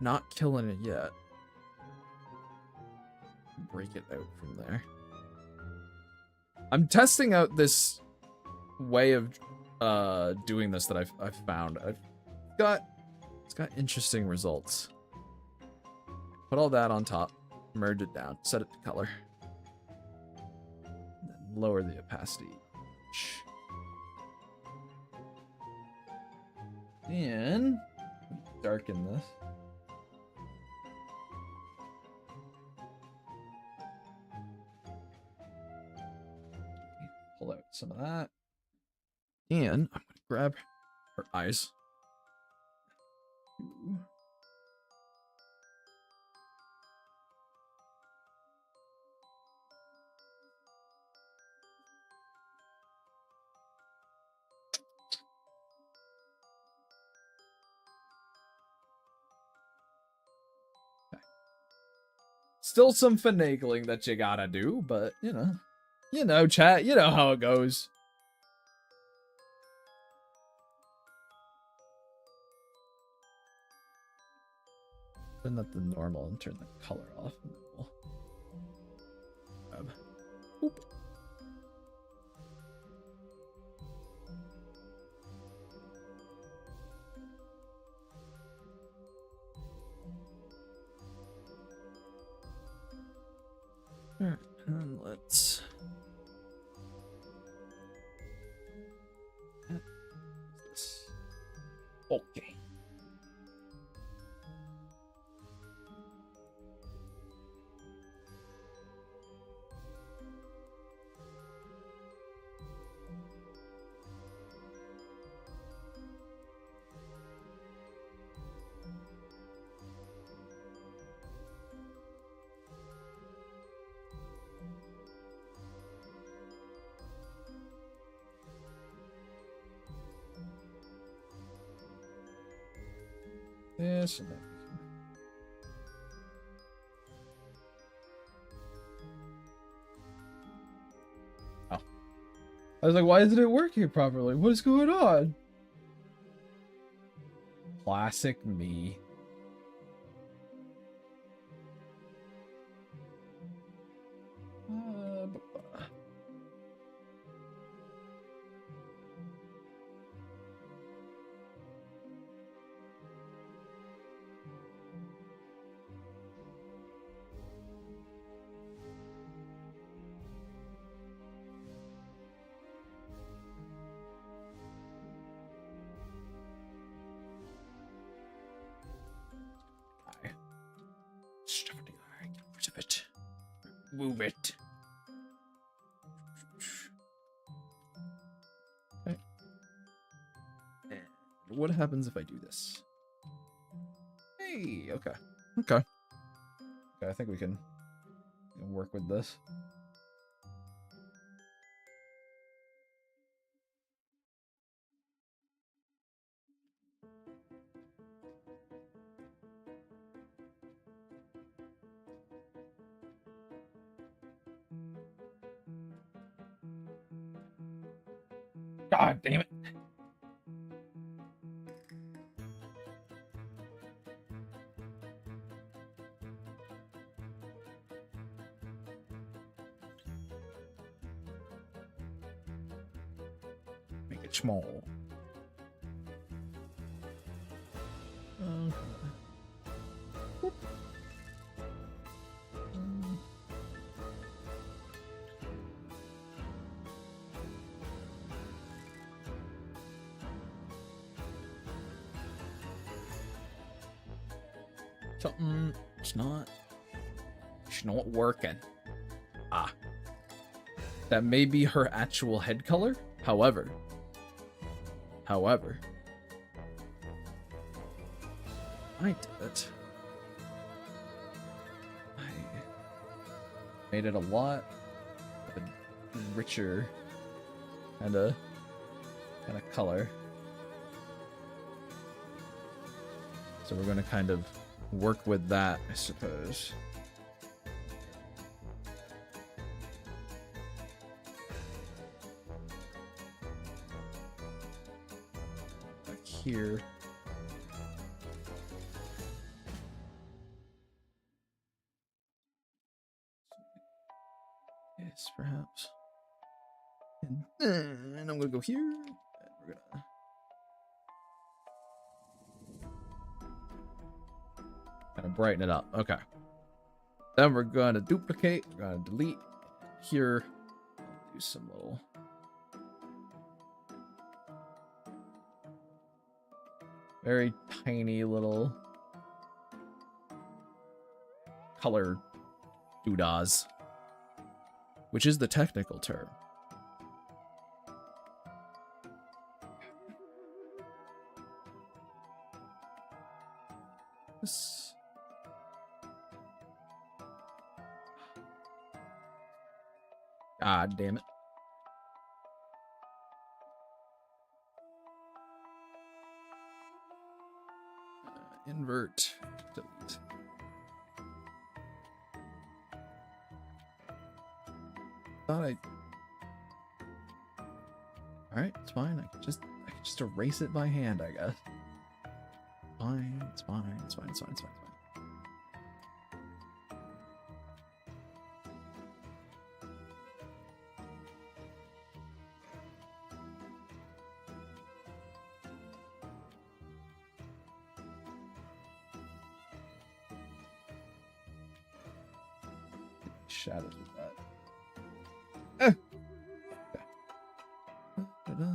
Not killing it yet. Break it out from there. I'm testing out this way of doing this that I've found. It's got interesting results. Put all that on top, merge it down, set it to color, and then lower the opacity. And darken this. Pull out some of that. And I'm gonna grab her eyes. Still some finagling that you gotta do, but you know, chat, you know how it goes. Turn that to normal and turn the color off. And then we'll grab. Oop. Alright, and let's add this. Okay. This and that. Oh. I was like, why isn't it working properly? What is going on? Classic me. Move it. Okay. And what happens if I do this? Hey, okay. Okay, I think we can work with this. God damn it. Make it small. Okay. Whoop. Something it's not working. Ah. That may be her actual head color. However, I did it. I made it a lot of a richer kind of color. So we're going to kind of work with that, I suppose. Back here. Yes, perhaps. And then I'm going to go here. And we're going to kind of brighten it up. Okay. Then we're going to duplicate. We're going to delete here. Do some little very tiny little color doodahs, which is the technical term. This. God damn it. Invert, delete. thought I... Alright, it's fine. I can just erase it by hand, I guess. Fine, it's fine, it's fine, it's fine, it's fine, it's fine. Shadows with that. Okay. Ta-da.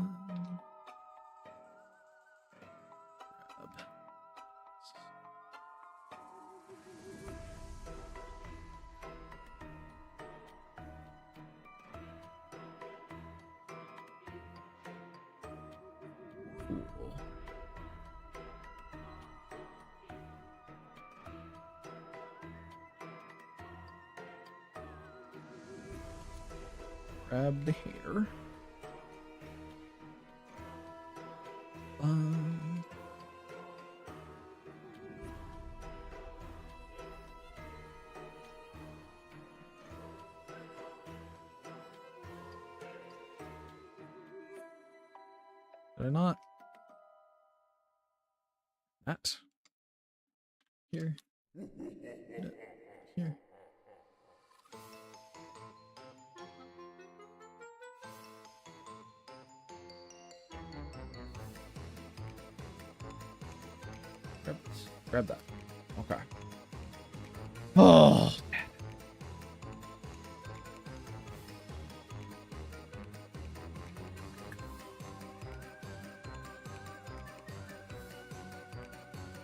Cool. Grab the hair. Did I not? That. Here. Here. Grab this. Grab that. Okay. Oh.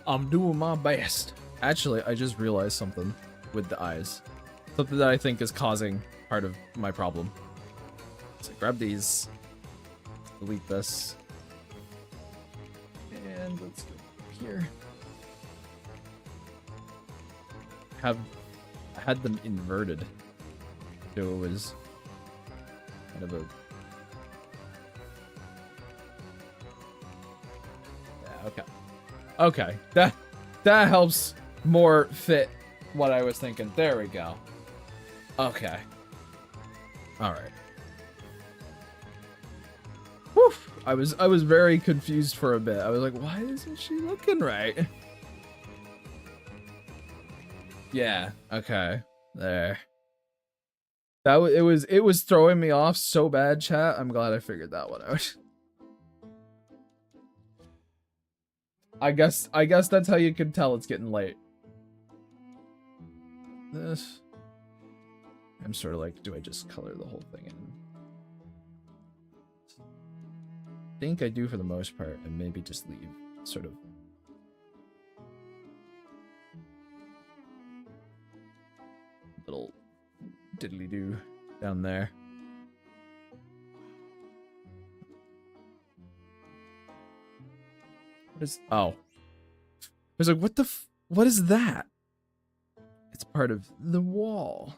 I'm doing my best. Actually, I just realized something with the eyes. Something that I think is causing part of my problem. So grab these. Delete this. And let's go here. I had them inverted. So it was kind of a... Yeah, okay. Okay, that helps more fit what I was thinking. There we go. Okay. All right. Whew. I was very confused for a bit. I was like, why isn't she looking right? Yeah. Okay. There. It was throwing me off so bad, chat. I'm glad I figured that one out. I guess that's how you can tell it's getting late. This. I'm sort of like, do I just color the whole thing in? I think I do for the most part, and maybe just leave sort of little diddly do down there. What is... Oh. I was like, what the what is that? It's part of the wall.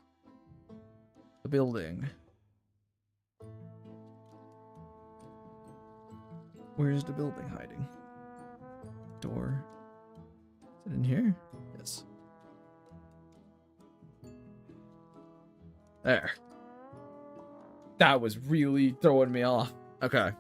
The building. Where's the building hiding? Door. Is it in here? Yes. There. That was really throwing me off. Okay.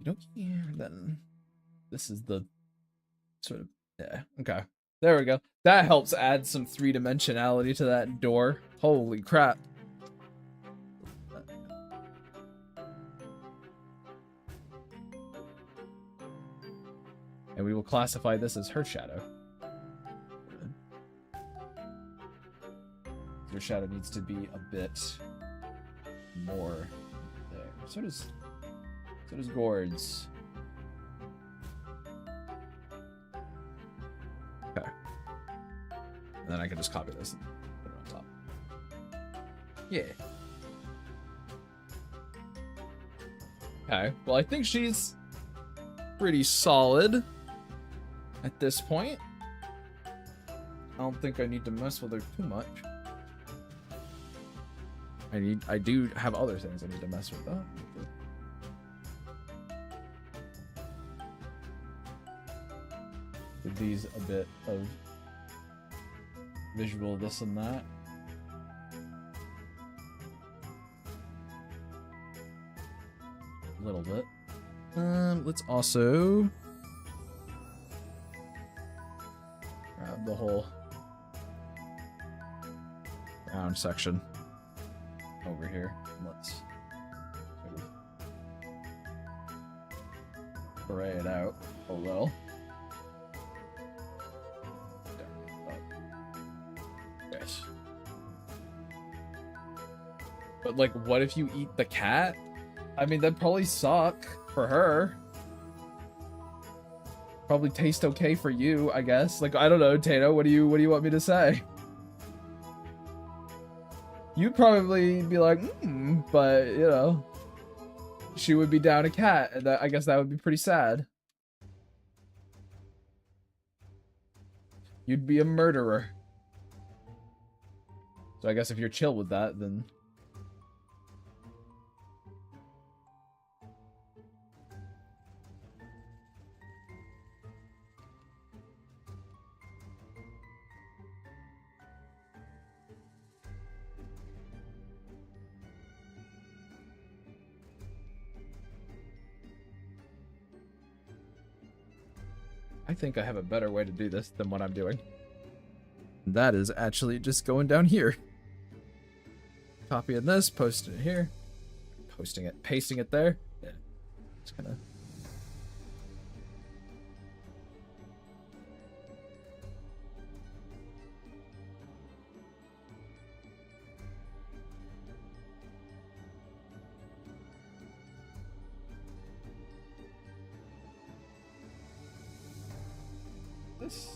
Okay, then this is the sort of, yeah, okay. There we go. That helps add some three-dimensionality to that door. Holy crap. And we will classify this as her shadow. Her shadow needs to be a bit more there. So does Gord's. Okay. And then I can just copy this and put it on top. Yeah. Okay, well, I think she's pretty solid at this point. I don't think I need to mess with her too much. I do have other things I need to mess with though. Give these a bit of visual this and that. A little bit. Let's also grab the whole round section over here. Let's sort of spray it out a little. Yes. But like, what if you eat the cat? I mean, that'd probably suck for her. Probably taste okay for you, I guess. Like, I don't know, Tato, what do you want me to say? You'd probably be like, but, you know, she would be down a cat, and I guess that would be pretty sad. You'd be a murderer. So I guess if you're chill with that, then... I think I have a better way to do this than what I'm doing. That is actually just going down here. Copying this, posting it here. Pasting it there. Yeah. Just kind of... This.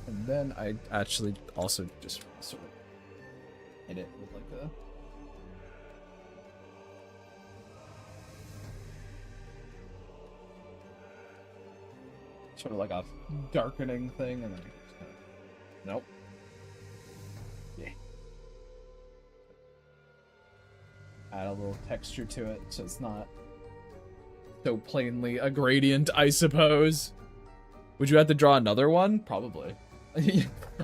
And then I actually also just sort of hit it with like a... sort of like a darkening thing, and then just kind of... Nope. Yeah. Add a little texture to it so it's not so plainly a gradient, I suppose. Would you have to draw another one? Probably.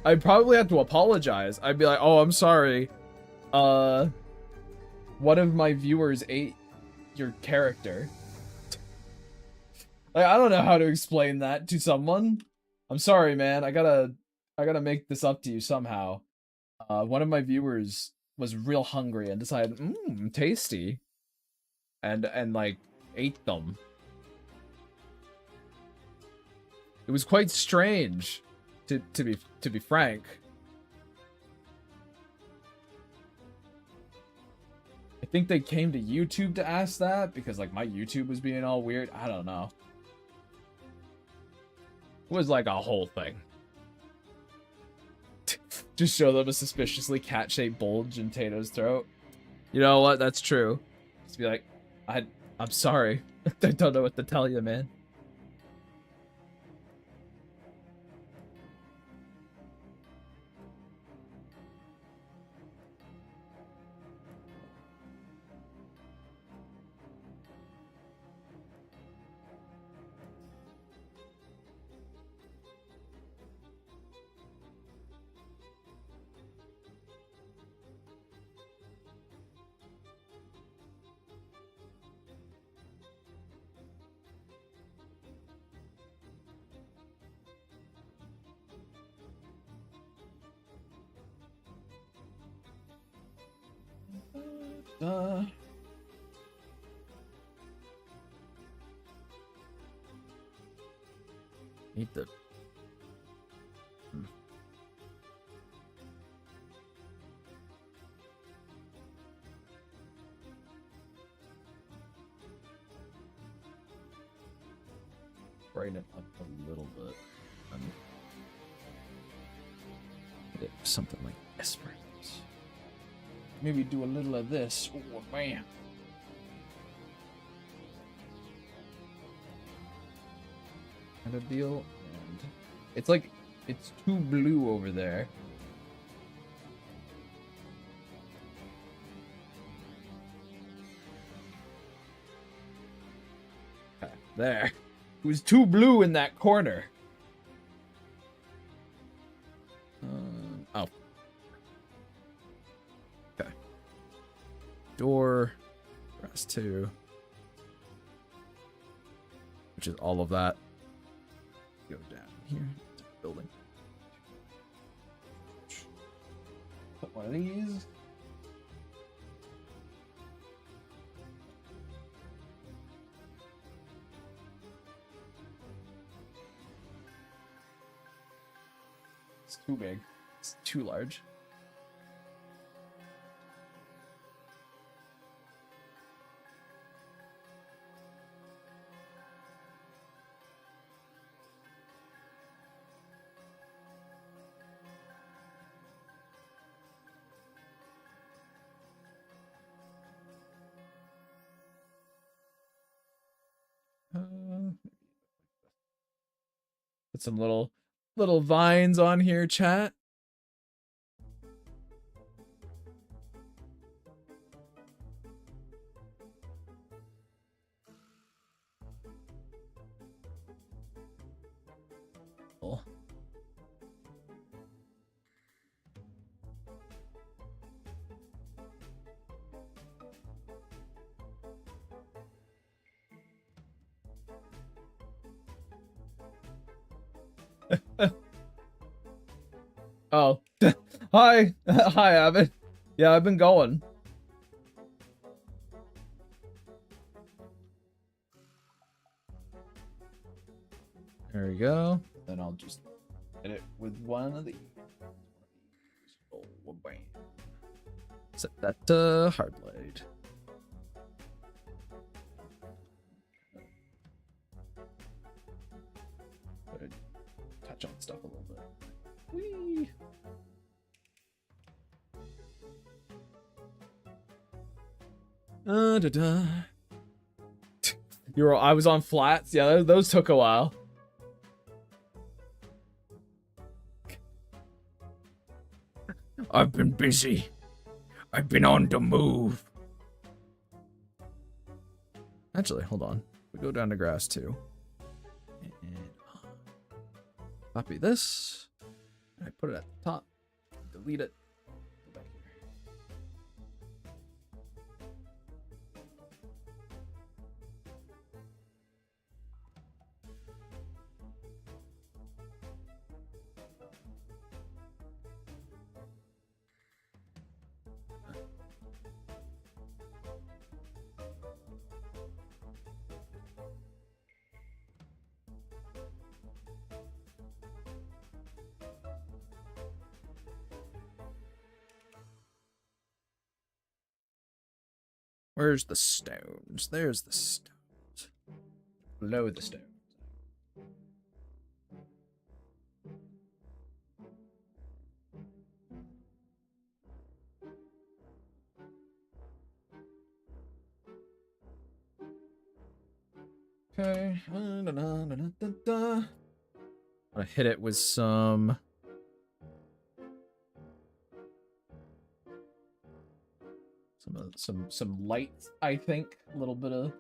I'd probably have to apologize. I'd be like, oh, I'm sorry. One of my viewers ate your character. Like, I don't know how to explain that to someone. I'm sorry, man. I gotta make this up to you somehow. One of my viewers was real hungry and decided, tasty. And like, ate them. It was quite strange, to be frank. I think they came to YouTube to ask that because like my YouTube was being all weird. I don't know. It was like a whole thing. Just show them a suspiciously cat-shaped bulge in Tato's throat. You know what? That's true. Just be like, I'm sorry. I don't know what to tell you, man. Need the. Brighten it up a little bit. Something like this, perhaps. Maybe do a little of this. Oh, man. Kind of deal. And it's like it's too blue over there. Okay, there. It was too blue in that corner. Oh. Okay. Door. Grass 2. Which is all of that. Go down here to the building. Put one of these. It's too big. It's too large. Put some little vines on here, chat. Oh. Oh. Hi. Hi, Abbott. Yeah, I've been going. There we go. Then I'll just hit it with one of these. Oh, bam. Set that hard blade. Touch on stuff a little bit. Whee! Da-da. I was on flats. Yeah, those took a while. I've been busy. I've been on the move. Actually, hold on. We go down to grass 2. And copy this. I put it at the top. Delete it. Go back here. Where's the stones? There's the stones. Below the stones. Okay. I'm gonna hit it with some. Some light, I think. A little bit of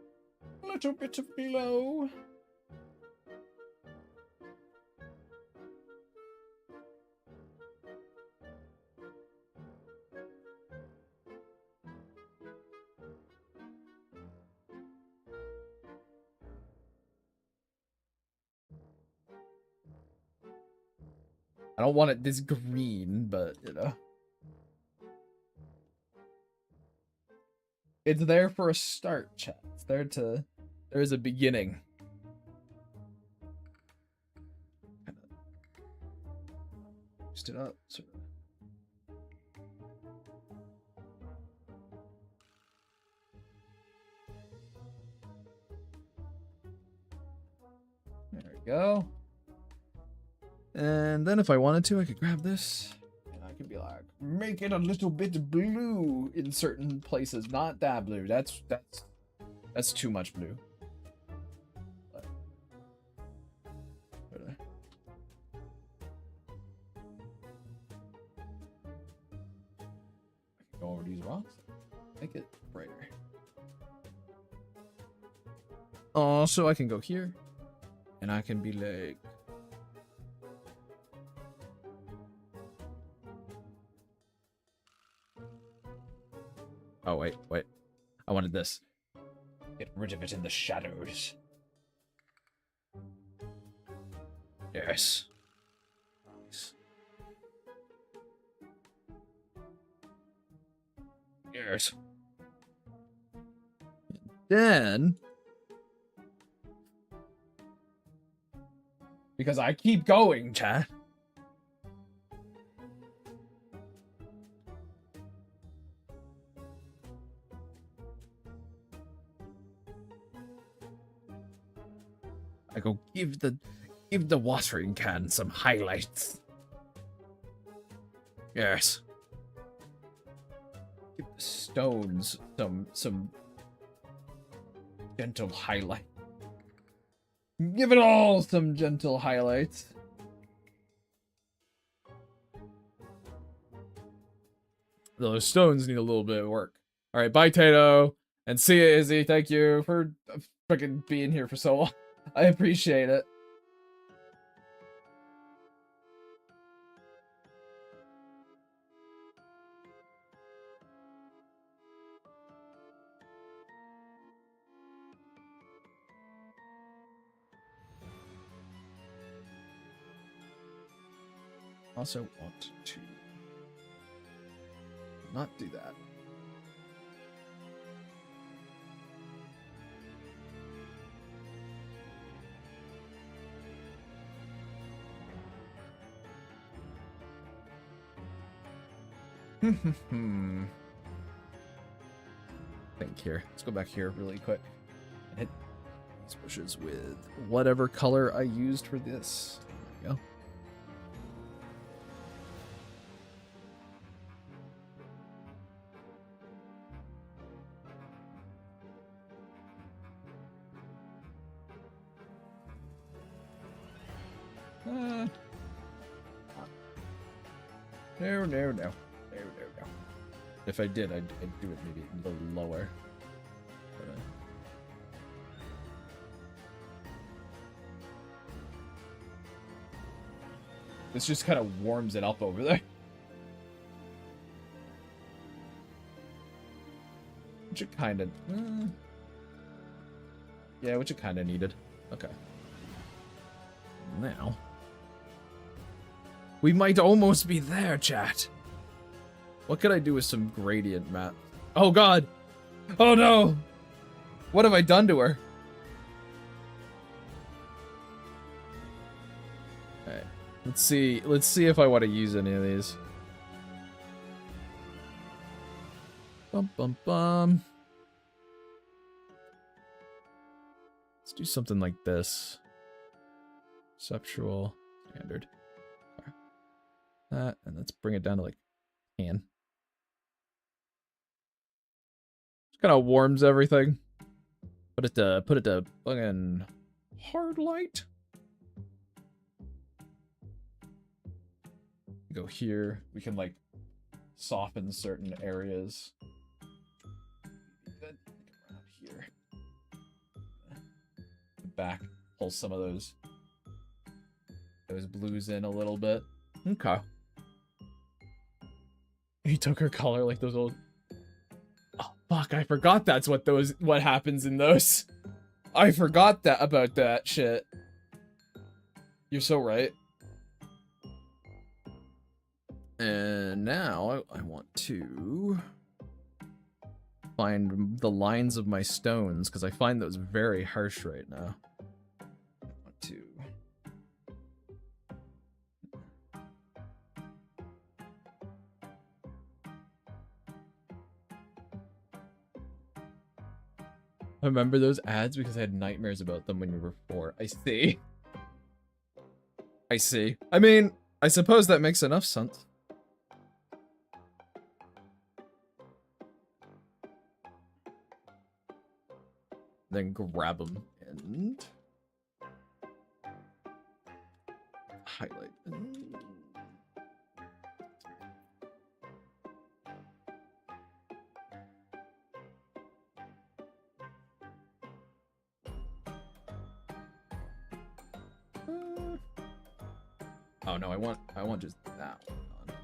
glow. I don't want it this green, but you know. It's there for a start, chat. It's there to... There is a beginning. Boost it up. Sort of. There we go. And then if I wanted to, I could grab this. And I could be like, make it a little bit blue in certain places. Not that blue. That's too much blue. But, I can go over these rocks. Make it brighter. Also, I can go here. And I can be like... Oh, wait. I wanted this. Get rid of it in the shadows. Yes. Yes. Then... Because I keep going, chat. I go give the watering can some highlights. Yes. Give the stones some gentle highlight. Give it all some gentle highlights. Those stones need a little bit of work. All right, bye, Tato, and see ya, Izzy. Thank you for freaking being here for so long. I appreciate it. Also want to not do that. Think here. Let's go back here really quick and hit these bushes with whatever color I used for this. There we go. No. If I did, I'd do it maybe a little lower. This just kind of warms it up over there. Which it kind of... yeah, which it kind of needed. Okay. Now... we might almost be there, chat. What could I do with some gradient map? Oh god! Oh no! What have I done to her? Alright. Let's see if I want to use any of these. Bum. Let's do something like this. Conceptual. Standard. That, and let's bring it down to like 10. Kind of warms everything. Put it to fucking hard light. Go here. We can like soften certain areas. Good. Around here. Back. Pull some of those blues in a little bit. Okay. He took her color like those old... Oh, fuck, I forgot that's what happens in those. I forgot about that shit. You're so right. And now I want to find the lines of my stones, because I find those very harsh right now. 1, 2. I remember those ads because I had nightmares about them when you were 4. I see. I see. I mean, I suppose that makes enough sense. Then grab them and highlight. Oh no, I want just that one on.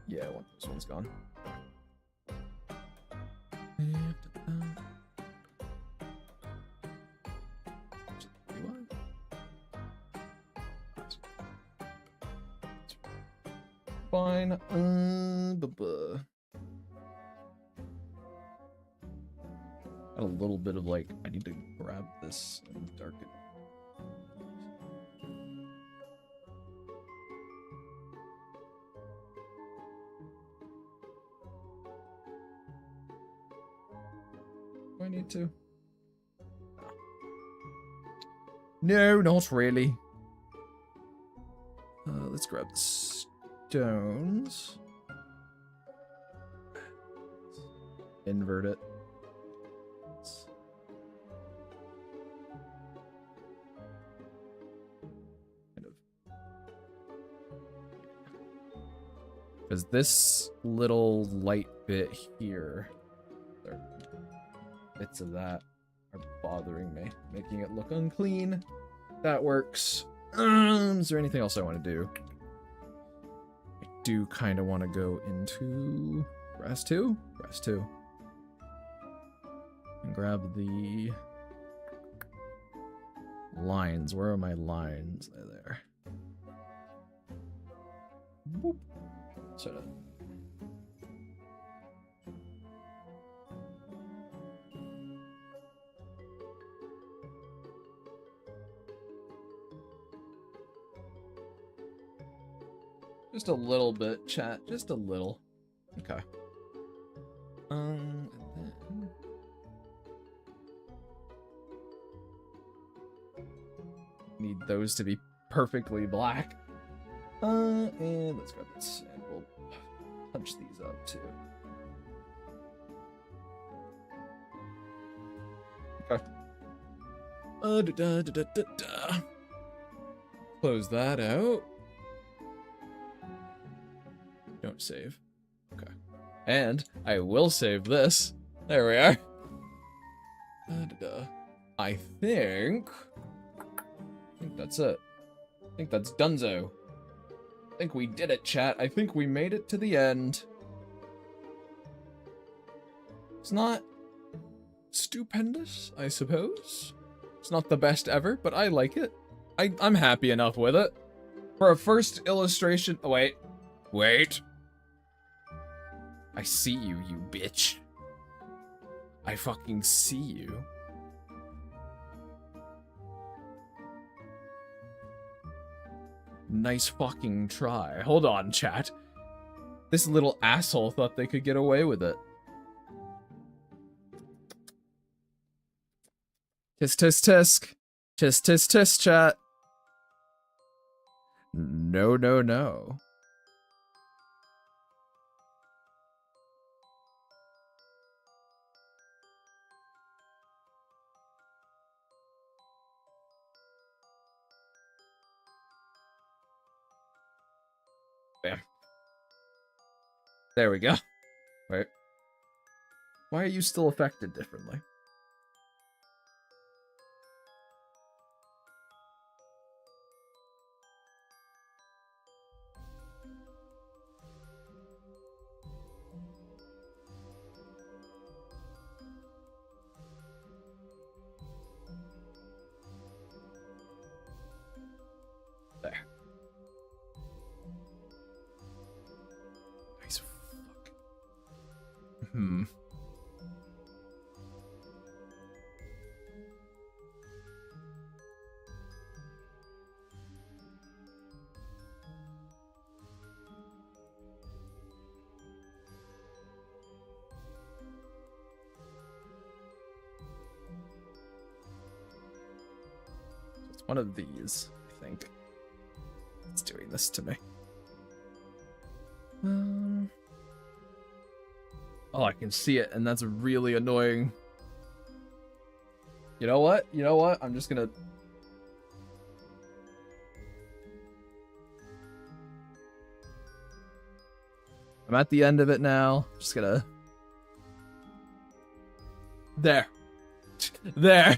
Yeah, I want those ones gone. Fine. Got a little bit of like, I need to grab this and darken. Do I need to? No, not really. Let's grab the stones. Invert it. Kind of. Because this little light bit here, or bits of that, are bothering me, making it look unclean. That works. Is there anything else I want to do? I do kind of want to go into grass 2? Grass 2. And grab the lines. Where are my lines? They're there. Boop. Sort of. Just a little bit, chat. Just a little. Okay. And then... need those to be perfectly black. And let's grab this, and we'll punch these up too. Okay. Close that out. Don't save. Okay. And I will save this. There we are. I think that's it. I think that's donezo. I think we did it, chat. I think we made it to the end. It's not stupendous, I suppose. It's not the best ever, but I like it. I'm happy enough with it. For a first illustration... Oh, wait. Wait. I see you, you bitch. I fucking see you. Nice fucking try. Hold on, chat. This little asshole thought they could get away with it. Tisk tisk tisk. Tisk tisk tisk, chat. No, no, no. Bam. There we go. Wait. Why are you still affected differently? There. Nice one of these, I think. It's doing this to me. Oh, I can see it, and that's really annoying. You know what? You know what? I'm just gonna... I'm at the end of it now. Just gonna... There. There.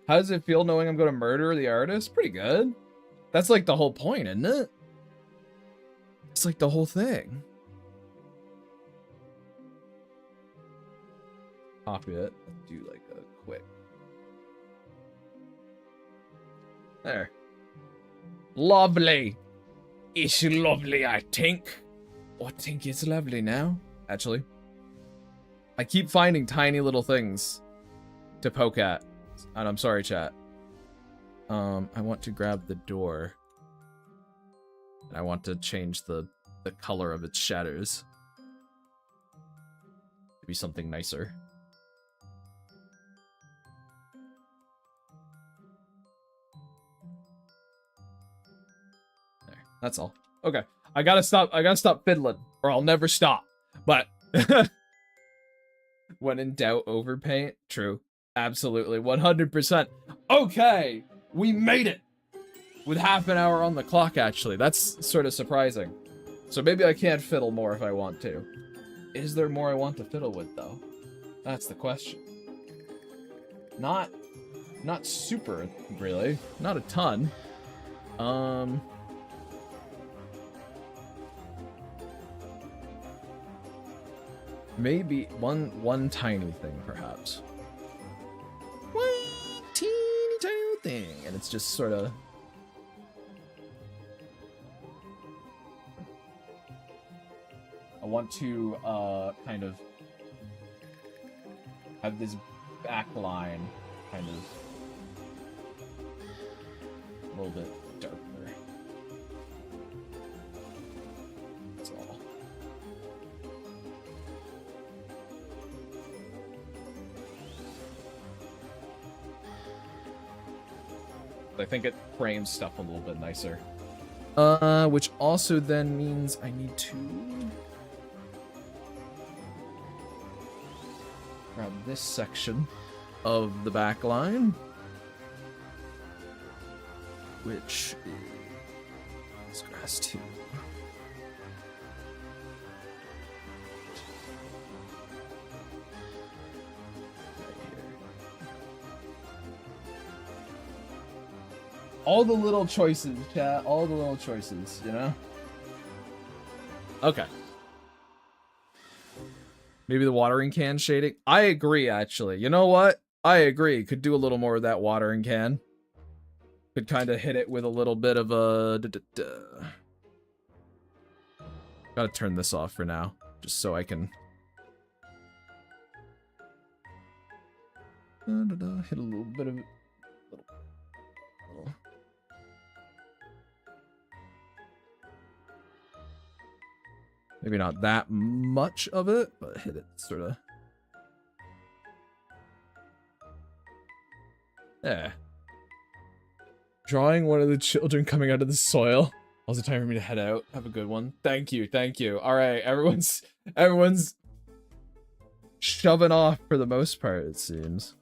How does it feel knowing I'm gonna murder the artist? Pretty good. That's like the whole point, isn't it? It's like the whole thing. Copy it. Do like a quick. There. Lovely. It's lovely, I think. I think it's lovely now, actually. I keep finding tiny little things to poke at. And I'm sorry, chat. I want to grab the door. And I want to change the color of its shadows to be something nicer. There. That's all. Okay. I gotta stop fiddling, or I'll never stop. But when in doubt, overpaint. True. Absolutely. 100%. Okay! We made it! With half an hour on the clock, actually. That's sort of surprising. So maybe I can fiddle more if I want to. Is there more I want to fiddle with, though? That's the question. Not super, really. Not a ton. Maybe one tiny thing, perhaps. One teeny tiny thing, and it's just sort of... I want to kind of have this back line kind of a little bit darker. That's all. I think it frames stuff a little bit nicer. Which also then means I need to grab this section of the back line, which is grass too. All the little choices, chat. All the little choices, you know? Okay. Maybe the watering can shading. I agree, actually. You know what? I agree. Could do a little more of that watering can. Could kind of hit it with a little bit of a... Gotta turn this off for now. Just so I can... Hit a little bit of... Maybe not that much of it, but hit it sort of. Yeah. Drawing one of the children coming out of the soil. Also time for me to head out. Have a good one. Thank you, thank you. All right, everyone's shoving off for the most part, it seems.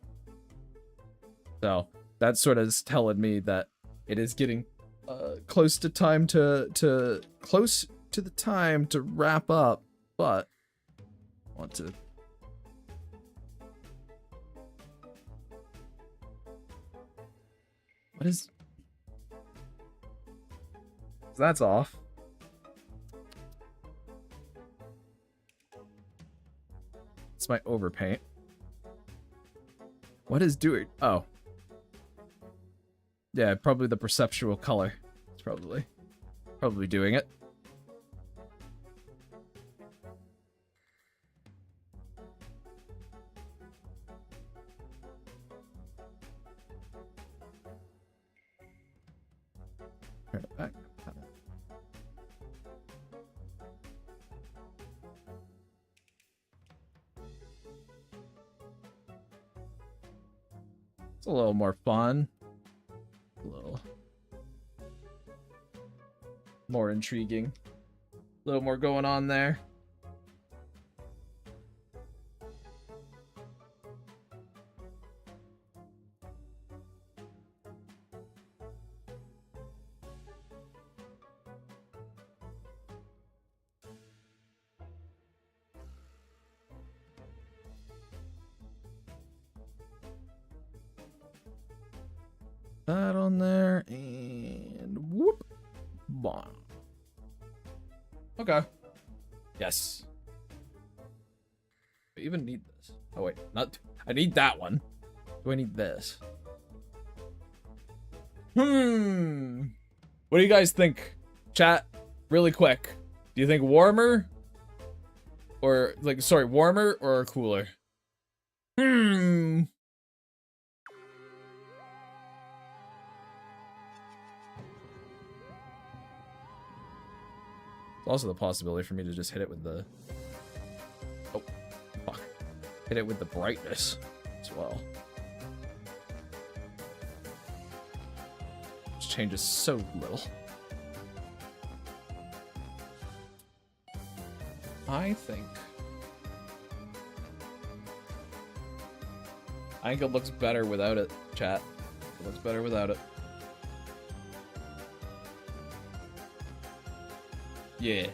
So that sort of is telling me that it is getting close to time close to the time to wrap up, but I want to... What is... That's off. It's my overpaint. What is doing? Oh. Yeah, probably the perceptual color. It's probably doing it. Turn it back. It's a little more fun. A little more intriguing. A little more going on there. That on there, and whoop, bomb. Okay. Yes. I even need this. Oh wait, not. I need that one. Do I need this? What do you guys think? Chat, really quick. Do you think warmer? Or like, sorry, warmer or cooler? Also the possibility for me to just hit it with the... Oh, fuck. Hit it with the brightness as well. Which changes so little. I think it looks better without it, chat. It looks better without it. Yeah.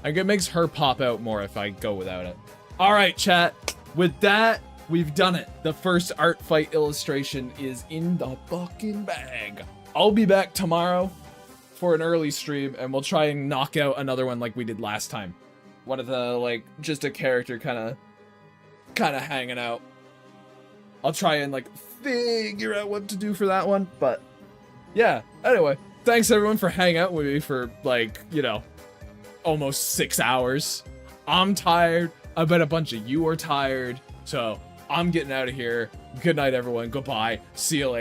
I think it makes her pop out more if I go without it. Alright, chat. With that, we've done it. The first Artfight illustration is in the fucking bag. I'll be back tomorrow for an early stream, and we'll try and knock out another one like we did last time. One of the, like, just a character kind of hanging out. I'll try and, like, figure out what to do for that one, but... yeah, anyway, thanks everyone for hanging out with me for, like, you know, almost 6 hours. I'm tired. I bet a bunch of you are tired. So, I'm getting out of here. Good night, everyone. Goodbye. See you later.